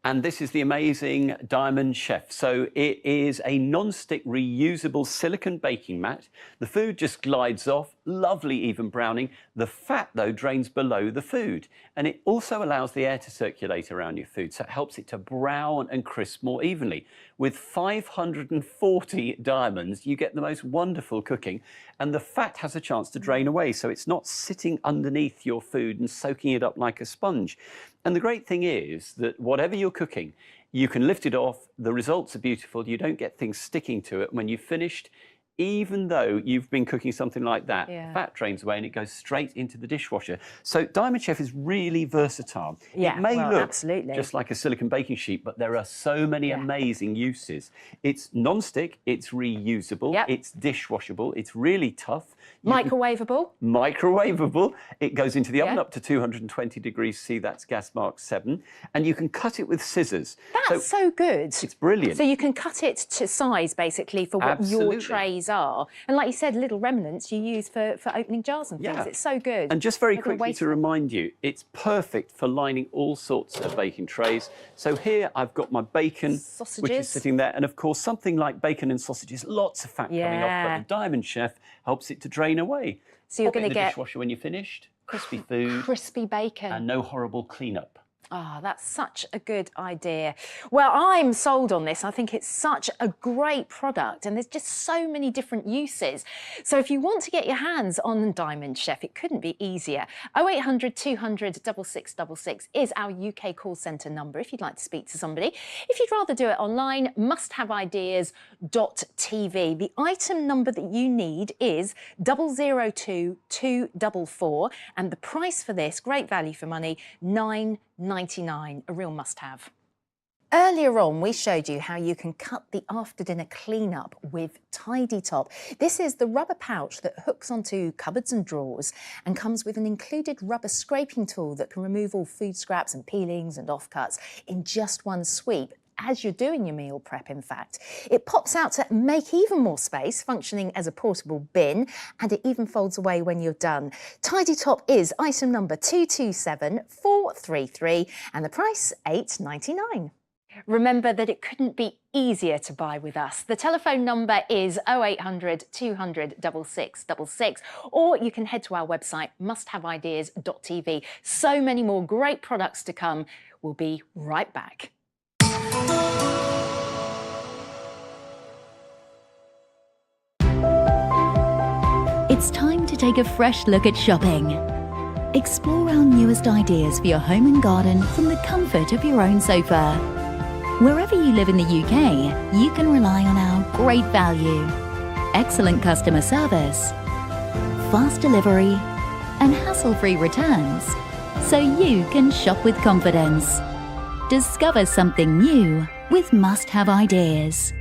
And this is the amazing Diamond Chef. So it is a non-stick reusable silicone baking mat. The food just glides off, lovely even browning. The fat, though, drains below the food. And it also allows the air to circulate around your food, so it helps it to brown and crisp more evenly. With 540 diamonds, you get the most wonderful cooking, and the fat has a chance to drain away, so it's not sitting underneath your food and soaking it up like a sponge. And the great thing is that whatever you're cooking, you can lift it off, the results are beautiful, you don't get things sticking to it. When you've finished, even though you've been cooking something like that, fat drains away and it goes straight into the dishwasher. So Diamond Chef is really versatile. Yeah, it may look absolutely just like a silicone baking sheet, but there are so many amazing uses. It's non-stick, it's reusable, it's dishwashable, it's really tough. Microwavable. Microwavable. It goes into the oven up to 220 degrees C, that's gas mark 7. And you can cut it with scissors. That's so good. It's brilliant. So you can cut it to size, basically, for what your trays are. And like you said, little remnants you use for opening jars and things. It's so good. And just very quickly to remind you, it's perfect for lining all sorts of baking trays. So here I've got my bacon, which is sitting there. And of course, something like bacon and sausages, lots of fat coming off, but the Diamond Chef helps it to drain away. So you're going to get the dishwasher when you're finished, crispy food, crispy bacon, and no horrible cleanup. Ah, that's such a good idea. Well, I'm sold on this. I think it's such a great product and there's just so many different uses. So if you want to get your hands on Diamond Chef, it couldn't be easier. 0800 200 6666 is our UK call centre number if you'd like to speak to somebody. If you'd rather do it online, musthaveideas.tv. The item number that you need is 002 244 and the price for this, great value for money, $9.99, a real must-have. Earlier on, we showed you how you can cut the after-dinner clean-up with Tidy Top. This is the rubber pouch that hooks onto cupboards and drawers and comes with an included rubber scraping tool that can remove all food scraps and peelings and offcuts in just one sweep. As you're doing your meal prep, in fact. It pops out to make even more space, functioning as a portable bin, and it even folds away when you're done. Tidy Top is item number 227433, and the price $8.99. remember that it couldn't be easier to buy with us. The telephone number is 0800 200 6666, or you can head to our website, musthaveideas.tv. So many more great products to come. We'll be right back. It's time to take a fresh look at shopping. Explore our newest ideas for your home and garden from the comfort of your own sofa. Wherever you live in the UK, you can rely on our great value, excellent customer service, fast delivery, and hassle-free returns, so you can shop with confidence. Discover something new with Must Have Ideas.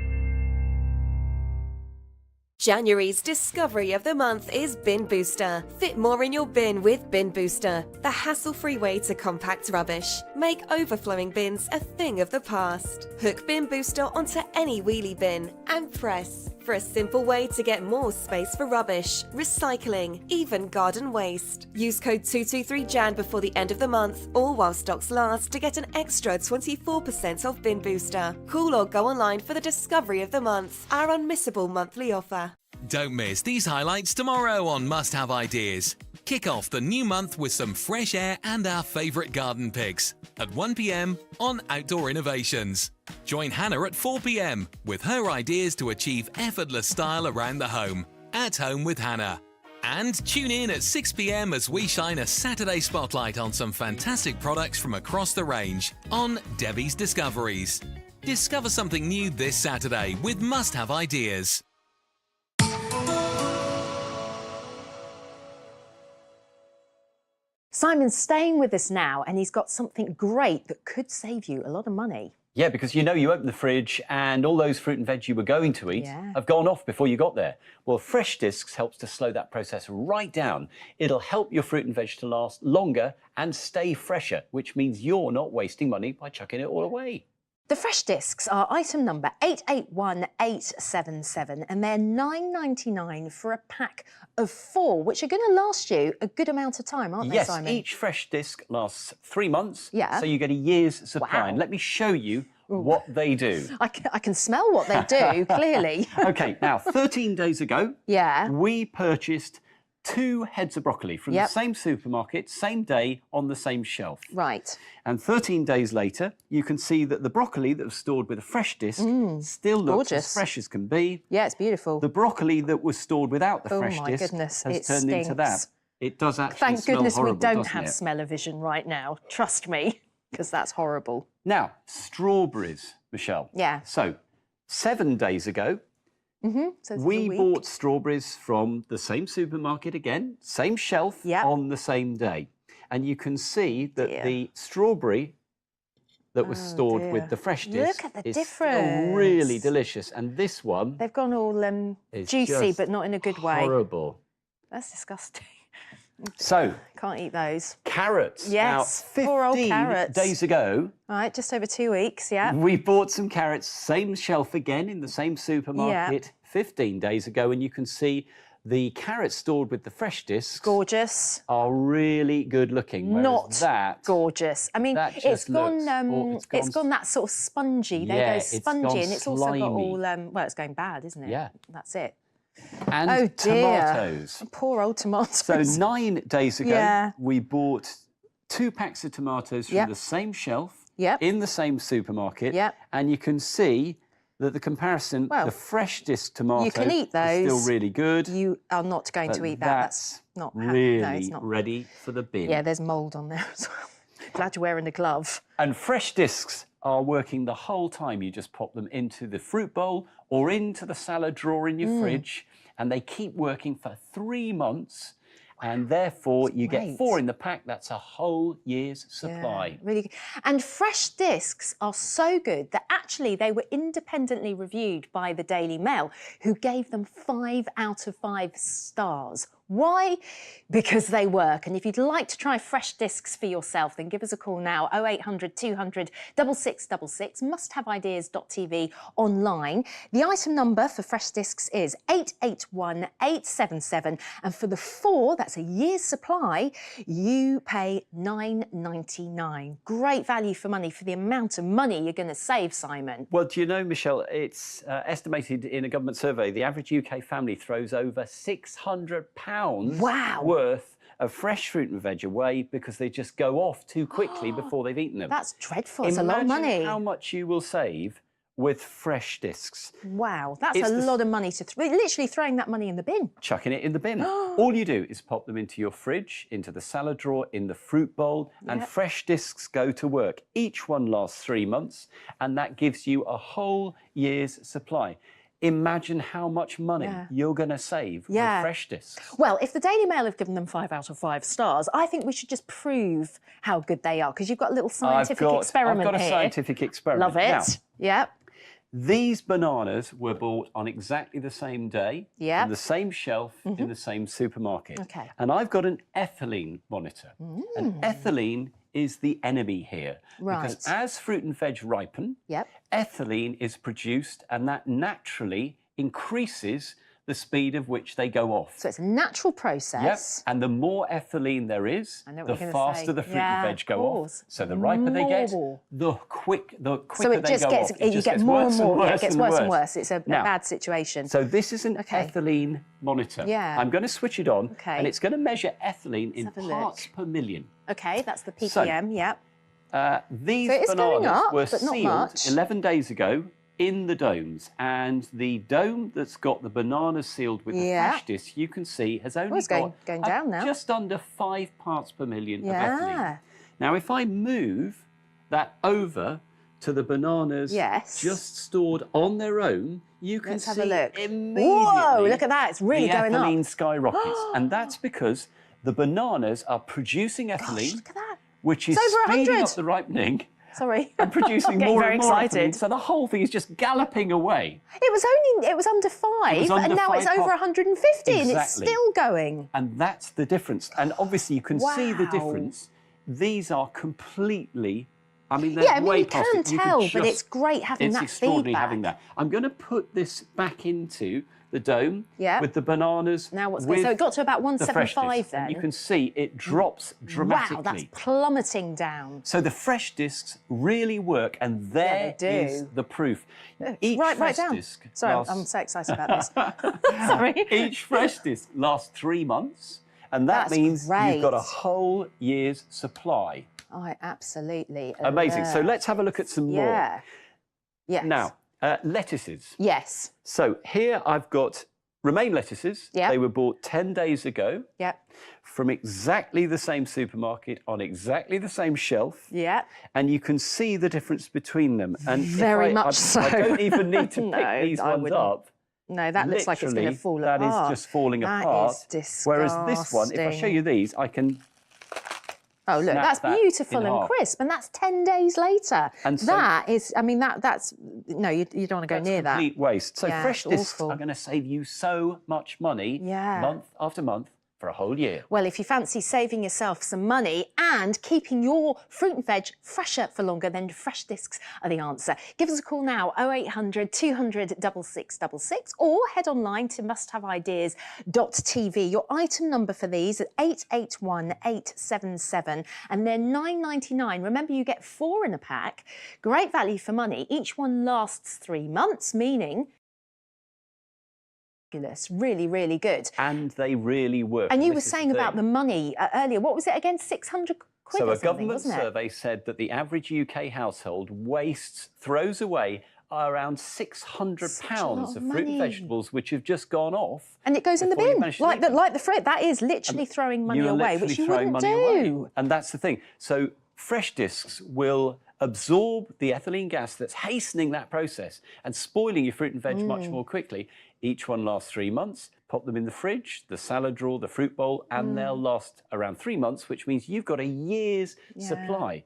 January's discovery of the month is Bin Booster. Fit more in your bin with Bin Booster, the hassle-free way to compact rubbish. Make overflowing bins a thing of the past. Hook Bin Booster onto any wheelie bin and press for a simple way to get more space for rubbish, recycling, even garden waste. Use code 223JAN before the end of the month or while stocks last to get an extra 24% off Bin Booster. Call or go online for the discovery of the month, our unmissable monthly offer. Don't miss these highlights tomorrow on Must Have Ideas. Kick off the new month with some fresh air and our favourite garden picks at 1 p.m. on Outdoor Innovations. Join Hannah at 4 p.m. with her ideas to achieve effortless style around the home. At Home with Hannah. And tune in at 6 p.m. as we shine a Saturday spotlight on some fantastic products from across the range on Debbie's Discoveries. Discover something new this Saturday with Must Have Ideas. Simon's staying with us now, and he's got something great that could save you a lot of money. Yeah, because you open the fridge and all those fruit and veg you were going to eat have gone off before you got there. Well, Fresh Discs helps to slow that process right down. It'll help your fruit and veg to last longer and stay fresher, which means you're not wasting money by chucking it all away. The Fresh Discs are item number 881877, and they're £9.99 for a pack of 4, which are going to last you a good amount of time, aren't they, Simon? Yes, each Fresh Disc lasts 3 months, Yeah. so you get a year's supply. Wow. And let me show you what they do. I can smell what they do, clearly. OK, now, 13 days ago, we purchased 2 heads of broccoli from the same supermarket, same day, on the same shelf. Right. And 13 days later, you can see that the broccoli that was stored with a Fresh Disc still looks as fresh as can be. Yeah, it's beautiful. The broccoli that was stored without the Fresh Disc goodness, has it turned into that. stinks. It does actually Thank smell goodness horrible, we don't doesn't have it? smell-o-vision right now. Trust me, because that's horrible. Now, strawberries, Michelle. Yeah. So, 7 days ago, so we bought strawberries from the same supermarket again, same shelf on the same day. And you can see that the strawberry that was stored with the Fresh Disc Look at the is difference. still really delicious. And this one They've gone all is juicy, just but not in a good way. horrible. That's disgusting. So, Can't eat those. carrots. Yes, now, poor old 15 carrots. days ago, All right, just over 2 weeks, yeah. we bought some carrots, same shelf again in the same supermarket 15 days ago, and you can see the carrots stored with the Fresh Discs Gorgeous. are really good looking. whereas Not that gorgeous. I mean, that it's just gone, looks- it's gone that sort of spongy. They Yeah, go it's spongy, gone and it's also got slimy. all, well, it's going bad, isn't it? Yeah. That's it. And oh, dear. tomatoes. Poor old tomatoes. So 9 days ago, Yeah. we bought 2 packs of tomatoes from the same shelf in the same supermarket. And you can see that the comparison, the Fresh Disc tomato you can eat those. is still really good. You are not going but to eat that. That's not really no, it's not. ready for the bin. Yeah, there's mould on there as well. Glad you're wearing a glove. And Fresh Discs are working the whole time. You just pop them into the fruit bowl or into the salad drawer in your fridge, and they keep working for 3 months. And therefore, you get 4 in the pack. That's a whole year's supply. Yeah, really good. And Fresh Discs are so good that actually they were independently reviewed by the Daily Mail, who gave them 5 out of 5 stars. Why? Because they work. And if you'd like to try fresh discs for yourself, then give us a call now, 0800 200 6666, musthaveideas.tv online. The item number for fresh discs is 881877. And for the 4, that's a year's supply, you pay £9.99. Great value for money for the amount of money you're going to save, Simon. Well, do you know, Michelle, it's estimated in a government survey, the average UK family throws over £600 worth of fresh fruit and veg away because they just go off too quickly before they've eaten them. That's dreadful. It's a lot of money. Imagine how much you will save with fresh discs. Wow, that's a lot of money to literally throwing that money in the bin. Chucking it in the bin. All you do is pop them into your fridge, into the salad drawer, in the fruit bowl, and fresh discs go to work. Each one lasts 3 months, and that gives you a whole year's supply. Imagine how much money you're going to save with fresh discs. Well, if the Daily Mail have given them 5 out of 5 stars, I think we should just prove how good they are, because you've got a little scientific experiment I've got a here. scientific experiment. Love it. Now, Yep. these bananas were bought on exactly the same day, on the same shelf, in the same supermarket. Okay. And I've got an ethylene monitor. And ethylene is the enemy here. Because as fruit and veg ripen, ethylene is produced, and that naturally increases the speed of which they go off. So it's a natural process. And the more ethylene there is, the faster the fruit and veg go off. So the riper they get, the quicker so it they just go gets, off. You get more and more. It gets worse and worse. It's a Now, bad situation. So this is an ethylene monitor. I'm going to switch it on, and it's going to measure ethylene in parts per million. Okay, that's the ppm, These so it is going bananas up, were but not sealed much. 11 days ago in the domes, and the dome that's got the bananas sealed with the fresh disc, you can see, has only got going down now. just under 5 parts per million of ethylene. Now, if I move that over to the bananas just stored on their own, you can see immediately. Whoa, look at that, it's really the going up. ethylene skyrockets, and that's because the bananas are producing ethylene, look at that. which is It's over speeding 100. up the ripening. Sorry. And producing I'm getting more very and more excited. ethylene. So the whole thing is just galloping away. It was under 5, and now it's over 150, and it's still going. And that's the difference. And obviously you can see the difference. These are completely, I mean, they're way past you it. can tell, but it's great having that It's extraordinary feedback. having that. I'm going to put this back into the dome with the bananas. Now what's with good? So it got to about the fresh 175 discs. then. And you can see it drops dramatically. Wow, that's plummeting down. So the fresh discs really work, and there is the proof. Each Right fresh down. disc Sorry, lasts... I'm so excited about this. Sorry. Each fresh disc lasts 3 months, and that means you've got a whole year's supply. I absolutely Amazing. So let's have a look at some more. Yes. Now, lettuces. Yes. So here I've got romaine lettuces. Yep. They were bought 10 days ago. Yep. From exactly the same supermarket on exactly the same shelf. Yeah. And you can see the difference between them. And Very much so. I don't even need to pick these ones up. No, that looks like it's going to fall apart. apart. That is just falling apart. That is disgusting. Whereas this one, if I show you these, I can... Oh, look, that's beautiful and crisp, and that's 10 days later. And so, that is, I mean, that's, no, you don't want to go near that. Complete waste. So Yeah, fresh it's discs awful. are going to save you so much money month after month for a whole year. Well, if you fancy saving yourself some money and keeping your fruit and veg fresher for longer, then fresh discs are the answer. Give us a call now, 0800 200 6666, or head online to musthaveideas.tv. Your item number for these is 881877, and they're £9.99. Remember, you get 4 in a pack. Great value for money. Each one lasts 3 months, meaning really, really good. And they really work. And you were this is saying about the money earlier. What was it again? 600 quid So or a something, government wasn't it? survey said that the average UK household throws away around £600 of fruit and money. vegetables which have just gone off. And it goes in the before you bin, manage to like eat them. the fruit. That is literally throwing money You're away, literally which you throwing wouldn't money do. away. And that's the thing. So fresh discs will absorb the ethylene gas that's hastening that process and spoiling your fruit and veg much more quickly. Each one lasts 3 months. Pop them in the fridge, the salad drawer, the fruit bowl, and they'll last around 3 months, which means you've got a year's supply.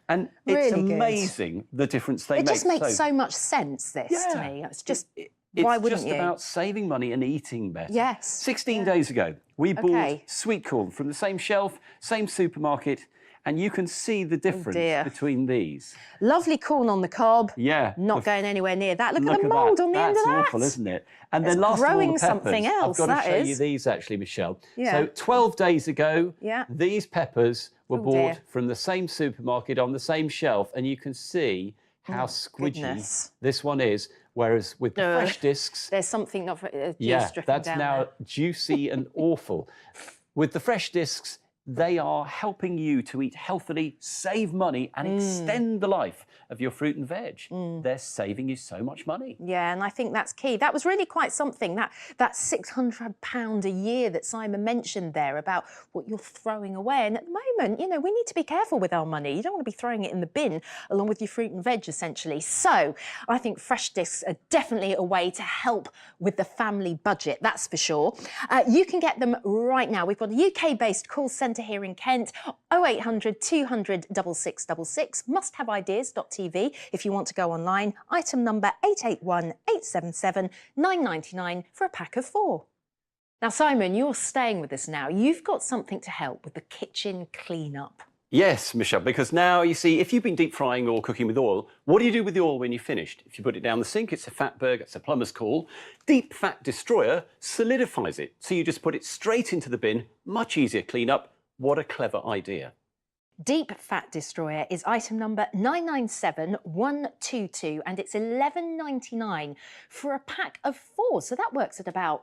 And it's Really good. amazing the difference they make. It just makes so much sense, this, to me. It's just... Why It's wouldn't just you? about saving money and eating better. Yes. 16 days ago, we bought sweet corn from the same shelf, same supermarket, and you can see the difference between these. Lovely corn on the cob. Yeah. Not going anywhere near that. Look at the mould on the end of that. That's awful, isn't it? And It's then last of all, growing the peppers. something else, I've got that to show you is. these actually, Michelle. Yeah. So 12 days ago, Yeah. these peppers were Oh, bought dear. from the same supermarket on the same shelf, and you can see how squidgy goodness. this one is. Whereas with the fresh discs, there's something not yeah, dripping that's down now there. juicy and awful. With the fresh discs, they are helping you to eat healthily, save money, and extend the life of your fruit and veg. They're saving you so much money. Yeah, and I think that's key. That was really quite something, that £600 a year that Simon mentioned there about what you're throwing away. And at the moment, you know, we need to be careful with our money. You don't want to be throwing it in the bin along with your fruit and veg, essentially. So I think fresh discs are definitely a way to help with the family budget, that's for sure. You can get them right now. We've got a UK-based call centre here in Kent, 0800 200 6666, musthaveideas.tv if you want to go online. Item number 881877 9.99 for a pack of 4. Now, Simon, you're staying with us now. You've got something to help with the kitchen clean-up. Yes, Michelle, because now, you see, if you've been deep frying or cooking with oil, what do you do with the oil when you're finished? If you put it down the sink, it's a fatberg, it's a plumber's call. Deep Fat Destroyer solidifies it, so you just put it straight into the bin, much easier clean up. What a clever idea. Deep Fat Destroyer is item number 997122 and it's £11.99 for a pack of 4. So that works at about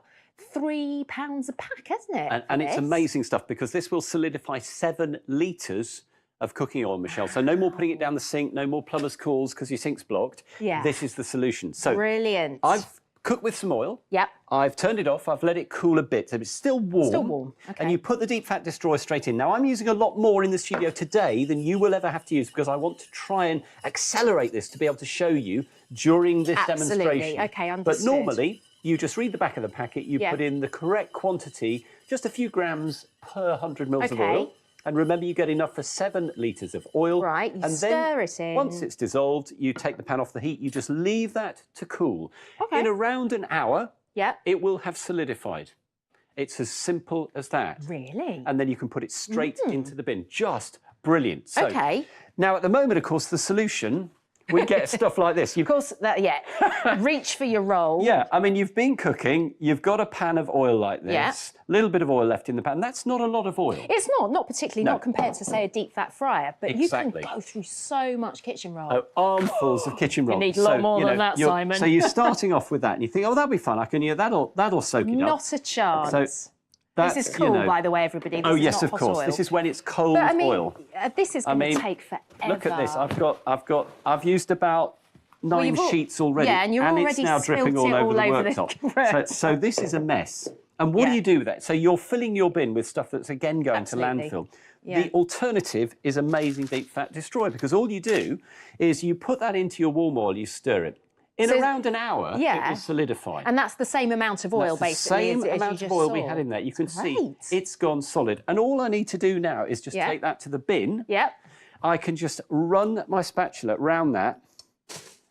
£3 a pack, hasn't it? And it's amazing stuff because this will solidify 7 litres of cooking oil, Michelle. So no more putting it down the sink, no more plumber's calls because your sink's blocked. Yeah. This is the solution. So brilliant. I've cooked with some oil. Yep. I've turned it off. I've let it cool a bit. So it's still warm. Still warm. Okay. And you put the Deep Fat Destroyer straight in. Now, I'm using a lot more in the studio today than you will ever have to use because I want to try and accelerate this to be able to show you during this demonstration. Okay, understood. But normally, you just read the back of the packet, you put in the correct quantity, just a few grams per 100 mils of oil. And remember, you get enough for 7 litres of oil. Right, you and stir it in. Once it's dissolved, you take the pan off the heat, you just leave that to cool. Okay. In around an hour, it will have solidified. It's as simple as that. Really? And then you can put it straight into the bin. Just brilliant. So, okay. Now, at the moment, of course, the solution, we get stuff like this. Of course, reach for your roll. Yeah, I mean, you've been cooking, you've got a pan of oil like this, a little bit of oil left in the pan. That's not a lot of oil. It's not particularly, not compared to, say, a deep fat fryer, but you can go through so much kitchen roll. Oh, armfuls of kitchen roll. You need a lot more than that, Simon. So you're starting off with that, and you think, oh, that'll be fun. I can, that'll soak it up. Not a chance. So this is cool, by the way, everybody. This oh is yes, not of hot course. oil. This is when it's cold But, I mean, oil. This is going to take forever. Look at this. I've used about 9 sheets already, yeah, and you're already it's now dripping all over the worktop. So this is a mess. And what do you do with that? So you're filling your bin with stuff that's again going to landfill. Yeah. The alternative is Amazing Deep Fat Destroyer because all you do is you put that into your warm oil, you stir it. In around an hour, it will solidify. And that's the same amount of oil, basically, the same amount of oil we had in there. You can see it's gone solid. And all I need to do now is just take that to the bin. Yep. I can just run my spatula round that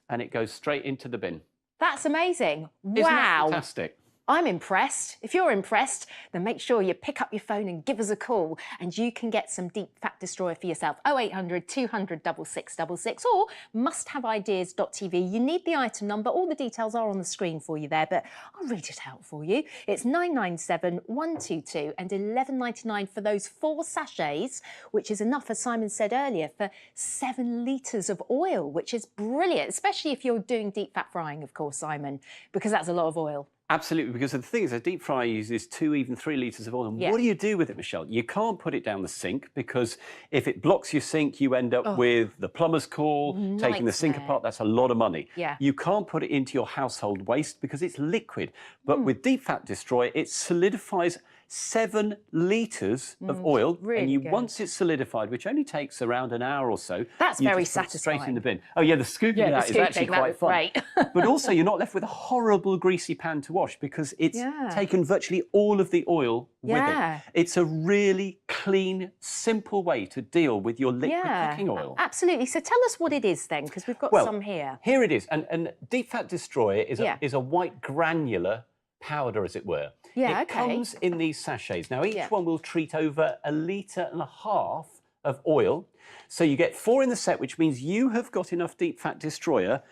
and it goes straight into the bin. That's amazing. Isn't that fantastic? I'm impressed. If you're impressed, then make sure you pick up your phone and give us a call and you can get some Deep Fat Destroyer for yourself. 0800 200 6666 or musthaveideas.tv. You need the item number. All the details are on the screen for you there, but I'll read it out for you. It's 997122 and 11.99 for those 4 sachets, which is enough, as Simon said earlier, for 7 litres of oil, which is brilliant, especially if you're doing deep fat frying, of course, Simon, because that's a lot of oil. Absolutely, because the thing is, a deep fryer uses 2, even 3 litres of oil. And what do you do with it, Michelle? You can't put it down the sink because if it blocks your sink, you end up with the plumber's call, taking the sink apart. That's a lot of money. Yeah. You can't put it into your household waste because it's liquid. But with Deep Fat Destroyer, it solidifies 7 litres of oil, really and good. once it's solidified, which only takes around an hour or so, That's you very just put it satisfying. straight in the bin. Oh yeah, the scooping Yeah, that the is actually scooping, that quite was fun. great. But also, you're not left with a horrible greasy pan to wash because it's taken virtually all of the oil with it. It's a really clean, simple way to deal with your liquid cooking oil. Absolutely. So tell us what it is then, because we've got some here. Here it is, and Deep Fat Destroyer is a white granular powder, as it were. Yeah, it comes in these sachets. Now, each one will treat over 1.5 litres of oil. So you get 4 in the set, which means you have got enough Deep Fat Destroyer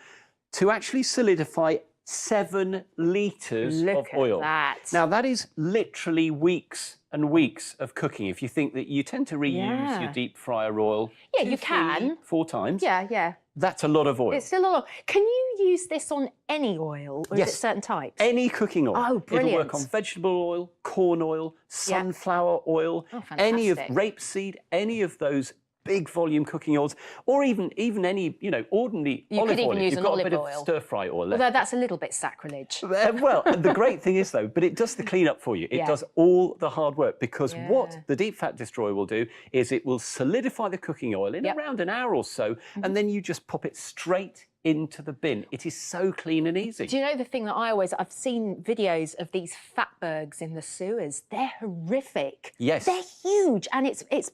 to actually solidify 7 litres of oil. That. Now, that is literally weeks and weeks of cooking. If you think that you tend to reuse your deep fryer oil 2, 3, 4 times. Yeah. That's a lot of oil. It's still a lot. Can you use this on any oil, or is it certain types? Any cooking oil. Oh, brilliant. It'll work on vegetable oil, corn oil, sunflower oil, any of rapeseed, any of those big volume cooking oils, or even any ordinary You olive could even oil. use You've an got olive a bit oil. of stir fry oil. Although that's a little bit sacrilege. Well, the great thing is though, but it does the cleanup for you. It does all the hard work, because what the Deep Fat Destroyer will do is it will solidify the cooking oil in around an hour or so, and then you just pop it straight into the bin. It is so clean and easy. Do you know the thing that I've seen videos of these fatbergs in the sewers. They're horrific. Yes. They're huge, and it's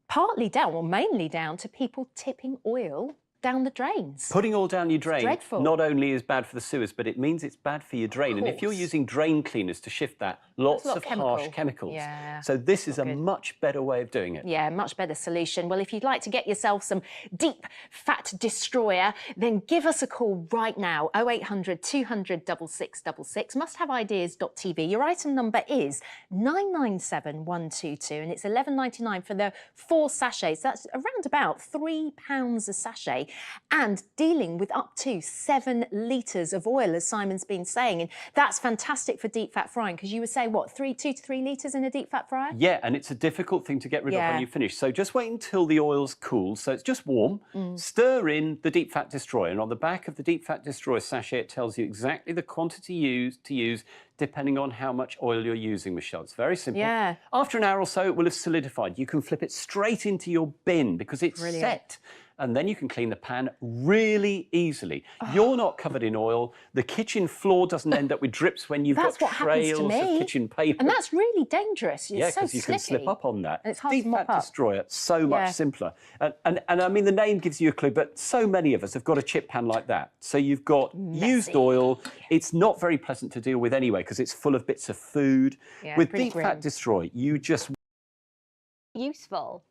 partly down, or mainly down, to people tipping oil down the drains. Putting oil down your drain dreadful. not only is bad for the sewers, but it means it's bad for your drain. And if you're using drain cleaners to shift that, lots of harsh chemicals. Yeah. So this is a much better way of doing it. Yeah, much better solution. Well, if you'd like to get yourself some Deep Fat Destroyer, then give us a call right now, 0800 200 6666, musthaveideas.tv. Your item number is 997122, and it's £11.99 for the 4 sachets. That's around about £3 a sachet, and dealing with up to 7 litres of oil, as Simon's been saying. And that's fantastic for deep fat frying, because you were saying, what, 2 to 3 litres in a deep fat fryer? Yeah, and it's a difficult thing to get rid of when you finish. So just wait until the oil's cool, so it's just warm. Stir in the Deep Fat Destroyer, and on the back of the Deep Fat Destroyer sachet, it tells you exactly the quantity to use depending on how much oil you're using, Michelle. It's very simple. Yeah. After an hour or so, it will have solidified. You can flip it straight into your bin because it's set. And then you can clean the pan really easily. You're not covered in oil. The kitchen floor doesn't end up with drips when you've got trails of kitchen paper. And that's really dangerous. It's so because you can slip up on that. And it's hard Deep to mop Fat up. Destroyer, so much simpler. And I mean, the name gives you a clue, but so many of us have got a chip pan like that. So you've got used oil. It's not very pleasant to deal with anyway, because it's full of bits of food. With Deep Fat Destroyer, you just... Useful.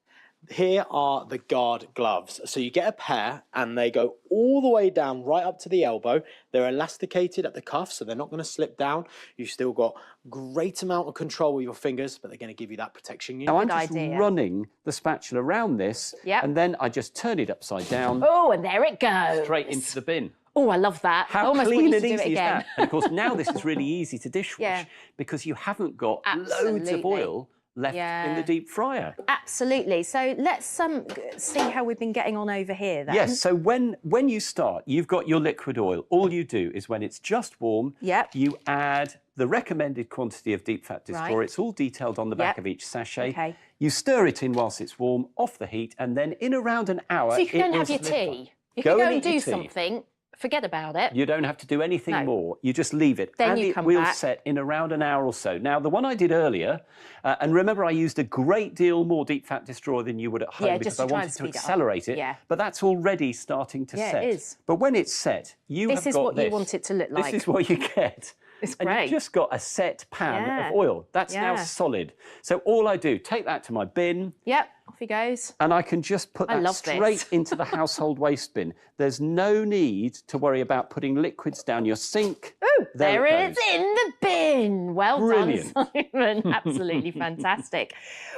Here are the guard gloves. So you get a pair and they go all the way down right up to the elbow. They're elasticated at the cuff, so they're not going to slip down. You've still got great amount of control with your fingers, but they're going to give you that protection you need. Now I'm just running the spatula around this, and then I just turn it upside down. Oh, and there it goes. Straight into the bin. Oh, I love that. How Almost clean want you and to do easy it is again. that? And of course, now this is really easy to dishwash because you haven't got loads of oil left in the deep fryer. Absolutely. So let's see how we've been getting on over here then. Yes, so when you start, you've got your liquid oil. All you do is when it's just warm, you add the recommended quantity of Deep Fat Destroyer. Right. It's all detailed on the back of each sachet. Okay. You stir it in whilst it's warm, off the heat, and then in around an hour, So you can go and have your solidify. tea. You can go and eat do your tea. something, forget about it. You don't have to do anything more. You just leave it. Then and you it come will back. set in around an hour or so. Now, the one I did earlier, and remember I used a great deal more Deep Fat Destroyer than you would at home because just I to try wanted and to speed it up. accelerate it. Yeah. But that's already starting to set. It is. But when it's set, you This have is got what this. you want it to look like. This is what you get. It's and great. you've just got a set pan of oil. That's now Yeah. solid. So all I do, take that to my bin. Yep, off he goes. And I can just put I that love straight this. into the household waste bin. There's no need to worry about putting liquids down your sink. Ooh, there it it's in the bin. Well Brilliant. done, Simon. Absolutely fantastic.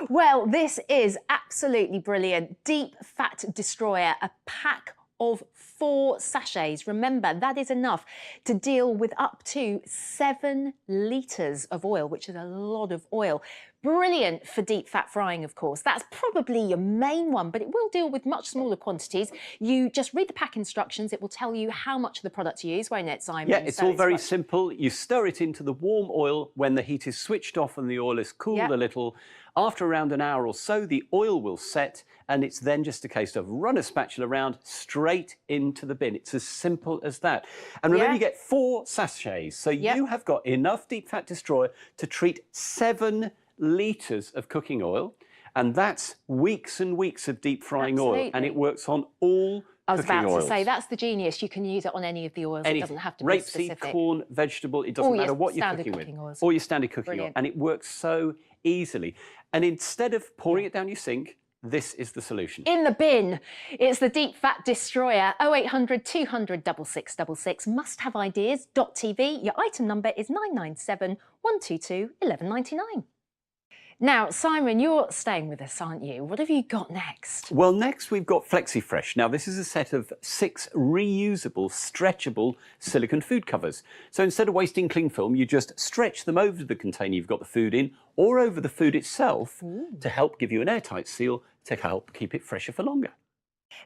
Well, this is absolutely brilliant. Deep Fat Destroyer, a pack of 4 sachets. Remember, that is enough to deal with up to 7 litres of oil, which is a lot of oil. Brilliant for deep fat frying, of course. That's probably your main one, but it will deal with much smaller quantities. You just read the pack instructions. It will tell you how much of the product to use, won't it, Simon? Yeah, it's all very simple. You stir it into the warm oil when the heat is switched off and the oil is cooled a little. After around an hour or so, the oil will set, and it's then just a case of run a spatula around straight into the bin. It's as simple as that. And remember, you get 4 sachets. So you have got enough deep fat destroyer to treat 7 litres of cooking oil. And that's weeks and weeks of deep frying oil. And it works on all I was about oils. to say, that's the genius. You can use it on any of the oils. It doesn't have to be specific. Rapeseed, corn, vegetable, it doesn't matter what you're cooking with. Oils. Or your standard cooking oil. And it works so easily. And instead of pouring it down your sink, this is the solution. In the bin, it's the Deep Fat Destroyer, 0800 200 6666, musthaveideas.tv. Your item number is 997 122 1199. Now, Simon, you're staying with us, aren't you? What have you got next? Well, next we've got FlexiFresh. Now, this is a set of 6 reusable, stretchable silicone food covers. So instead of wasting cling film, you just stretch them over the container you've got the food in or over the food itself to help give you an airtight seal to help keep it fresher for longer.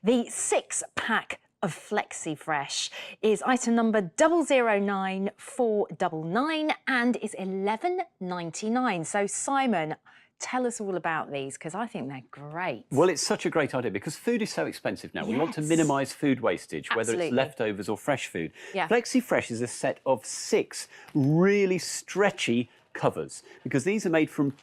The 6-pack of FlexiFresh is item number 009499 and is £11.99. So Simon, tell us all about these because I think they're great. Well, it's such a great idea because food is so expensive now. We want to minimise food wastage, whether it's leftovers or fresh food. FlexiFresh is a set of 6 really stretchy covers because these are made from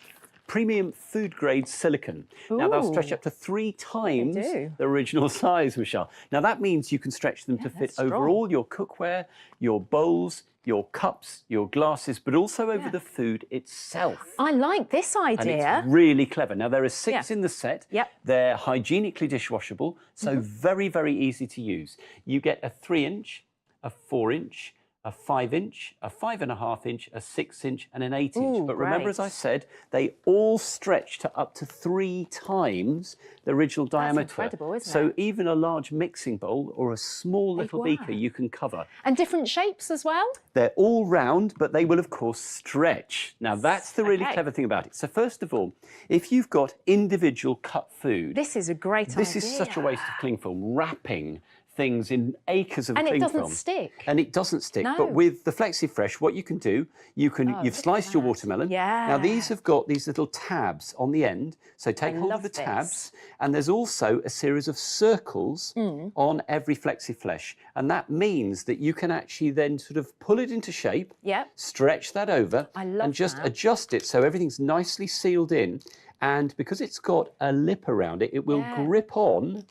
premium food-grade silicone. Now, they'll stretch up to 3 times the original size, Michelle. Now, that means you can stretch them to fit over all your cookware, your bowls, your cups, your glasses, but also over the food itself. I like this idea. And it's really clever. Now, there are 6 in the set. They're hygienically dishwashable, so very, very easy to use. You get a 3-inch, a 4-inch, a 5-inch, a 5.5-inch, a 6-inch and an 8-inch. But remember, as I said, they all stretch to up to 3 times the original diameter. That's incredible, isn't so it? even a large mixing bowl or a small little beaker you can cover. And different shapes as well? They're all round, but they will, of course, stretch. Now, that's the really clever thing about it. So first of all, if you've got individual cut food... This is a great idea. This is such a waste of cling film, wrapping things in acres of cling film. And it doesn't stick. And it doesn't stick. No. But with the FlexiFresh, what you can do, you've sliced your watermelon. Now, these have got these little tabs on the end. So take hold of the tabs. And there's also a series of circles on every FlexiFresh. And that means that you can actually then sort of pull it into shape, stretch that over, and just adjust it so everything's nicely sealed in. And because it's got a lip around it, it will grip on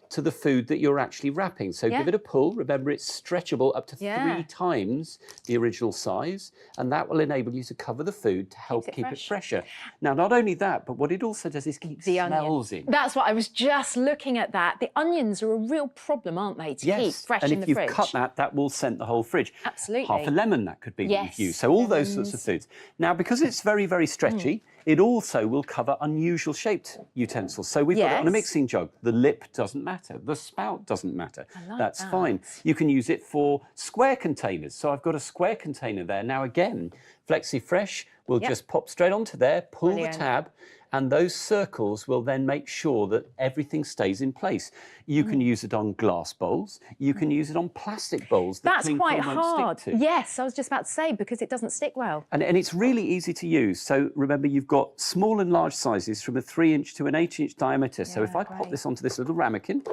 to the food that you're actually wrapping. So give it a pull. Remember, it's stretchable up to 3 times the original size, and that will enable you to cover the food to help keep it fresher. Now, not only that, but what it also does is keep smells in. That's what I was just looking at that. The onions are a real problem, aren't they, to keep fresh in the fridge? And if you've cut that will scent the whole fridge. Absolutely. Half a lemon, that could be that you've used. So all those sorts of foods. Now, because it's very, very stretchy, it also will cover unusual shaped utensils. So we've got it on a mixing jug. The lip doesn't matter. The spout doesn't matter. That's fine. You can use it for square containers. So I've got a square container there. Now, again, FlexiFresh will just pop straight onto there, pull the tab, and those circles will then make sure that everything stays in place. You can use it on glass bowls. You can use it on plastic bowls. That's quite hard. Stick to. Yes, I was just about to say, because it doesn't stick well. And it's really easy to use. So remember, you've got small and large sizes from a 3-inch to an 8-inch diameter. So if I pop this onto this little ramekin,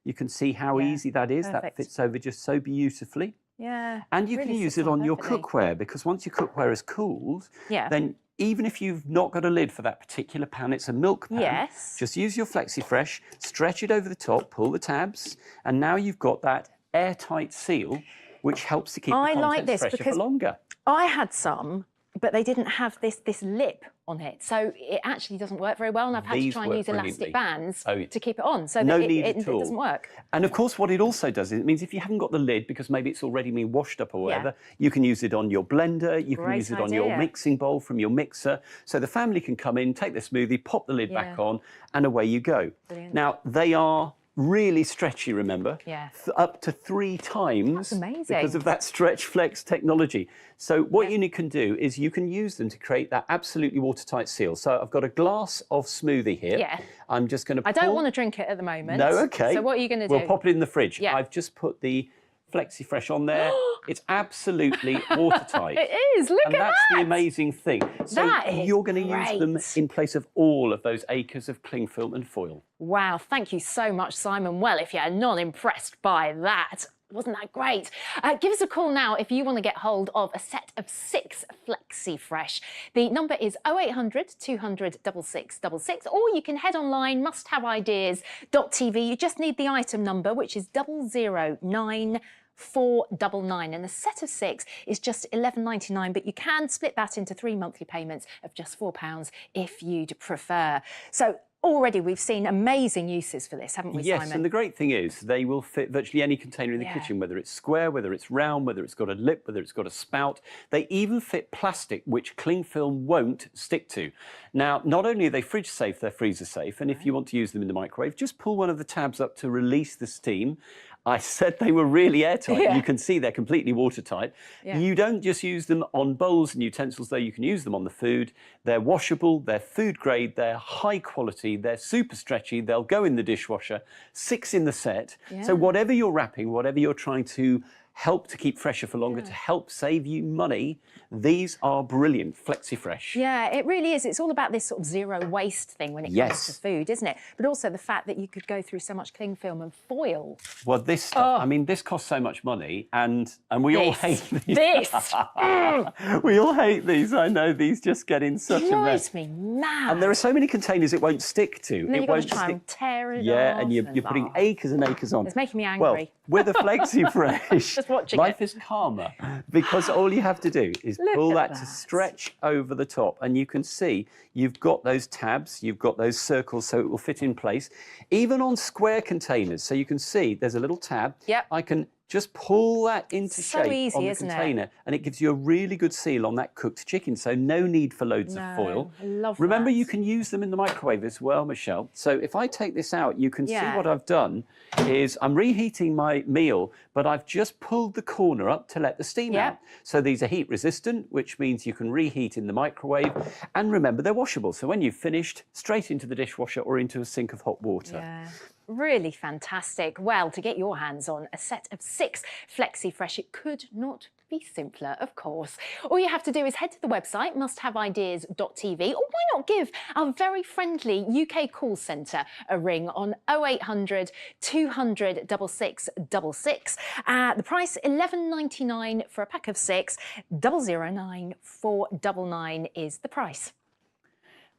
you can see how easy that is. Perfect. That fits over just so beautifully. Yeah. And you can use it on your cookware, because once your cookware is cooled, then even if you've not got a lid for that particular pan, it's a milk pan, just use your FlexiFresh, stretch it over the top, pull the tabs, and now you've got that airtight seal, which helps to keep the contents fresher for longer. I had some, but they didn't have this lip on it, so it actually doesn't work very well, and I've had to try and use elastic bands to keep it on, so that it doesn't work. And of course, what it also does is it means if you haven't got the lid, because maybe it's already been washed up or whatever, you can use it on your blender, you can use it on your mixing bowl from your mixer, so the family can come in, take their smoothie, pop the lid back on, and away you go. Brilliant. Now, they are really stretchy, remember? Yeah. Up to 3 times. That's amazing. Because of that Stretch Flex technology. So what you can do is you can use them to create that absolutely watertight seal. So I've got a glass of smoothie here. Yeah. I'm just going to I don't want to drink it at the moment. No, okay. So what are you going to do? We'll pop it in the fridge. Yeah. I've just put the Flexi Fresh on there. It's absolutely watertight. It is, look at that. And that's the amazing thing. So That is you're going to use them great. in place of all of those acres of cling film and foil. Wow, thank you so much, Simon. Well, if you're not impressed by that, wasn't that great? Give us a call now if you want to get hold of a set of 6 Flexi Fresh. The number is 0800 200 6666, or you can head online, musthaveideas.tv. You just need the item number, which is 009499, and a set of 6 is just £11.99, but you can split that into 3 monthly payments of just £4 if you'd prefer. So already we've seen amazing uses for this, haven't we, Yes, Simon? and the great thing is they will fit virtually any container in the kitchen, whether it's square, whether it's round, whether it's got a lip, whether it's got a spout. They even fit plastic, which cling film won't stick to. Now, not only are they fridge safe, they're freezer safe, and if you want to use them in the microwave, just pull one of the tabs up to release the steam. I said they were really airtight. Yeah. You can see they're completely watertight. Yeah. You don't just use them on bowls and utensils, though. You can use them on the food. They're washable, they're food grade, they're high quality, they're super stretchy, they'll go in the dishwasher, 6 in the set. Yeah. So whatever you're wrapping, whatever you're trying to help to keep fresher for longer, to help save you money, these are brilliant. Flexi Fresh. Yeah, it really is. It's all about this sort of zero waste thing when it comes to food, isn't it? But also the fact that you could go through so much cling film and foil. Well, this stuff, I mean, this costs so much money, and we all hate these. We all hate these. I know these just get in such a mess. Drives me mad. And there are so many containers it won't stick to. And then it you've got won't to try and tear it off. Yeah, and you're putting acres and acres on. It's making me angry. Well, with a Flexi Fresh, Just watching life is calmer because all you have to do is pull that to stretch over the top, and you can see you've got those tabs, you've got those circles, so it will fit in place. Even on square containers, so you can see there's a little tab. Yep. I can just pull that into So shape easy, on the isn't it? container, and it gives you a really good seal on that cooked chicken, so no need for loads of foil. I love Remember, that. you can use them in the microwave as well, Michelle. So if I take this out, you can see Yeah. what I've done is I'm reheating my meal, but I've just pulled the corner up to let the steam Yeah. out. So these are heat resistant, which means you can reheat in the microwave. And remember, they're washable. So when you've finished, straight into the dishwasher or into a sink of hot water. Yeah. Really fantastic. Well, to get your hands on a set of 6 Flexi Fresh, it could not be simpler, of course. All you have to do is head to the website, musthaveideas.tv, or why not give our very friendly UK call centre a ring on 0800 200 6666. The price £11.99 for a pack of 6, 009 499 is the price.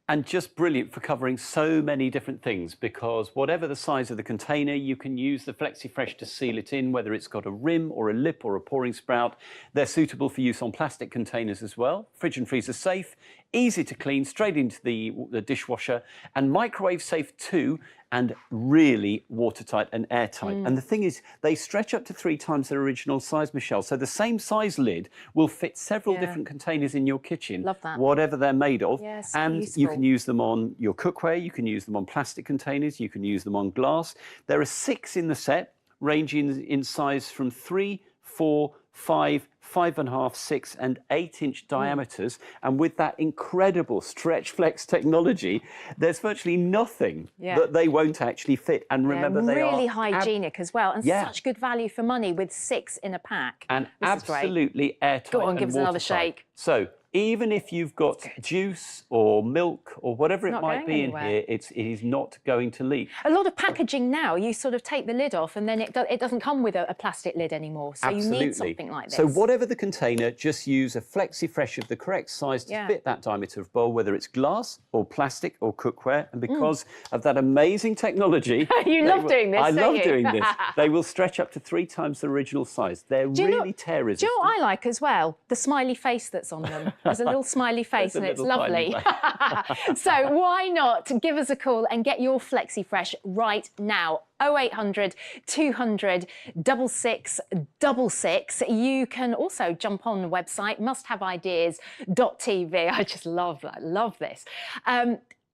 And just brilliant for covering so many different things, because whatever the size of the container, you can use the Flexi Fresh to seal it in, whether it's got a rim or a lip or a pouring sprout. They're suitable for use on plastic containers as well. Fridge and freezer safe, easy to clean, straight into the dishwasher, and microwave safe too, and really watertight and airtight. And the thing is, they stretch up to 3 times their original size, Michelle. So the same size lid will fit several different containers in your kitchen, Love that. whatever they're made of. Yes, and useful. you can use them on your cookware, you can use them on plastic containers, you can use them on glass. There are 6 in the set, ranging in size from 3, 4, 5, 5.5, 6 and 8-inch diameters. And with that incredible Stretch Flex technology, there's virtually nothing that they won't actually fit. And remember, they are really hygienic as well, and Yeah. such good value for money with 6 in a pack. and This is great. absolutely airtight. Go on, and give us another watertight. shake. So even if you've got juice or milk or whatever it not might going be anywhere. in here, it is not going to leak. A lot of packaging now, you sort of take the lid off and then it doesn't come with a plastic lid anymore. So Absolutely. you need something like this. So whatever the container, just use a Flexi Fresh of the correct size to fit that diameter of bowl, whether it's glass or plastic or cookware. And because of that amazing technology... You they love will- doing this, I don't love you? doing this. They will stretch up to 3 times the original size. They're Do you know- really tear Do resistant. you know what I like as well? The smiley face that's on them. There's a little smiley face There's a and it's little tiny lovely. So why not give us a call and get your Flexi Fresh right now? 0800 200 6666. You can also jump on the website, musthaveideas.tv. I just love that, love this.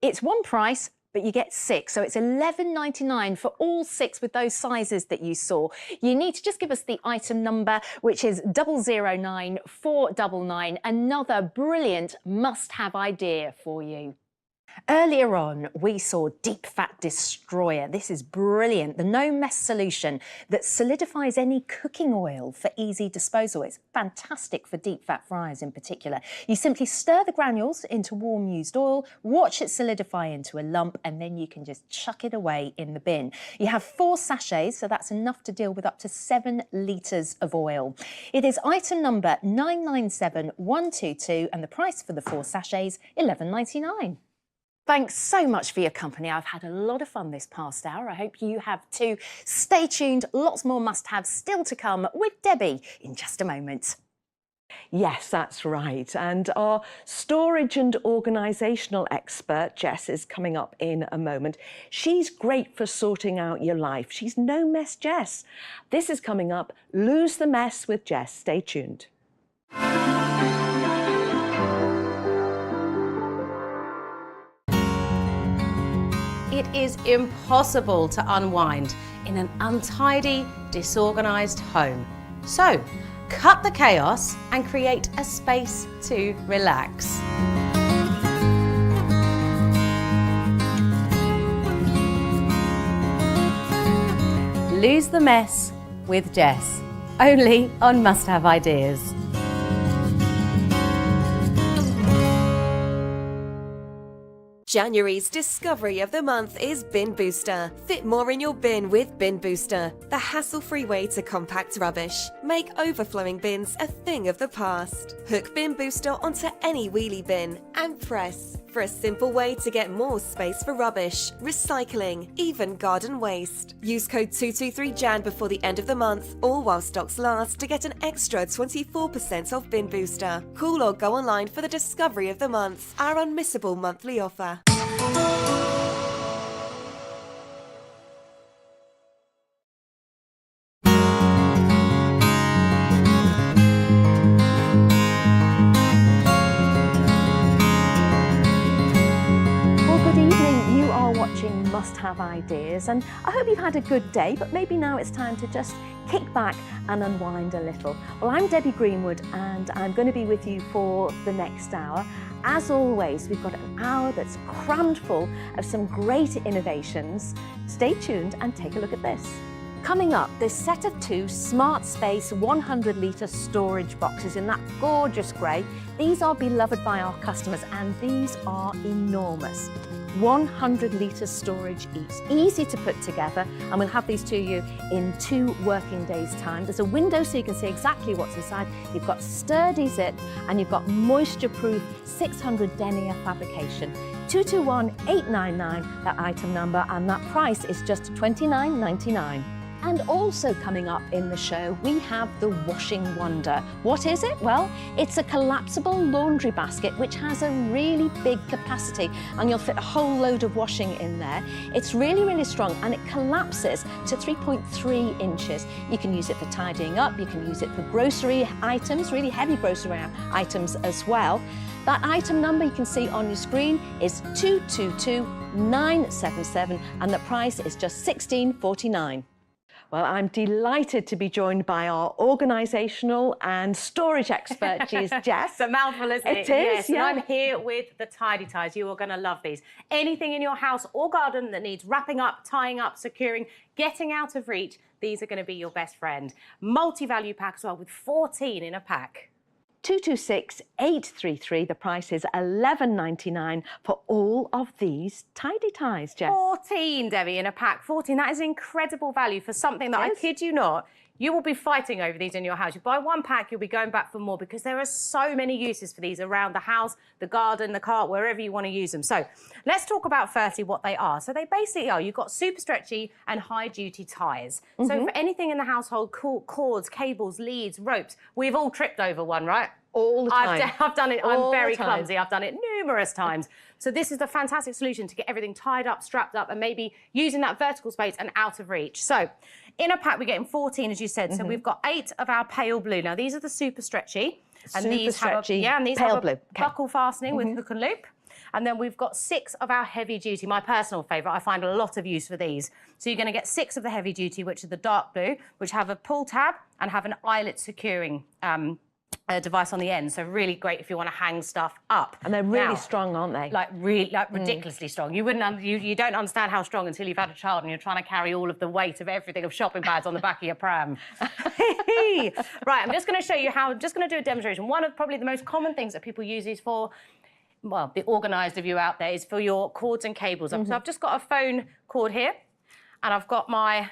It's one price, but you get 6. So it's £11.99 for all 6 with those sizes that you saw. You need to just give us the item number, which is 009499. Another brilliant must-have idea for you. Earlier on, we saw Deep Fat Destroyer. This is brilliant. The no-mess solution that solidifies any cooking oil for easy disposal. It's fantastic for deep fat fryers in particular. You simply stir the granules into warm used oil, watch it solidify into a lump, and then you can just chuck it away in the bin. You have 4 sachets, so that's enough to deal with up to 7 litres of oil. It is item number 997122, and the price for the 4 sachets, £11.99. Thanks so much for your company. I've had a lot of fun this past hour. I hope you have too. Stay tuned, lots more must-haves still to come with Debbie in just a moment. Yes, that's right. And our storage and organisational expert, Jess, is coming up in a moment. She's great for sorting out your life. She's No Mess Jess. This is coming up. Lose the Mess with Jess. Stay tuned. It is impossible to unwind in an untidy, disorganised home. So, cut the chaos and create a space to relax. Lose the Mess with Jess, only on Must Have Ideas. January's discovery of the month is Bin Booster. Fit more in your bin with Bin Booster, the hassle-free way to compact rubbish. Make overflowing bins a thing of the past. Hook Bin Booster onto any wheelie bin and press for a simple way to get more space for rubbish, recycling, even garden waste. Use code 223JAN before the end of the month or while stocks last to get an extra 24% off Bin Booster. Call or go online for the discovery of the month, our unmissable monthly offer. Must Have Ideas, and I hope you've had a good day, but maybe now it's time to just kick back and unwind a little. Well, I'm Debbie Greenwood and I'm going to be with you for the next hour. As always, we've got an hour that's crammed full of some great innovations. Stay tuned and take a look at this. Coming up, this set of 2 Smart Space 100-litre storage boxes in that gorgeous grey. These are beloved by our customers and these are enormous. 100-litre storage each, easy to put together, and we'll have these to you in 2 working days' time. There's a window so you can see exactly what's inside. You've got sturdy zip and you've got moisture-proof 600 denier fabrication. 221899, that item number, and that price is just £29.99. And also coming up in the show, we have the Washing Wonder. What is it? Well, it's a collapsible laundry basket which has a really big capacity and you'll fit a whole load of washing in there. It's really, really strong and it collapses to 3.3 inches. You can use it for tidying up, you can use it for grocery items, really heavy grocery items as well. That item number you can see on your screen is 222977 and the price is just £16.49. Well, I'm delighted to be joined by our organisational and storage expert, Jess. It's a mouthful, isn't it? It is, yes, yeah. And I'm here with the Tidy Ties. You are going to love these. Anything in your house or garden that needs wrapping up, tying up, securing, getting out of reach, these are going to be your best friend. Multi-value pack as well with 14 in a pack. 226833. The price is £11.99 for all of these Tidy Ties, Jess. 14, Debbie, in a pack. 14. That is incredible value for something that, I kid you not, you will be fighting over these in your house. You buy 1 pack, you'll be going back for more because there are so many uses for these around the house, the garden, the cart, wherever you want to use them. So let's talk about firstly what they are. So they basically are, you've got super stretchy and high duty ties. So for anything in the household, cords, cables, leads, ropes, we've all tripped over one, right? All the time. I've done it. I'm very clumsy. I've done it numerous times. So this is the fantastic solution to get everything tied up, strapped up, and maybe using that vertical space and out of reach. So in a pack, we're getting 14, as you said. So we've got 8 of our pale blue. Now, these are the super stretchy. And Super these stretchy, have a, and these pale have blue. a buckle fastening with hook and loop. And then we've got 6 of our heavy duty, my personal favourite. I find a lot of use for these. So you're going to get 6 of the heavy duty, which are the dark blue, which have a pull tab and have an eyelet securing device on the end. So really great if you want to hang stuff up. And they're really strong, aren't they? Like ridiculously strong. You don't understand how strong until you've had a child and you're trying to carry all of the weight of everything of shopping bags on the back of your pram. Right, I'm just going to show you how. I'm just going to do a demonstration. One of probably the most common things that people use these for, well, the organised of you out there, is for your cords and cables. So I've just got a phone cord here, and I've got my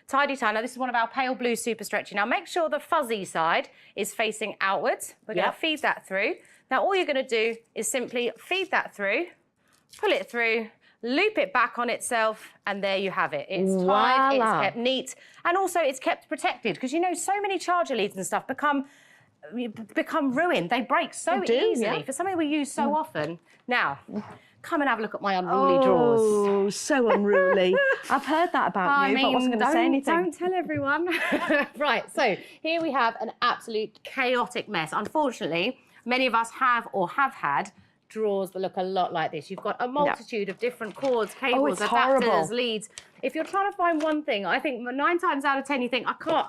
Tidy Tie. Now, this is one of our pale blue super stretchy. Now, make sure the fuzzy side is facing outwards. We're going to feed that through. Now, all you're going to do is simply feed that through, pull it through, loop it back on itself, and there you have it. It's tied, it's kept neat, and also it's kept protected, because, you know, so many charger leads and stuff become ruined. They break so easily for something we use so often. Now, come and have a look at my unruly drawers. Oh, so unruly. I've heard that about you, but I wasn't going to say anything. Don't tell everyone. Right, so here we have an absolute chaotic mess. Unfortunately, many of us have or have had drawers that look a lot like this. You've got a multitude of different cords, cables, adapters, leads. If you're trying to find one thing, I think 9 times out of 10 you think, I can't,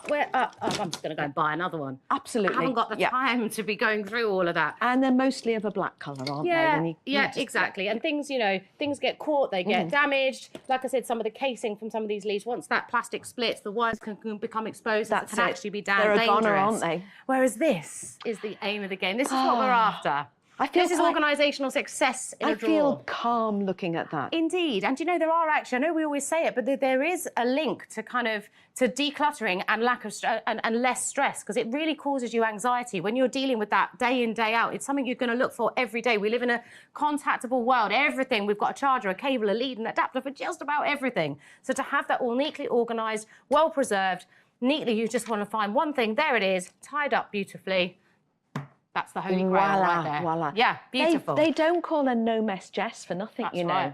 I'm just going to go and buy another one. Absolutely. I haven't got the time to be going through all of that. And they're mostly of a black colour, aren't they? Exactly. And things, you know, things get caught, they get damaged. Like I said, some of the casing from some of these leads, once that plastic splits, the wires can become exposed. That can actually be dangerous. They're a goner, aren't they? Whereas this is the aim of the game. This is what we're after. This is organisational success in a drawer. I feel calm looking at that. Indeed. And, you know, there are actually, I know we always say it, but there is a link to to decluttering and lack of and less stress, because it really causes you anxiety. When you're dealing with that day in, day out, it's something you're going to look for every day. We live in a contactable world. Everything, we've got a charger, a cable, a lead, an adapter for just about everything. So to have that all neatly organised, well preserved, neatly, you just want to find one thing. There it is, tied up beautifully. That's the holy grail right there. Voila. Yeah, beautiful. They don't call her no mess Jess for nothing, That's you know. right.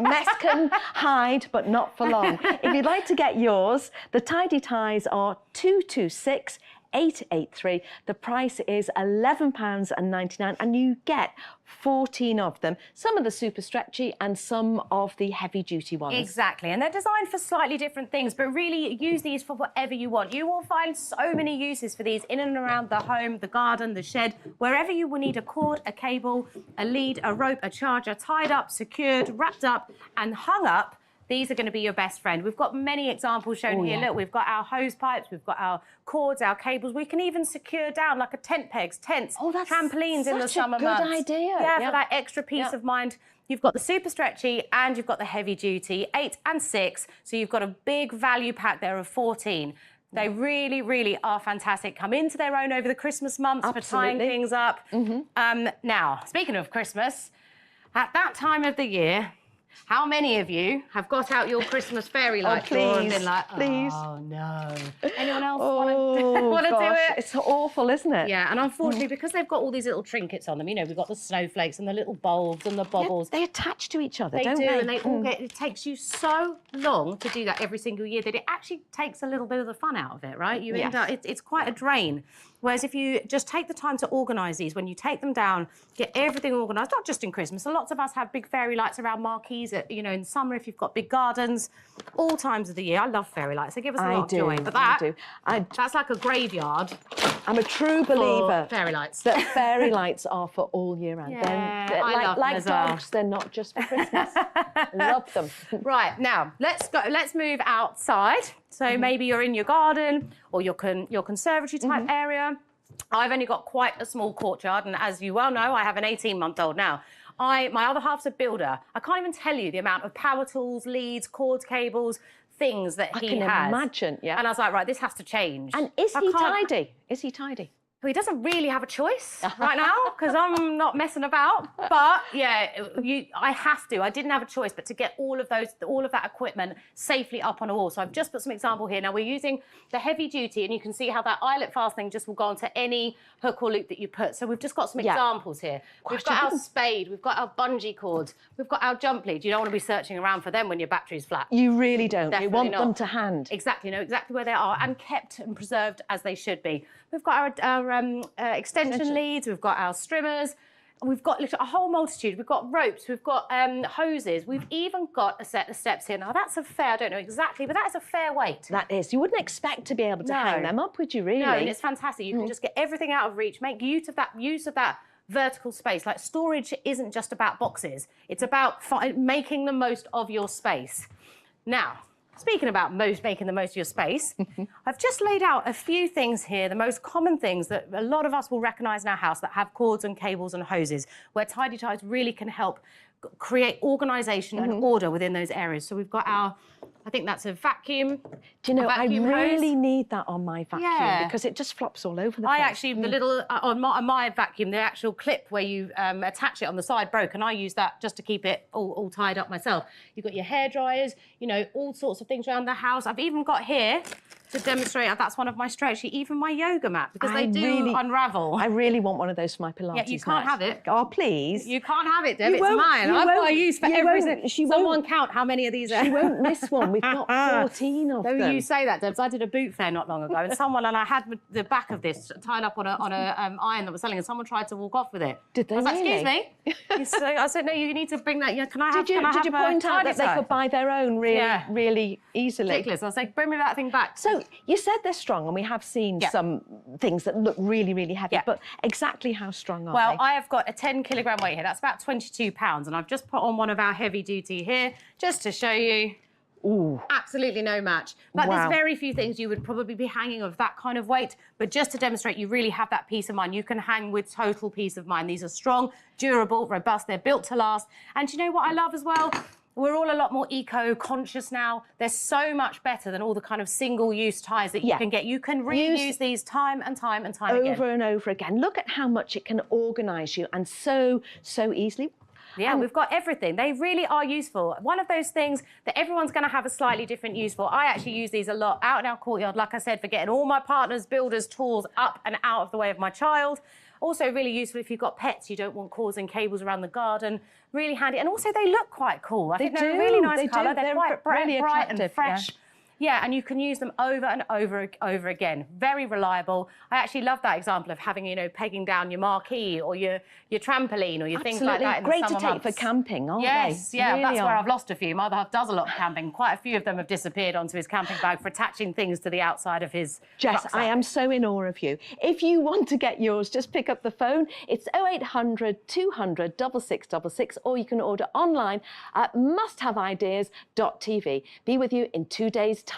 Mess can hide, but not for long. If you'd like to get yours, the Tidy Ties are 226-883. The price is £11.99, and you get 14 of them. Some of the super stretchy and some of the heavy duty ones. Exactly, and they're designed for slightly different things, but really use these for whatever you want. You will find so many uses for these in and around the home, the garden, the shed, wherever you will need a cord, a cable, a lead, a rope, a charger, tied up, secured, wrapped up and hung up. These are going to be your best friend. We've got many examples shown here. Look, we've got our hose pipes, we've got our cords, our cables. We can even secure down like a tent pegs, tents, trampolines in the summer months. Such a good idea. Yeah, for that extra peace of mind. You've got the super stretchy and you've got the heavy duty, 8 and 6. So you've got a big value pack there of 14. They really, really are fantastic. Come into their own over the Christmas months for tying things up. Now, speaking of Christmas, at that time of the year, how many of you have got out your Christmas fairy light drawer and been like, oh no. Anyone else want to do it? It's awful, isn't it? Yeah, and unfortunately, because they've got all these little trinkets on them, you know, we've got the snowflakes and the little bulbs and the bobbles. They attach to each other, don't they? they? And they all get, it takes you so long to do that every single year that it actually takes a little bit of the fun out of it, right? You end up, it's quite a drain. Whereas if you just take the time to organise these, when you take them down, get everything organised, not just in Christmas. Lots of us have big fairy lights around marquees, you know, in summer if you've got big gardens, all times of the year. I love fairy lights. They give us a lot of joy. But that's like a graveyard. I'm a true believer fairy lights. that fairy lights are for all year round. Yeah, they're love like them as well. dogs, they're not just for Christmas. Love them. Right, now, let's move outside. So maybe you're in your garden or your conservatory type area. I've only got quite a small courtyard, and as you well know, I have an 18-month-old now. My other half's a builder. I can't even tell you the amount of power tools, leads, cords, cables, things that he has. I can imagine, yeah. And I was like, right, this has to change. And is he tidy? Is he tidy? Well, he doesn't really have a choice right now because I'm not messing about. But yeah, I have to. I didn't have a choice, but to get all of that equipment safely up on a wall. So I've just put some example here. Now we're using the heavy duty, and you can see how that eyelet fastening just will go onto any hook or loop that you put. So we've just got some examples here. We've got our spade, we've got our bungee cords, we've got our jump lead. You don't want to be searching around for them when your battery's flat. You really don't. Definitely you want not. them to hand. Exactly, know exactly where they are and kept and preserved as they should be. We've got our extension leads, we've got our strimmers. We've got a whole multitude. We've got ropes, we've got hoses, we've even got a set of steps here. Now that's a fair, I don't know exactly, but that is a fair weight. That is. You wouldn't expect to be able to hang them up, would you really? No, and it's fantastic. You can just get everything out of reach, make use of that vertical space. Like storage isn't just about boxes, it's about making the most of your space. Now, speaking about making the most of your space, I've just laid out a few things here, the most common things that a lot of us will recognise in our house that have cords and cables and hoses, where Tidy Ties really can help create organisation and order within those areas. So we've got our, I think that's a vacuum. Do you know, I really hose. need that on my vacuum because it just flops all over the place. I actually, the little, on my vacuum, the actual clip where you attach it on the side broke, and I use that just to keep it all tied up myself. You've got your hair dryers, you know, all sorts of things around the house. I've even got here, to demonstrate, that's one of my stretchy, even my yoga mat, because they do unravel. I really want one of those for my Pilates Yeah, you can't have it. Oh, please. You can't have it, Deb, it's mine. I've got a use for everything. Someone count how many of these are. She won't miss one. We've got 14 of them. No, you say that, Debs. I did a boot fair not long ago, and I had the back of this tied up on a iron that was selling, and someone tried to walk off with it. Did they? I was like, excuse me. I said, no, you need to bring that. Yeah, can I have? Did you point out that they could buy their own really easily? Ridiculous. I was like, bring me that thing back. So you said they're strong, and we have seen some things that look really, really heavy. But exactly how strong are they? Well, I have got a 10-kilogram weight here. That's about 22 pounds, and I've just put on one of our heavy duty here just to show you. Ooh. Absolutely no match. But there's very few things you would probably be hanging of that kind of weight. But just to demonstrate, you really have that peace of mind. You can hang with total peace of mind. These are strong, durable, robust. They're built to last. And do you know what I love as well? We're all a lot more eco-conscious now. They're so much better than all the kind of single-use ties that you can get. You can reuse these time and time and time again. Over and over again. Look at how much it can organise you, and so easily. Yeah, we've got everything. They really are useful. One of those things that everyone's going to have a slightly different use for. I actually use these a lot out in our courtyard, like I said, for getting all my partners, builders' tools up and out of the way of my child. Also really useful if you've got pets, you don't want cords and cables around the garden. Really handy. And also they look quite cool. I think they're a really nice colour. They're quite bright and fresh. Yeah, and you can use them over and over again. Very reliable. I actually love that example of having, you know, pegging down your marquee or your trampoline or your things like that in the summer months. Great to take for camping, aren't they? Yes, yeah, that's where I've lost a few. My other half does a lot of camping. Quite a few of them have disappeared onto his camping bag for attaching things to the outside of his Jess, rucksack. I am so in awe of you. If you want to get yours, just pick up the phone. It's 0800 200 6666, or you can order online at musthaveideas.tv. Be with you in 2 days' time.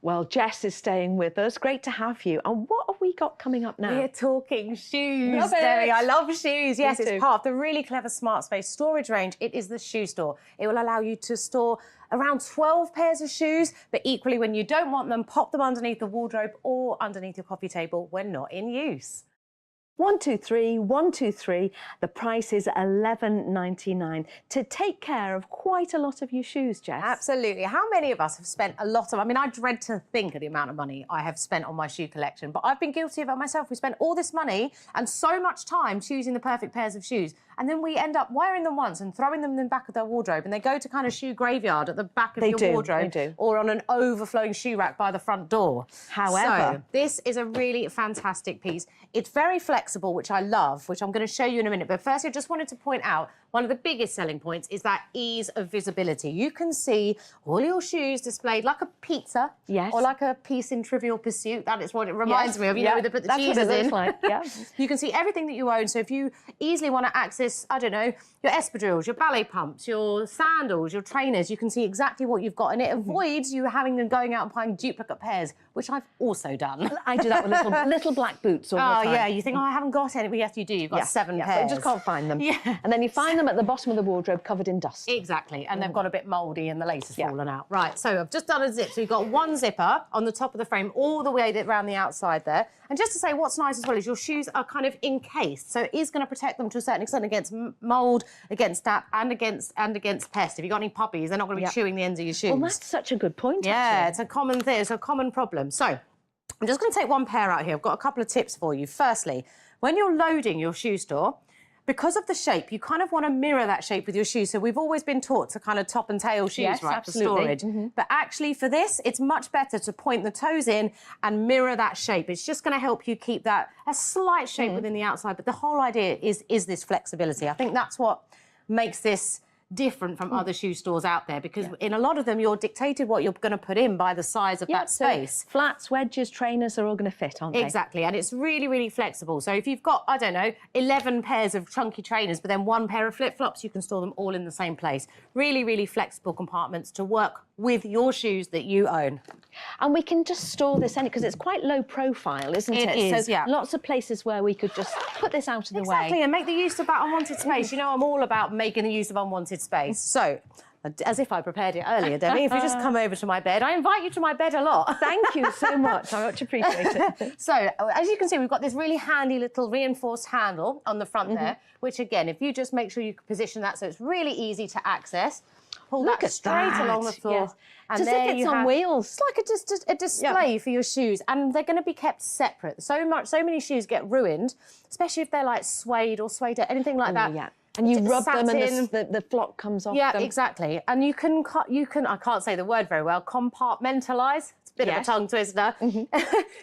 Well, Jess is staying with us. Great to have you. And what have we got coming up now? We're talking shoes, Love it. Debbie. I love shoes. Yes, Me too. it's part of the really clever Smart Space storage range. It is the shoe store. It will allow you to store around 12 pairs of shoes, but equally when you don't want them, pop them underneath the wardrobe or underneath your coffee table when not in use. 123 123. The price is $11.99 to take care of quite a lot of your shoes, Jess. Absolutely. How many of us have spent a lot of... I mean, I dread to think of the amount of money I have spent on my shoe collection, but I've been guilty of it myself. We spent all this money and so much time choosing the perfect pairs of shoes, and then we end up wearing them once and throwing them in the back of their wardrobe, and they go to kind of shoe graveyard at the back of your wardrobe or on an overflowing shoe rack by the front door. However, so, this is a really fantastic piece. It's very flexible, which I love, which I'm going to show you in a minute. But first, I just wanted to point out one of the biggest selling points is that ease of visibility. You can see all your shoes displayed like a pizza, or like a piece in Trivial Pursuit. That is what it reminds me of. You know, they put the cheeses in. Like. Yeah. You can see everything that you own. So if you easily want to access, I don't know, your espadrilles, your ballet pumps, your sandals, your trainers, you can see exactly what you've got, and it avoids you having them going out and buying duplicate pairs, which I've also done. I do that with little black boots all the time. Oh yeah, you think, oh, I haven't got any, but yes, you do. You've got 7 pairs. But you just can't find them. Yeah. And then you find them at the bottom of the wardrobe covered in dust. Exactly, and they've got a bit mouldy and the lace has fallen out. Right, so I've just done a zip. So you've got one zipper on the top of the frame all the way around the outside there. And just to say, what's nice as well is your shoes are kind of encased, so it is going to protect them to a certain extent against mould, against damp, and against pest. If you've got any puppies, they're not going to be chewing the ends of your shoes. Well, that's such a good point. Yeah, actually. it's a common thing. It's a common problem. So I'm just going to take one pair out here. I've got a couple of tips for you. Firstly, when you're loading your shoe store, because of the shape, you kind of want to mirror that shape with your shoes. So we've always been taught to kind of top and tail shoes, Yes, right, absolutely. for storage. But actually for this, it's much better to point the toes in and mirror that shape. It's just going to help you keep that a slight shape within the outside. But the whole idea is this flexibility. I think that's what makes this different from other shoe stores out there, because in a lot of them you're dictated what you're going to put in by the size of that space. So flats, wedges, trainers are all going to fit, aren't they? Exactly, and it's really, really flexible. So if you've got, I don't know, 11 pairs of chunky trainers, but then 1 pair of flip-flops, you can store them all in the same place. Really, really flexible compartments to work with your shoes that you own. And we can just store this in because it's quite low profile, isn't it? It is, so yeah. Lots of places where we could just put this out of the way. Exactly, and make the use of that unwanted space. You know, I'm all about making the use of unwanted space. So, as if I prepared it earlier, Debbie, if you just come over to my bed, I invite you to my bed a lot. Thank you so much. I much appreciate it. So, as you can see, we've got this really handy little reinforced handle on the front there, which again, if you just make sure you position that so it's really easy to access, pull Look that at straight that. along the floor. Yes. And Just there like it's you on have, wheels. It's like just a display for your shoes, and they're going to be kept separate. So many shoes get ruined, especially if they're like suede or suede, anything like that. Yeah. And you rub them Satin. and the flock comes off Yeah, them. exactly. And you can, I can't say the word very well, compartmentalise. It's a bit of a tongue twister.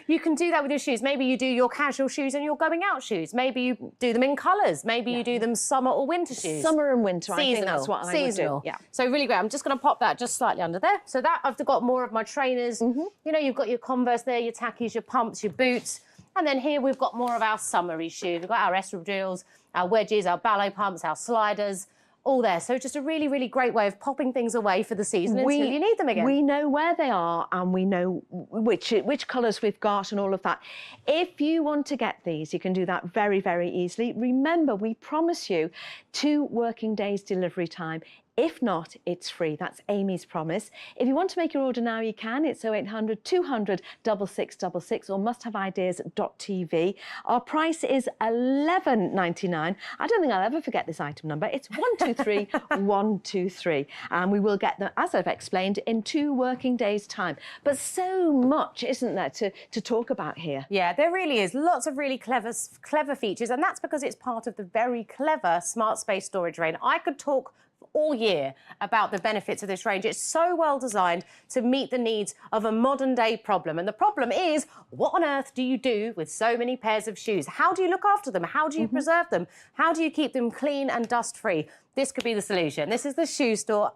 You can do that with your shoes. Maybe you do your casual shoes and your going out shoes. Maybe you do them in colours. Maybe you do them summer or winter shoes. Summer and winter, Seasonal. I think that's what I would do. Yeah. So really great. I'm just going to pop that just slightly under there. So that I've got more of my trainers. You know, you've got your Converse there, your tackies, your pumps, your boots. And then here we've got more of our summery shoes. We've got our espadrilles, our wedges, our ballet pumps, our sliders, all there. So just a really, really great way of popping things away for the season until you need them again. We know where they are and we know which colours we've got and all of that. If you want to get these, you can do that very, very easily. Remember, we promise you 2 working days delivery time. If not, it's free. That's Amy's promise. If you want to make your order now, you can. It's 0800 200 6666 or musthaveideas.tv. Our price is $11.99. I don't think I'll ever forget this item number. It's 123123. And we will get them, as I've explained, in 2 working days' time. But so much, isn't there, to talk about here? Yeah, there really is. Lots of really clever features, and that's because it's part of the very clever Smart Space storage range. I could talk all year about the benefits of this range. It's so well designed to meet the needs of a modern day problem. And the problem is, what on earth do you do with so many pairs of shoes? How do you look after them? How do you preserve them? How do you keep them clean and dust free? This could be the solution. This is the shoe store.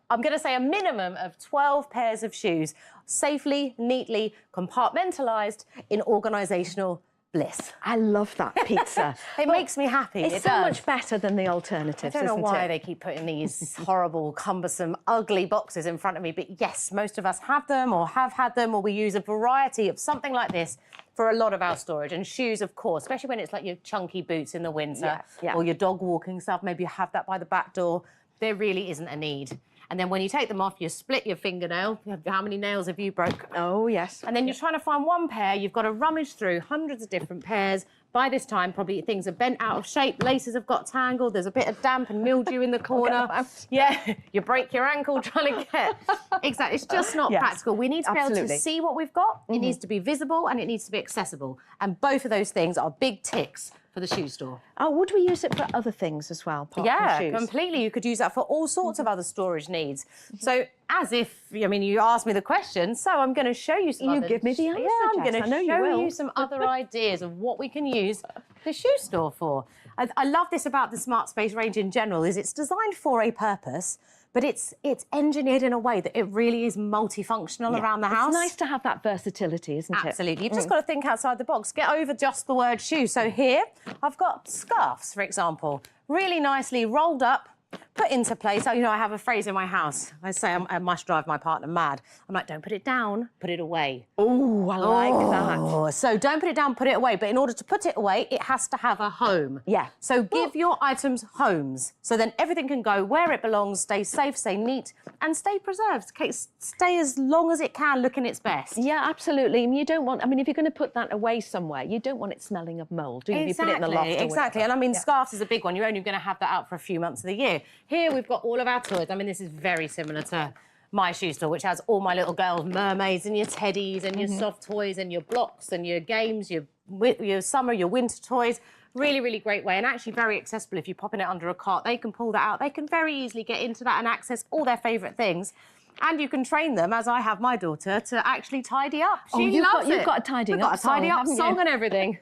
I'm going to say a minimum of 12 pairs of shoes, safely, neatly, compartmentalised in organisational bliss. I love that pizza. It makes me happy. It's so much better than the alternatives, I don't know isn't why it? they keep putting these horrible, cumbersome, ugly boxes in front of me, but yes, most of us have them or have had them, or we use a variety of something like this for a lot of our storage. And shoes, of course, especially when it's like your chunky boots in the winter or your dog walking stuff, maybe you have that by the back door. There really isn't a need. And then when you take them off, you split your fingernail. How many nails have you broke? Oh, yes. And then you're trying to find one pair. You've got to rummage through hundreds of different pairs. By this time, probably things are bent out of shape. Laces have got tangled. There's a bit of damp and mildew in the corner. Yeah, you break your ankle trying to get... Exactly. It's just not practical. We need to be able to see what we've got. It needs to be visible and it needs to be accessible. And both of those things are big ticks for the shoe store. Oh, would we use it for other things as well, apart from shoes? Completely. You could use that for all sorts of other storage needs. So, as if, I mean, you asked me the question, so I'm going to show you some You give me the answer, Yeah, I'm going Jess. to I know you show will. you some other ideas of what we can use the shoe store for. I love this about the Smart Space range in general, is it's designed for a purpose, but it's engineered in a way that it really is multifunctional around the house. It's nice to have that versatility, isn't it? Absolutely. You've just got to think outside the box. Get over just the word shoe. So here, I've got scarves, for example, really nicely rolled up, put into place. So, you know, I have a phrase in my house. I say I must drive my partner mad. I'm like, don't put it down, put it away. Oh, I like that. So don't put it down, put it away. But in order to put it away, it has to have a home. Yeah. So give your items homes. So then everything can go where it belongs, stay safe, stay neat, and stay preserved. Stay as long as it can, looking its best. Yeah, absolutely. I mean, you don't want, I mean, if you're going to put that away somewhere, you don't want it smelling of mould, do you? If you put it in the loft or Exactly. And I mean, scarves is a big one. You're only going to have that out for a few months of the year. Here we've got all of our toys. I mean, this is very similar to my shoe store, which has all my little girls' mermaids and your teddies and your soft toys and your blocks and your games, your summer, your winter toys. Really, really great way, and actually very accessible. If you're popping it under a cart, they can pull that out. They can very easily get into that and access all their favourite things. And you can train them, as I have my daughter, to actually tidy up. She loves it. You've got a tidying up song, We've got a tidy up haven't song you? and everything.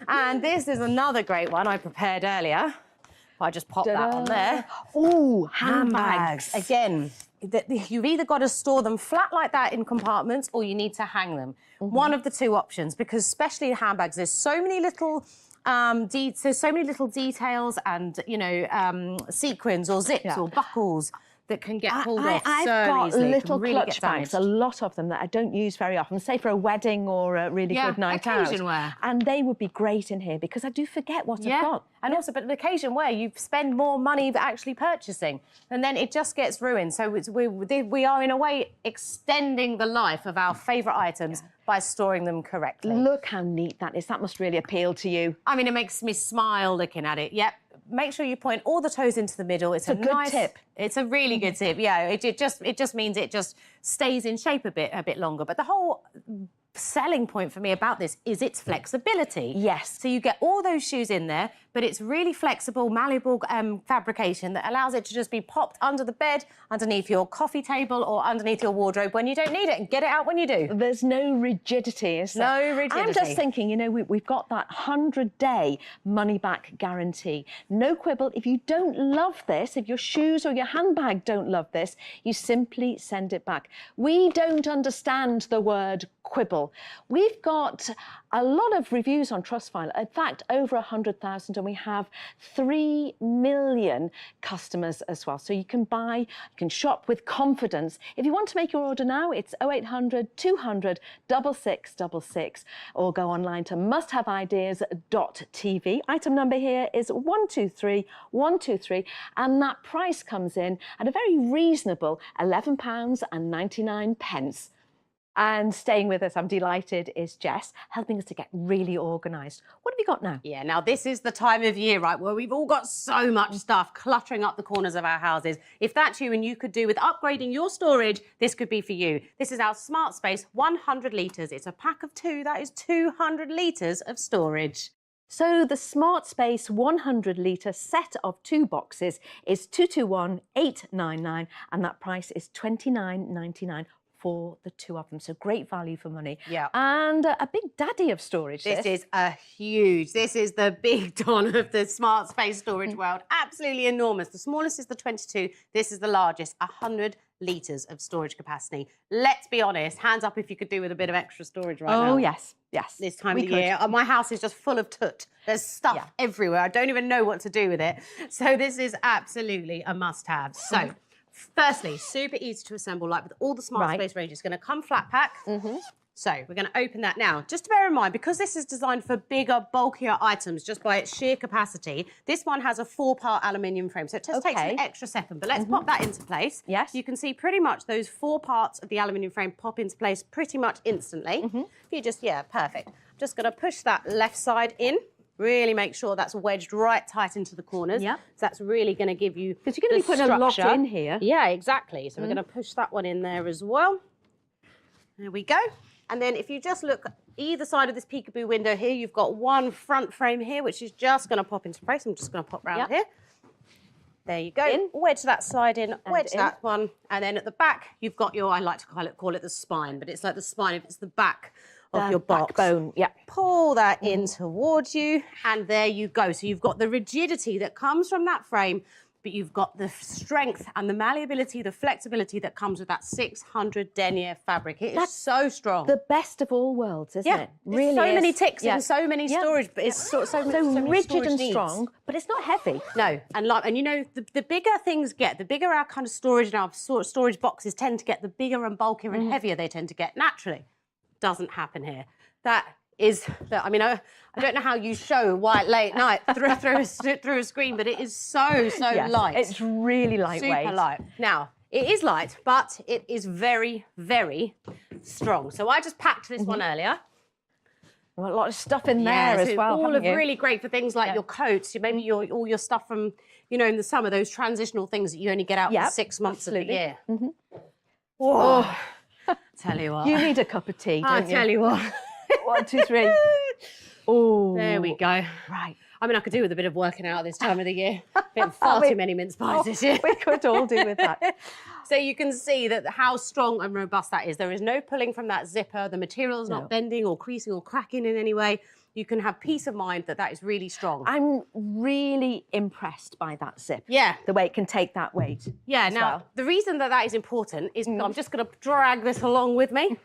And this is another great one I prepared earlier. I just popped that on there. Ooh, Handbags. Again, you've either got to store them flat like that in compartments, or you need to hang them. One of the two options, because especially in handbags, there's so many little details and, you know, sequins or zips or buckles that can get pulled off I've so got easily. little Really clutch bags, a lot of them that I don't use very often, say for a wedding or a really good night out. occasion wear. And they would be great in here because I do forget what I've got. And also, but an occasion where you spend more money actually purchasing, and then it just gets ruined. So we are, in a way, extending the life of our favourite items by storing them correctly. Look how neat that is. That must really appeal to you. I mean, it makes me smile looking at it. Yep. Make sure you point all the toes into the middle. It's a good nice tip. It's a really good tip. Yeah, it just means it just stays in shape a bit longer. But the whole selling point for me about this is its flexibility. Yes. So you get all those shoes in there, but it's really flexible, malleable fabrication that allows it to just be popped under the bed, underneath your coffee table or underneath your wardrobe when you don't need it, and get it out when you do. There's no rigidity, is there? No rigidity. I'm just thinking, you know, we've got that 100-day money-back guarantee. No quibble. If you don't love this, if your shoes or your handbag don't love this, you simply send it back. We don't understand the word quibble. We've got a lot of reviews on Trustpilot, in fact, over 100,000, and we have 3 million customers as well. So you can buy, you can shop with confidence. If you want to make your order now, it's 0800 200 6666, or go online to musthaveideas.tv. Item number here is 123123, and that price comes in at a very reasonable £11.99. And staying with us, I'm delighted, is Jess, helping us to get really organised. What have you got now? Yeah, now this is the time of year, right, where we've all got so much stuff cluttering up the corners of our houses. If that's you and you could do with upgrading your storage, this could be for you. This is our Smart Space 100 litres. It's a pack of 2. That is 200 litres of storage. So the Smart Space 100-litre set of 2 boxes is 221899, and that price is £29.99. For the 2 of them. So great value for money. Yeah. And a big daddy of storage. This is this is the big don of the smart space storage world. Absolutely enormous. The smallest is the 22. This is the largest, 100 litres of storage capacity. Let's be honest, hands up if you could do with a bit of extra storage right now. Oh, yes, yes. This time of year. My house is just full of toot. There's stuff everywhere. I don't even know what to do with it. So this is absolutely a must-have. So, firstly, super easy to assemble, like with all the Smart Space range. It's going to come flat pack. So we're going to open that now. Just to bear in mind, because this is designed for bigger, bulkier items, just by its sheer capacity, this one has a 4-part aluminium frame. So it just takes an extra second. But let's pop that into place. Yes. You can see pretty much those 4 parts of the aluminium frame pop into place pretty much instantly. If you just, perfect. I'm just going to push that left side in. Really make sure that's wedged right tight into the corners. Yeah. So that's really going to give you Because you're going to be putting a lot in here. Yeah, exactly. So we're going to push that one in there as well. There we go. And then if you just look either side of this peekaboo window here, you've got one front frame here, which is just going to pop into place. I'm just going to pop round here. There you go. Wedge that side in, wedge that one. And then at the back, you've got your, I like to call it the spine, but it's like the spine if it's the back of your box. Backbone, yeah. Pull that in towards you, and there you go. So you've got the rigidity that comes from that frame, but you've got the strength and the malleability, the flexibility that comes with that 600 denier fabric. It is so strong. The best of all worlds, isn't it? Really so is. many ticks and so many storage, but it's so many rigid storage and needs. strong, but it's not heavy. No, and you know, the bigger things get, the bigger our kind of storage and our storage boxes tend to get, the bigger and bulkier and heavier they tend to get naturally. Doesn't happen here. That is, I mean, I don't know how you show white late night through a screen, but it is so light. It's really lightweight. Super light. Now, it is light, but it is very, very strong. So I just packed this one earlier. A lot of stuff in there as well. All of really great for things like your coats, maybe all your stuff from, you know, in the summer, those transitional things that you only get out for 6 months of the year. Whoa. Tell you what. You need a cup of tea, don't you? I tell you what. 1, 2, 3. Oh, there we go. Right. I mean, I could do with a bit of working out this time of the year. Far too many mince pies this year. We could all do with that. So you can see that how strong and robust that is. There is no pulling from that zipper. The material is not bending or creasing or cracking in any way. You can have peace of mind that that is really strong. I'm really impressed by that zip. Yeah. The way it can take that weight. Yeah, now, the reason that that is important is I'm just going to drag this along with me.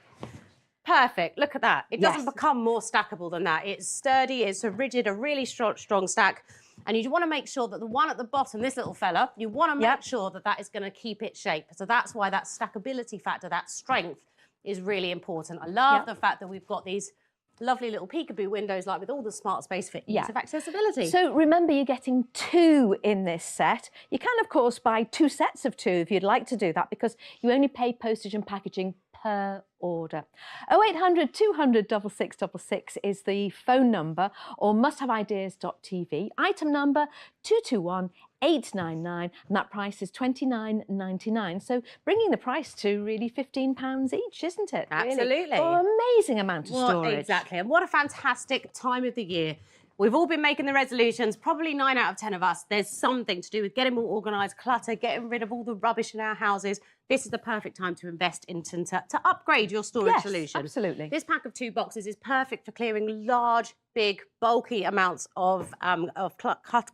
Perfect, look at that. It doesn't become more stackable than that. It's sturdy, it's a rigid, a really strong stack. And you want to make sure that the one at the bottom, this little fella, you want to make sure that that is going to keep its shape. So that's why that stackability factor, that strength, is really important. I love the fact that we've got these lovely little peekaboo windows, like with all the smart space for ease of accessibility. So remember, you're getting 2 in this set. You can, of course, buy 2 sets of 2 if you'd like to do that, because you only pay postage and packaging per order. 0800 200 6666 is the phone number, or musthaveideas.tv. Item number 221899, and that price is £29.99. So bringing the price to really £15 each, isn't it? Absolutely. Really? For an amazing amount of storage. Exactly, and what a fantastic time of the year. We've all been making the resolutions, probably 9 out of 10 of us. There's something to do with getting more organised, clutter, getting rid of all the rubbish in our houses. This is the perfect time to invest into, to upgrade your storage solution. Absolutely. This pack of 2 boxes is perfect for clearing large, big, bulky amounts of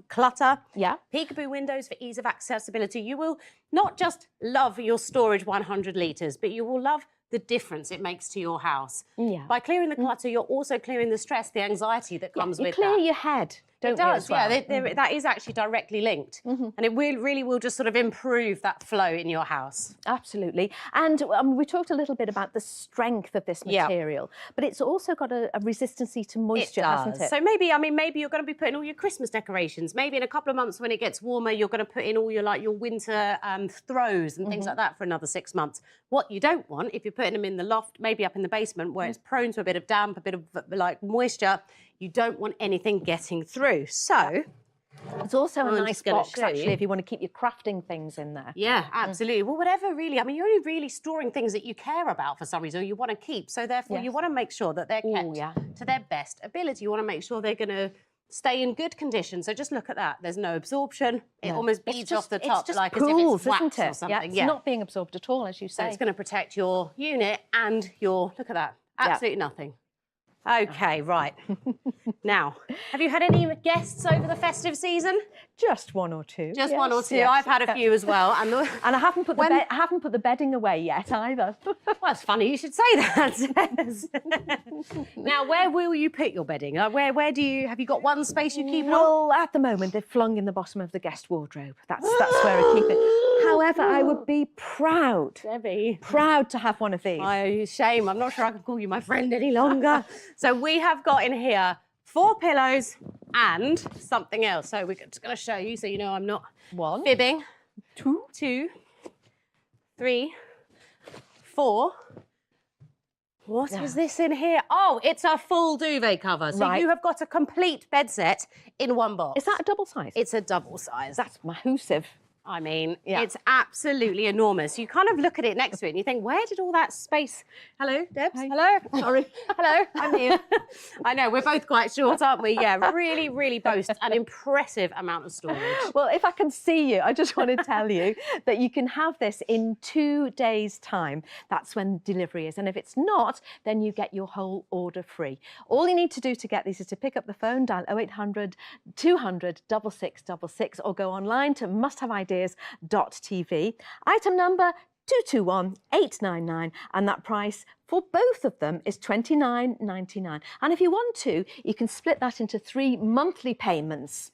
clutter. Yeah. Peekaboo windows for ease of accessibility. You will not just love your storage 100 litres, but you will love the difference it makes to your house. Yeah. By clearing the clutter, you're also clearing the stress, the anxiety that comes with that. You clear your head, don't you? It does, as well? yeah. That is actually directly linked. And it really will just sort of improve that flow in your house. Absolutely. And we talked a little bit about the strength of this material, but it's also got a resistancy to moisture, hasn't it? So maybe you're going to be putting all your Christmas decorations. Maybe in a couple of months when it gets warmer, you're going to put in all your winter throws and things like that for another 6 months. What you don't want, if you're putting them in the loft, maybe up in the basement where it's prone to a bit of damp, a bit of moisture, you don't want anything getting through. So it's also a nice box, actually, if you want to keep your crafting things in there. Yeah, absolutely. Well, whatever really, I mean, you're only really storing things that you care about for some reason, or you want to keep. So therefore, you want to make sure that they're kept to their best ability. You want to make sure they're going to stay in good condition. So just look at that. There's no absorption. It almost beads off the top, like pools, as if it's wax isn't it? or something. It's not being absorbed at all, as you say. So it's going to protect your unit and your, look at that, absolutely nothing. Okay, right. Now, have you had any guests over the festive season? Just 1 or 2. Just 1 or 2. I've had a few as well. And I haven't put the bedding away yet either. Well, it's funny you should say that. Now, where will you put your bedding? Where do you, have you got one space you keep Well, at the moment, they're flung in the bottom of the guest wardrobe. That's where I keep it. However, I would be proud, Debbie, proud to have one of these. Shame, I'm not sure I can call you my friend any longer. So we have got in here 4 pillows and something else. So we're just going to show you so you know I'm not fibbing. 2, 3, 4. What is this in here? Oh, it's a full duvet cover. So you have got a complete bed set in one box. Is that a double size? It's a double size. That's massive. I mean, it's absolutely enormous. You kind of look at it next to it and you think, where did all that space... Hello, Debs? Hi. Hello? Sorry. Hello, I'm here. I know, we're both quite short, aren't we? Yeah, really, really boast an impressive amount of storage. Well, if I can see you, I just want to tell you that you can have this in 2 days' time. That's when delivery is. And if it's not, then you get your whole order free. All you need to do to get these is to pick up the phone, dial 0800 200 6666, or go online to musthaveideas.tv. Item number 221899, and that price for both of them is £29.99. And if you want to, you can split that into 3 monthly payments.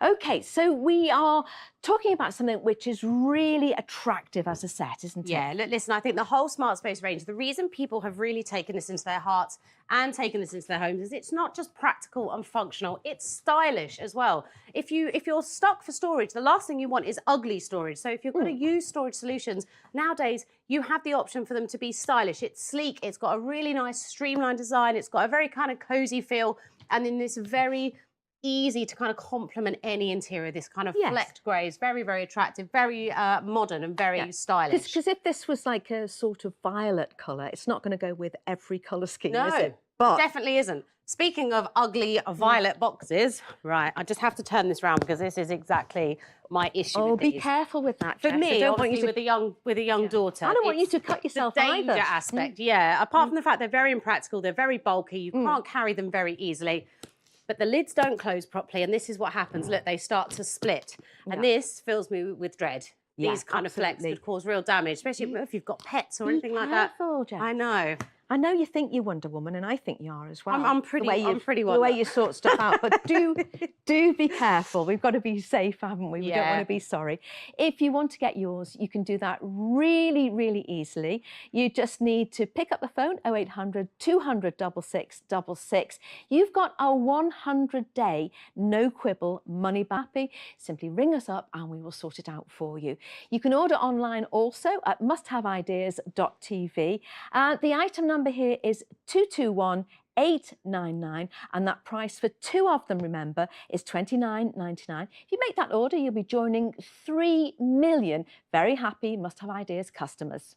Okay, so we are talking about something which is really attractive as a set, isn't it? Yeah, listen, I think the whole Smart Space range, the reason people have really taken this into their hearts and taken this into their homes is it's not just practical and functional, it's stylish as well. If you're stuck for storage, the last thing you want is ugly storage. So if you're going to use storage solutions, nowadays you have the option for them to be stylish. It's sleek, it's got a really nice streamlined design, it's got a very kind of cozy feel, and in this very easy to kind of complement any interior. This kind of flecked grey is very, very attractive, very modern and very stylish. Because if this was like a sort of violet colour, it's not going to go with every colour scheme, is it? But definitely isn't. Speaking of ugly violet boxes, right, I just have to turn this round because this is exactly my issue with these. Be careful with that, For Jess. me, I don't want you obviously, to... with a young daughter. I don't want you to cut yourself the danger either. aspect, yeah. Apart from the fact they're very impractical, they're very bulky, you can't carry them very easily. But the lids don't close properly, and this is what happens. Look, they start to split. And this fills me with dread. These kind of flecks could cause real damage, especially if you've got pets or anything like that. Jess. I know. I know you think you're Wonder Woman, and I think you are as well. I'm pretty The way you sort stuff out, but do be careful. We've got to be safe, haven't we? We don't want to be sorry. If you want to get yours, you can do that really, really easily. You just need to pick up the phone, 0800 200 6666. You've got a 100-day no quibble money back. Simply ring us up and we will sort it out for you. You can order online also at musthaveideas.tv. The item number here is 221899, and that price for 2 of them, remember, is $29.99. If you make that order, you'll be joining 3 million very happy Must Have Ideas customers.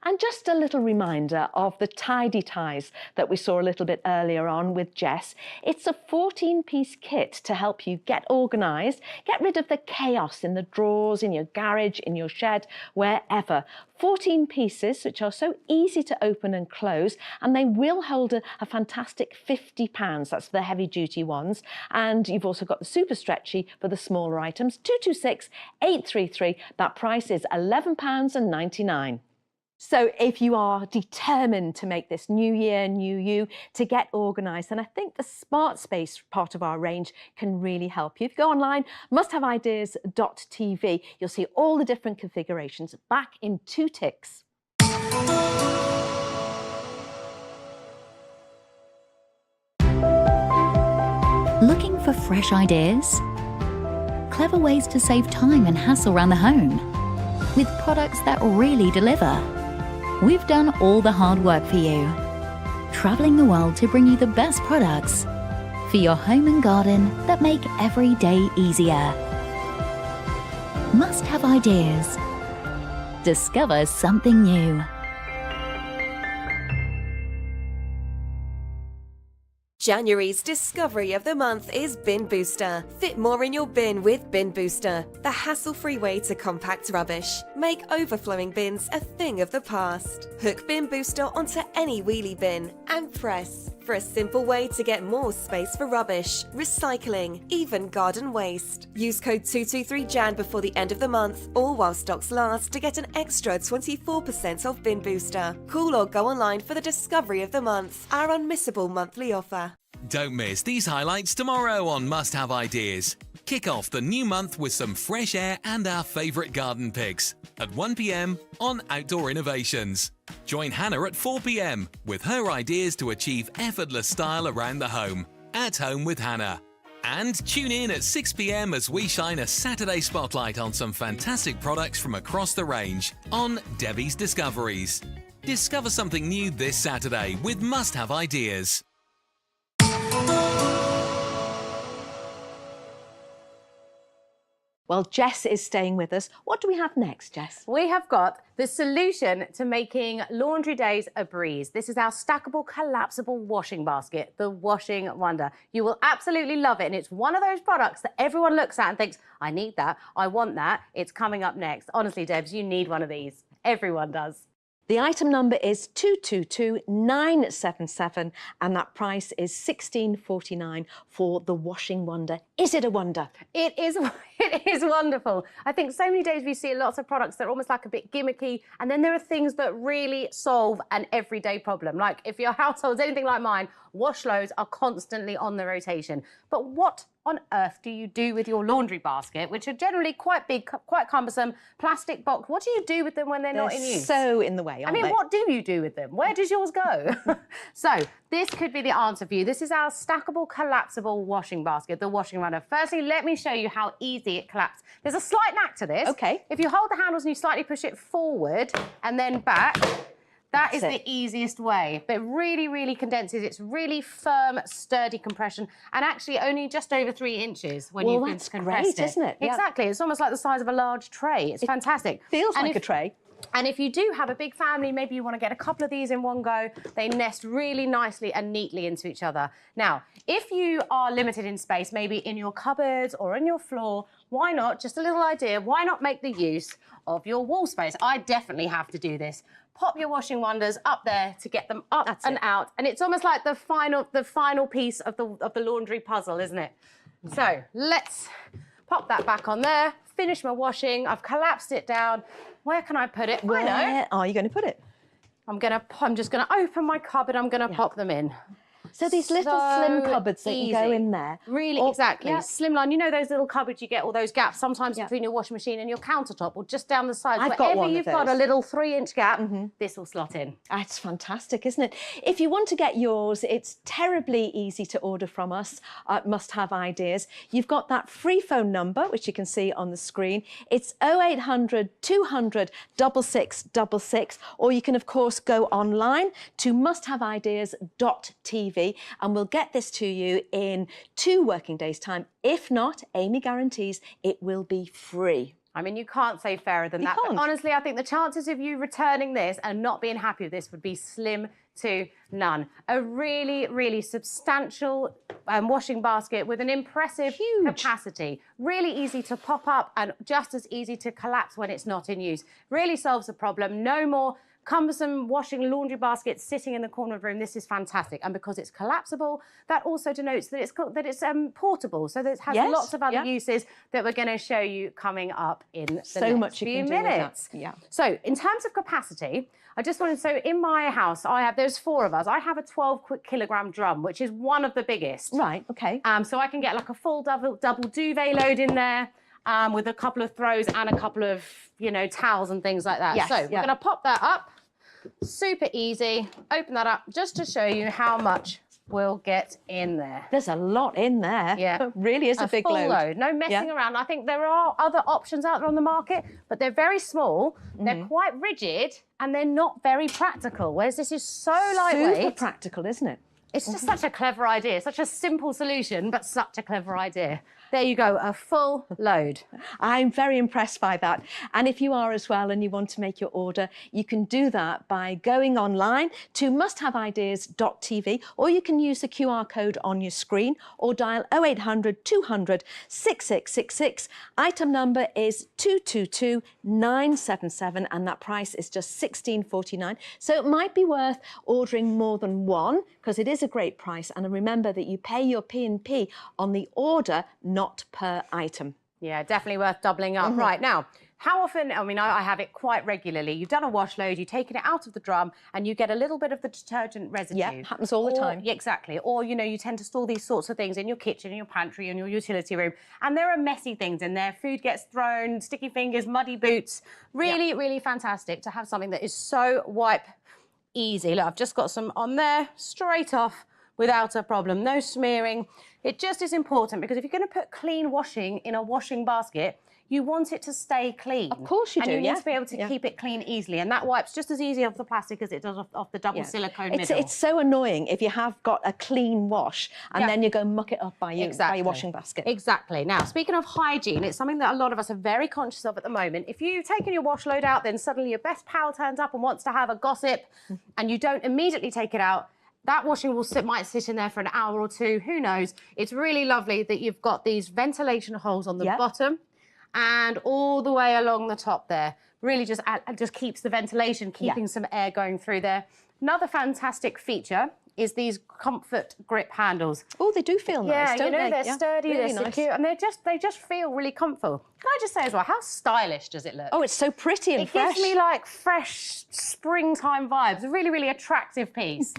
And just a little reminder of the tidy ties that we saw a little bit earlier on with Jess. It's a 14-piece kit to help you get organised, get rid of the chaos in the drawers, in your garage, in your shed, wherever. 14 pieces, which are so easy to open and close, and they will hold a fantastic £50. That's the heavy-duty ones. And you've also got the super stretchy for the smaller items, 226833. That price is £11.99. So if you are determined to make this new year, new you, to get organised, then I think the Smart Space part of our range can really help you. If you go online, musthaveideas.tv, you'll see all the different configurations back in 2 ticks. Looking for fresh ideas? Clever ways to save time and hassle around the home? With products that really deliver? We've done all the hard work for you, travelling the world to bring you the best products for your home and garden that make every day easier. Must Have Ideas. Discover something new. January's discovery of the month is Bin Booster. Fit more in your bin with Bin Booster, the hassle-free way to compact rubbish. Make overflowing bins a thing of the past. Hook Bin Booster onto any wheelie bin and press for a simple way to get more space for rubbish, recycling, even garden waste. Use code 223JAN before the end of the month or while stocks last to get an extra 24% off Bin Booster. Call or go online for the discovery of the month, our unmissable monthly offer. Don't miss these highlights tomorrow on Must Have Ideas. Kick off the new month with some fresh air and our favourite garden picks at 1 p.m. on Outdoor Innovations. Join Hannah at 4 p.m. with her ideas to achieve effortless style around the home. At Home with Hannah. And tune in at 6 p.m. as we shine a Saturday spotlight on some fantastic products from across the range on Debbie's Discoveries. Discover something new this Saturday with Must Have Ideas. Well, Jess is staying with us. What do we have next, Jess? We have got the solution to making laundry days a breeze. This is our stackable, collapsible washing basket, the Washing Wonder. You will absolutely love it, and it's one of those products that everyone looks at and thinks, I need that, I want that, it's coming up next. Honestly, Debs, you need one of these. Everyone does. The item number is 222977, and that price is $16.49 for the Washing Wonder. Is it a wonder? It is wonderful. I think so many days we see lots of products that are almost like a bit gimmicky, and then there are things that really solve an everyday problem. Like if your household's anything like mine, wash loads are constantly on the rotation. But what on earth do you do with your laundry basket, which are generally quite big, quite cumbersome, plastic box? What do you do with them when they're not in use? So in the way, aren't they? What do you do with them? Where does yours go? So this could be the answer for you. This is our stackable, collapsible washing basket, the Washing Runner. Firstly, let me show you how easy it collapses. There's a slight knack to this. Okay. If you hold the handles and you slightly push it forward and then back, that is the easiest way. But it really, really condenses. It's really firm, sturdy compression, and actually only just over 3 inches when you've compressed it. Isn't it? Exactly. It's almost like the size of a large tray. It's fantastic. Feels like a tray. And if you do have a big family, maybe you want to get a couple of these in one go, they nest really nicely and neatly into each other. Now, if you are limited in space, maybe in your cupboards or on your floor, why not, just a little idea, why not make the use of your wall space? I definitely have to do this. Pop your washing wonders up there to get them up out. And it's almost like the final piece of the laundry puzzle, isn't it? So let's pop that back on there, finish my washing, I've collapsed it down. Where can I put it? Where are you going to put it? I'm just going to open my cupboard, I'm going to pop them in. So these little slim cupboards that you go in there. Really, exactly. Yeah. Slimline, you know those little cupboards you get all those gaps sometimes between your washing machine and your countertop or just down the sides. Wherever you've got a little 3-inch gap, this will slot in. That's fantastic, isn't it? If you want to get yours, it's terribly easy to order from us at Must Have Ideas. You've got that free phone number, which you can see on the screen. It's 0800 200 6666, or you can, of course, go online to musthaveideas.tv. And we'll get this to you in 2 working days' time. If not, Amy guarantees it will be free. I mean, you can't say fairer than that. But honestly, I think the chances of you returning this and not being happy with this would be slim to none. A really, really substantial washing basket with an impressive capacity. Really easy to pop up and just as easy to collapse when it's not in use. Really solves the problem. No more cumbersome washing laundry baskets sitting in the corner of the room. This is fantastic, and because it's collapsible, that also denotes that it's portable. So that it has lots of other uses that we're going to show you coming up in the next few minutes. Yeah. So in terms of capacity, I just wanted to say in my house, there's 4 of us. I have a 12-kilogram drum, which is one of the biggest. Right. Okay. So I can get like a full double duvet load in there. With a couple of throws and a couple of, towels and things like that. Yes, so we're going to pop that up. Super easy. Open that up just to show you how much we'll get in there. There's a lot in there. Yeah. It really is a big full load. No messing around. I think there are other options out there on the market, but they're very small. They're quite rigid and they're not very practical, whereas this is so lightweight. Super practical, isn't it? It's just such a clever idea, such a simple solution, but such a clever idea. There you go, a full load. I'm very impressed by that. And if you are as well and you want to make your order, you can do that by going online to musthaveideas.tv, or you can use the QR code on your screen or dial 0800 200 6666. Item number is 222977 and that price is just $16.49. So it might be worth ordering more than one because it is a great price. And remember that you pay your P&P on the order, not per item. Yeah, definitely worth doubling up. Right, now, how often, I have it quite regularly. You've done a wash load, you've taken it out of the drum and you get a little bit of the detergent residue. Yeah, happens all the time. Yeah, exactly. Or, you tend to store these sorts of things in your kitchen, in your pantry, in your utility room. And there are messy things in there. Food gets thrown, sticky fingers, muddy boots. Really, really fantastic to have something that is so wipe easy. Look, I've just got some on there, straight off, without a problem. No smearing. It just is important because if you're going to put clean washing in a washing basket, you want it to stay clean. Of course you do, And you need to be able to keep it clean easily. And that wipes just as easy off the plastic as it does off the double silicone middle. It's so annoying if you have got a clean wash and then you go muck it up by your washing basket. Exactly. Now, speaking of hygiene, it's something that a lot of us are very conscious of at the moment. If you've taken your wash load out, then suddenly your best pal turns up and wants to have a gossip and you don't immediately take it out, that washing might sit in there for an hour or 2, who knows. It's really lovely that you've got these ventilation holes on the bottom and all the way along the top there. Really just keeps the ventilation, keeping some air going through there. Another fantastic feature is these comfort grip handles. Oh, they do feel nice, don't they? They're sturdy, really they're secure, and they just feel really comfortable. Can I just say as well, how stylish does it look? Oh, it's so pretty and fresh. It gives me like fresh springtime vibes. A really, really attractive piece.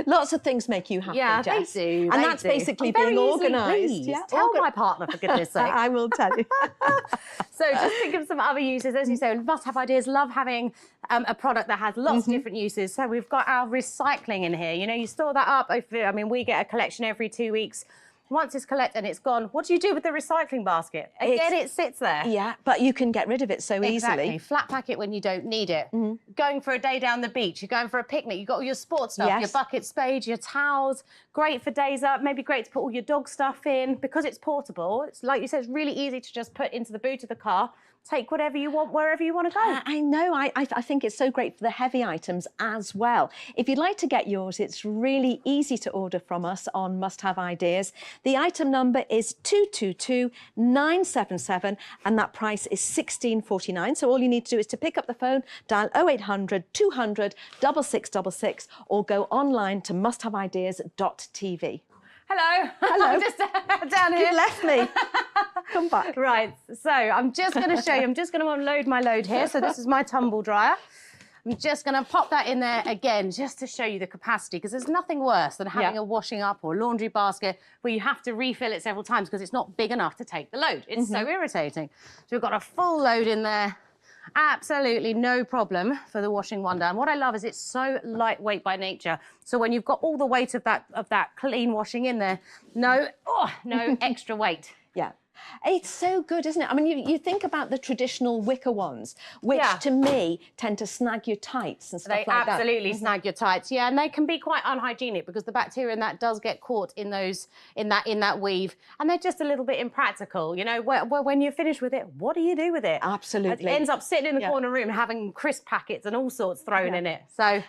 Lots of things make you happy, Jess. They do. And that's basically being organised. Yeah, tell my partner, for goodness sake. I will tell you. So just think of some other uses. As you say, Must Have Ideas love having a product that has lots of different uses. So we've got our recycling in here. You store that up. We get a collection every 2 weeks. Once it's collected and it's gone, what do you do with the recycling basket? Again, it sits there. Yeah, but you can get rid of it so easily. Flat pack it when you don't need it. Going for a day down the beach, you're going for a picnic, you've got all your sports stuff, your bucket, spade, your towels. Great for days up, maybe great to put all your dog stuff in. Because it's portable, it's like you said, it's really easy to just put into the boot of the car. take whatever you want wherever you want to go. I know. I think it's so great for the heavy items as well. If you'd like to get yours, it's really easy to order from us on Must Have Ideas. The item number is 222977 and that price is £16.49. So all you need to do is to pick up the phone, dial 0800 200 6666 or go online to musthaveideas.tv. Hello. Hello. I'm just down here. You left me. Come back. Right, so I'm just going to show you. I'm just going to unload my load here. So this is my tumble dryer. I'm just going to pop that in there again, just to show you the capacity, because there's nothing worse than having a washing up or laundry basket where you have to refill it several times because it's not big enough to take the load. It's so irritating. So we've got a full load in there. Absolutely no problem for the washing wonder. And what I love is it's so lightweight by nature. So when you've got all the weight of that clean washing in there, no extra weight. Yeah. It's so good, isn't it? I mean, you think about the traditional wicker ones, which to me tend to snag your tights and stuff like that. They absolutely snag your tights, yeah, and they can be quite unhygienic because the bacteria in that does get caught in that weave, and they're just a little bit impractical. You know, when you're finished with it, what do you do with it? Absolutely, it ends up sitting in the corner room having crisp packets and all sorts thrown in it. So.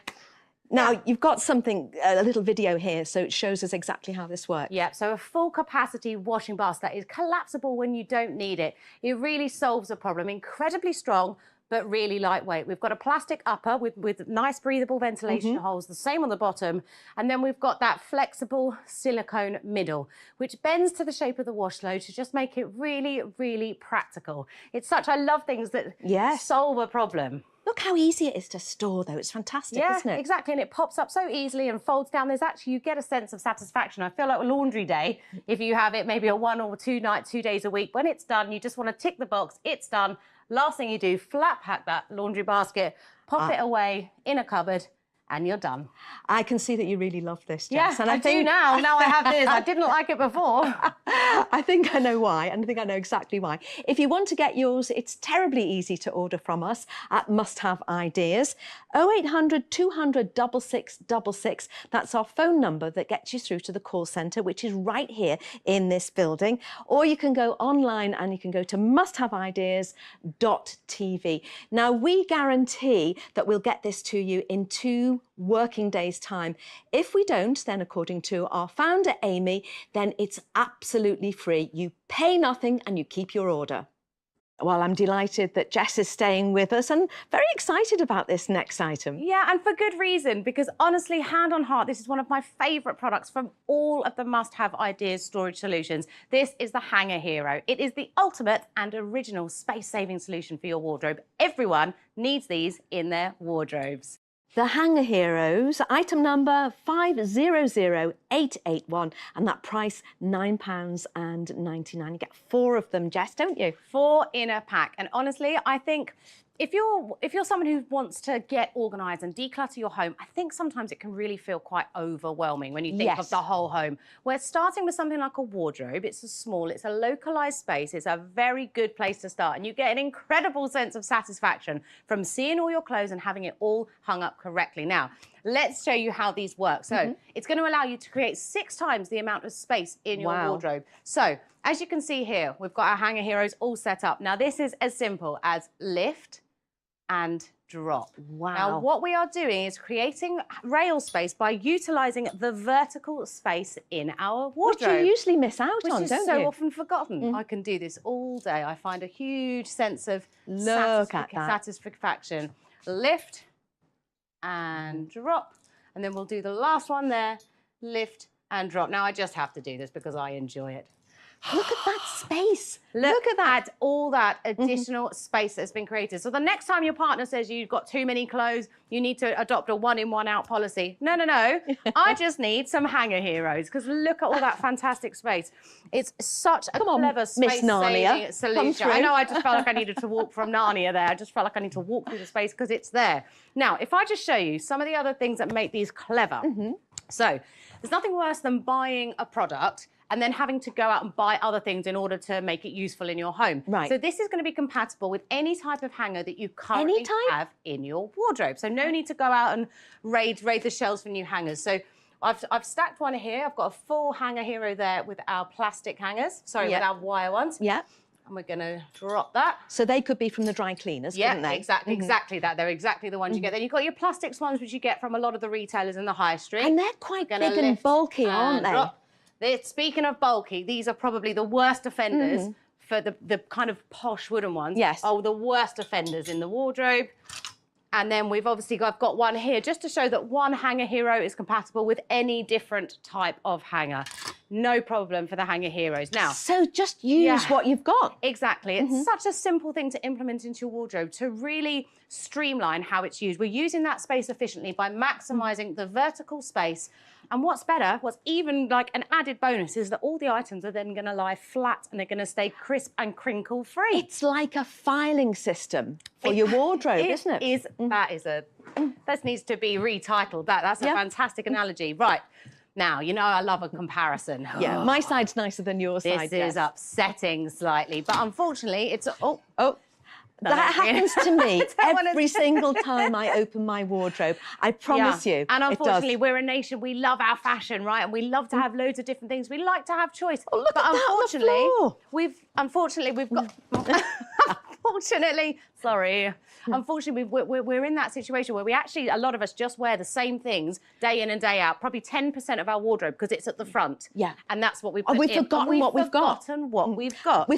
Now, you've got something, a little video here, so it shows us exactly how this works. Yeah, so a full capacity washing basket that is collapsible when you don't need it. It really solves a problem. Incredibly strong, but really lightweight. We've got a plastic upper with nice breathable ventilation holes, the same on the bottom. And then we've got that flexible silicone middle, which bends to the shape of the wash load to just make it really, really practical. It's such, I love things that solve a problem. Look how easy it is to store, though. It's fantastic, isn't it? Yeah, exactly. And it pops up so easily and folds down. There's actually, you get a sense of satisfaction. I feel like a laundry day, if you have it maybe a 1 or 2 days a week, when it's done, you just want to tick the box, it's done. Last thing you do, flat pack that laundry basket, pop it away in a cupboard, and you're done. I can see that you really love this, Jess. Yeah, and I do now. Now I have this. I didn't like it before. I think I know why, and I think I know exactly why. If you want to get yours, it's terribly easy to order from us at Must Have Ideas. 0800 200 6666. That's our phone number that gets you through to the call centre, which is right here in this building. Or you can go online and you can go to musthaveideas.tv. Now, we guarantee that we'll get this to you in 2 working days' time. If we don't, then according to our founder, Amy, then it's absolutely free. You pay nothing and you keep your order. Well, I'm delighted that Jess is staying with us and very excited about this next item. Yeah, and for good reason, because honestly, hand on heart, this is one of my favourite products from all of the Must Have Ideas storage solutions. This is the Hanger Hero. It is the ultimate and original space-saving solution for your wardrobe. Everyone needs these in their wardrobes. The Hanger Heroes, item number 500881, and that price £9.99. You get 4 of them, Jess, don't you? 4 in a pack. And honestly, I think if you're someone who wants to get organised and declutter your home, I think sometimes it can really feel quite overwhelming when you think of the whole home. We're starting with something like a wardrobe. It's a localised space. It's a very good place to start. And you get an incredible sense of satisfaction from seeing all your clothes and having it all hung up correctly. Now, let's show you how these work. So it's going to allow you to create 6 times the amount of space in your wardrobe. So as you can see here, we've got our Hanger Heroes all set up. Now, this is as simple as lift and drop. Wow. Now, what we are doing is creating rail space by utilising the vertical space in our wardrobe. Which you usually miss out on, don't you? Which is so often forgotten. I can do this all day. I find a huge sense of satisfaction. Lift and drop. And then we'll do the last one there. Lift and drop. Now, I just have to do this because I enjoy it. Look at that space. Look at that. All that additional space that's been created. So the next time your partner says you've got too many clothes, you need to adopt a 1 in, 1 out policy. No, no, no. I just need some Hanger Heroes because look at all that fantastic space. It's such a clever space-saving solution. I know I just felt like I needed to walk from Narnia there. I just felt like I need to walk through the space because it's there. Now, if I just show you some of the other things that make these clever. So there's nothing worse than buying a product and then having to go out and buy other things in order to make it useful in your home. Right. So this is going to be compatible with any type of hanger that you currently have in your wardrobe. So no need to go out and raid the shelves for new hangers. So I've stacked one here. I've got a full Hanger Hero there with our plastic hangers. Sorry, with our wire ones. Yeah. And we're going to drop that. So they could be from the dry cleaners, couldn't they? Exactly, exactly that. They're exactly the ones you get. Then you've got your plastic ones, which you get from a lot of the retailers in the high street. And they're quite big and bulky, aren't they? Speaking of bulky, these are probably the worst offenders for the kind of posh wooden ones. Yes. Oh, the worst offenders in the wardrobe. And then I've got one here just to show that one Hanger Hero is compatible with any different type of hanger. No problem for the Hanger Heroes. Now, so just use what you've got. Exactly. It's such a simple thing to implement into your wardrobe to really streamline how it's used. We're using that space efficiently by maximising the vertical space. And what's better, what's even like an added bonus, is that all the items are then going to lie flat and they're going to stay crisp and crinkle free. It's like a filing system for your wardrobe, isn't it? That needs to be retitled. That's a fantastic analogy. Right. Now, you know I love a comparison. Yeah, my side's nicer than your side. This is upsetting slightly, but unfortunately it's... That happens to me every single time I open my wardrobe. I promise you. And unfortunately, we're a nation, we love our fashion, right? And we love to have loads of different things. We like to have choice. Oh, look at that on the floor. Unfortunately, we've got... Unfortunately, we're in that situation where a lot of us just wear the same things day in and day out, probably 10% of our wardrobe because it's at the front. Yeah. And that's what we put in. We've forgotten what we've got. We've forgotten what we've got.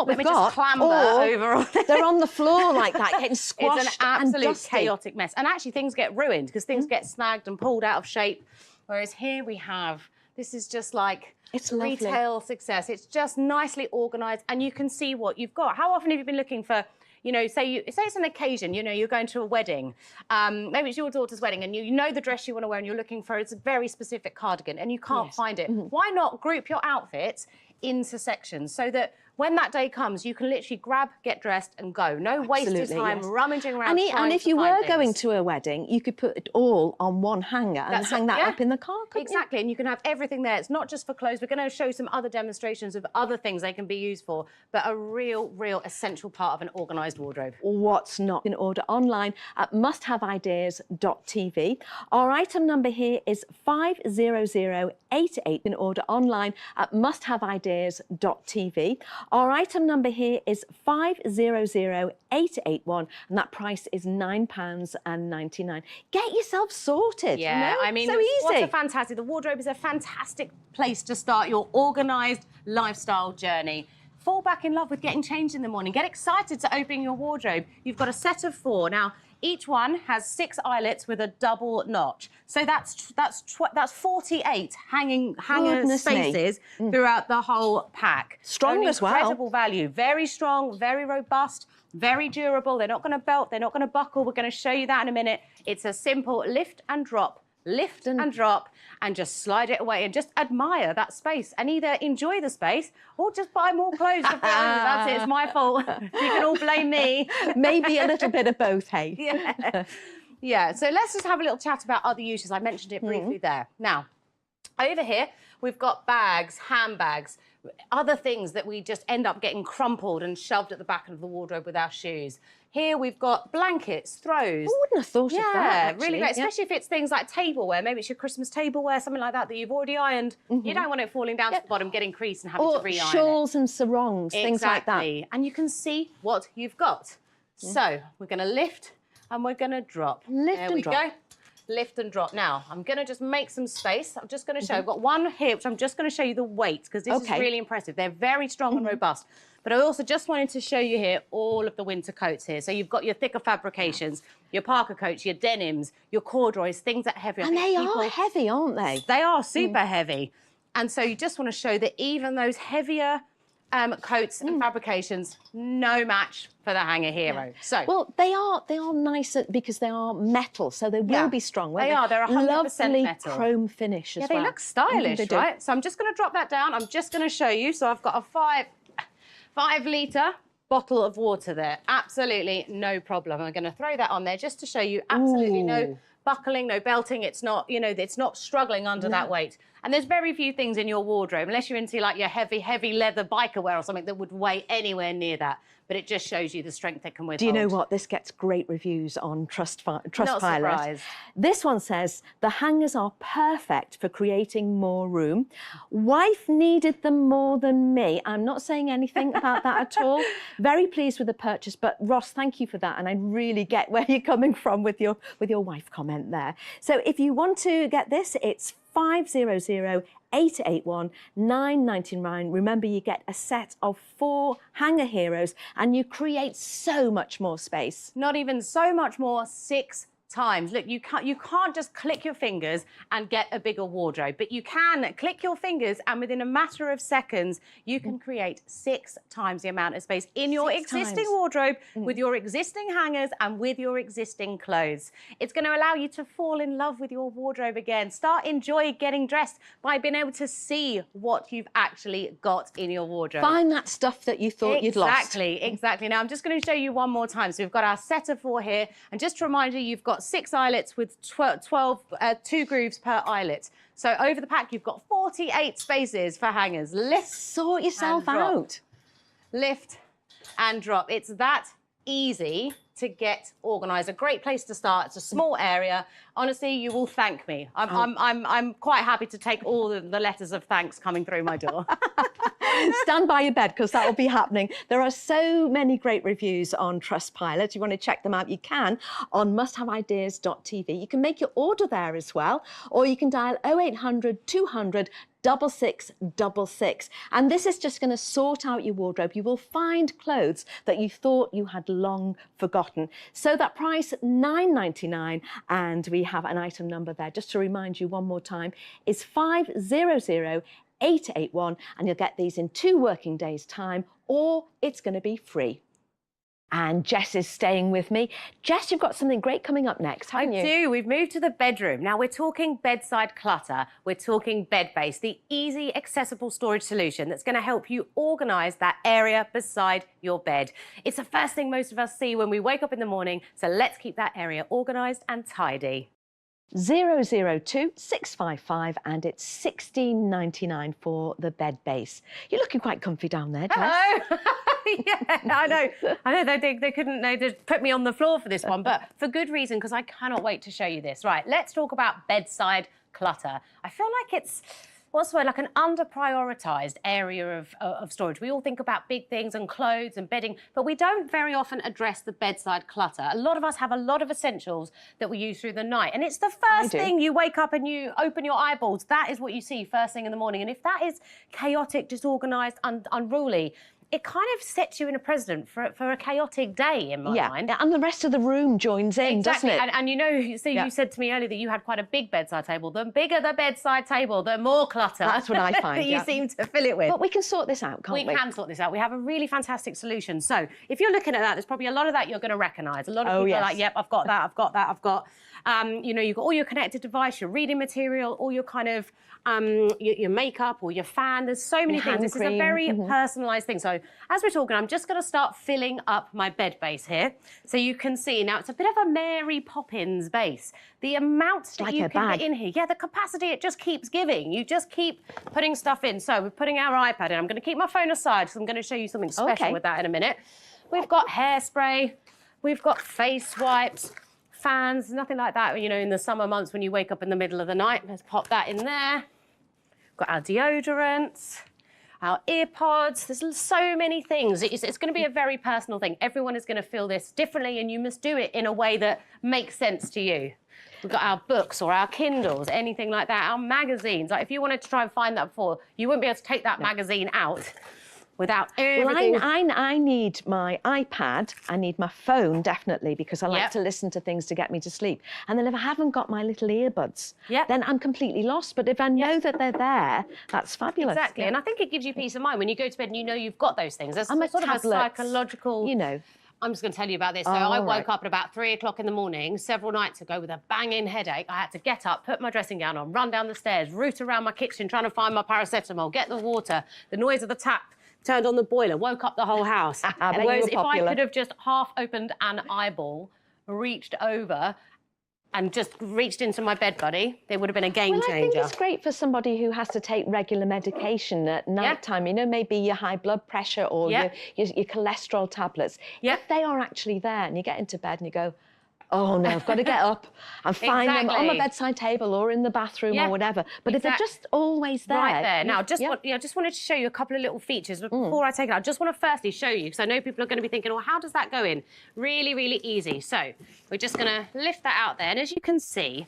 Let me just clamber over all this. They're on the floor like that, getting squashed. It's an absolute and chaotic mess. And actually things get ruined because things get snagged and pulled out of shape. Whereas here we have, this is just like retail success. It's just nicely organised and you can see what you've got. How often have you been looking for, say it's an occasion, you're going to a wedding, maybe it's your daughter's wedding and you know the dress you want to wear and you're looking for, it's a very specific cardigan and you can't find it. Why not group your outfits into sections so that when that day comes, you can literally grab, get dressed and go. No wasted time rummaging around. And if you were going to a wedding, you could put it all on one hanger and hang that up in the car, couldn't you? Exactly, and you can have everything there. It's not just for clothes. We're going to show some other demonstrations of other things they can be used for, but a real essential part of an organised wardrobe. What's not? You can order online at musthaveideas.tv. Our item number here is 50088. You can order online at musthaveideas.tv. Our item number here is 500881 and that price is £9.99. Get yourself sorted. Yeah, I mean, so easy. What's a fantastic, the wardrobe is a fantastic place to start your organised lifestyle journey. Fall back in love with getting changed in the morning. Get excited to open your wardrobe. You've got a set of 4. Now, each one has 6 eyelets with a double notch. So that's 48 hanger spaces throughout the whole pack. Strong as well. Incredible value. Very strong, very robust, very durable. They're not going to belt, they're not going to buckle. We're going to show you that in a minute. It's a simple lift and drop, and just slide it away and just admire that space and either enjoy the space or just buy more clothes. That's it, it's my fault. You can all blame me. Maybe a little bit of both, hey? Yeah, so let's just have a little chat about other uses. I mentioned it briefly there. Now, over here, we've got bags, handbags, other things that we just end up getting crumpled and shoved at the back of the wardrobe with our shoes. Here we've got blankets, throws. I wouldn't have thought of that, actually. Really great, especially if it's things like tableware. Maybe it's your Christmas tableware, something like that you've already ironed. You don't want it falling down to the bottom, getting creased and having to re-iron shawls and sarongs, things like that. And you can see what you've got. So we're going to lift and we're going to drop. There we go. Lift and drop. Now, I'm going to just make some space. I'm just going to show. I've got one here, which I'm just going to show you the weight, because this is really impressive. They're very strong and robust. But I also just wanted to show you here all of the winter coats here. So you've got your thicker fabrications, your parka coats, your denims, your corduroys, things that are heavy. And they are heavy, aren't they? They are super heavy. And so you just want to show that even those heavier coats and fabrications, no match for the Hanger Hero. So, well, they are nicer because they are metal, so they will be strong. They are. They're 100% lovely metal. Chrome finish as well. Yeah, they look stylish, right? So I'm just going to drop that down. I'm just going to show you. So I've got a 5-litre bottle of water there. Absolutely no problem. I'm going to throw that on there just to show you absolutely no buckling, no belting. It's not, it's not struggling under that weight. And there's very few things in your wardrobe, unless you're into like your heavy leather biker wear or something that would weigh anywhere near that. but it just shows you the strength it can withhold. Do you know what? This gets great reviews on Trustpilot. Not surprised. This one says, the hangers are perfect for creating more room. Wife needed them more than me. I'm not saying anything about that at all. Very pleased with the purchase, but Ross, thank you for that. And I really get where you're coming from with your wife comment there. So if you want to get this, it's 500-881-999. Remember, you get a set of 4 hanger heroes and you create so much more space. Not even so much more, 6 times. Look, you can't just click your fingers and get a bigger wardrobe, but you can click your fingers and within a matter of seconds, you can create 6 times the amount of space in your existing wardrobe with your existing hangers and with your existing clothes. It's going to allow you to fall in love with your wardrobe again. Start enjoying getting dressed by being able to see what you've actually got in your wardrobe. Find that stuff that you thought you'd lost. Exactly. Now, I'm just going to show you one more time. So we've got our set of 4 here. And just to remind you, you've got 6 eyelets with 2 grooves per eyelet. So over the pack, you've got 48 spaces for hangers. Lift, sort yourself out. Lift and drop. It's that easy to get organised. A great place to start. It's a small area. Honestly, you will thank me. I'm quite happy to take all the letters of thanks coming through my door. Stand by your bed because that will be happening. There are so many great reviews on Trustpilot. If you want to check them out, you can on musthaveideas.tv. You can make your order there as well, or you can dial 0800 200 6666. And this is just going to sort out your wardrobe. You will find clothes that you thought you had long forgotten. So that price, $9.99, and we have an item number there. Just to remind you one more time, is 500-881, and you'll get these in 2 working days' time, or it's going to be free. And Jess is staying with me. Jess, you've got something great coming up next, haven't you? I do. We've moved to the bedroom. Now, we're talking bedside clutter. We're talking bed base, the easy, accessible storage solution that's going to help you organise that area beside your bed. It's the first thing most of us see when we wake up in the morning, so let's keep that area organised and tidy. 002-655, and it's $16.99 for the bed base. You're looking quite comfy down there, Jess. Hello. Yeah, I know. They couldn't. They just put me on the floor for this one, but for good reason, because I cannot wait to show you this. Right, let's talk about bedside clutter. I feel like it's, what's the word, like an under-prioritised area of storage. We all think about big things and clothes and bedding, but we don't very often address the bedside clutter. A lot of us have a lot of essentials that we use through the night, and it's the first thing you wake up and you open your eyeballs. That is what you see first thing in the morning, and if that is chaotic, disorganised, unruly, it kind of sets you in a precedent for a chaotic day in my mind. And the rest of the room joins in, doesn't it? And you know, you said to me earlier that you had quite a big bedside table. The bigger the bedside table, the more clutter. That's what I find, that you seem to fill it with. But we can sort this out, can't we? We can sort this out. We have a really fantastic solution. So if you're looking at that, there's probably a lot of that you're going to recognise. A lot of people are like, yep, I've got that, I've got that, I've got... you know, you've got all your connected device, your reading material, all your kind of your makeup or your fan. There's so many things. This is a very personalised thing. So as we're talking, I'm just going to start filling up my bed base here. So you can see now it's a bit of a Mary Poppins base. The amount that you can get in here, the capacity, it just keeps giving. You just keep putting stuff in. So we're putting our iPad in. I'm going to keep my phone aside because I'm going to show you something special with that in a minute. We've got hairspray. We've got face wipes. Fans, nothing like that, you know, in the summer months when you wake up in the middle of the night. Let's pop that in there. Got our deodorants, our earpods. There's so many things. It's going to be a very personal thing. Everyone is going to feel this differently, and you must do it in a way that makes sense to you. We've got our books or our Kindles, anything like that. Our magazines. Like if you wanted to try and find that before, you wouldn't be able to take that magazine out without everything. Well, I need my iPad, I need my phone, definitely, because I like to listen to things to get me to sleep. And then if I haven't got my little earbuds, then I'm completely lost. But if I know that they're there, that's fabulous. Exactly, and I think it gives you peace of mind when you go to bed and you know you've got those things. There's sort of a psychological... You know. I'm just going to tell you about this. So I woke up at about 3 o'clock in the morning several nights ago with a banging headache. I had to get up, put my dressing gown on, run down the stairs, root around my kitchen trying to find my paracetamol, get the water, the noise of the tap, turned on the boiler, woke up the whole house. Whereas if I could have just half opened an eyeball, reached over and just reached into my bed buddy, it would have been a game changer. I think it's great for somebody who has to take regular medication at night time. You know, maybe your high blood pressure or your cholesterol tablets. If they are actually there and you get into bed and you go, oh no, I've got to get up and find them on my bedside table or in the bathroom or whatever. But if they're just always there. Right there. Now, just wanted to show you a couple of little features. But before I take it out, I just want to firstly show you, because I know people are going to be thinking, well, how does that go in? Really, really easy. So we're just going to lift that out there. And as you can see,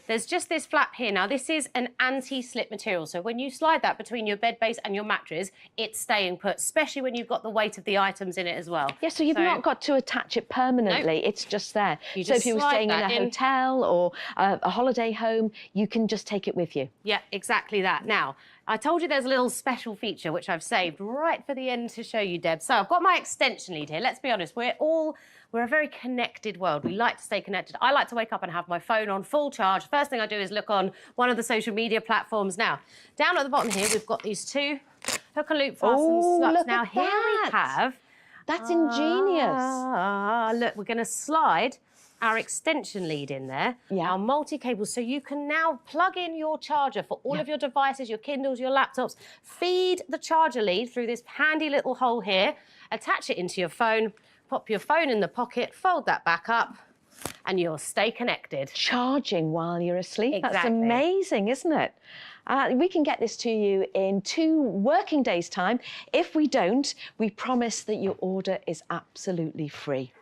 there's just this flap here. Now, this is an anti-slip material. So when you slide that between your bed base and your mattress, it's staying put, especially when you've got the weight of the items in it as well. Yeah, so you've not got to attach it permanently. Nope. It's just there. So if you were staying in a hotel or a holiday home, you can just take it with you. Yeah, exactly that. Now, I told you there's a little special feature which I've saved right for the end to show you, Deb. So I've got my extension lead here. Let's be honest, we're a very connected world. We like to stay connected. I like to wake up and have my phone on full charge. First thing I do is look on one of the social media platforms. Now, down at the bottom here, we've got these two hook and loop fastened sluts. Now, here we have... That's ingenious. Look, we're going to slide our extension lead in there, our multi-cable, so you can now plug in your charger for all of your devices, your Kindles, your laptops, feed the charger lead through this handy little hole here, attach it into your phone, pop your phone in the pocket, fold that back up, and you'll stay connected. Charging while you're asleep. Exactly. That's amazing, isn't it? We can get this to you in 2 working days' time. If we don't, we promise that your order is absolutely free.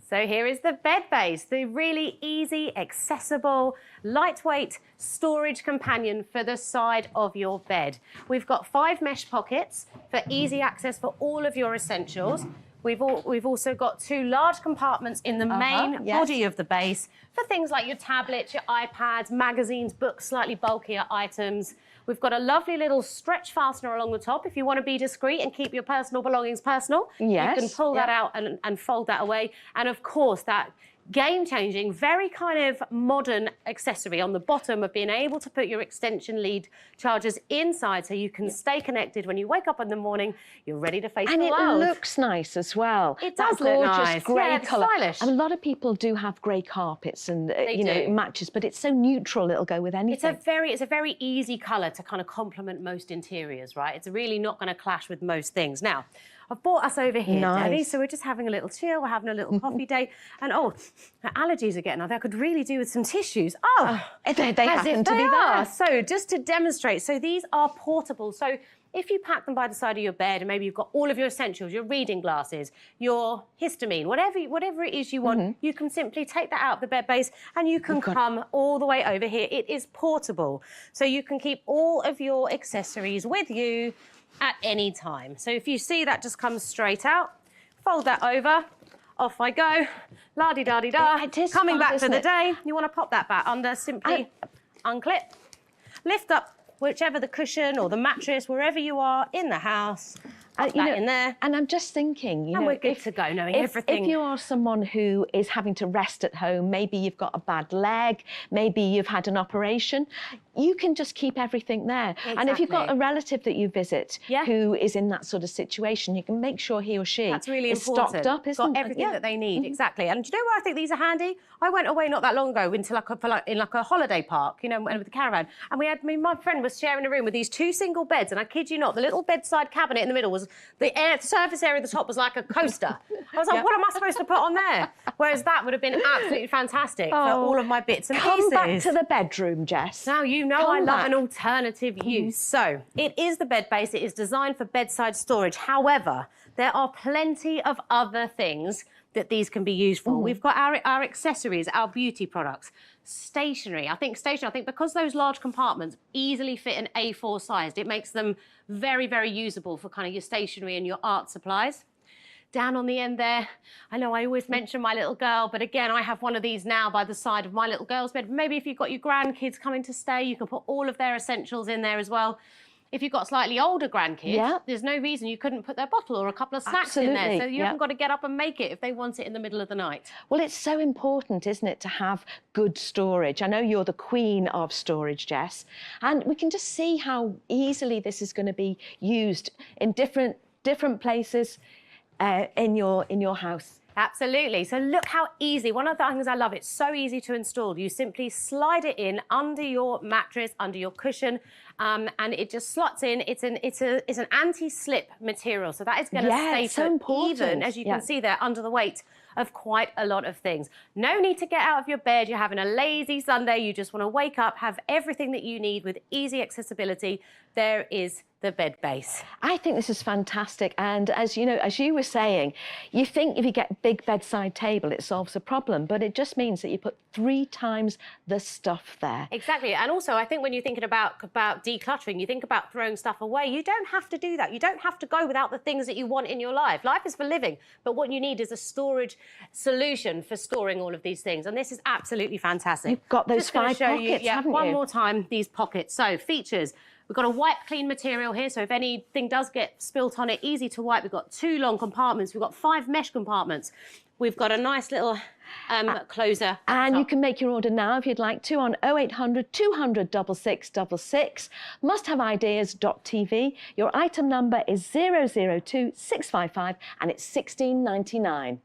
So here is the bed base, the really easy, accessible, lightweight storage companion for the side of your bed. We've got 5 mesh pockets for easy access for all of your essentials. We've also got 2 large compartments in the main body of the base for things like your tablets, your iPads, magazines, books, slightly bulkier items. We've got a lovely little stretch fastener along the top if you want to be discreet and keep your personal belongings personal. Yes. You can pull that out and fold that away. And of course, that game-changing, very kind of modern accessory on the bottom of being able to put your extension lead chargers inside so you can stay connected when you wake up in the morning, you're ready to face the world. And it looks nice as well. It does look nice. Grey colour. Stylish. And a lot of people do have grey carpets and matches, but it's so neutral it'll go with anything. It's a very easy colour to kind of complement most interiors, right? It's really not going to clash with most things. Now, I've brought us over here, Debbie, so we're just having a little chill, we're having a little coffee day, and my allergies are getting up. I could really do with some tissues. They happen to be there. So just to demonstrate, so these are portable. So if you pack them by the side of your bed and maybe you've got all of your essentials, your reading glasses, your histamine, whatever it is you want, you can simply take that out of the bed base and you can come all the way over here. It is portable. So you can keep all of your accessories with you at any time. So if you see that just comes straight out, fold that over, off I go, la-di-da-di-da. Coming back for the day, you want to pop that back under, simply unclip, lift up whichever the cushion or the mattress, wherever you are in the house, put that in there. And I'm just thinking, we're good to go, knowing everything. If you are someone who is having to rest at home, maybe you've got a bad leg, maybe you've had an operation, you can just keep everything there. Exactly. And if you've got a relative that you visit who is in that sort of situation, you can make sure he or she is stocked up, isn't it? Got everything that they need, exactly. And do you know where I think these are handy? I went away not that long ago into in a holiday park, with the caravan, and my friend was sharing a room with these 2 single beds, and I kid you not, the little bedside cabinet in the middle was the surface area at the top was like a coaster. I was like, what am I supposed to put on there? Whereas that would have been absolutely fantastic for all of my bits and pieces. Come back to the bedroom, Jess. Now you know I love an alternative use. So it is the bed base. It is designed for bedside storage. However, there are plenty of other things that these can be used for. We've got our accessories, our beauty products, stationery. I think because those large compartments easily fit an A4 sized, it makes them very, very usable for kind of your stationery and your art supplies. Down on the end there, I know I always mention my little girl, but again, I have one of these now by the side of my little girl's bed. Maybe if you've got your grandkids coming to stay, you can put all of their essentials in there as well. If you've got slightly older grandkids, there's no reason you couldn't put their bottle or a couple of snacks in there. So you haven't got to get up and make it if they want it in the middle of the night. Well, it's so important, isn't it, to have good storage. I know you're the queen of storage, Jess, and we can just see how easily this is going to be used in different places in your house. Absolutely. So look how easy. One of the things I love, it's so easy to install. You simply slide it in under your mattress, under your cushion, and it just slots in. It's an anti-slip material, so that is going to stay put even, as you can see there, under the weight of quite a lot of things. No need to get out of your bed. You're having a lazy Sunday. You just want to wake up, have everything that you need with easy accessibility. There is the bed base. I think this is fantastic. And as you know, as you were saying, you think if you get a big bedside table, it solves the problem, but it just means that you put 3 times the stuff there. Exactly. And also, I think when you're thinking about decluttering, you think about throwing stuff away. You don't have to do that. You don't have to go without the things that you want in your life. Life is for living, but what you need is a storage solution for storing all of these things. And this is absolutely fantastic. You've got those Just gonna 5 show pockets, you, haven't one you? more time, these pockets. So features. We've got a wipe clean material here, so if anything does get spilt on it, easy to wipe. We've got 2 long compartments. We've got 5 mesh compartments. We've got a nice little closer. And you can make your order now if you'd like to on 0800 200 6666, musthaveideas.tv. Your item number is 002655 and it's £16.99.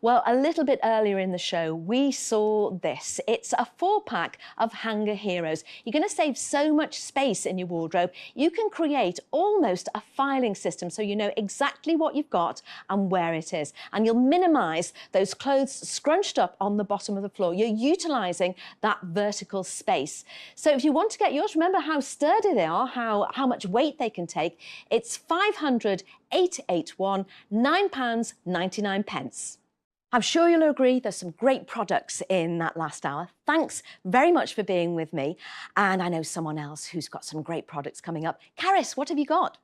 Well, a little bit earlier in the show, we saw this. It's a 4-pack of Hanger Heroes. You're going to save so much space in your wardrobe. You can create almost a filing system so you know exactly what you've got and where it is. And you'll minimise those clothes scrunched up on the bottom of the floor. You're utilising that vertical space. So if you want to get yours, remember how sturdy they are, how much weight they can take. It's 500 881 £9.99. I'm sure you'll agree there's some great products in that last hour. Thanks very much for being with me. And I know someone else who's got some great products coming up. Caris, what have you got?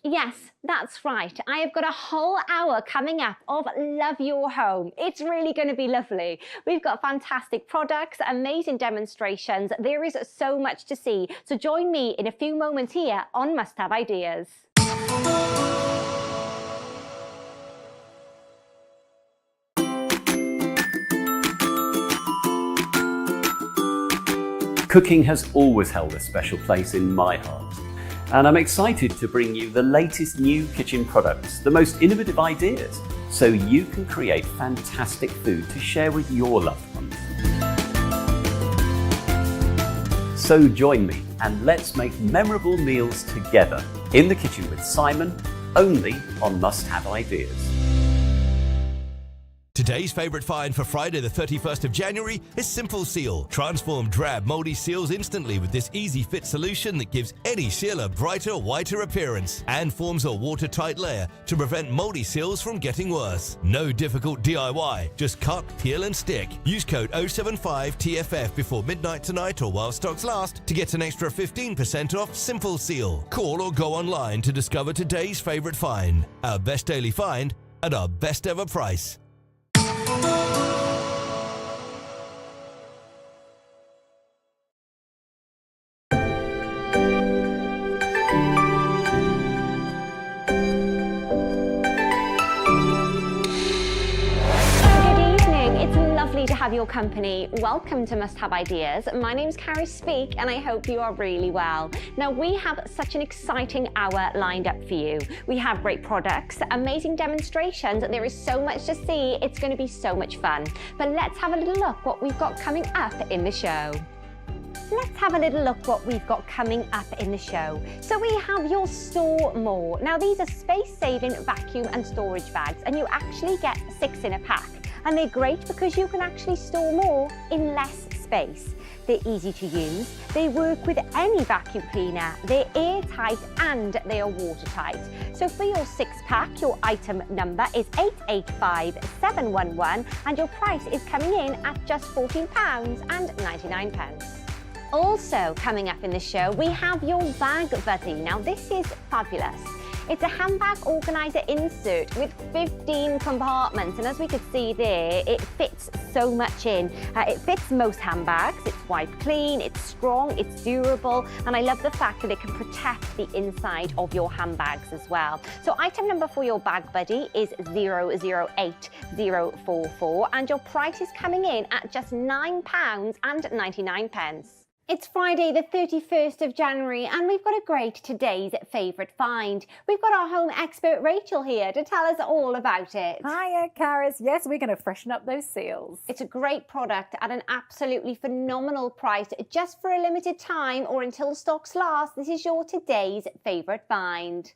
Yes, that's right. I have got a whole hour coming up of Love Your Home. It's really going to be lovely. We've got fantastic products, amazing demonstrations. There is so much to see. So join me in a few moments here on Must Have Ideas. Cooking has always held a special place in my heart, and I'm excited to bring you the latest new kitchen products, the most innovative ideas, so you can create fantastic food to share with your loved ones. So join me and let's make memorable meals together in the kitchen with Simon, only on Must Have Ideas. Today's favourite find for Friday the 31st of January is Simple Seal. Transform drab, mouldy seals instantly with this easy fit solution that gives any seal a brighter, whiter appearance and forms a watertight layer to prevent mouldy seals from getting worse. No difficult DIY, just cut, peel and stick. Use code 075TFF before midnight tonight or while stocks last to get an extra 15% off Simple Seal. Call or go online to discover today's favourite find. Our best daily find at our best ever price. To have your company. Welcome to Must Have Ideas. My name's Caris Speak and I hope you are really well. Now we have such an exciting hour lined up for you. We have great products, amazing demonstrations, there is so much to see, it's going to be so much fun. But let's have a little look what we've got coming up in the show. Let's have a little look what we've got coming up in the show. So we have your Store More. Now these are space-saving vacuum and storage bags and you actually get 6 in a pack. And they're great because you can actually store more in less space. They're easy to use, they work with any vacuum cleaner, they're airtight and they are watertight. So for your 6-pack, your item number is 885711 and your price is coming in at just £14.99. Also coming up in the show, we have your Bag Buddy. Now this is fabulous. It's a handbag organiser insert with 15 compartments and as we could see there, it fits so much in. It fits most handbags, it's wiped clean, it's strong, it's durable and I love the fact that it can protect the inside of your handbags as well. So item number for your Bag Buddy is 008044 and your price is coming in at just £9.99. It's Friday the 31st of January and we've got a great today's favourite find. We've got our home expert Rachel here to tell us all about it. Hiya, Caris. Yes, we're going to freshen up those seals. It's a great product at an absolutely phenomenal price just for a limited time or until stocks last. This is your today's favourite find.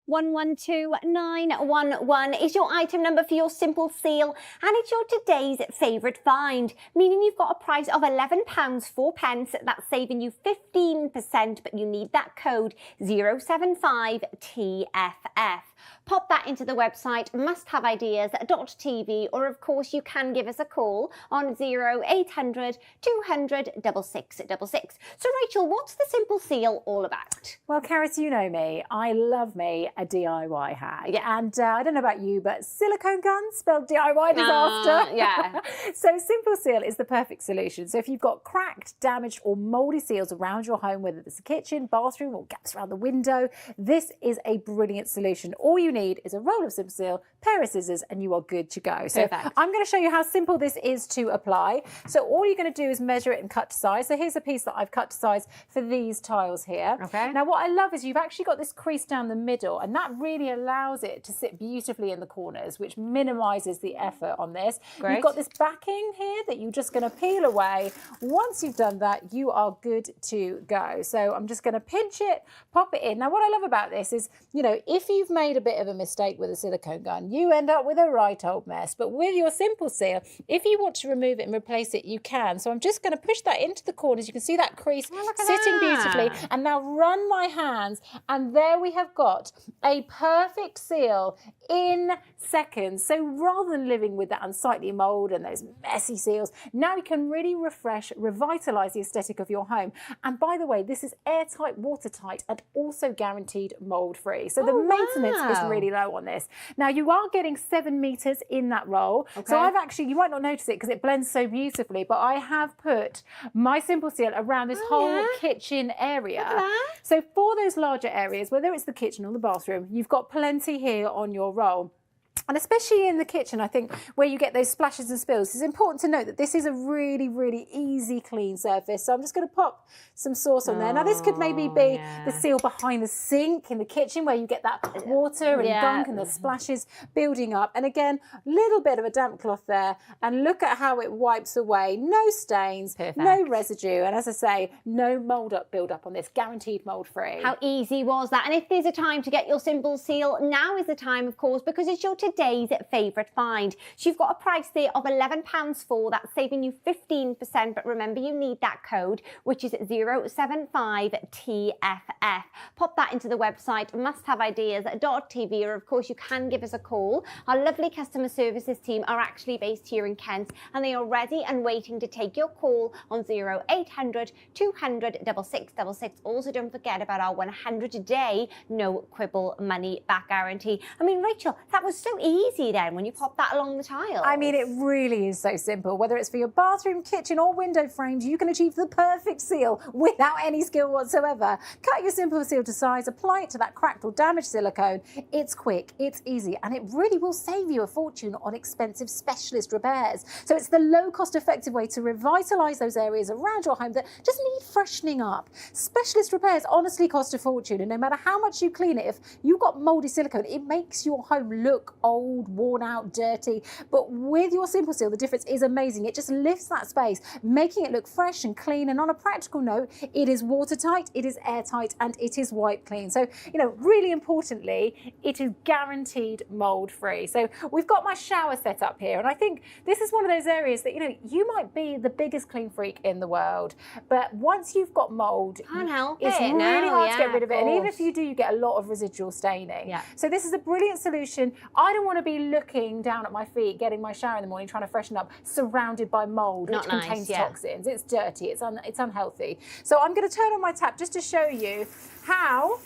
$112911 is your item number for your simple seal, and it's your today's favourite find, meaning you've got a price of £11.04. That's saving you 15%, but you need that code 075TFF. Pop that into the website musthaveideas.tv, or of course you can give us a call on 0800 200 6666. So Rachel, what's the simple seal all about? Well, Caris, you know me. I love me a DIY hack. Yeah. And I don't know about you, but silicone guns spelled DIY disaster. Yeah. So Simple Seal is the perfect solution. So if you've got cracked, damaged or mouldy seals around your home, whether it's a kitchen, bathroom or gaps around the window, this is a brilliant solution. All you need is a roll of Simple Seal, pair of scissors, and you are good to go. So Perfect. I'm going to show you how simple this is to apply. So all you're going to do is measure it and cut to size. So here's a piece that I've cut to size for these tiles here. Okay. Now what I love is you've actually got this crease down the middle, and that really allows it to sit beautifully in the corners, which minimises the effort on this. Great. You've got this backing here that you're just going to peel away. Once you've done that, you are good to go. So I'm just going to pinch it, pop it in. Now what I love about this is, you know, if you've made a bit of a mistake with a silicone gun, you end up with a right old mess. But with your Simple Seal, if you want to remove it and replace it, you can. So I'm just going to push that into the corners. You can see that crease sitting beautifully. And now run my hands, and there we have got a perfect seal in seconds. So rather than living with that unsightly mould and those messy seals, now you can really refresh, revitalise the aesthetic of your home. And by the way, this is airtight, watertight, and also guaranteed mould free. So the maintenance is really low on this. Now you are getting 7 metres in that roll. Okay. So I've actually, you might not notice it because it blends so beautifully, but I have put my Simple Seal around this whole kitchen area. So for those larger areas, whether it's the kitchen or the bathroom, you've got plenty here on your roll. And especially in the kitchen, I think, where you get those splashes and spills, it's important to note that this is a really, really easy clean surface. So I'm just going to pop some sauce on there. Now this could maybe be the seal behind the sink in the kitchen where you get that water and gunk and the splashes building up. And again, a little bit of a damp cloth there, and look at how it wipes away. No stains, no residue. And as I say, no mould up build up on this, guaranteed mould free. How easy was that? And if there's a time to get your Simple Seal, now is the time, of course, because it's your today's favourite find. So you've got a price there of £11.04. That's saving you 15%, but remember you need that code, which is 075TFF. Pop that into the website musthaveideas.tv, or of course you can give us a call. Our lovely customer services team are actually based here in Kent, and they are ready and waiting to take your call on 0800 200 6666. Also don't forget about our 100-day no quibble money back guarantee. I mean, Rachel, that was so easy then when you pop that along the tile. I mean, it really is so simple. Whether it's for your bathroom, kitchen or window frames, you can achieve the perfect seal without any skill whatsoever. Cut your Simple Seal to size, apply it to that cracked or damaged silicone. It's quick, it's easy, and it really will save you a fortune on expensive specialist repairs. So it's the low cost effective way to revitalise those areas around your home that just need freshening up. Specialist repairs honestly cost a fortune, and no matter how much you clean it, if you've got mouldy silicone, it makes your home look old, worn out, dirty. But with your Simple Seal, the difference is amazing. It just lifts that space, making it look fresh and clean. And on a practical note, it is watertight, it is airtight, and it is wipe clean. So, you know, really importantly, it is guaranteed mold free. So we've got my shower set up here, and I think this is one of those areas that, you know, you might be the biggest clean freak in the world, but once you've got mold, it's really hard to get rid of it. And even if you do, you get a lot of residual staining. So this is a brilliant solution. I don't want to be looking down at my feet, getting my shower in the morning, trying to freshen up, surrounded by mold, which contains toxins. It's dirty, it's unhealthy. So I'm going to turn on my tap just to show you how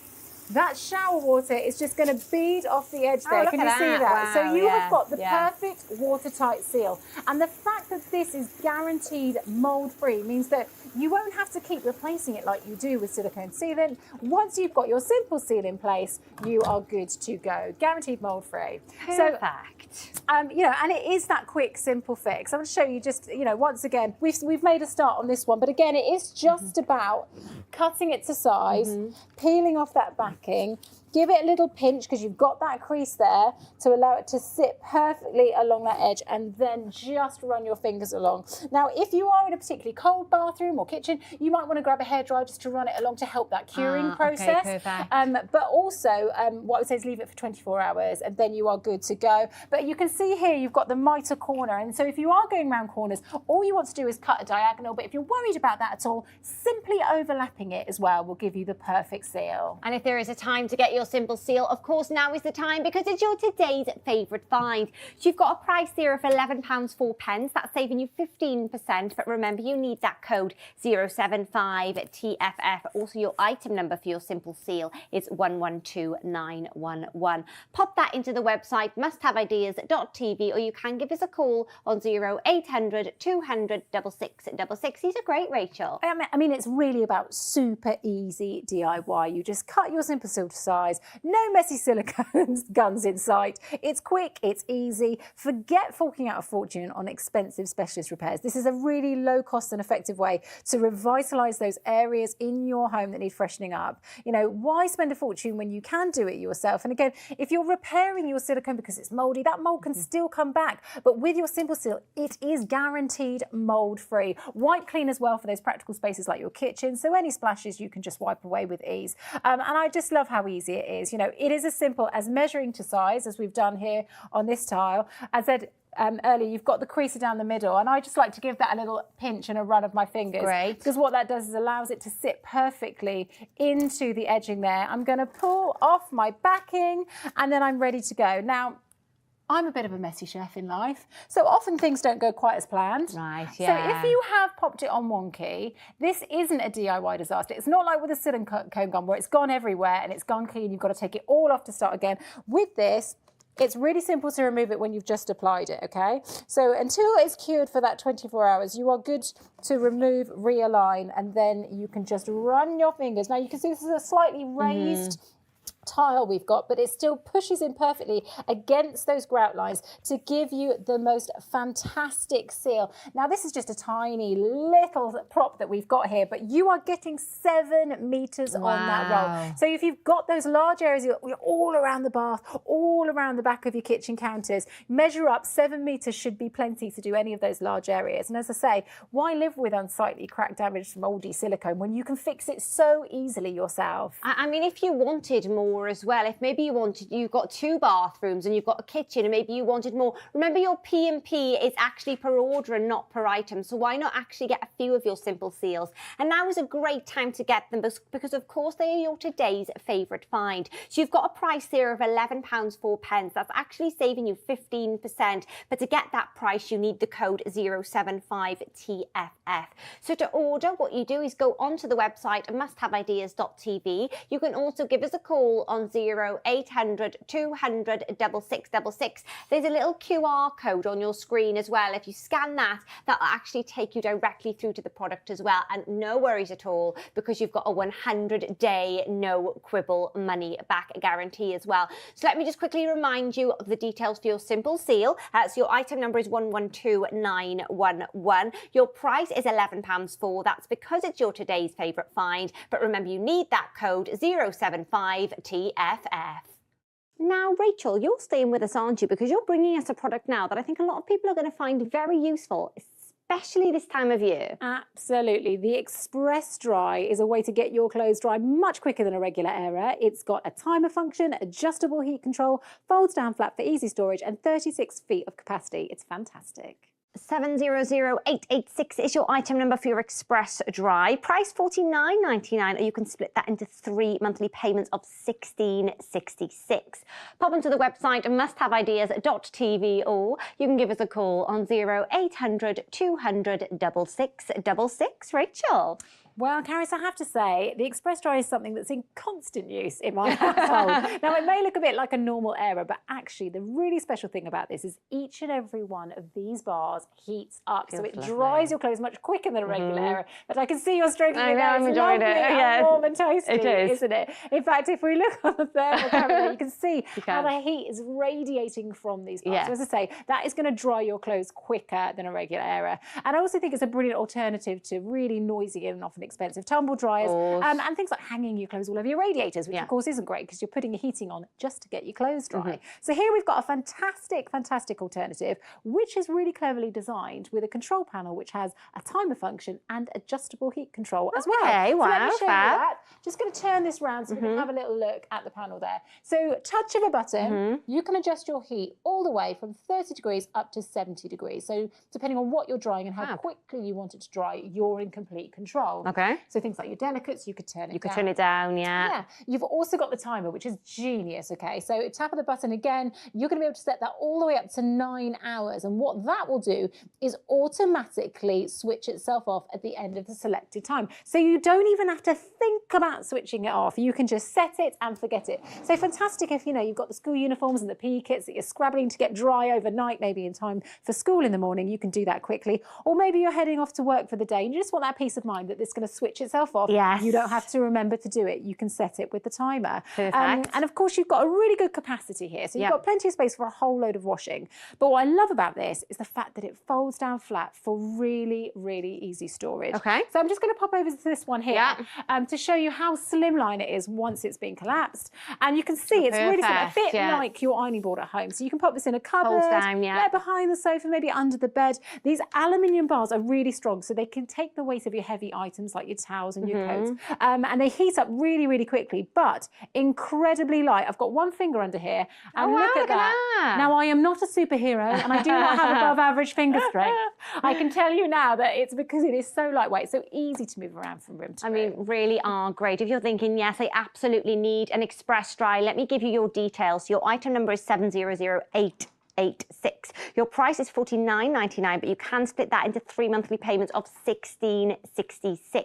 that shower water is just going to bead off the edge there. Oh, Can you see that? Wow, so you yeah, have got the yeah. perfect watertight seal. And the fact that this is guaranteed mold-free means that you won't have to keep replacing it like you do with silicone sealant. Once you've got your simple seal in place, you are good to go. Guaranteed mold-free. Perfect. So, you know, and it is that quick, simple fix. I'm going to show you just, you know, once again, we've made a start on this one, but again, it is just about cutting it to size, peeling off that backing, give it a little pinch because you've got that crease there to allow it to sit perfectly along that edge, and then just run your fingers along. Now, if you are in a particularly cold bathroom or kitchen, you might want to grab a hairdryer just to run it along to help that curing process. Okay, perfect. But also, what I would say is leave it for 24 hours and then you are good to go. But you can see here you've got the mitre corner, and so if you are going around corners, all you want to do is cut a diagonal, but if you're worried about that at all, simply overlapping it as well will give you the perfect seal. And if there is a time to get your simple seal, of course now is the time, because it's your today's favourite find. So you've got a price there of £11.04. That's saving you 15%, but remember you need that code 075TFF. Also your item number for your simple seal is 112911. Pop that into the website musthaveideas.tv, or you can give us a call on 0800 200 6666. These are great, Rachel. I mean, it's really about super easy DIY. You just cut your simple seal to size. No messy silicone guns in sight. It's quick, it's easy. Forget forking out a fortune on expensive specialist repairs. This is a really low cost and effective way to revitalise those areas in your home that need freshening up. You know, why spend a fortune when you can do it yourself? And again, if you're repairing your silicone because it's mouldy, that mould can still come back. But with your simple seal, it is guaranteed mould free. Wipe clean as well for those practical spaces like your kitchen. So any splashes you can just wipe away with ease. And I just love how easy it is. You know, it is as simple as measuring to size, as we've done here on this tile. As I said earlier, you've got the creaser down the middle, and I just like to give that a little pinch and a run of my fingers. Great. Because what that does is allows it to sit perfectly into the edging there. I'm going to pull off my backing, and then I'm ready to go. Now, I'm a bit of a messy chef in life, so often things don't go quite as planned. Right, yeah. So if you have popped it on wonky, this isn't a DIY disaster. It's not like with a silicone gun where it's gone everywhere and it's gone clean. You've got to take it all off to start again. With this, it's really simple to remove it when you've just applied it, okay? So until it's cured for that 24 hours, you are good to remove, realign, and then you can just run your fingers. Now you can see this is a slightly raised tile we've got, but it still pushes in perfectly against those grout lines to give you the most fantastic seal. Now this is just a tiny little prop that we've got here, but you are getting 7 meters on that roll. So if you've got those large areas, you're all around the bath, all around the back of your kitchen counters, measure up. 7 meters should be plenty to do any of those large areas. And as I say, why live with unsightly, crack, damaged, mouldy silicone when you can fix it so easily yourself? I mean, if you wanted more as well, if maybe you've got 2 bathrooms and you've got a kitchen and maybe you wanted more, remember your P&P is actually per order and not per item, so why not actually get a few of your simple seals? And now is a great time to get them because of course they are your today's favourite find. So you've got a price there of £11.04. That's actually saving you 15%, but to get that price you need the code 075TFF. So to order, what you do is go onto the website musthaveideas.tv. You can also give us a call on 0800 200 6666. There's a little QR code on your screen as well. If you scan that, that'll actually take you directly through to the product as well. And no worries at all, because you've got a 100-day no quibble money back guarantee as well. So let me just quickly remind you of the details for your simple seal. So your item number is 112911. Your price is £11.04. That's because it's your today's favourite find. But remember, you need that code 075TFF. Now, Rachel, you're staying with us, aren't you? Because you're bringing us a product now that I think a lot of people are going to find very useful, especially this time of year. Absolutely. The Express Dry is a way to get your clothes dry much quicker than a regular airer. It's got a timer function, adjustable heat control, folds down flat for easy storage, and 36 feet of capacity. It's fantastic. 700886 is your item number for your Express Dry. Price $49.99, or you can split that into 3 monthly payments of $16.66. Pop onto the website musthaveideas.tv, or you can give us a call on 0800 200 6666. Rachel. Well, Caris, I have to say, the Express Dry is something that's in constant use in my household. Now, it may look a bit like a normal Aera, but actually the really special thing about this is each and every one of these bars heats up. So it dries your clothes much quicker than a regular Aera. But I can see you're stroking it there. I'm enjoying it. Yeah, warm and toasty, it is. Isn't it? In fact, if we look on the thermal camera, you can see how the heat is radiating from these bars. So as I say, that is going to dry your clothes quicker than a regular Aera. And I also think it's a brilliant alternative to really noisy and often expensive tumble dryers and things like hanging your clothes all over your radiators, which of course isn't great because you're putting your heating on just to get your clothes dry. So here we've got a fantastic, fantastic alternative, which is really cleverly designed with a control panel which has a timer function and adjustable heat control as well. Okay, so wow, let me show you fab. that. Just going to turn this round so we can have a little look at the panel there. So touch of a button, you can adjust your heat all the way from 30 degrees up to 70 degrees. So depending on what you're drying and how quickly you want it to dry, you're in complete control. Okay. So things like your delicates, you could turn it down. You could turn it down, Yeah. You've also got the timer, which is genius, okay? So tap of the button again, you're going to be able to set that all the way up to 9 hours. And what that will do is automatically switch itself off at the end of the selected time. So you don't even have to think about switching it off. You can just set it and forget it. So fantastic if, you know, you've got the school uniforms and the PE kits that you're scrabbling to get dry overnight, maybe in time for school in the morning, you can do that quickly. Or maybe you're heading off to work for the day and you just want that peace of mind that it's going to switch itself off. Yes. You don't have to remember to do it. You can set it with the timer. Perfect. And of course, you've got a really good capacity here. So you've got plenty of space for a whole load of washing. But what I love about this is the fact that it folds down flat for really, really easy storage. Okay. So I'm just going to pop over to this one here to show you how slimline it is once it's been collapsed. And you can see it's really slim, a bit like your ironing board at home. So you can pop this in a cupboard, Holds down, behind the sofa, maybe under the bed. These aluminium bars are really strong, so they can take the weight of your heavy items like your towels and your coats. And they heat up really, really quickly, but incredibly light. I've got one finger under here, and look at that. Now, I am not a superhero, and I do not have above average finger strength. I can tell you now that it's because it is so lightweight, so easy to move around from room to room. I mean, really are great. If you're thinking, yes, I absolutely need an Express Dry, let me give you your details. Your item number is 700886. Your price is $49.99, but you can split that into 3 monthly payments of $16.66.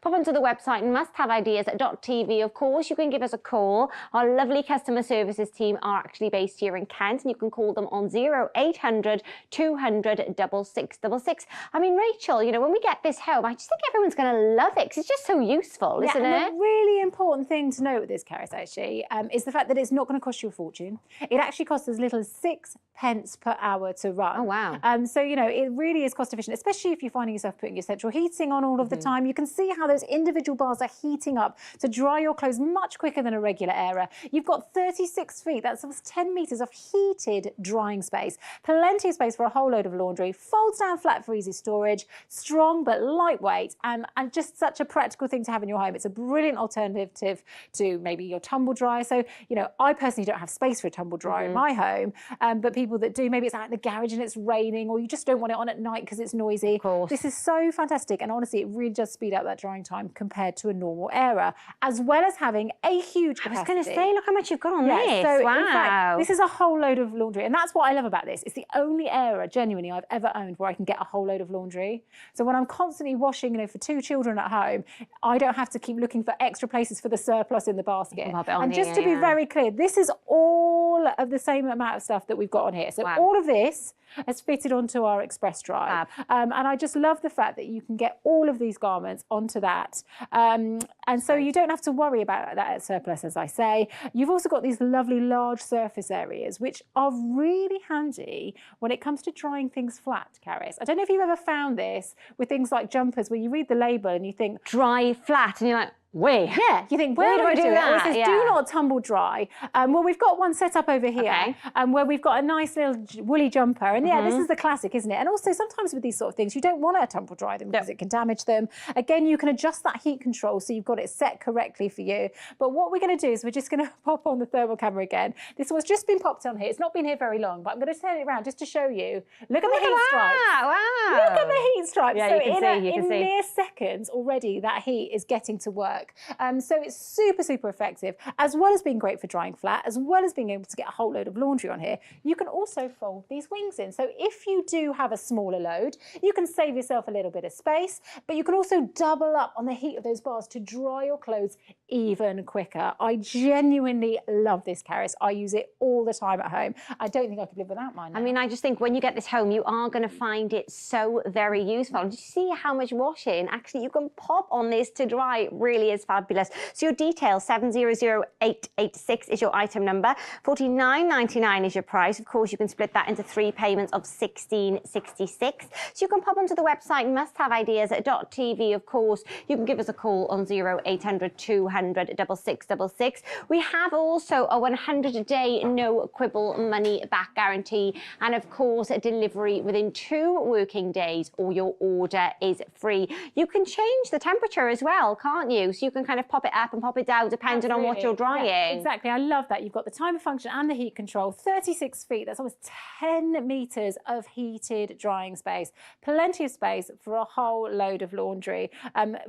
Pop onto the website musthaveideas.tv. Of course, you can give us a call. Our lovely customer services team are actually based here in Kent, and you can call them on 0800 200 6666. I mean, Rachel, you know, when we get this home, I just think everyone's going to love it because it's just so useful, isn't it? The really important thing to note with this, Caris, actually, is the fact that it's not going to cost you a fortune. It actually costs as little as 6 pence per hour to run. Oh, wow. So, you know, it really is cost efficient, especially if you're finding yourself putting your central heating on all of the time. You can see how those individual bars are heating up to dry your clothes much quicker than a regular Aera. You've got 36 feet, that's almost 10 metres of heated drying space. Plenty of space for a whole load of laundry. Folds down flat for easy storage. Strong but lightweight, and just such a practical thing to have in your home. It's a brilliant alternative to maybe your tumble dryer. So, you know, I personally don't have space for a tumble dryer in my home, but people that do, maybe it's out in the garage and it's raining, or you just don't want it on at night because it's noisy. Of course. This is so fantastic, and honestly, it really does speed up that drying time compared to a normal Aera, as well as having a huge capacity. I was going to say, look how much you've got on this. So wow. in fact, this is a whole load of laundry, and that's what I love about this. It's the only Aera, genuinely, I've ever owned where I can get a whole load of laundry. So when I'm constantly washing, you know, for 2 children at home, I don't have to keep looking for extra places for the surplus in the basket. And just to be very clear, this is all of the same amount of stuff that we've got on here. So all of this has fitted onto our Express Dry. And I just love the fact that you can get all of these garments onto that. And so you don't have to worry about that surplus, as I say. You've also got these lovely large surface areas, which are really handy when it comes to drying things flat, Caris. I don't know if you've ever found this with things like jumpers, where you read the label and you think, dry flat, and you're like, where? Yeah, you think, where do I do that? It says, do not tumble dry. Well, we've got one set up over here where we've got a nice little woolly jumper. And this is the classic, isn't it? And also sometimes with these sort of things, you don't want to tumble dry them because it can damage them. Again, you can adjust that heat control so you've got it set correctly for you. But what we're going to do is we're just going to pop on the thermal camera again. This one's just been popped on here. It's not been here very long, but I'm going to turn it around just to show you. Look at the heat stripes. Wow. Look at the heat stripes. Yeah, so you can see. in mere seconds already, that heat is getting to work. work. So it's super, super effective, as well as being great for drying flat, as well as being able to get a whole load of laundry on here. You can also fold these wings in. So if you do have a smaller load, you can save yourself a little bit of space, but you can also double up on the heat of those bars to dry your clothes even quicker. I genuinely love this, Karis. I use it all the time at home. I don't think I could live without mine now. I mean, I just think when you get this home, you are going to find it so very useful. Did you see how much washing actually you can pop on this to dry? It really is fabulous. So your details, 700886 is your item number. $49.99 is your price. Of course, you can split that into 3 payments of $16.66. So you can pop onto the website musthaveideas.tv. Of course, you can give us a call on 0800 200 6666. We have also a 100-day no quibble money back guarantee, and of course a delivery within 2 working days, or your order is free. You can change the temperature as well, can't you? So you can kind of pop it up and pop it down depending on what you're drying. Yeah, exactly. I love that. You've got the timer function and the heat control. 36 feet. That's almost 10 meters of heated drying space. Plenty of space for a whole load of laundry.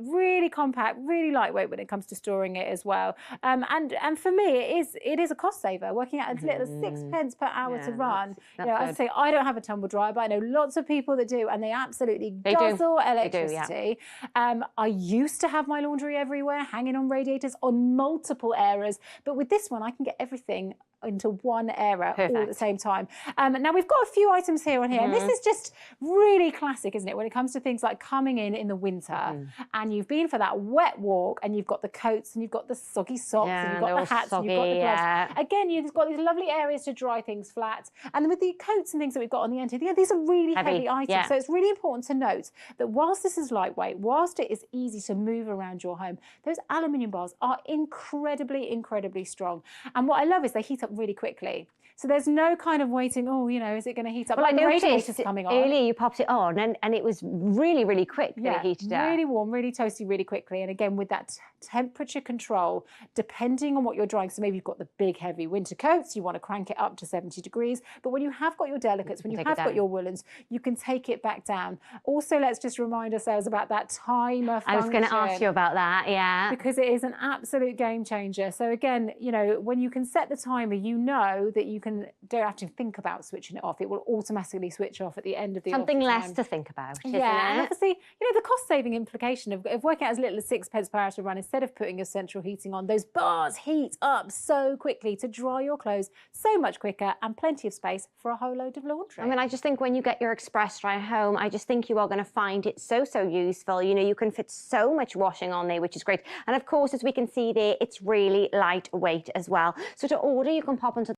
Really compact, really lightweight when it comes to storing it as well. And for me, it is a cost saver, working out as little as 6 pence per hour to run. That's You know, I'd say I don't have a tumble dryer, but I know lots of people that do, and they absolutely guzzle electricity. I used to have my laundry everywhere, hanging on radiators on multiple areas, but with this one, I can get everything into one area all at the same time. Now we've got a few items here on here, and this is just really classic, isn't it, when it comes to things like coming in the winter and you've been for that wet walk and you've got the coats and you've got the soggy socks and you've got the hats and you've got the gloves. Again, you've got these lovely areas to dry things flat, and with the coats and things that we've got on the end here, these are really heavy items. So it's really important to note that whilst this is lightweight, whilst it is easy to move around your home, those aluminium bars are incredibly, incredibly strong. And what I love is they heat up really quickly. So there's no kind of waiting, oh, you know, is it going to heat up? Well, like I the noticed radiator's coming on. earlier you popped it on and it was really, really quick that it heated up. Really warm, really toasty, really quickly. And again, with that temperature control, depending on what you're drying, so maybe you've got the big, heavy winter coats, you want to crank it up to 70 degrees. But when you have got your delicates, when you have got your woolens, you can take it back down. Also, let's just remind ourselves about that timer function. I was going to ask you about that, yeah. Because it is an absolute game changer. So again, you know, when you can set the timer, you know that you don't have to think about switching it off. It will automatically switch off at the end of the Something less time. to think about, isn't Yeah, and it? obviously, you know, the cost-saving implication of working out as little as 6 pence per hour to run, instead of putting your central heating on, those bars heat up so quickly to dry your clothes so much quicker, and plenty of space for a whole load of laundry. I mean, I just think when you get your express dry home, I just think you are going to find it so useful. You know, you can fit so much washing on there, which is great. And of course, as we can see there, it's really lightweight as well. So to order, you can pop onto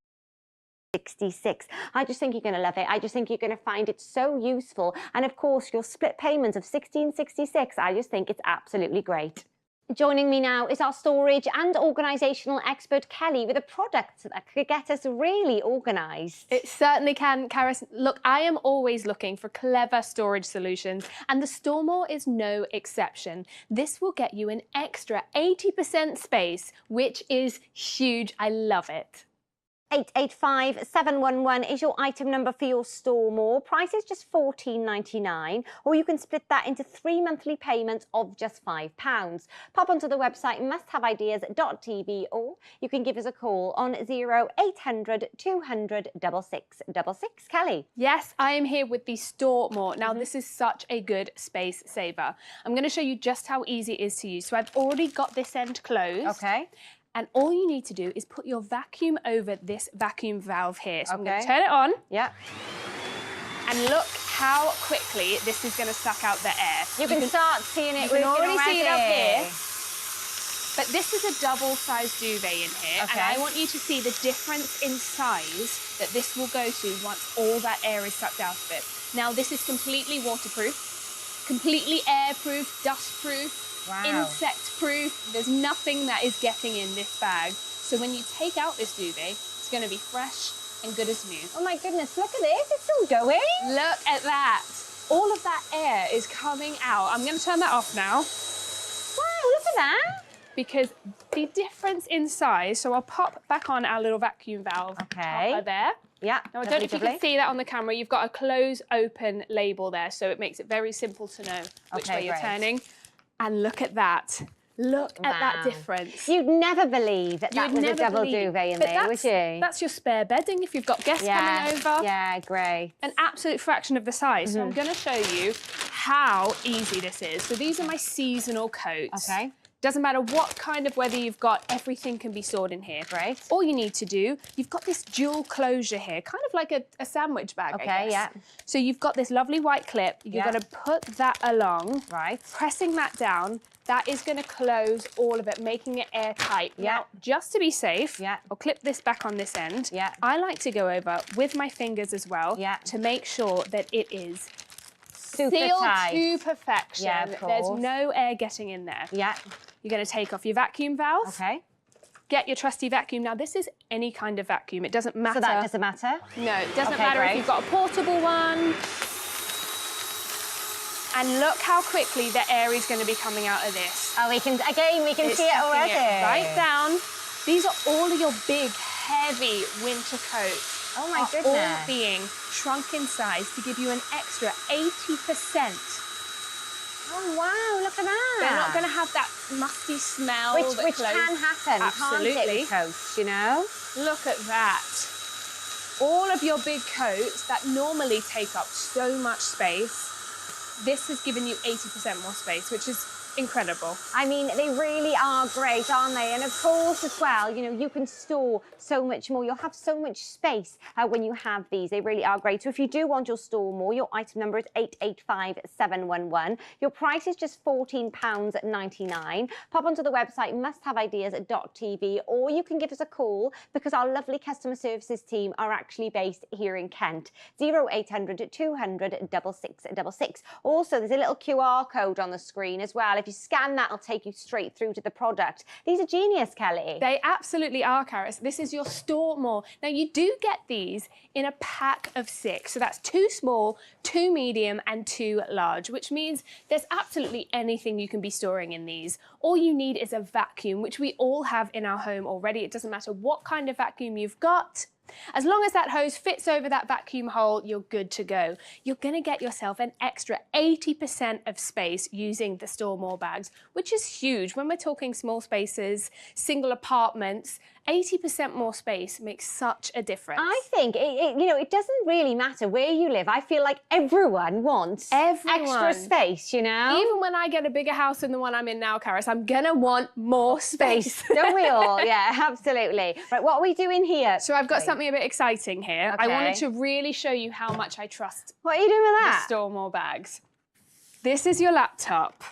66. I just think you're going to love it. I just think you're going to find it so useful. And of course, your split payment of $16.66, I just think it's absolutely great. Joining me now is our storage and organisational expert, Kelly, with a product that could get us really organised. It certainly can, Karis. Look, I am always looking for clever storage solutions, and the Stormore is no exception. This will get you an extra 80% space, which is huge. I love it. 885711 is your item number for your Stormore. Price is just $14.99, or you can split that into 3 monthly payments of just £5. Pop onto the website musthaveideas.tv, or you can give us a call on 0800 200 6666. Kelly. Yes, I am here with the Stormore. Now, this is such a good space saver. I'm going to show you just how easy it is to use. So I've already got this end closed. Okay. And all you need to do is put your vacuum over this vacuum valve here. So I'm going to turn it on. Yeah. And look how quickly this is going to suck out the air. You can start seeing it. You can already see it up here. But this is a double-sized duvet in here. Okay. And I want you to see the difference in size that this will go to once all that air is sucked out of it. Now, this is completely waterproof, completely airproof, dustproof, insect-proof. There's nothing that is getting in this bag. So when you take out this duvet, it's going to be fresh and good as new. Oh my goodness, look at this, it's still going. Look at that. All of that air is coming out. I'm going to turn that off now. Wow, look at that. Because the difference in size, so I'll pop back on our little vacuum valve topper there. Yeah, now I don't know if you can see that on the camera. You've got a close-open label there, so it makes it very simple to know which way you're turning. And look at that. Look at that difference. You'd never believe that that was a double duvet in there, would you? That's your spare bedding if you've got guests coming over. Yeah, great. An absolute fraction of the size. So I'm going to show you how easy this is. So these are my seasonal coats. Okay. Doesn't matter what kind of weather you've got, everything can be stored in here. Great. All you need to do, you've got this dual closure here, kind of like a sandwich bag, I guess. yeah. So you've got this lovely white clip. You're going to put that along. Right. Pressing that down. That is going to close all of it, making it airtight. Yeah. Now, just to be safe, I'll clip this back on this end. Yeah. I like to go over with my fingers as well to make sure that it is super sealed tight to perfection. Yeah, of There's course. no air getting in there. Yeah. You're going to take off your vacuum valve. Okay. Get your trusty vacuum. Now, this is any kind of vacuum. It doesn't matter. So that doesn't matter? No, it doesn't Okay, matter great. if you've got a portable one. And look how quickly the air is going to be coming out of this. Oh, we can see it already. Right down. These are all of your big, heavy winter coats. Oh my are goodness. all being shrunk in size to give you an extra 80%. Oh wow, look at that. They're not going to have that musty smell. Which can happen, Absolutely. can't it, with coats, you know? Look at that. All of your big coats that normally take up so much space, this has given you 80% more space, which is incredible. I mean, they really are great, aren't they? And of course, as well, you know, you can store so much more. You'll have so much space when you have these. They really are great. So if you do want your store more, your item number is 885711. Your price is just £14.99. Pop onto the website musthaveideas.tv, or you can give us a call because our lovely customer services team are actually based here in Kent. 0800 200 6666. Also, there's a little QR code on the screen as well. If you scan that, it'll take you straight through to the product. These are genius, Kelly. They absolutely are, Karis. This is your store more. Now, you do get these in a pack of 6. So that's 2 small, 2 medium, and 2 large, which means there's absolutely anything you can be storing in these. All you need is a vacuum, which we all have in our home already. It doesn't matter what kind of vacuum you've got. As long as that hose fits over that vacuum hole, you're good to go. You're going to get yourself an extra 80% of space using the Store More bags, which is huge. When we're talking small spaces, single apartments, 80% more space makes such a difference. I think, you know, it doesn't really matter where you live. I feel like everyone wants extra space, you know? Even when I get a bigger house than the one I'm in now, Karis, I'm going to want more space. Don't we all? Yeah, absolutely. Right, what are we doing here? So I've got something a bit exciting here. I wanted to really show you how much I trust What are you doing with that? the Store More bags. This is your laptop,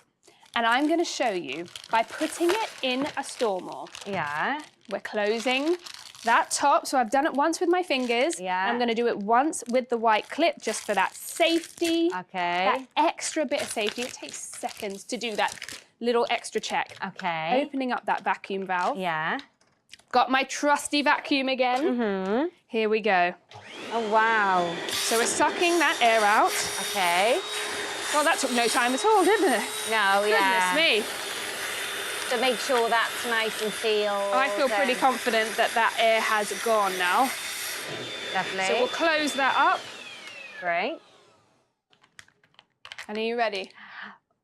and I'm going to show you by putting it in a Store More. Yeah. We're closing that top, so I've done it once with my fingers. Yeah. I'm going to do it once with the white clip just for that safety. Okay. That extra bit of safety. It takes seconds to do that little extra check. Okay. Opening up that vacuum valve. Yeah. Got my trusty vacuum again. Mm-hmm. Here we go. Oh, wow. So we're sucking that air out. Okay. Well, that took no time at all, didn't it? No, yeah. Goodness me. To make sure that's nice and sealed. I feel pretty confident that that air has gone now. Lovely. So we'll close that up. Great. And are you ready?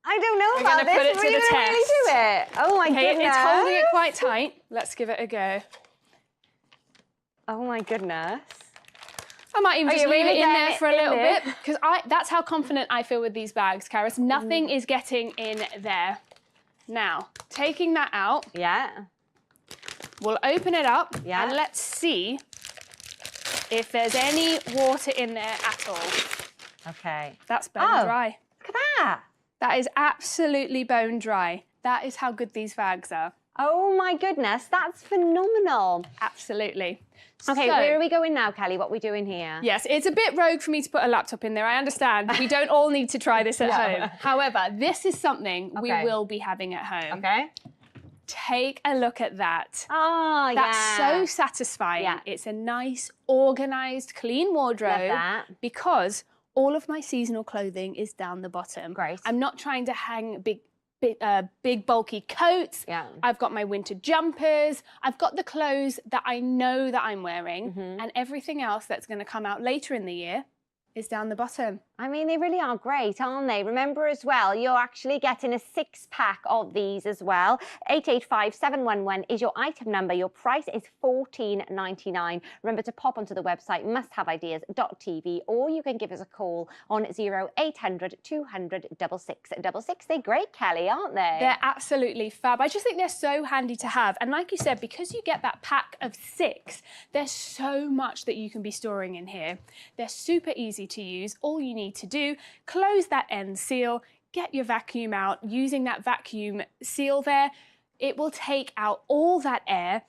I don't know We're about gonna this. put it to We're the gonna really test. do it. Oh my Okay, goodness. it's holding it quite tight. Let's give it a go. Oh my goodness. I might even Are just you leave really it in getting there it for a in little there? bit because that's how confident I feel with these bags, Karis. Nothing is getting in there. Now, taking that out. Yeah. We'll open it up Yeah. and let's see if there's any water in there at all. Okay. That's bone dry. Look at that. That is absolutely bone dry. That is how good these bags are. Oh my goodness, that's phenomenal. Absolutely. Okay, So- where are we going now, Kelly? What are we doing here? Yes, it's a bit rogue for me to put a laptop in there. I understand. We don't all need to try this at home. However, this is something we Okay. will be having at home. Okay. Take a look at that. Oh, That's yeah. so satisfying. Yeah. It's a nice, organised, clean wardrobe. Love that. Because all of my seasonal clothing is down the bottom. Great. I'm not trying to hang big bulky coats. Yeah. I've got my winter jumpers. I've got the clothes that I know that I'm wearing, and everything else that's going to come out later in the year is down the bottom. I mean, they really are great, aren't they? Remember as well, you're actually getting a 6-pack of these as well. 885711 is your item number. Your price is $14.99. Remember to pop onto the website musthaveideas.tv, or you can give us a call on 0800 200 6666. They're great, Kelly, aren't they? They're absolutely fab. I just think they're so handy to have. And like you said, because you get that pack of 6, there's so much that you can be storing in here. They're super easy to use. All you need to do, close that end seal, get your vacuum out. Using that vacuum seal there, it will take out all that air,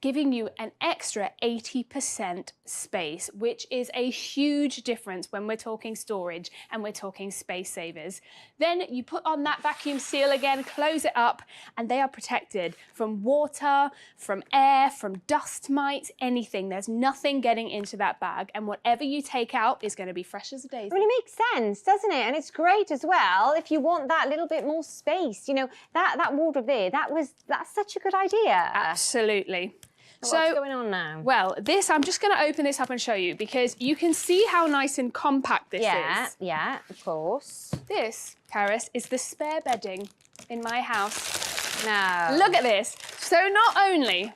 giving you an extra 80% space, which is a huge difference when we're talking storage and we're talking space savers. Then you put on that vacuum seal again, close it up, and they are protected from water, from air, from dust mites, anything. There's nothing getting into that bag, and whatever you take out is going to be fresh as a daisy. I mean, it makes sense, doesn't it? And it's great as well if you want that little bit more space. You know, that wardrobe there, that's such a good idea. Absolutely. So what's going on now? Well, this, I'm just going to open this up and show you, because you can see how nice and compact this is. Yeah, of course. This, Paris, is the spare bedding in my house. No. Look at this. So not only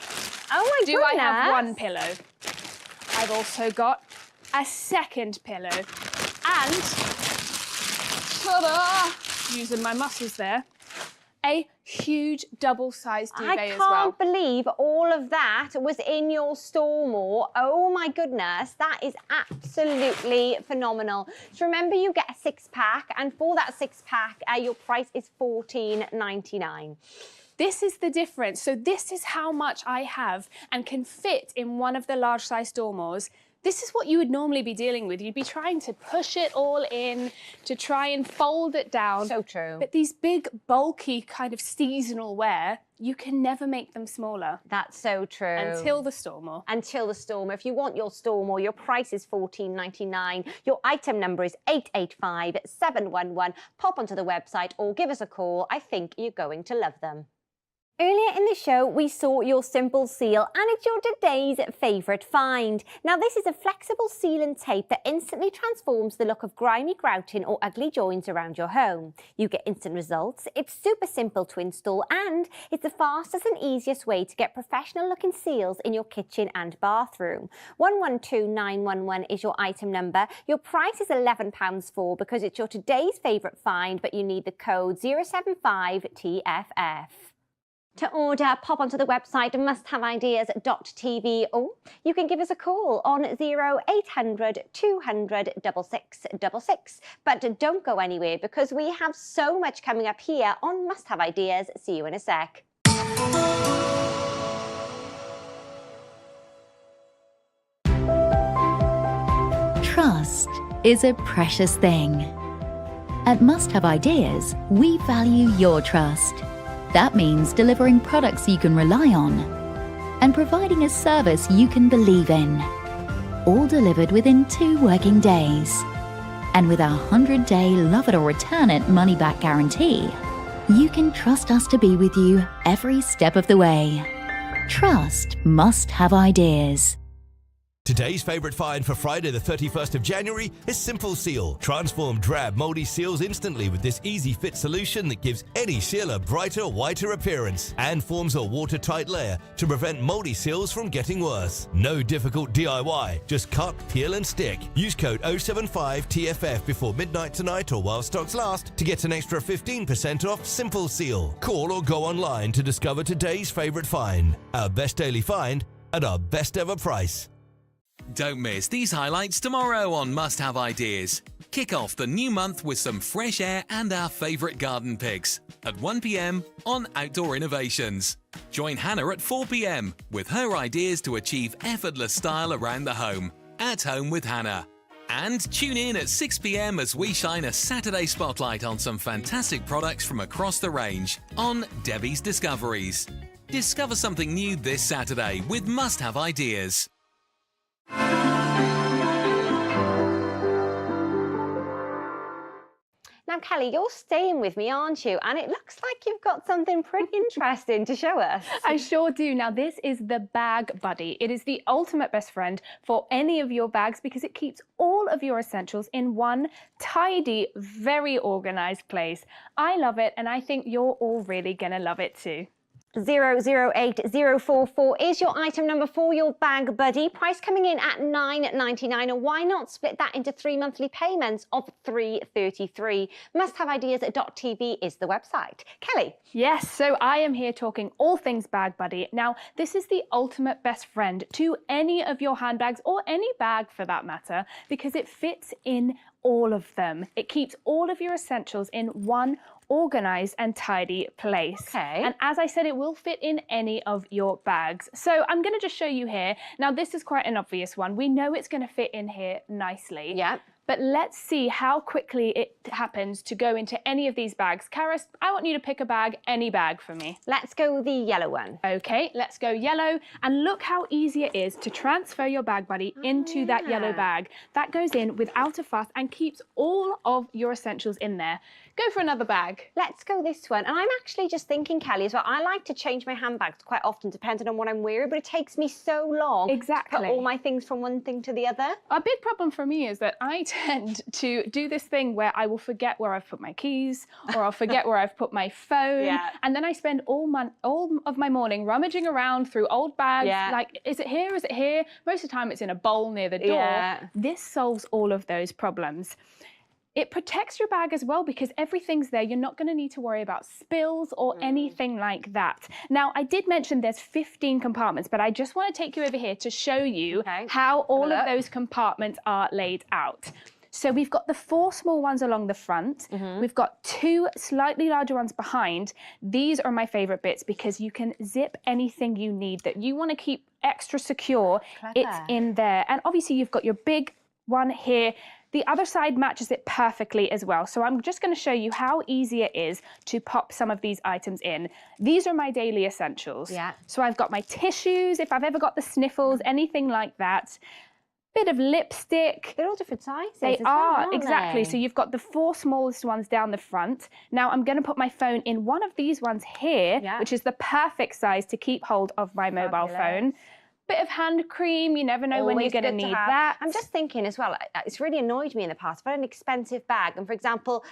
do I have one pillow, I've also got a second pillow. And, ta-da, using my muscles there, a huge double-sized duvet as well. I can't believe all of that was in your Stormore. Oh my goodness, that is absolutely phenomenal. So remember, you get a 6-pack, and for that 6-pack, your price is $14.99. This is the difference. So this is how much I have and can fit in one of the large-size Stormores. This is what you would normally be dealing with. You'd be trying to push it all in, to try and fold it down. So true. But these big, bulky, kind of seasonal wear, you can never make them smaller. That's so true. Until the Stormore. Until the Stormore. If you want your Stormore, your price is $14.99. Your item number is 885711. Pop onto the website or give us a call. I think you're going to love them. Earlier in the show, we saw your Simple Seal, and it's your today's favourite find. Now, this is a flexible seal and tape that instantly transforms the look of grimy grouting or ugly joins around your home. You get instant results, it's super simple to install, and it's the fastest and easiest way to get professional-looking seals in your kitchen and bathroom. 112911 is your item number. Your price is £11 because it's your today's favourite find, but you need the code 075TFF. To order, pop onto the website musthaveideas.tv, or you can give us a call on 0800 200 6666. But don't go anywhere, because we have so much coming up here on Must Have Ideas. See you in a sec. Trust is a precious thing. At Must Have Ideas, we value your trust. That means delivering products you can rely on and providing a service you can believe in. All delivered within 2 working days. And with our 100-day love it or return it money-back guarantee, you can trust us to be with you every step of the way. Trust Must Have Ideas. Today's favourite find for Friday the 31st of January is Simple Seal. Transform drab, mouldy seals instantly with this easy fit solution that gives any seal a brighter, whiter appearance and forms a watertight layer to prevent mouldy seals from getting worse. No difficult DIY, just cut, peel and stick. Use code 075TFF before midnight tonight or while stocks last to get an extra 15% off Simple Seal. Call or go online to discover today's favourite find. Our best daily find at our best ever price. Don't miss these highlights tomorrow on Must Have Ideas. Kick off the new month with some fresh air and our favourite garden picks at 1 p.m. on Outdoor Innovations. Join Hannah at 4 p.m. with her ideas to achieve effortless style around the home. At Home with Hannah. And tune in at 6 p.m. as we shine a Saturday spotlight on some fantastic products from across the range on Debbie's Discoveries. Discover something new this Saturday with Must Have Ideas. Now, Now, Kelly, you're staying with me, aren't you? And it looks like you've got something pretty interesting to show us. I sure do. Now, this is the Bag Buddy. It is the ultimate best friend for any of your bags because it keeps all of your essentials in one tidy, very organized place. I love it, and I think you're all really gonna love it too. 008044 is your item number for your Bag Buddy. Price coming in at £9.99, and why not split that into 3 monthly payments of £3.33? Musthaveideas.tv is the website. Kelly? Yes, so I am here talking all things Bag Buddy. Now, this is the ultimate best friend to any of your handbags or any bag for that matter, because it fits in all of them. It keeps all of your essentials in one organized and tidy place. Okay. And as I said, it will fit in any of your bags. So I'm going to just show you here. Now, this is quite an obvious one. We know it's going to fit in here nicely. Yeah. But let's see how quickly it happens to go into any of these bags. Karis, I want you to pick a bag, any bag for me. Let's go the yellow one. Okay, let's go yellow. And look how easy it is to transfer your Bag Buddy into that yellow bag. That goes in without a fuss and keeps all of your essentials in there. Go for another bag. Let's go this one. And I'm actually just thinking, Kelly, as well, I like to change my handbags quite often depending on what I'm wearing, but it takes me so long to put all my things from one thing to the other. A big problem for me is that I tend to do this thing where I will forget where I've put my keys or I'll forget where I've put my phone. And then I spend all of my morning rummaging around through old bags. Like, is it here? Is it here? Most of the time it's in a bowl near the door. This solves all of those problems. It protects your bag as well because everything's there. You're not going to need to worry about spills or anything like that. Now, I did mention there's 15 compartments, but I just want to take you over here to show you how all of those compartments are laid out. So we've got the 4 small ones along the front. We've got 2 slightly larger ones behind. These are my favorite bits because you can zip anything you need that you want to keep extra secure. It's in there. And obviously you've got your big one here. The other side matches it perfectly as well. So I'm just going to show you how easy it is to pop some of these items in. These are my daily essentials. So I've got my tissues, if I've ever got the sniffles, anything like that. Bit of lipstick. They're all different sizes. They as well, are, aren't exactly. they? So you've got the 4 smallest ones down the front. Now I'm going to put my phone in one of these ones here, which is the perfect size to keep hold of my mobile phone. Bit of hand cream, you never know when you're going to need that. I'm just thinking as well, it's really annoyed me in the past. If I had an expensive bag, and for example,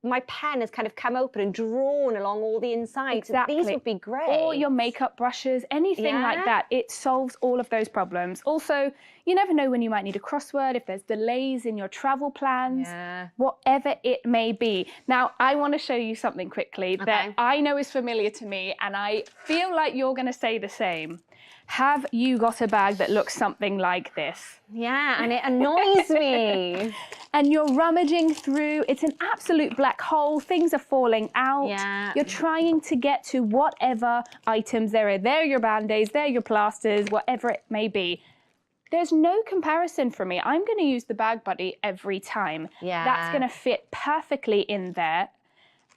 my pen has kind of come open and drawn along all the insides. Exactly. These would be great. Or your makeup brushes, anything like that. It solves all of those problems. Also, you never know when you might need a crossword, if there's delays in your travel plans, whatever it may be. Now, I want to show you something quickly that I know is familiar to me, and I feel like you're going to say the same. Have you got a bag that looks something like this? Yeah, and it annoys me. And you're rummaging through, it's an absolute black hole, things are falling out. You're trying to get to whatever items there are. They're your Band-Aids, they're your plasters, whatever it may be. There's no comparison for me. I'm going to use the Bag Buddy every time. That's going to fit perfectly in there.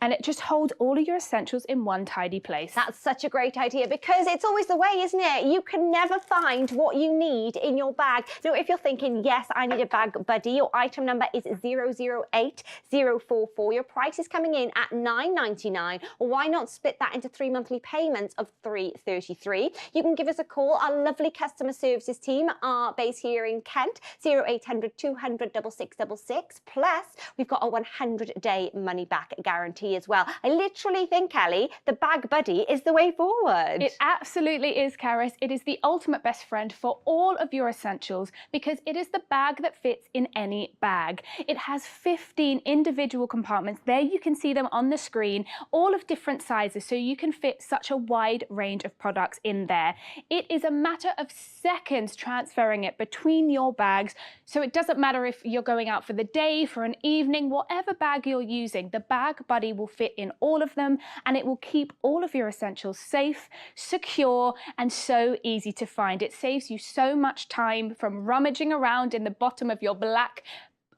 And it just holds all of your essentials in one tidy place. That's such a great idea because it's always the way, isn't it? You can never find what you need in your bag. Now, if you're thinking, yes, I need a Bag Buddy, your item number is 008044. Your price is coming in at £9.99. Or why not split that into 3 monthly payments of £3.33? You can give us a call. Our lovely customer services team are based here in Kent, 0800 200 6666. Plus, we've got a 100-day money-back guarantee as well. I literally think, Kelly, the Bag Buddy is the way forward. It absolutely is, Karis. It is the ultimate best friend for all of your essentials because it is the bag that fits in any bag. It has 15 individual compartments. There you can see them on the screen, all of different sizes, so you can fit such a wide range of products in there. It is a matter of seconds transferring it between your bags, so it doesn't matter if you're going out for the day, for an evening, whatever bag you're using, the Bag Buddy will fit in all of them, and it will keep all of your essentials safe, secure, and so easy to find. It saves you so much time from rummaging around in the bottom of your black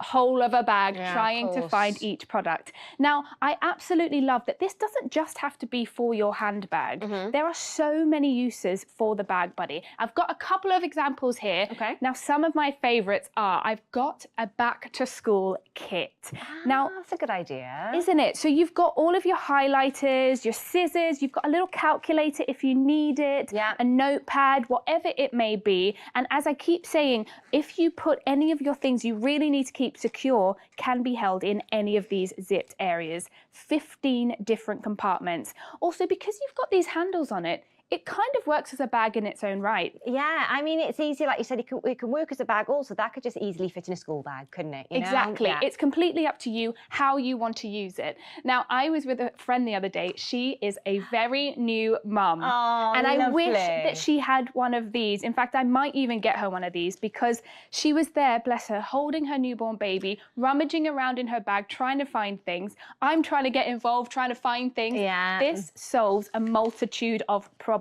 whole of a bag trying to find each product. Now, I absolutely love that this doesn't just have to be for your handbag. There are so many uses for the Bag Buddy. I've got a couple of examples here. Now, some of my favorites are, I've got a back to school kit. Now, that's a good idea. Isn't it? So you've got all of your highlighters, your scissors, you've got a little calculator if you need it, a notepad, whatever it may be. And as I keep saying, if you put any of your things you really need to keep secure, can be held in any of these zipped areas. 15 different compartments. Also, because you've got these handles on it, it kind of works as a bag in its own right. Yeah, I mean, it's easy, like you said, it can work as a bag also. That could just easily fit in a school bag, couldn't it? You know? Exactly. It's completely up to you how you want to use it. Now, I was with a friend the other day. She is a very new mum. Oh, and I lovely. wish that she had one of these. In fact, I might even get her one of these because she was there, bless her, holding her newborn baby, rummaging around in her bag, trying to find things. I'm trying to get involved, trying to find things. This solves a multitude of problems.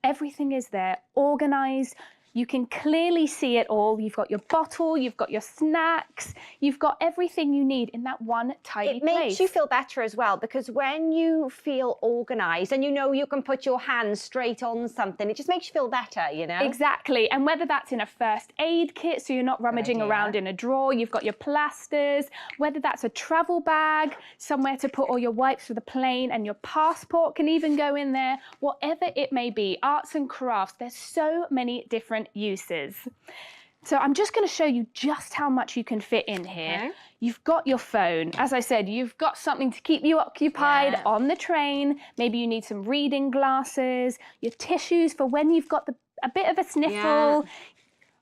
Everything is there, organised. You can clearly see it all. You've got your bottle, you've got your snacks, you've got everything you need in that one tidy place. It makes you feel better as well, because when you feel organised and you know you can put your hands straight on something, it just makes you feel better, you know? Exactly. And whether that's in a first aid kit, so you're not rummaging around in a drawer, you've got your plasters, whether that's a travel bag, somewhere to put all your wipes for the plane, and your passport can even go in there, whatever it may be, arts and crafts, there's so many different uses. So I'm just going to show you just how much you can fit in here. You've got your phone. As I said, you've got something to keep you occupied on the train. Maybe you need some reading glasses, your tissues for when you've got a bit of a sniffle.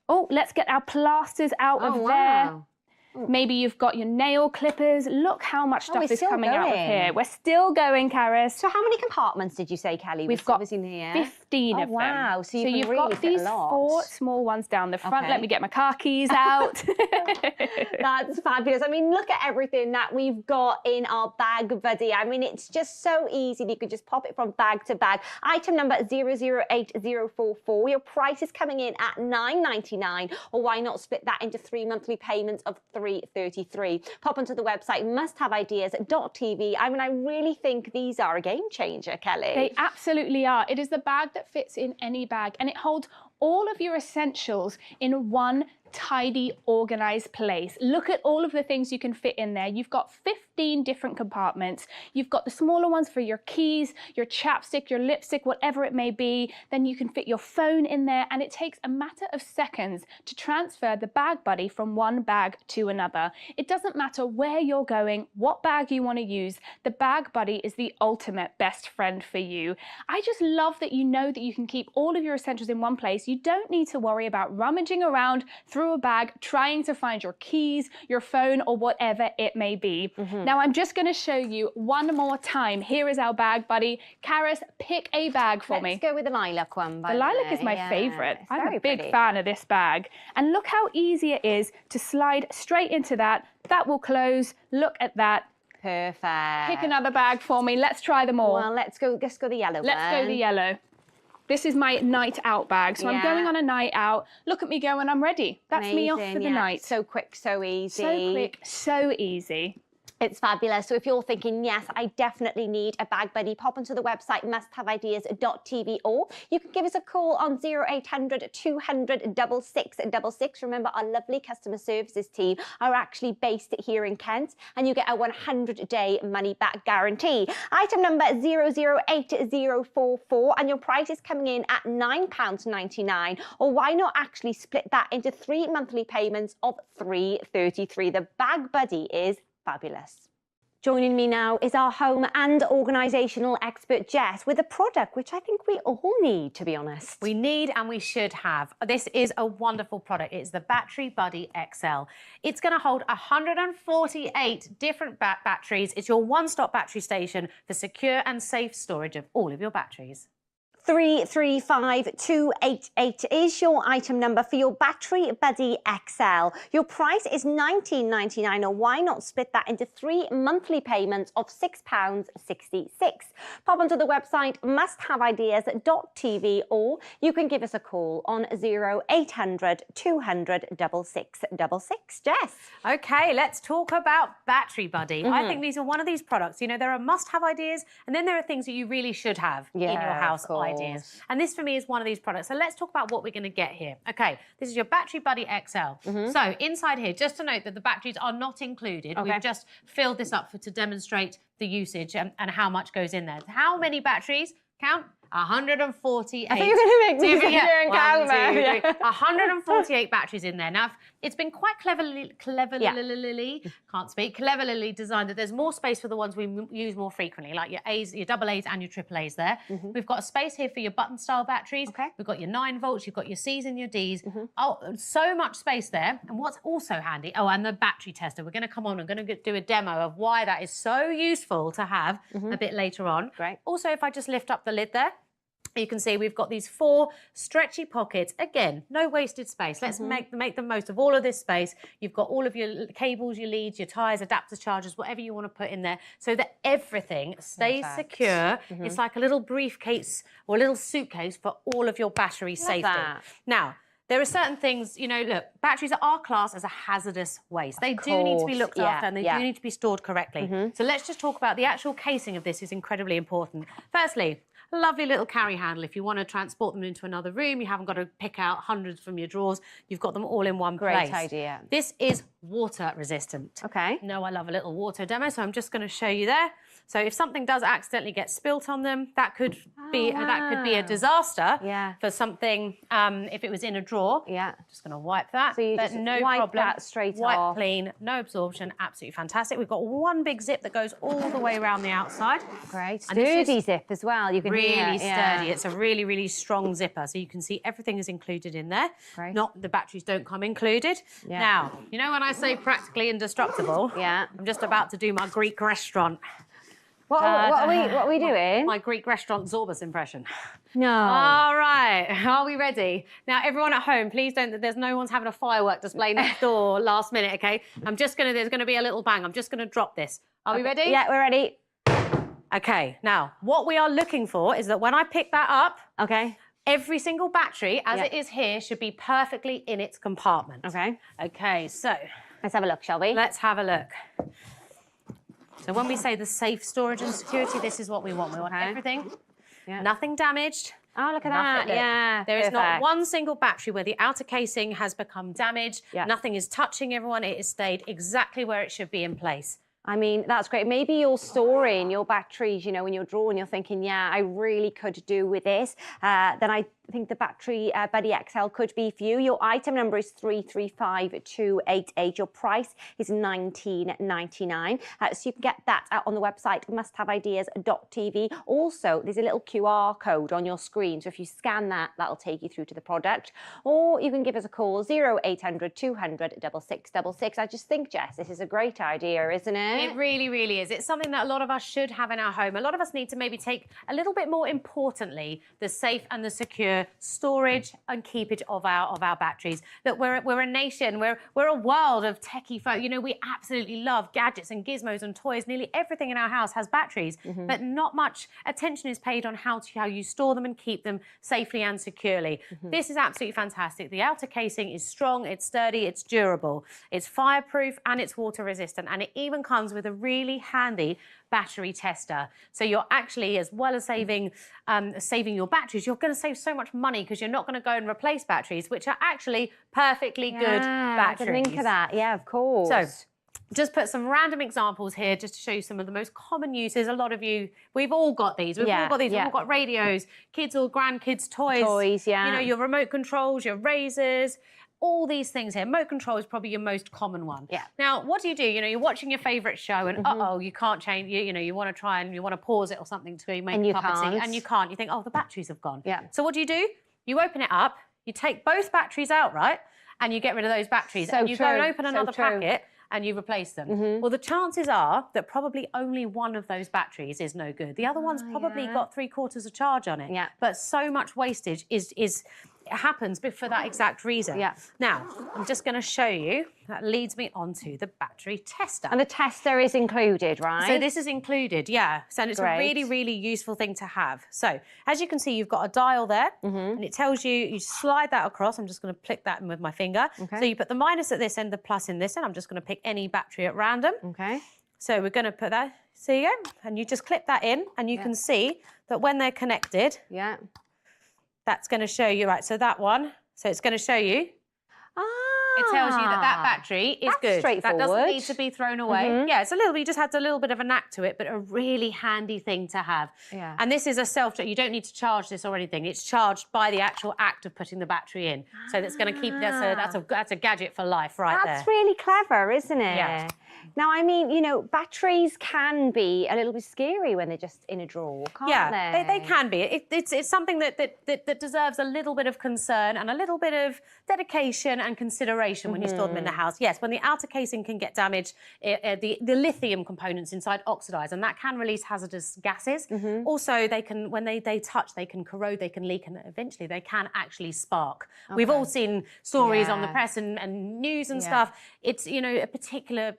Oh, let's get our plasters out of there. Maybe you've got your nail clippers. Look how much stuff is coming out of here. We're still going, Karis. So how many compartments did you say, Kelly? We've got in here? 15 of them. Wow, so you've really got these 4 small ones down the front. Let me get my car keys out. That's fabulous. I mean, look at everything that we've got in our Bag Buddy. I mean, it's just so easy. You could just pop it from bag to bag. Item number 008044. Your price is coming in at $9.99, or why not split that into 3 monthly payments of $3.33. Pop onto the website musthaveideas.tv. I mean, I really think these are a game changer, Kelly. They absolutely are. It is the bag that fits in any bag, and it holds all of your essentials in one tidy, organised place. Look at all of the things you can fit in there. You've got 15 different compartments. You've got the smaller ones for your keys, your chapstick, your lipstick, whatever it may be. Then you can fit your phone in there, and it takes a matter of seconds to transfer the Bag Buddy from one bag to another. It doesn't matter where you're going, what bag you want to use, the Bag Buddy is the ultimate best friend for you. I just love that you know that you can keep all of your essentials in one place. You don't need to worry about rummaging around through a bag trying to find your keys, your phone, or whatever it may be. Now I'm just going to show you one more time. Here is our Bag Buddy. Karis, pick a bag for me. Let's go with the lilac one. The lilac is my favourite. I'm a big fan of this bag. And look how easy it is to slide straight into that. That will close. Look at that. Perfect. Pick another bag for me. Let's try them all. Well, let's go the yellow one. Let's go the yellow. This is my night out bag. So I'm going on a night out. Look at me go and I'm ready. That's me off for the night. So quick, so easy. So quick, so easy. It's fabulous. So if you're thinking, yes, I definitely need a Bag Buddy, pop onto the website musthaveideas.tv, or you can give us a call on 0800 200 6666. Remember, our lovely customer services team are actually based here in Kent, and you get a 100-day money-back guarantee. Item number 008044, and your price is coming in at £9.99, or why not actually split that into 3 monthly payments of $3.33. The Bag Buddy is fabulous. Joining me now is our home and organisational expert, Jess, with a product which I think we all need, to be honest. We need and we should have. This is a wonderful product. It's the Battery Buddy XL. It's going to hold 148 different batteries. It's your one-stop battery station for secure and safe storage of all of your batteries. 335288 is your item number for your Battery Buddy XL. Your price is £19.99, or why not split that into 3 monthly payments of £6.66. Pop onto the website musthaveideas.tv, or you can give us a call on 0800 200 6666. Jess. Okay, let's talk about Battery Buddy. I think these are one of these products. You know, there are must-have ideas, and then there are things that you really should have in your house ideas. And this, for me, is one of these products. So let's talk about what we're going to get here. Okay, this is your Battery Buddy XL. So inside here, just to note that the batteries are not included. We've just filled this up to demonstrate the usage and how much goes in there. How many batteries? Count. 148. I think you're going to make me sit here and count them. 148 batteries in there. Now, it's been quite cleverly designed that there's more space for the ones we use more frequently, like your A's, your double A's and your triple A's there. We've got a space here for your button style batteries. We've got your 9 volts, you've got your C's and your D's. Oh, so much space there. And what's also handy, and the battery tester. We're going to come on and going to do a demo of why that is so useful to have a bit later on. Great. Also, if I just lift up the lid there, you can see we've got these 4 stretchy pockets. Again, no wasted space. Let's make the most of all of this space. You've got all of your cables, your leads, your ties, adapters, chargers, whatever you want to put in there, so that everything stays secure. It's like a little briefcase or a little suitcase for all of your battery safety. Now, there are certain things, you know, look, batteries are classed as a hazardous waste. They do need to be looked after, and they do need to be stored correctly. So let's just talk about the actual casing of this is incredibly important. Firstly, lovely little carry handle. If you want to transport them into another room, you haven't got to pick out hundreds from your drawers. You've got them all in one place. Great idea. This is water resistant. Okay. No, I love a little water demo, so I'm just going to show you there. So if something does accidentally get spilt on them, that could be a disaster for something. If it was in a drawer, just going to wipe that. So you just wipe that straight off. Wipe clean, no absorption, absolutely fantastic. We've got one big zip that goes all the way around the outside. Great, sturdy zip as well. You can really sturdy. It's a really, really strong zipper, so you can see everything is included in there. Great. Not the batteries don't come included. Now, you know when I say practically indestructible? I'm just about to do my Greek restaurant. What are we doing? My Greek restaurant Zorbas impression. No. All right. Are we ready? Now, everyone at home, please don't. There's no one's having a firework display next door last minute. Okay. There's gonna be a little bang. I'm just gonna drop this. Are we ready? Yeah, we're ready. Okay. Now, what we are looking for is that when I pick that up, every single battery, as it is here, should be perfectly in its compartment. Okay. Okay. So let's have a look, shall we? Let's have a look. So when we say the safe storage and security, this is what we want. We want everything, nothing damaged. Oh, look at that. Yeah, there is not one single battery where the outer casing has become damaged. Nothing is touching everyone. It has stayed exactly where it should be in place. I mean, that's great. Maybe you're storing your batteries, you know, in your drawer and you're thinking, yeah, I really could do with this. Then I think the Battery Buddy XL could be for you. Your item number is 335288. Your price is £19.99. So you can get that on the website musthaveideas.tv. Also, there's a little QR code on your screen. So if you scan that, that'll take you through to the product. Or you can give us a call, 0800 200 6666. I just think, Jess, this is a great idea, isn't it? It really, really is. It's something that a lot of us should have in our home. A lot of us need to maybe take a little bit more importantly the safe and the secure storage and keepage of our batteries. Look, we're a nation, we're a world of techie folk. You know, we absolutely love gadgets and gizmos and toys. Nearly everything in our house has batteries, but not much attention is paid on how you store them and keep them safely and securely. This is absolutely fantastic. The outer casing is strong, it's sturdy, it's durable, it's fireproof and it's water resistant, and it even comes with a really handy battery tester. So you're actually, as well as saving your batteries, you're going to save so much money because you're not going to go and replace batteries, which are actually perfectly good batteries. Think of that. Yeah, of course. So just put some random examples here just to show you some of the most common uses. A lot of you, we've all got these. We've all got these. We've all got radios, kids or grandkids' toys. You know, your remote controls, your razors, all these things here. Remote control is probably your most common one. Now, what do? You know, you're watching your favourite show and you can't change, you know, you want to try and you want to pause it or something to make a cup of tea and you can't. You think, oh, the batteries have gone. So what do? You open it up, you take both batteries out, right? And you get rid of those batteries and you go and open another packet and you replace them. Well, the chances are that probably only one of those batteries is no good. The other one's probably got 3/4 of charge on it. Yeah. But so much wastage happens for that exact reason. Yeah. Now, I'm just going to show you. That leads me onto the battery tester. And the tester is included, right? So this is included, yeah. So it's a really, really useful thing to have. So as you can see, you've got a dial there, and it tells you, you slide that across. I'm just going to click that in with my finger. Okay. So you put the minus at this end, the plus in this end. I'm just going to pick any battery at random. Okay. So we're going to put that, see you go, and you just clip that in, and you can see that when they're connected, that's going to show you, right, so that one, so it's going to show you. It tells you that battery is good. That doesn't need to be thrown away. Yeah, it's a little bit, you just had a little bit of a knack to it, but a really handy thing to have. Yeah. And this is a you don't need to charge this or anything. It's charged by the actual act of putting the battery in. So that's going to keep, that's a gadget for life right there. That's really clever, isn't it? Yeah. Now, I mean, you know, batteries can be a little bit scary when they're just in a drawer, can't they? They can be. It's something that deserves a little bit of concern and a little bit of dedication and consideration when you store them in the house. Yes, when the outer casing can get damaged, the lithium components inside oxidize, and that can release hazardous gases. Also, they can, when they touch, they can corrode, they can leak, and eventually they can actually spark. We've all seen stories on the press and news and stuff. It's, you know, a particular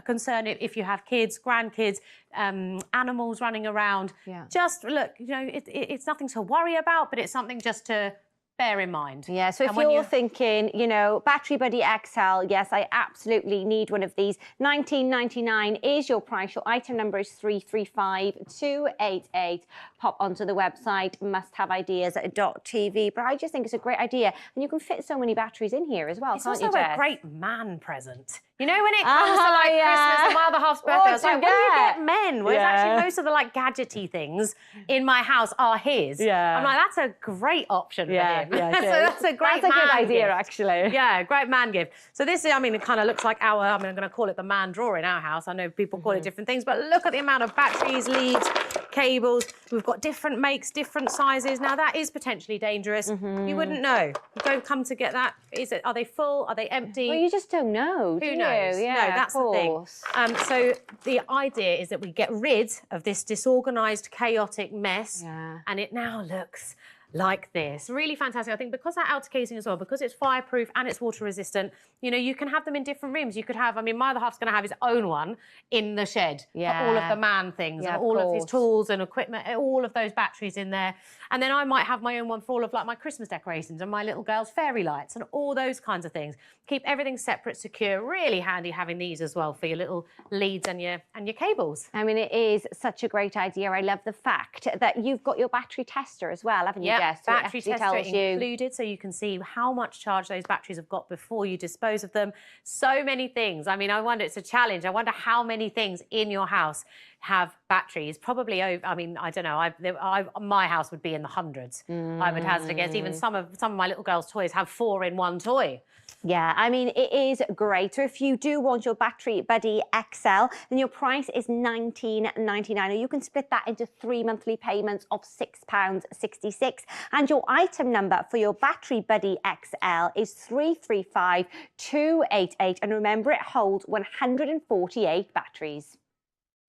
concern if you have kids, grandkids, animals running around. Just look, you know, it's nothing to worry about, but it's something just to bear in mind. Yeah, so if you're thinking, you know, Battery Buddy XL, yes, I absolutely need one of these. $19.99 is your price. Your item number is 335288. Pop onto the website, musthaveideas.tv. But I just think it's a great idea. And you can fit so many batteries in here as well, can't you, Jess? It's also a great man present. You know, when it comes to like Christmas and my other half's birthday, I was like, what do you get men? Whereas actually most of the like gadgety things in my house are his. I'm like, that's a great option for him. So that's a great That's a good idea, gift. actually. Yeah, great man gift. So this is, I mean, it kind of looks like I'm going to call it the man drawer in our house. I know people call it different things, but look at the amount of batteries, leads, cables. We've got different makes, different sizes. Now that is potentially dangerous. You wouldn't know. You don't come to get that. Are they full? Are they empty? Well, you just don't know, Who do knows? Yeah, No, that's the thing. So the idea is that we get rid of this disorganised, chaotic mess, and it now looks like this. Really fantastic. I think because that outer casing as well, because it's fireproof and it's water resistant, you know, you can have them in different rooms. You could have, I mean, my other half's going to have his own one in the shed for all of the man things and all of his tools and equipment, all of those batteries in there. And then I might have my own one for all of like my Christmas decorations and my little girl's fairy lights and all those kinds of things. Keep everything separate, secure. Really handy having these as well for your little leads and your cables. I mean, it is such a great idea. I love the fact that you've got your battery tester as well, haven't you, Jess? So battery tester included, so you can see how much charge those batteries have got before you dispose of them. So many things. I mean, I wonder, it's a challenge. I wonder how many things in your house have batteries. Probably over, I mean, I don't know. My house would be in the hundreds. I would hazard a guess. Even some of my little girls' toys have 4 in one toy. Yeah, I mean, it is great. So if you do want your Battery Buddy XL, then your price is $19.99. Or you can split that into 3 monthly payments of £6.66. And your item number for your Battery Buddy XL is 335288. And remember, it holds 148 batteries.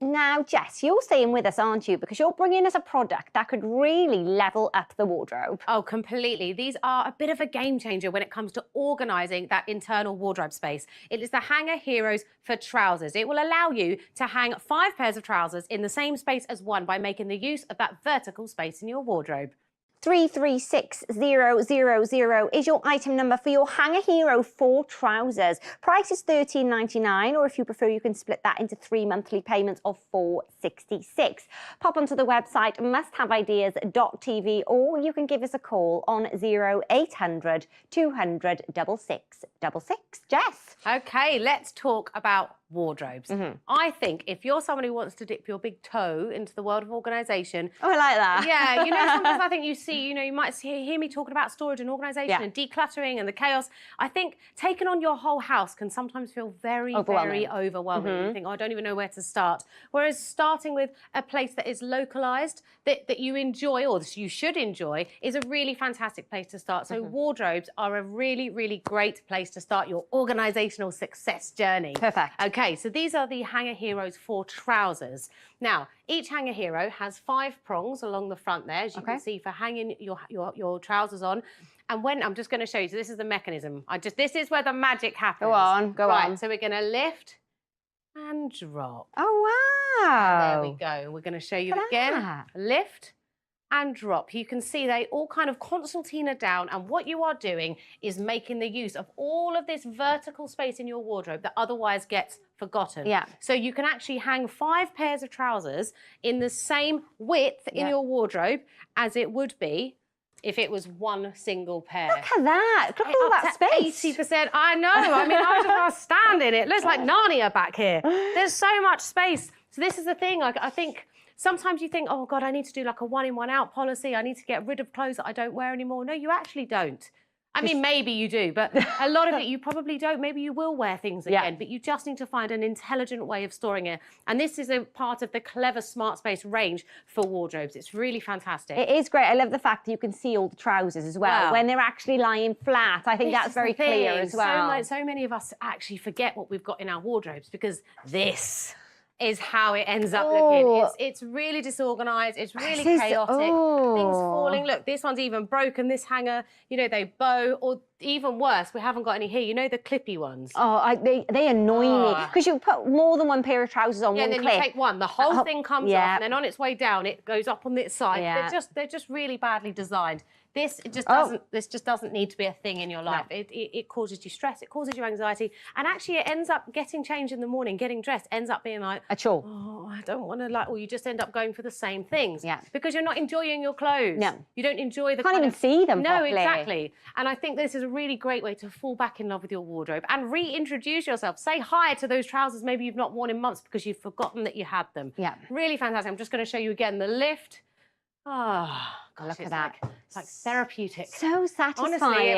Now, Jess, you're staying with us, aren't you? Because you're bringing us a product that could really level up the wardrobe. Oh, completely. These are a bit of a game changer when it comes to organising that internal wardrobe space. It is the Hanger Heroes for trousers. It will allow you to hang 5 pairs of trousers in the same space as one by making the use of that vertical space in your wardrobe. 336000 is your item number for your Hanger Hero 4 trousers. Price is $13.99, or if you prefer, you can split that into 3 monthly payments of $4.66. Pop onto the website musthaveideas.tv, or you can give us a call on 0800 200 6666. Jess? Okay, let's talk about wardrobes. I think if you're someone who wants to dip your big toe into the world of organisation... Oh, I like that. Yeah, you know, sometimes I think you see, you know, you might hear me talking about storage and organisation and decluttering and the chaos. I think taking on your whole house can sometimes feel very overwhelming. You think, oh, I don't even know where to start. Whereas starting with a place that is localised, that you enjoy, or that you should enjoy, is a really fantastic place to start. So wardrobes are a really, really great place to start your organisational success journey. Perfect. Okay, so these are the Hanger Heroes for trousers. Now, each Hanger Hero has 5 prongs along the front there, as you can see, for hanging your trousers on. And when, I'm just going to show you, so this is the mechanism. This is where the magic happens. Go on, go on. So we're going to lift and drop. Oh, wow. There we go. We're going to show you again. Lift and drop. You can see they all kind of concertina down, and what you are doing is making the use of all of this vertical space in your wardrobe that otherwise gets forgotten. Yeah. So you can actually hang 5 pairs of trousers in the same width in your wardrobe as it would be if it was one single pair. Look at that. Look at all that space. 80%. I know. I mean, I just want to stand in it. It looks like Narnia back here. There's so much space. So this is the thing. I think sometimes you think, oh, God, I need to do like a 1 in, 1 out policy. I need to get rid of clothes that I don't wear anymore. No, you actually don't. I mean, maybe you do, but a lot of it you probably don't. Maybe you will wear things again, but you just need to find an intelligent way of storing it. And this is a part of the Clever Smart Space range for wardrobes. It's really fantastic. It is great. I love the fact that you can see all the trousers as well when they're actually lying flat. I think that's very clear as well. So many of us actually forget what we've got in our wardrobes because this is how it ends up looking. It's really disorganised, it's really chaotic, things falling. Look, this one's even broken, this hanger, you know, they bow, or even worse, we haven't got any here, you know, the clippy ones. Oh, they annoy me. Because you put more than one pair of trousers on one clip. Yeah, then you take one, the whole thing comes off, and then on its way down, it goes up on its side. They're just really badly designed. This just doesn't need to be a thing in your life. It causes you stress, it causes you anxiety, and actually it ends up getting changed in the morning, getting dressed, ends up being like a chore. Oh, I don't want to or you just end up going for the same things. Because you're not enjoying your clothes. No. You don't enjoy the can't even see them properly. No, exactly. And I think this is a really great way to fall back in love with your wardrobe and reintroduce yourself. Say hi to those trousers maybe you've not worn in months because you've forgotten that you had them. Yeah. Really fantastic. I'm just going to show you again the lift. Look at that. It's like therapeutic. So satisfying. Honestly,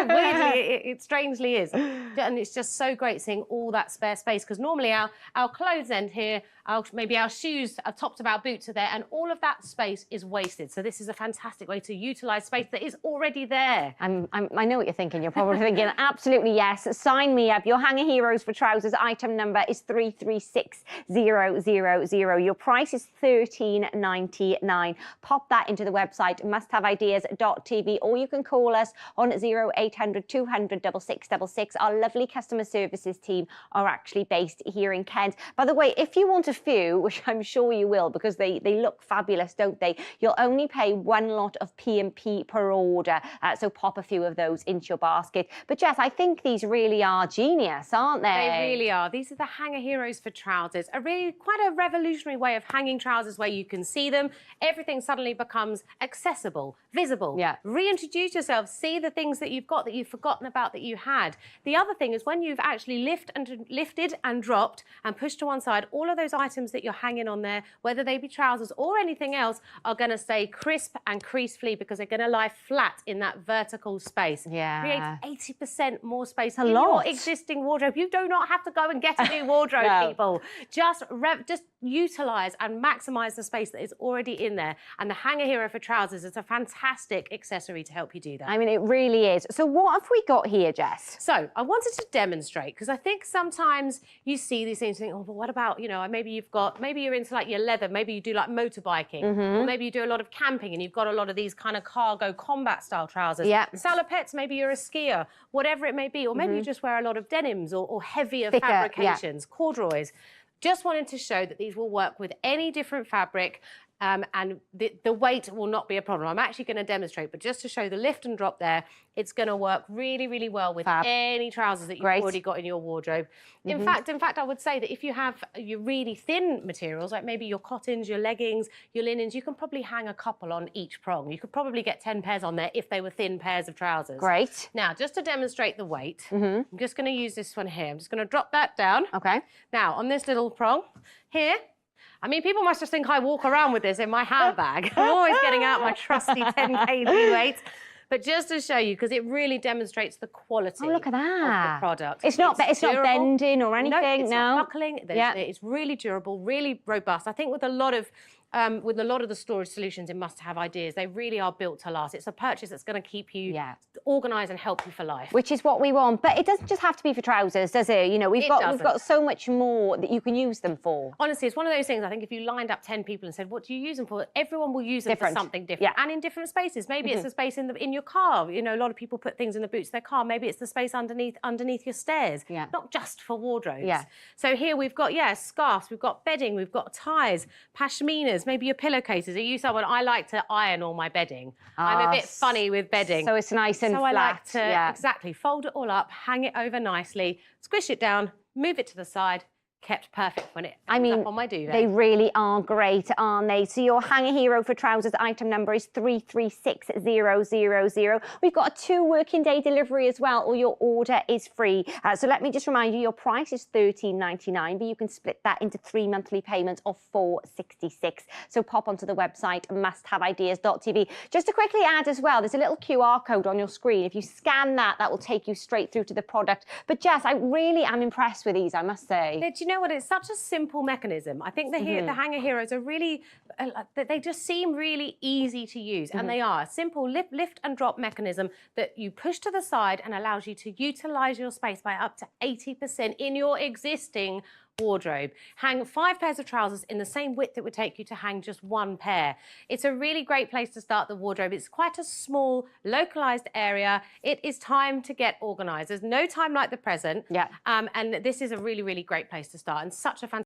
weirdly, it strangely is. And it's just so great seeing all that spare space because normally our clothes end here, maybe our shoes are topped of our boots are there, and all of that space is wasted. So this is a fantastic way to utilise space that is already there. I know what you're thinking. You're probably thinking, absolutely yes, sign me up. Your Hanger Heroes for trousers item number is 336000. Your price is $13.99. Pop that into the website musthaveideas.tv, or you can call us on 0800 200 6666. Our lovely customer services team are actually based here in Kent. By the way, if you want a few, which I'm sure you will because they look fabulous, don't they? You'll only pay 1 lot of P&P per order, so pop a few of those into your basket. But Jess, I think these really are genius, aren't they? They really are. These are the Hanger Heroes for trousers. Quite a revolutionary way of hanging trousers where you can see them. Everything suddenly becomes accessible, visible. Reintroduce yourself, see the things that you've got that you've forgotten about that you had. The other thing is when you've actually lifted and dropped and pushed to one side, all of those items that you're hanging on there, whether they be trousers or anything else, are going to stay crisp and crease-free because they're going to lie flat in that vertical space. Create 80% more space in your existing wardrobe. You do not have to go and get a new wardrobe, people. Just utilise and maximise the space that is already in there. And the Hanger Hero for trousers is a fantastic accessory to help you do that. I mean, it really is. So what have we got here, Jess? So I wanted to demonstrate because I think sometimes you see these things and think, oh, but what about, you know, maybe you're into like your leather, maybe you do like motorbiking, or maybe you do a lot of camping and you've got a lot of these kind of cargo combat style trousers. Salopettes, maybe you're a skier, whatever it may be, or maybe you just wear a lot of denims or heavier fabrications, corduroys. Just wanted to show that these will work with any different fabric. and the weight will not be a problem. I'm actually going to demonstrate, but just to show the lift and drop there, it's going to work really, really well with any trousers that you've already got in your wardrobe. In fact, I would say that if you have your really thin materials, like maybe your cottons, your leggings, your linens, you can probably hang a couple on each prong. You could probably get 10 pairs on there if they were thin pairs of trousers. Great. Now, just to demonstrate the weight, I'm just going to use this one here. I'm just going to drop that down. Okay. Now, on this little prong here, I mean, people must just think I walk around with this in my handbag. I'm always getting out my trusty 10 kg weight. But just to show you, because it really demonstrates the quality look at that. of the product. It's not bending or anything, no. It's not buckling. It's really durable, really robust. I think with a lot of the storage solutions in Must Have Ideas, they really are built to last. It's a purchase that's going to keep you organised and help you for life. Which is what we want. But it doesn't just have to be for trousers, does it? You know, we've got so much more that you can use them for. Honestly, it's one of those things. I think if you lined up 10 people and said, "What do you use them for?" Everyone will use them for something different, and in different spaces. Maybe it's the space in your car. You know, a lot of people put things in the boots of their car. Maybe it's the space underneath your stairs. Not just for wardrobes. So here we've got scarves, we've got bedding, we've got ties, pashminas, maybe your pillowcases. Are you someone? I like to iron all my bedding. I'm a bit funny with bedding. So it's nice and flat. I like to exactly fold it all up, hang it over nicely, squish it down, move it to the side. Kept perfect when it comes up on my duvet. They really are great, aren't they? So your Hanger Hero for trousers item number is 336000. We've got a 2 working day delivery as well, or your order is free. So let me just remind you, your price is $13.99, but you can split that into 3 monthly payments of $4.66. So pop onto the website musthaveideas.tv. Just to quickly add as well, there's a little QR code on your screen. If you scan that, that will take you straight through to the product. But Jess, I really am impressed with these, I must say. Do you know what? It's such a simple mechanism. I think the Hanger Heroes are really, they just seem really easy to use, and they are. A simple lift and drop mechanism that you push to the side and allows you to utilise your space by up to 80% in your existing wardrobe. Hang 5 pairs of trousers in the same width it would take you to hang just 1 pair. It's a really great place to start the wardrobe. It's quite a small, localised area. It is time to get organised. There's no time like the present. And this is a really, really great place to start, and such a fantastic